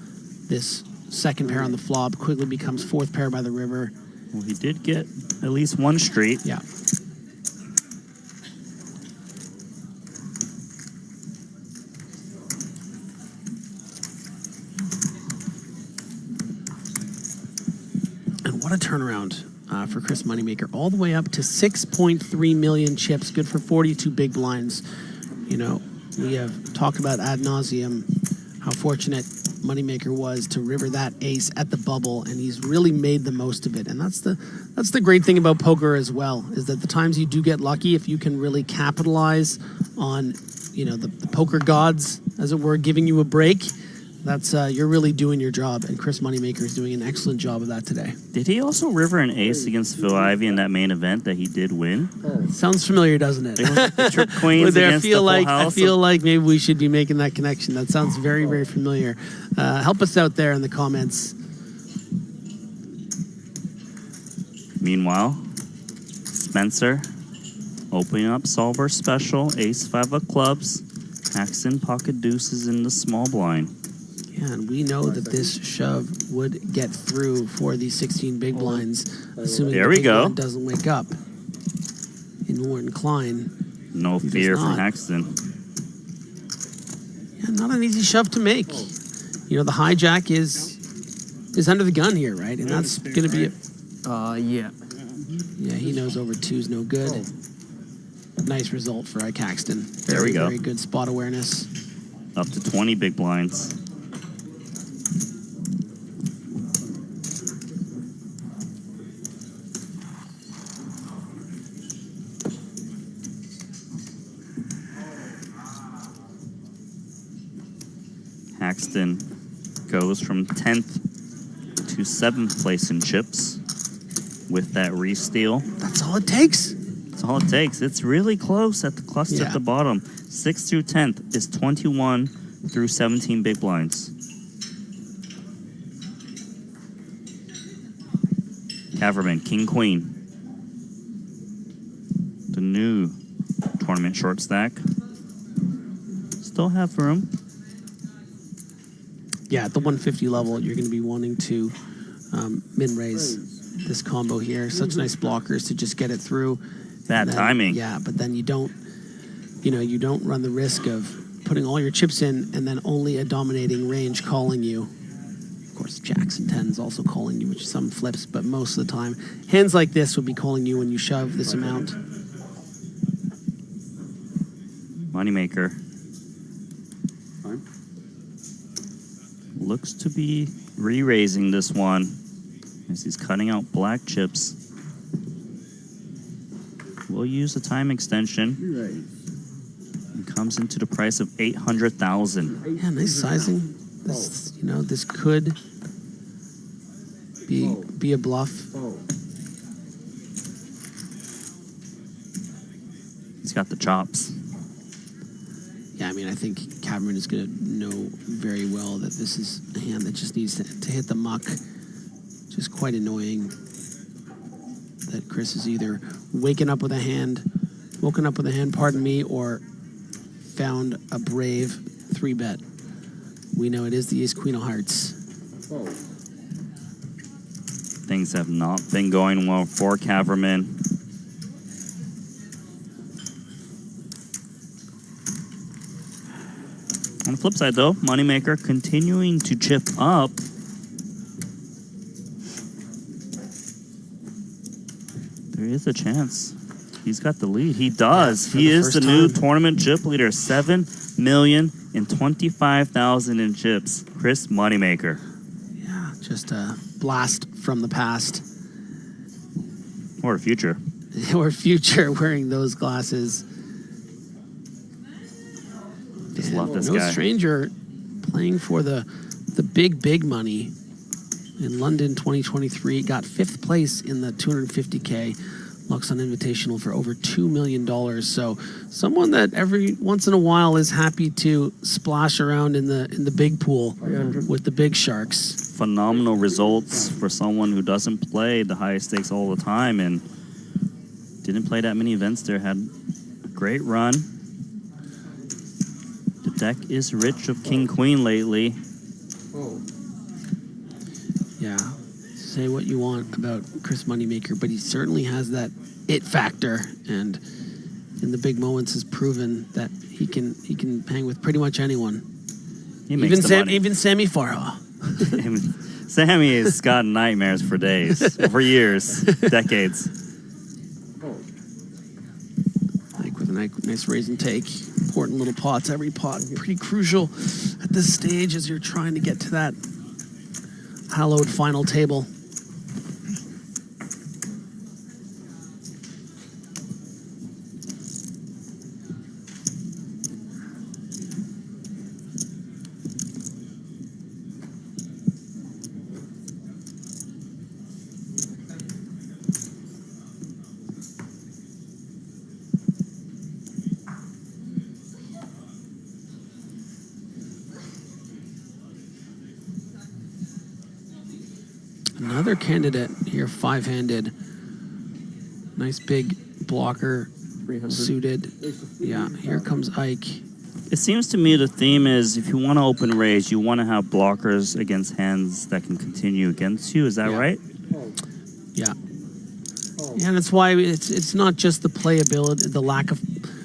this second pair on the flop. Quickly becomes 4th pair by the river. Well, he did get at least 1 street. Yeah. And what a turnaround for Chris Moneymaker. All the way up to 6.3 million chips. Good for 42 big blinds. You know, we have talked about ad nauseum how fortunate Moneymaker was to river that ace at the bubble, and he's really made the most of it. And that's the great thing about poker as well, is that the times you do get lucky, if you can really capitalize on, you know, the poker gods, as it were, giving you a break, that's you're really doing your job. And Chris Moneymaker is doing an excellent job of that today. Did he also river an ace against Phil Ivey in that main event that he did win? Sounds familiar, doesn't it? The Trip Queens against the full house. I feel like maybe we should be making that connection. That sounds very, very familiar. Help us out there in the comments. Meanwhile, Spencer opening up solver special, ace 5 of clubs, Haxton pocket deuces in the small blind. Yeah, and we know that this shove would get through for these 16 big blinds, assuming There the we big go. blind doesn't wake up. In Warren Klein. No He fear does from not. Haxton. Yeah, not an easy shove to make. You know, the hijack is under the gun here, right? And that's going to be it. Yeah. Yeah, he knows over 2 is no good. Nice result for Ike Haxton. There we go. Very good spot awareness. Up to 20 big blinds. Haxton goes from 10th to 7th place in chips with that re-steal. That's all it takes. That's all it takes. It's really close at the cluster at the bottom. 6th through 10th is 21 through 17 big blinds. Caverman, King Queen. The new tournament short stack. Still have room. Yeah, at the 150 level, you're going to be wanting to min-raise this combo here. Such nice blockers to just get it through. Bad timing. Yeah, but then you don't run the risk of putting all your chips in and then only a dominating range calling you. Of course, jacks and 10s also calling you, which some flips, but most of the time, hands like this would be calling you when you shove this amount. Moneymaker. Looks to be re-raising this one as he's cutting out black chips. We'll use a time extension. and comes into the price of 800,000. Yeah, nice sizing. This, you know, this could be a bluff. He's got the chops. Yeah, I mean, I think Cameron is going to know very well that this is a hand that just needs to hit the muck. Just quite annoying that Chris is either woken up with a hand, pardon me, or found a brave 3-bet. We know it is the ace-queen of hearts. Things have not been going well for Caverman. On the flip side, though, Moneymaker continuing to chip up. There is a chance. He's got the lead. He does. Yeah, he is the new tournament chip leader. 7,025,000 in chips. Chris Moneymaker. Yeah, just a blast from the past. Or future. Or future, wearing those glasses. Just love this no guy. stranger playing for the big money in London 2023. Got 5th place in the 250K Luxon Invitational for over $2 million. So someone that every once in a while is happy to splash around in the big pool with the big sharks. Phenomenal results for someone who doesn't play the highest stakes all the time and didn't play that many events there. Had a great run. The deck is rich of King Queen lately. Yeah, say what you want about Chris Moneymaker, but he certainly has that it factor, and in the big moments has proven that he can hang with pretty much anyone. He makes the money. Even Sammy Farha. Sammy has got nightmares for days, for years, decades. Like with a nice raise and take, important little pots. Every pot pretty crucial at this stage as you're trying to get to that hallowed final table. Another candidate here, 5-handed. Nice big blocker, suited. Yeah, here comes Ike. It seems to me the theme is if you want to open raise, you want to have blockers against hands that can continue against you. Is that right? Yeah. Yeah, and that's why it's not just the playability, the lack of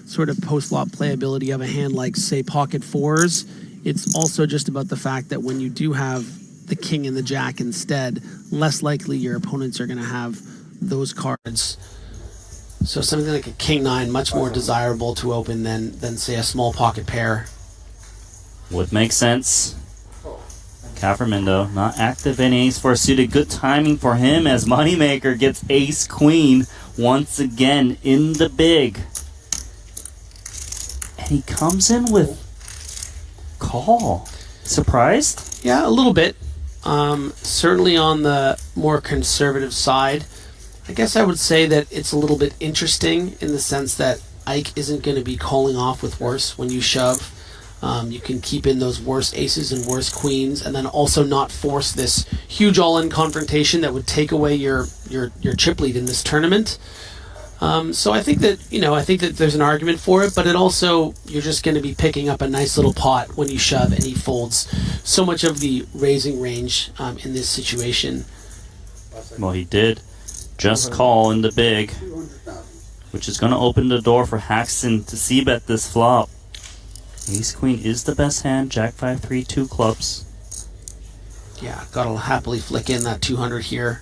sort of post-flop playability of a hand like, say, pocket fours. It's also just about the fact that when you do have the king and the jack instead, less likely your opponents are going to have those cards. So something like a king-9, much more desirable to open than say a small pocket pair. Would make sense. Caverman, though, not active in ace-4 suited. Good timing for him as Moneymaker gets ace-queen once again in the big. And he comes in with call. Surprised? Yeah, a little bit. Certainly on the more conservative side. I guess I would say that it's a little bit interesting in the sense that Ike isn't going to be calling off with worse when you shove. You can keep in those worse aces and worse queens, and then also not force this huge all-in confrontation that would take away your chip lead in this tournament. So I think that there's an argument for it, but it also, you're just going to be picking up a nice little pot when you shove, and he folds so much of the raising range in this situation. Well, he did just call in the big, which is going to open the door for Haxton to c-bet this flop. Ace-queen is the best hand. Jack-5, 3, 2 clubs. Yeah, gotta happily flick in that 200 here,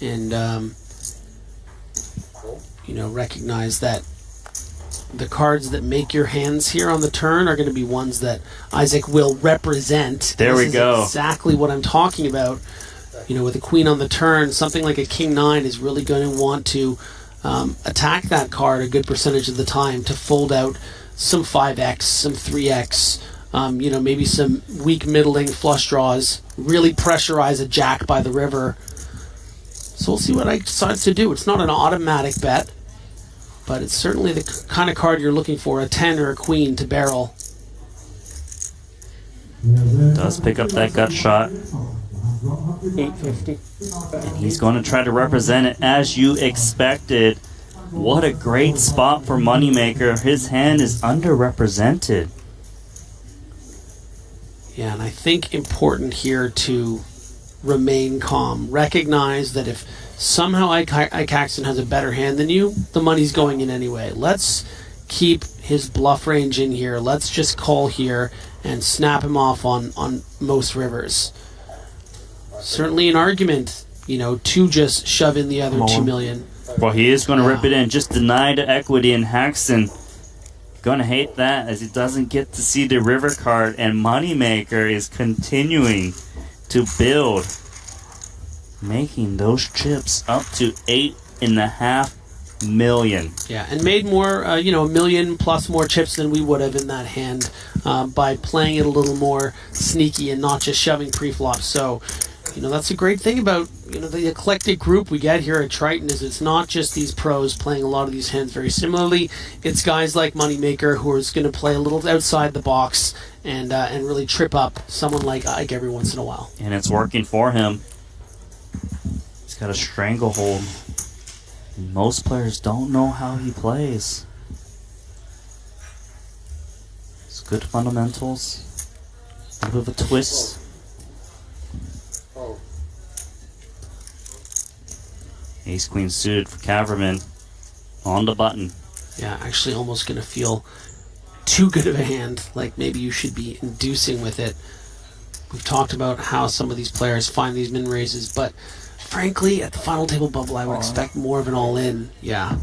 and recognize that the cards that make your hands here on the turn are going to be ones that Isaac will represent. There we go. Exactly what I'm talking about. With a queen on the turn, something like a king-9 is really going to want to attack that card a good percentage of the time to fold out some 5x, some 3x, maybe some weak middling flush draws, really pressurize a jack by the river. So we'll see what Ike decides to do. It's not an automatic bet, but it's certainly the kind of card you're looking for, a 10 or a queen to barrel. Does pick up that gut shot. 850. And he's going to try to represent it as you expected. What a great spot for Moneymaker. His hand is underrepresented. Yeah, and I think important here to remain calm. Recognize that if somehow Ike Haxton has a better hand than you, the money's going in anyway. Let's keep his bluff range in here. Let's just call here and snap him off on most rivers. Certainly an argument, to just shove in the other 2 million. Well, he is going to rip it in. Just deny the equity, and Haxton going to hate that as he doesn't get to see the river card, and Moneymaker is continuing to build, making those chips up to 8.5 million. Yeah, and made more, a million plus more chips than we would have in that hand by playing it a little more sneaky and not just shoving pre-flop. So, that's a great thing about, the eclectic group we get here at Triton is it's not just these pros playing a lot of these hands very similarly. It's guys like Moneymaker who are going to play a little outside the box and really trip up someone like Ike every once in a while. And it's working for him. He's got a stranglehold. Most players don't know how he plays. It's good fundamentals. A little bit of a twist. Ace Queen suited for Caverman on the button. Yeah, actually almost going to feel too good of a hand, like maybe you should be inducing with it. We've talked about how some of these players find these min raises, but frankly, at the final table bubble, I would expect more of an all-in. Yeah.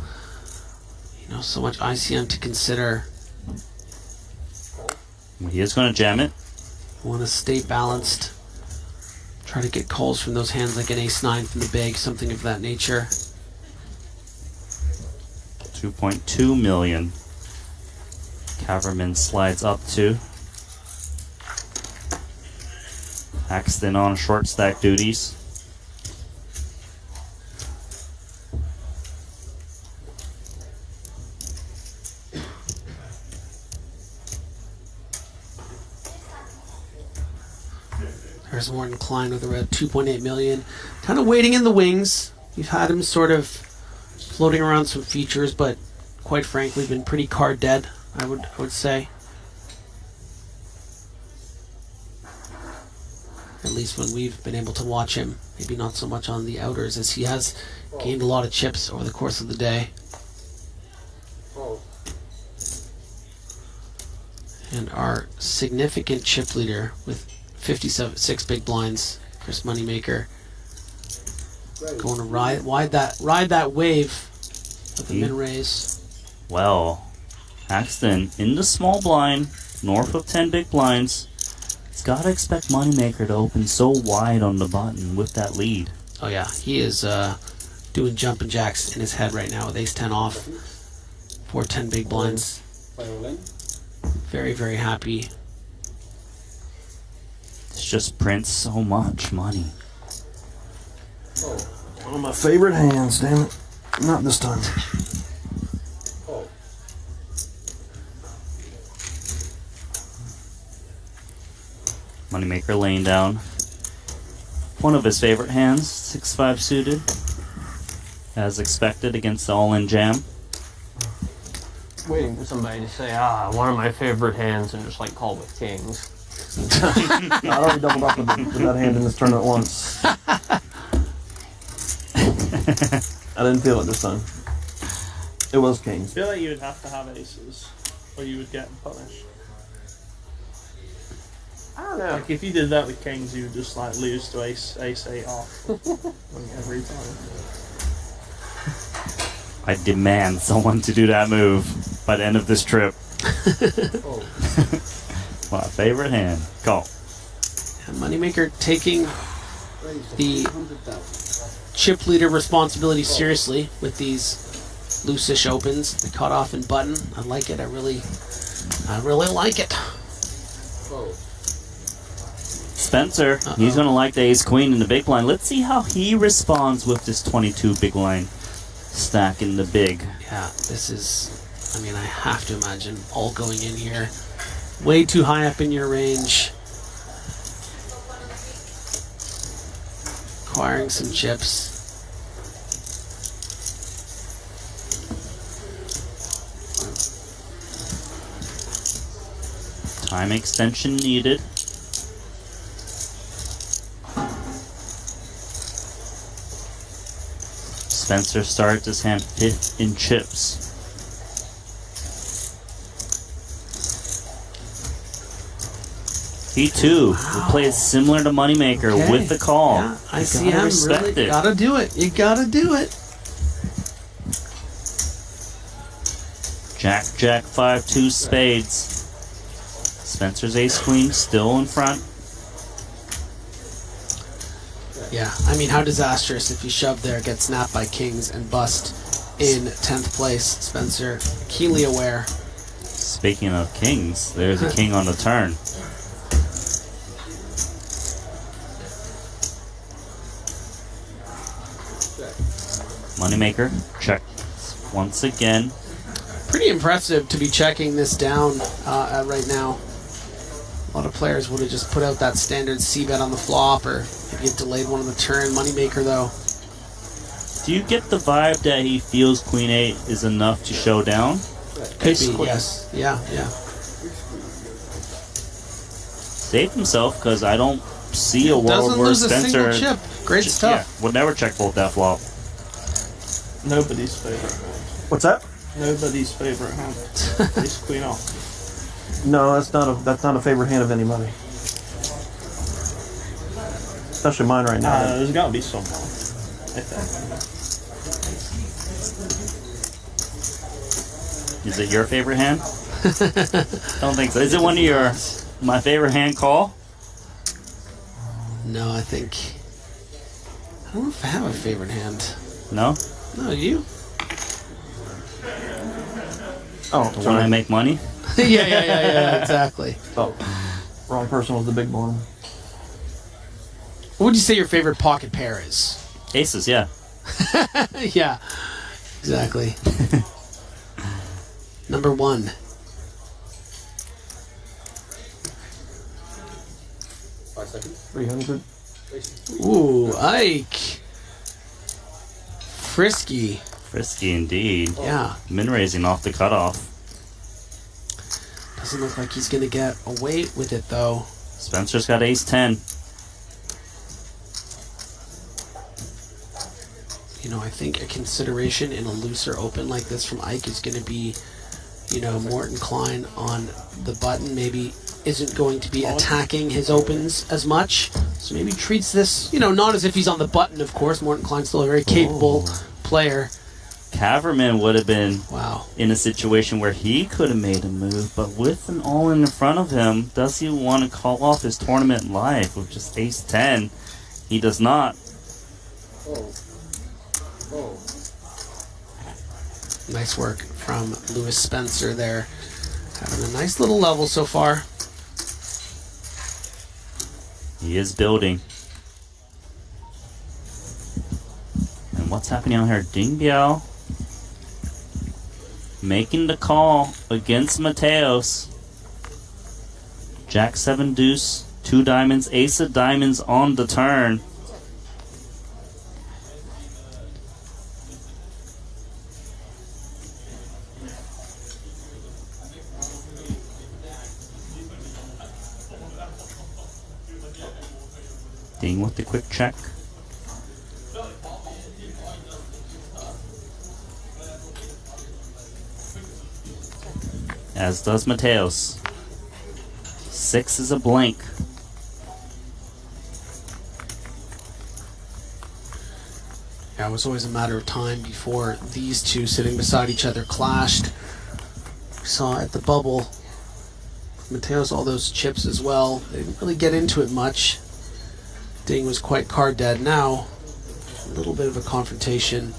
So much ICM to consider. He is going to jam it. Want to stay balanced. Try to get calls from those hands like an ace-9 from the bag, something of that nature. 2.2 million. Caverman slides up to. Haxton on short stack duties. There's Morton Klein with around 2.8 million. Kind of waiting in the wings. You've had him sort of floating around some features, but quite frankly, been pretty card dead, I would say. At least when we've been able to watch him. Maybe not so much on the outers, as he has gained a lot of chips over the course of the day. And our significant chip leader with 56 big blinds, Chris Moneymaker, going to ride that wave of the min raise. Well, Haxton in the small blind, north of 10 big blinds. He's got to expect Moneymaker to open so wide on the button with that lead. Oh yeah, he is doing jumping jacks in his head right now with ace-10 off for 10 big blinds. Very, very happy. It's just prints so much money. One of my favorite hands, damn it. Not this time. Moneymaker laying down. One of his favorite hands, 6-5 suited. As expected against the all-in jam. Waiting for somebody to say, one of my favorite hands, and just call with kings. I already doubled up with that hand in this tournament once. I didn't feel it this time. It was kings. I feel like you would have to have aces, or you would get punished. I don't know. If you did that with kings, you would just lose to ace 8 off every time. I demand someone to do that move by the end of this trip. My favorite hand. Call. And Moneymaker taking the chip leader responsibility seriously with these loose-ish opens. The cutoff and button. I like it. I really like it. Spencer, he's going to like the ace-queen in the big blind. Let's see how he responds with this 22 big blind stack in the big. Yeah, this is, I mean, I have to imagine all going in here. Way too high up in your range. Acquiring some chips. Time extension needed. Spencer starts his hand 5th in chips. He too will play it similar to Moneymaker with the call. Yeah, I see him. Really gotta do it. You gotta do it. Jack, Jack, 5-2 spades. Spencer's ace-queen still in front. Yeah, I mean, how disastrous if you shove there, get snapped by kings, and bust in 10th place. Spencer, keenly aware. Speaking of kings, there's a king on the turn. Moneymaker, check once again. Pretty impressive to be checking this down right now. A lot of players would have just put out that standard C-bet on the flop, or maybe it delayed one on the turn. Moneymaker, though. Do you get the vibe that he feels Queen 8 is enough to show down? Could be, yes. Yeah. Save himself, because I don't see a world where Spencer... a single chip. Great stuff. Yeah, would never check fold that flop. Nobody's favorite hand. What's that? Nobody's favorite hand. Ace queen off. No, that's not a favorite hand of anybody. Especially mine right now. There's got to be someone. I think. Is it your favorite hand? I don't think so. Is it one of your my favorite hand call? No, I think... I don't know if I have a favorite hand. No? No, you? Oh, when I make money? yeah, exactly. Oh, wrong person was the big one. What would you say your favorite pocket pair is? Aces, yeah. Yeah, exactly. Number 1. $5 300. Ooh, Ike. Frisky. Frisky indeed. Yeah. Min raising off the cutoff. Doesn't look like he's gonna get away with it though. Spencer's got ace 10. You know, I think a consideration in a looser open like this from Ike is gonna be, you know, Morton Klein on the button maybe isn't going to be attacking his opens as much. So maybe treats this, you know, not as if he's on the button, of course. Morton Klein's still a very capable player. Caverman would have been wow. in a situation where he could have made a move, but with an all-in in front of him, does he want to call off his tournament live with just ace 10? He does not. Nice work from Lewis Spencer there. Having a nice little level so far. He is building. And what's happening out here? Ding Biao making the call against Mateos. Jack 7 deuce, 2 diamonds, ace of diamonds on the turn. Ding with the quick check. As does Mateos. 6 is a blank. Yeah, it was always a matter of time before these two sitting beside each other clashed. We saw at the bubble, Mateos all those chips as well. They didn't really get into it much. Ding was quite card dead. Now, a little bit of a confrontation.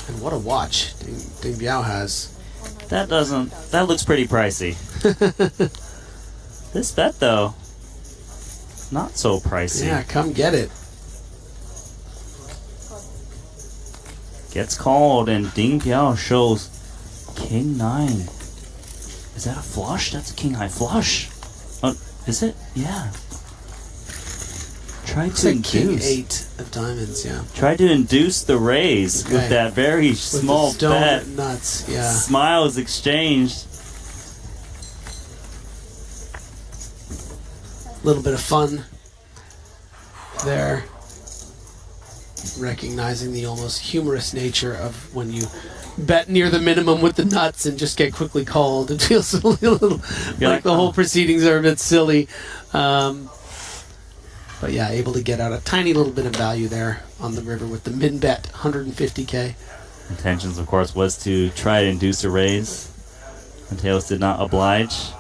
And what a watch Ding Biao has. That looks pretty pricey. This bet, though, not so pricey. Yeah, come get it. Gets called, and Ding Biao shows King 9. Is that a flush? That's a King High flush. Is it? Yeah. Tried to King induce. 8 of diamonds, yeah. Tried to induce the raise with that very small the stone bet. Nuts, yeah. Smiles exchanged. A little bit of fun there. Recognizing the almost humorous nature of when you bet near the minimum with the nuts and just get quickly called. It feels a little like the whole proceedings are a bit silly. But yeah, able to get out a tiny little bit of value there on the river with the min bet, 150K. Intentions, of course, was to try to induce a raise. Mateos did not oblige.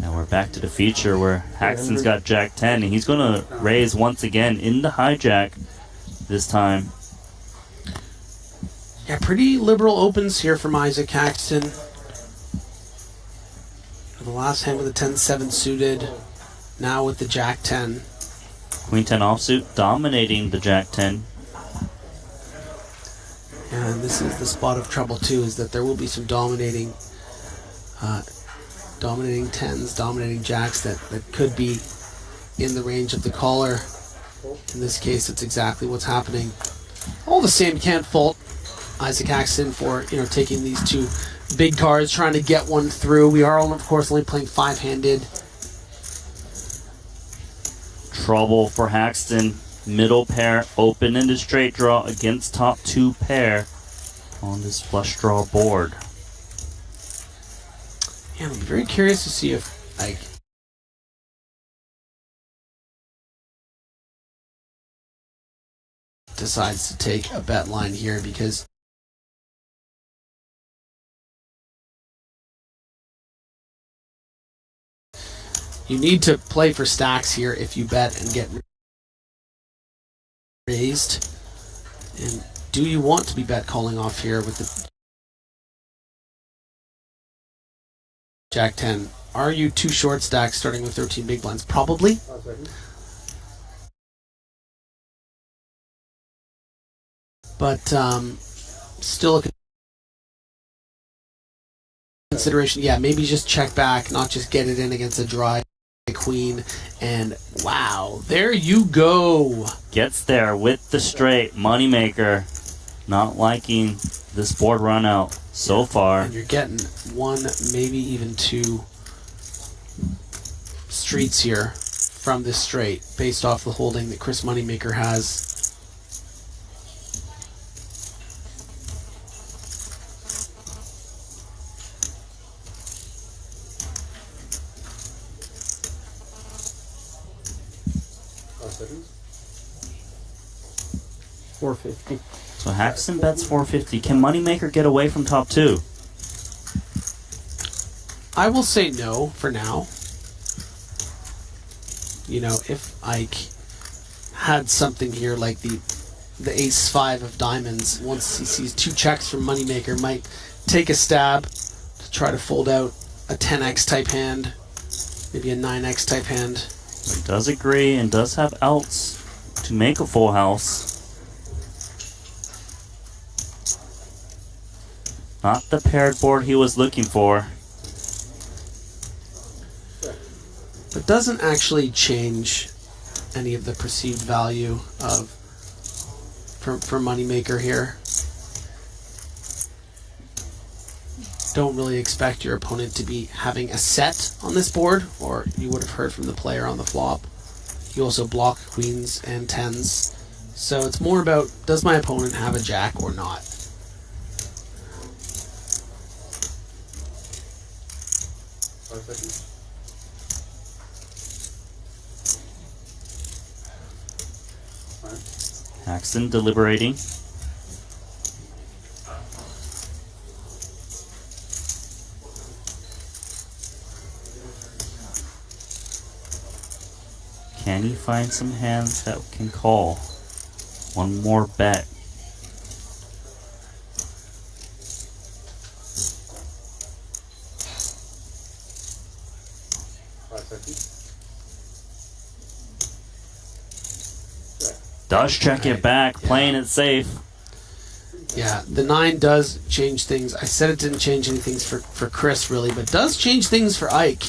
Now we're back to the feature where Haxton's got Jack 10, and he's going to raise once again in the hijack this time. Yeah, pretty liberal opens here from Isaac Haxton. The last hand with the 10-7 suited. Now with the Jack 10. Queen 10 offsuit dominating the Jack 10. And this is the spot of trouble too, is that there will be some dominating tens, dominating jacks that could be in the range of the caller. In this case, it's exactly what's happening. All the same, can't fault Isaac Haxton for taking these two big cards, trying to get one through. We are, of course, only playing 5-handed. Trouble for Haxton. Middle pair open into straight draw against top 2 pair on this flush draw board. Yeah, I'm very curious to see if decides to take a bet line here, because you need to play for stacks here if you bet and get raised. And do you want to be bet calling off here with the Jack 10? Are you too short stacks starting with 13 big blinds? Probably. But still a consideration. Yeah, maybe just check back, not just get it in against a dry queen. And wow, there you go. Gets there with the straight. Moneymaker. Not liking this board run out so far. And you're getting one, maybe even two streets here from this straight based off the holding that Chris Moneymaker has. $450. So Haxton bets 450. Can Moneymaker get away from top 2? I will say no for now. If Ike had something here like the ace-5 of diamonds, once he sees 2 checks from Moneymaker, might take a stab to try to fold out a 10x type hand, maybe a 9x type hand. He does agree and does have outs to make a full house. Not the paired board he was looking for. But doesn't actually change any of the perceived value of for Moneymaker here. Don't really expect your opponent to be having a set on this board, or you would have heard from the player on the flop. You also block queens and tens. So it's more about, does my opponent have a jack or not? Haxton deliberating. Can he find some hands that can call? One more bet. Does check it back, playing it safe. Yeah, the 9 does change things. I said it didn't change anything for Chris, really, but does change things for Ike.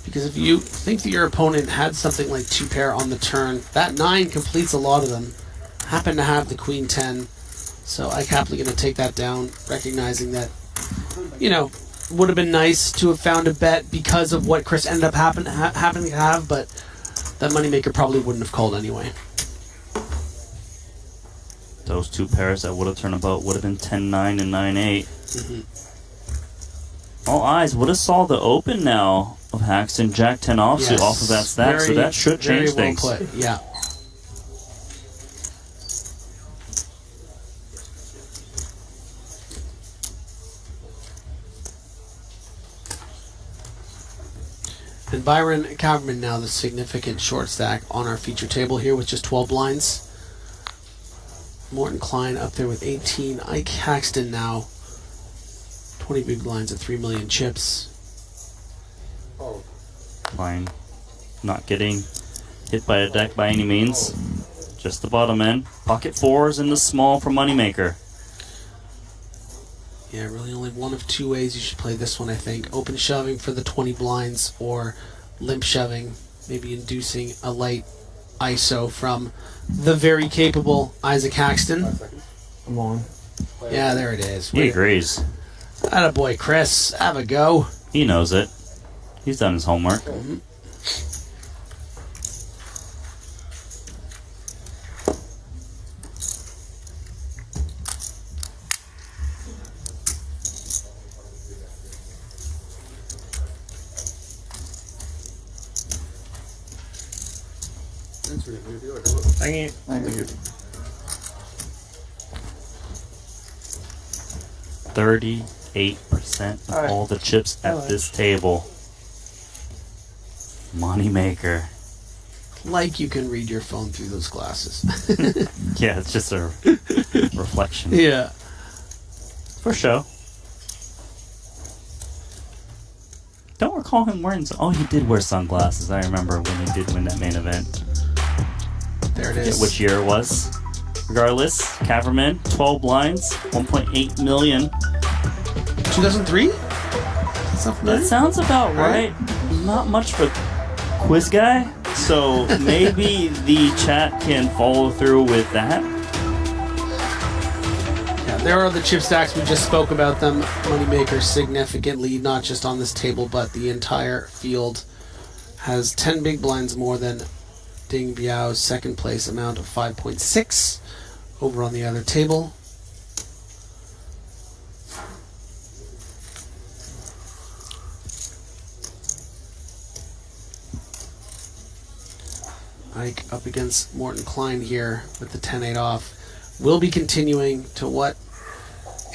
Because if you think that your opponent had something like 2 pair on the turn, that 9 completes a lot of them. Happen to have the Queen 10. So Ike happily going to take that down, recognizing that, you know, would have been nice to have found a bet because of what Chris ended up happening to have, but that moneymaker probably wouldn't have called anyway. Those 2 pairs that would have turned about would have been 10-9 and 9-8. All eyes would have saw the open now of Haxton, Jack 10 offsuit off of that stack, so that should change things. Well played. Yeah. And Byron Caverman now the significant short stack on our feature table here with just 12 blinds. Morton Klein up there with 18. Ike Haxton now 20 big blinds at 3 million chips. Klein not getting hit by a deck by any means. Just the bottom end. Pocket 4s in the small for moneymaker. Yeah, really only one of 2 ways you should play this one, I think. Open shoving for the 20 blinds or limp shoving, maybe inducing a light ISO from the very capable Isaac Haxton. Come on. Yeah, there it is. He agrees. Attaboy, Chris. Have a go. He knows it. He's done his homework. Thank you. Thank you. 38% of all the chips at this table. Moneymaker. Like you can read your phone through those glasses. Yeah, it's just a reflection. Yeah. For show. Don't recall him wearing... Oh, he did wear sunglasses. I remember when he did win that main event. There it Forget is. which year it was. Regardless, Caverman, 12 blinds, 1.8 million. 2003? That sounds about right. Not much for quiz guy, so maybe the chat can follow through with that. Yeah, there are the chip stacks. We just spoke about them. Moneymaker significantly, not just on this table, but the entire field has 10 big blinds more than Ding Biao's second place amount of 5.6 over on the other table. Ike up against Morton Klein here with the 10-8 off. Will be continuing. To what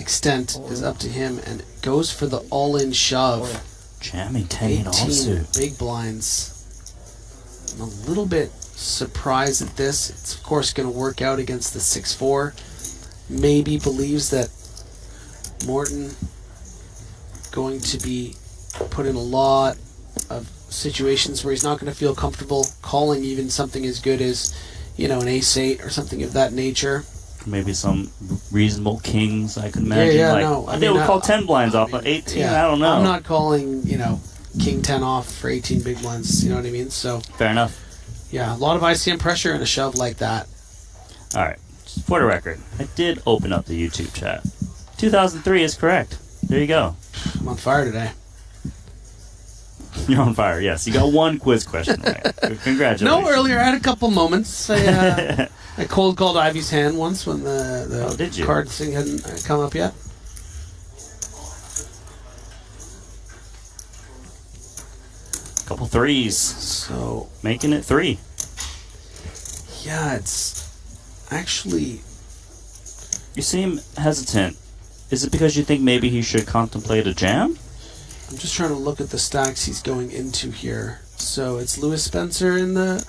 extent is up to him, and goes for the all-in shove. Jamming 10-8 offsuit. Big blinds. I'm a little bit surprised at this. It's of course going to work out against the 6-4. Maybe believes that Morton going to be put in a lot of situations where he's not going to feel comfortable calling even something as good as, you know, an ace-8 or something of that nature. Maybe some reasonable kings, I could imagine. Yeah, like, no. they would call 10 blinds off of 18, I don't know. I'm not calling, you know, king 10 off for 18 big blinds, you know what I mean? So fair enough. Yeah, a lot of ICM pressure and a shove like that. Alright, for the record, I did open up the YouTube chat. 2003 is correct. There you go. I'm on fire today. You're on fire, yes. You got one quiz question right. Congratulations. No, earlier I had a couple moments. I cold called Ivy's hand once when the card thing hadn't come up yet. Couple threes. So making it 3. Yeah, it's actually... You seem hesitant. Is it because you think maybe he should contemplate a jam? I'm just trying to look at the stacks he's going into here. So it's Lewis Spencer in the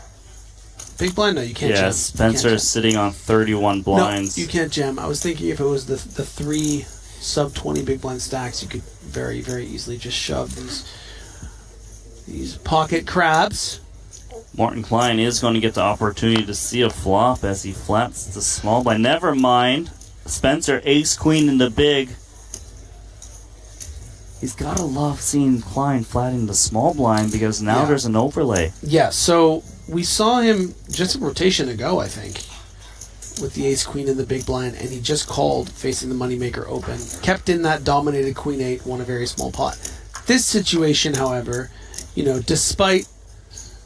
big blind? No, you can't jam. Yeah, Spencer is sitting on 31 blinds. No, you can't jam. I was thinking if it was the 3 sub-20 big blind stacks, you could very, very easily just shove these pocket crabs. Morton Klein is going to get the opportunity to see a flop as he flats the small blind. Never mind. Spencer, ace queen in the big. He's got to love seeing Klein flatting the small blind because now there's an overlay. Yeah, so we saw him just a rotation ago, I think, with the ace queen in the big blind, and he just called facing the moneymaker open. Kept in that dominated queen eight, won a very small pot. This situation, however, despite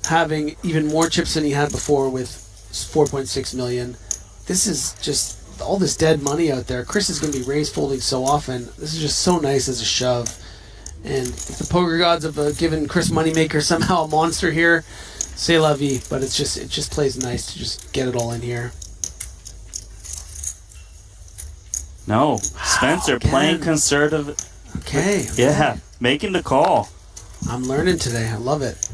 having even more chips than he had before with 4.6 million, this is just all this dead money out there. Chris is going to be raise folding so often. This is just so nice as a shove. And if the poker gods have given Chris Moneymaker somehow a monster here, c'est la vie. But it just plays nice to just get it all in here. No, Spencer playing conservative. Okay. Yeah, making the call. I'm learning today. I love it.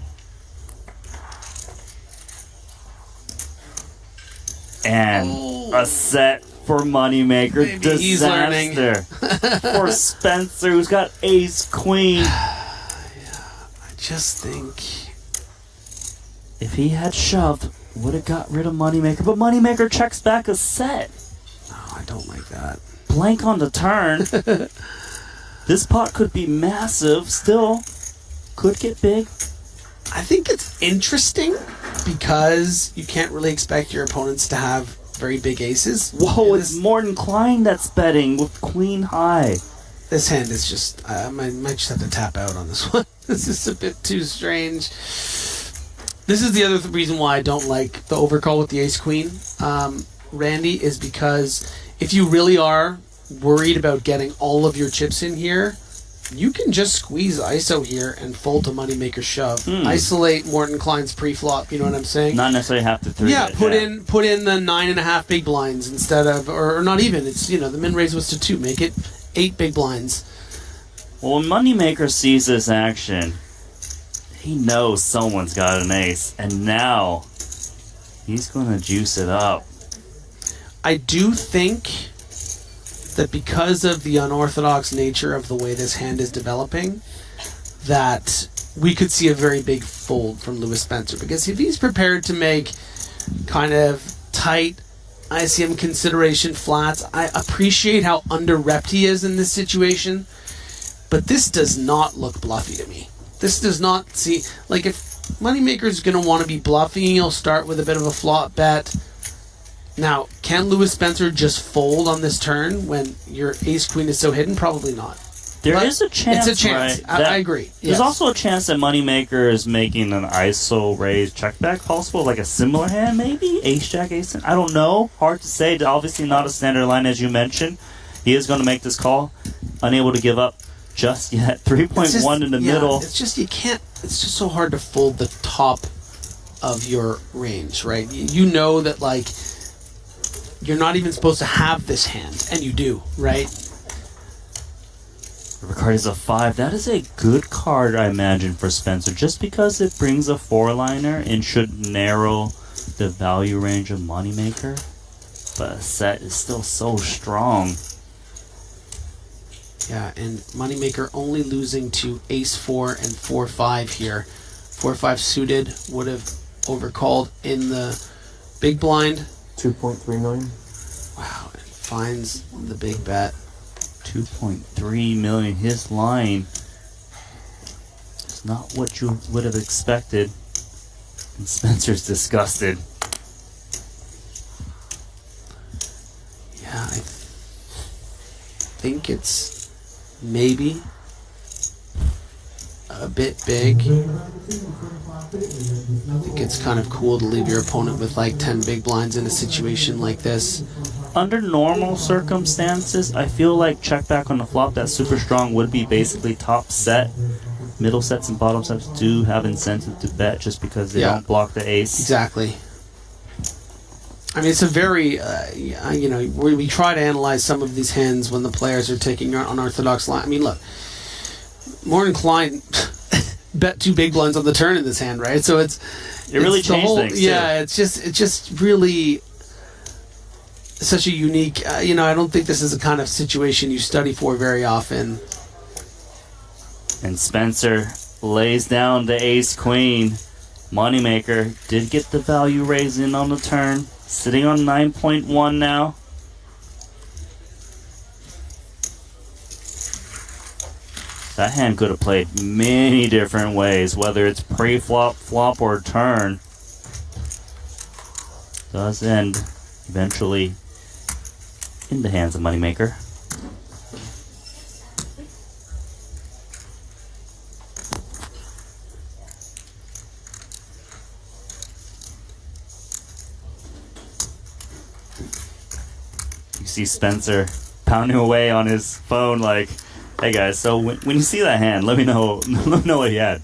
And a set for Moneymaker. Maybe he's learning. Disaster for Spencer, who's got ace queen. I just think if he had shoved, would have got rid of Moneymaker. But Moneymaker checks back a set. No, I don't like that. Blank on the turn. This pot could be massive. Still, could get big. I think it's interesting because you can't really expect your opponents to have very big aces. Whoa, it's Morton Klein that's betting with queen high. This hand is just, I might just have to tap out on this one. This is a bit too strange. This is the other reason why I don't like the overcall with the ace queen, Randy, is because if you really are worried about getting all of your chips in here, you can just squeeze ISO here and fold to Moneymaker shove. Isolate Morton Klein's pre-flop, you know what I'm saying? Not necessarily have to three. Yeah, put in the 9.5 big blinds instead of, or not even. It's the min raise was to 2. Make it 8 big blinds. Well, when Moneymaker sees this action, he knows someone's got an ace, and now he's going to juice it up. I do think that because of the unorthodox nature of the way this hand is developing, that we could see a very big fold from Lewis Spencer. Because if he's prepared to make kind of tight ICM consideration flats, I appreciate how under-repped he is in this situation, but this does not look bluffy to me. This does not see, like if Moneymaker's going to want to be bluffy, he'll start with a bit of a flop bet. Now, can Lewis Spencer just fold on this turn when your ace-queen is so hidden? Probably not. There is a chance, It's a chance. right? I agree. There's also a chance that Moneymaker is making an ISO raise checkback possible, like a similar hand, maybe? Ace-jack, ace. I don't know. Hard to say. Obviously not a standard line, as you mentioned. He is going to make this call. Unable to give up just yet. 3.1 in the middle. It's just, you can't, it's just so hard to fold the top of your range, right? You know that, like, you're not even supposed to have this hand, and you do, right? Ricard is a 5. That is a good card, I imagine, for Spencer, just because it brings a 4-liner and should narrow the value range of Moneymaker. But a set is still so strong. Yeah, and Moneymaker only losing to ace-4 and 4-5 here. 4-5 suited would have overcalled in the big blind. 2.39. Wow, it finds the big bet. 2.3 million. His line is not what you would have expected. And Spencer's disgusted. Yeah, I think it's maybe a bit big. I think it's kind of cool to leave your opponent with like 10 big blinds in a situation like this. Under normal circumstances, I feel like check back on the flop that super strong would be basically top set. Middle sets and bottom sets do have incentive to bet just because they don't block the ace. Exactly. I mean, it's a very, we try to analyze some of these hands when the players are taking unorthodox line. I mean, look, Morton Klein bet 2 big blinds on the turn in this hand, right? So it really changed things. Yeah, it's just really such a unique. I don't think this is a kind of situation you study for very often. And Spencer lays down the ace-queen. Moneymaker did get the value raise in on the turn. Sitting on 9.1 now. That hand could have played many different ways, whether it's pre-flop, flop, or turn. Does end eventually in the hands of Moneymaker. You see Spencer pounding away on his phone like, hey guys, so when you see that hand, let me know what he had.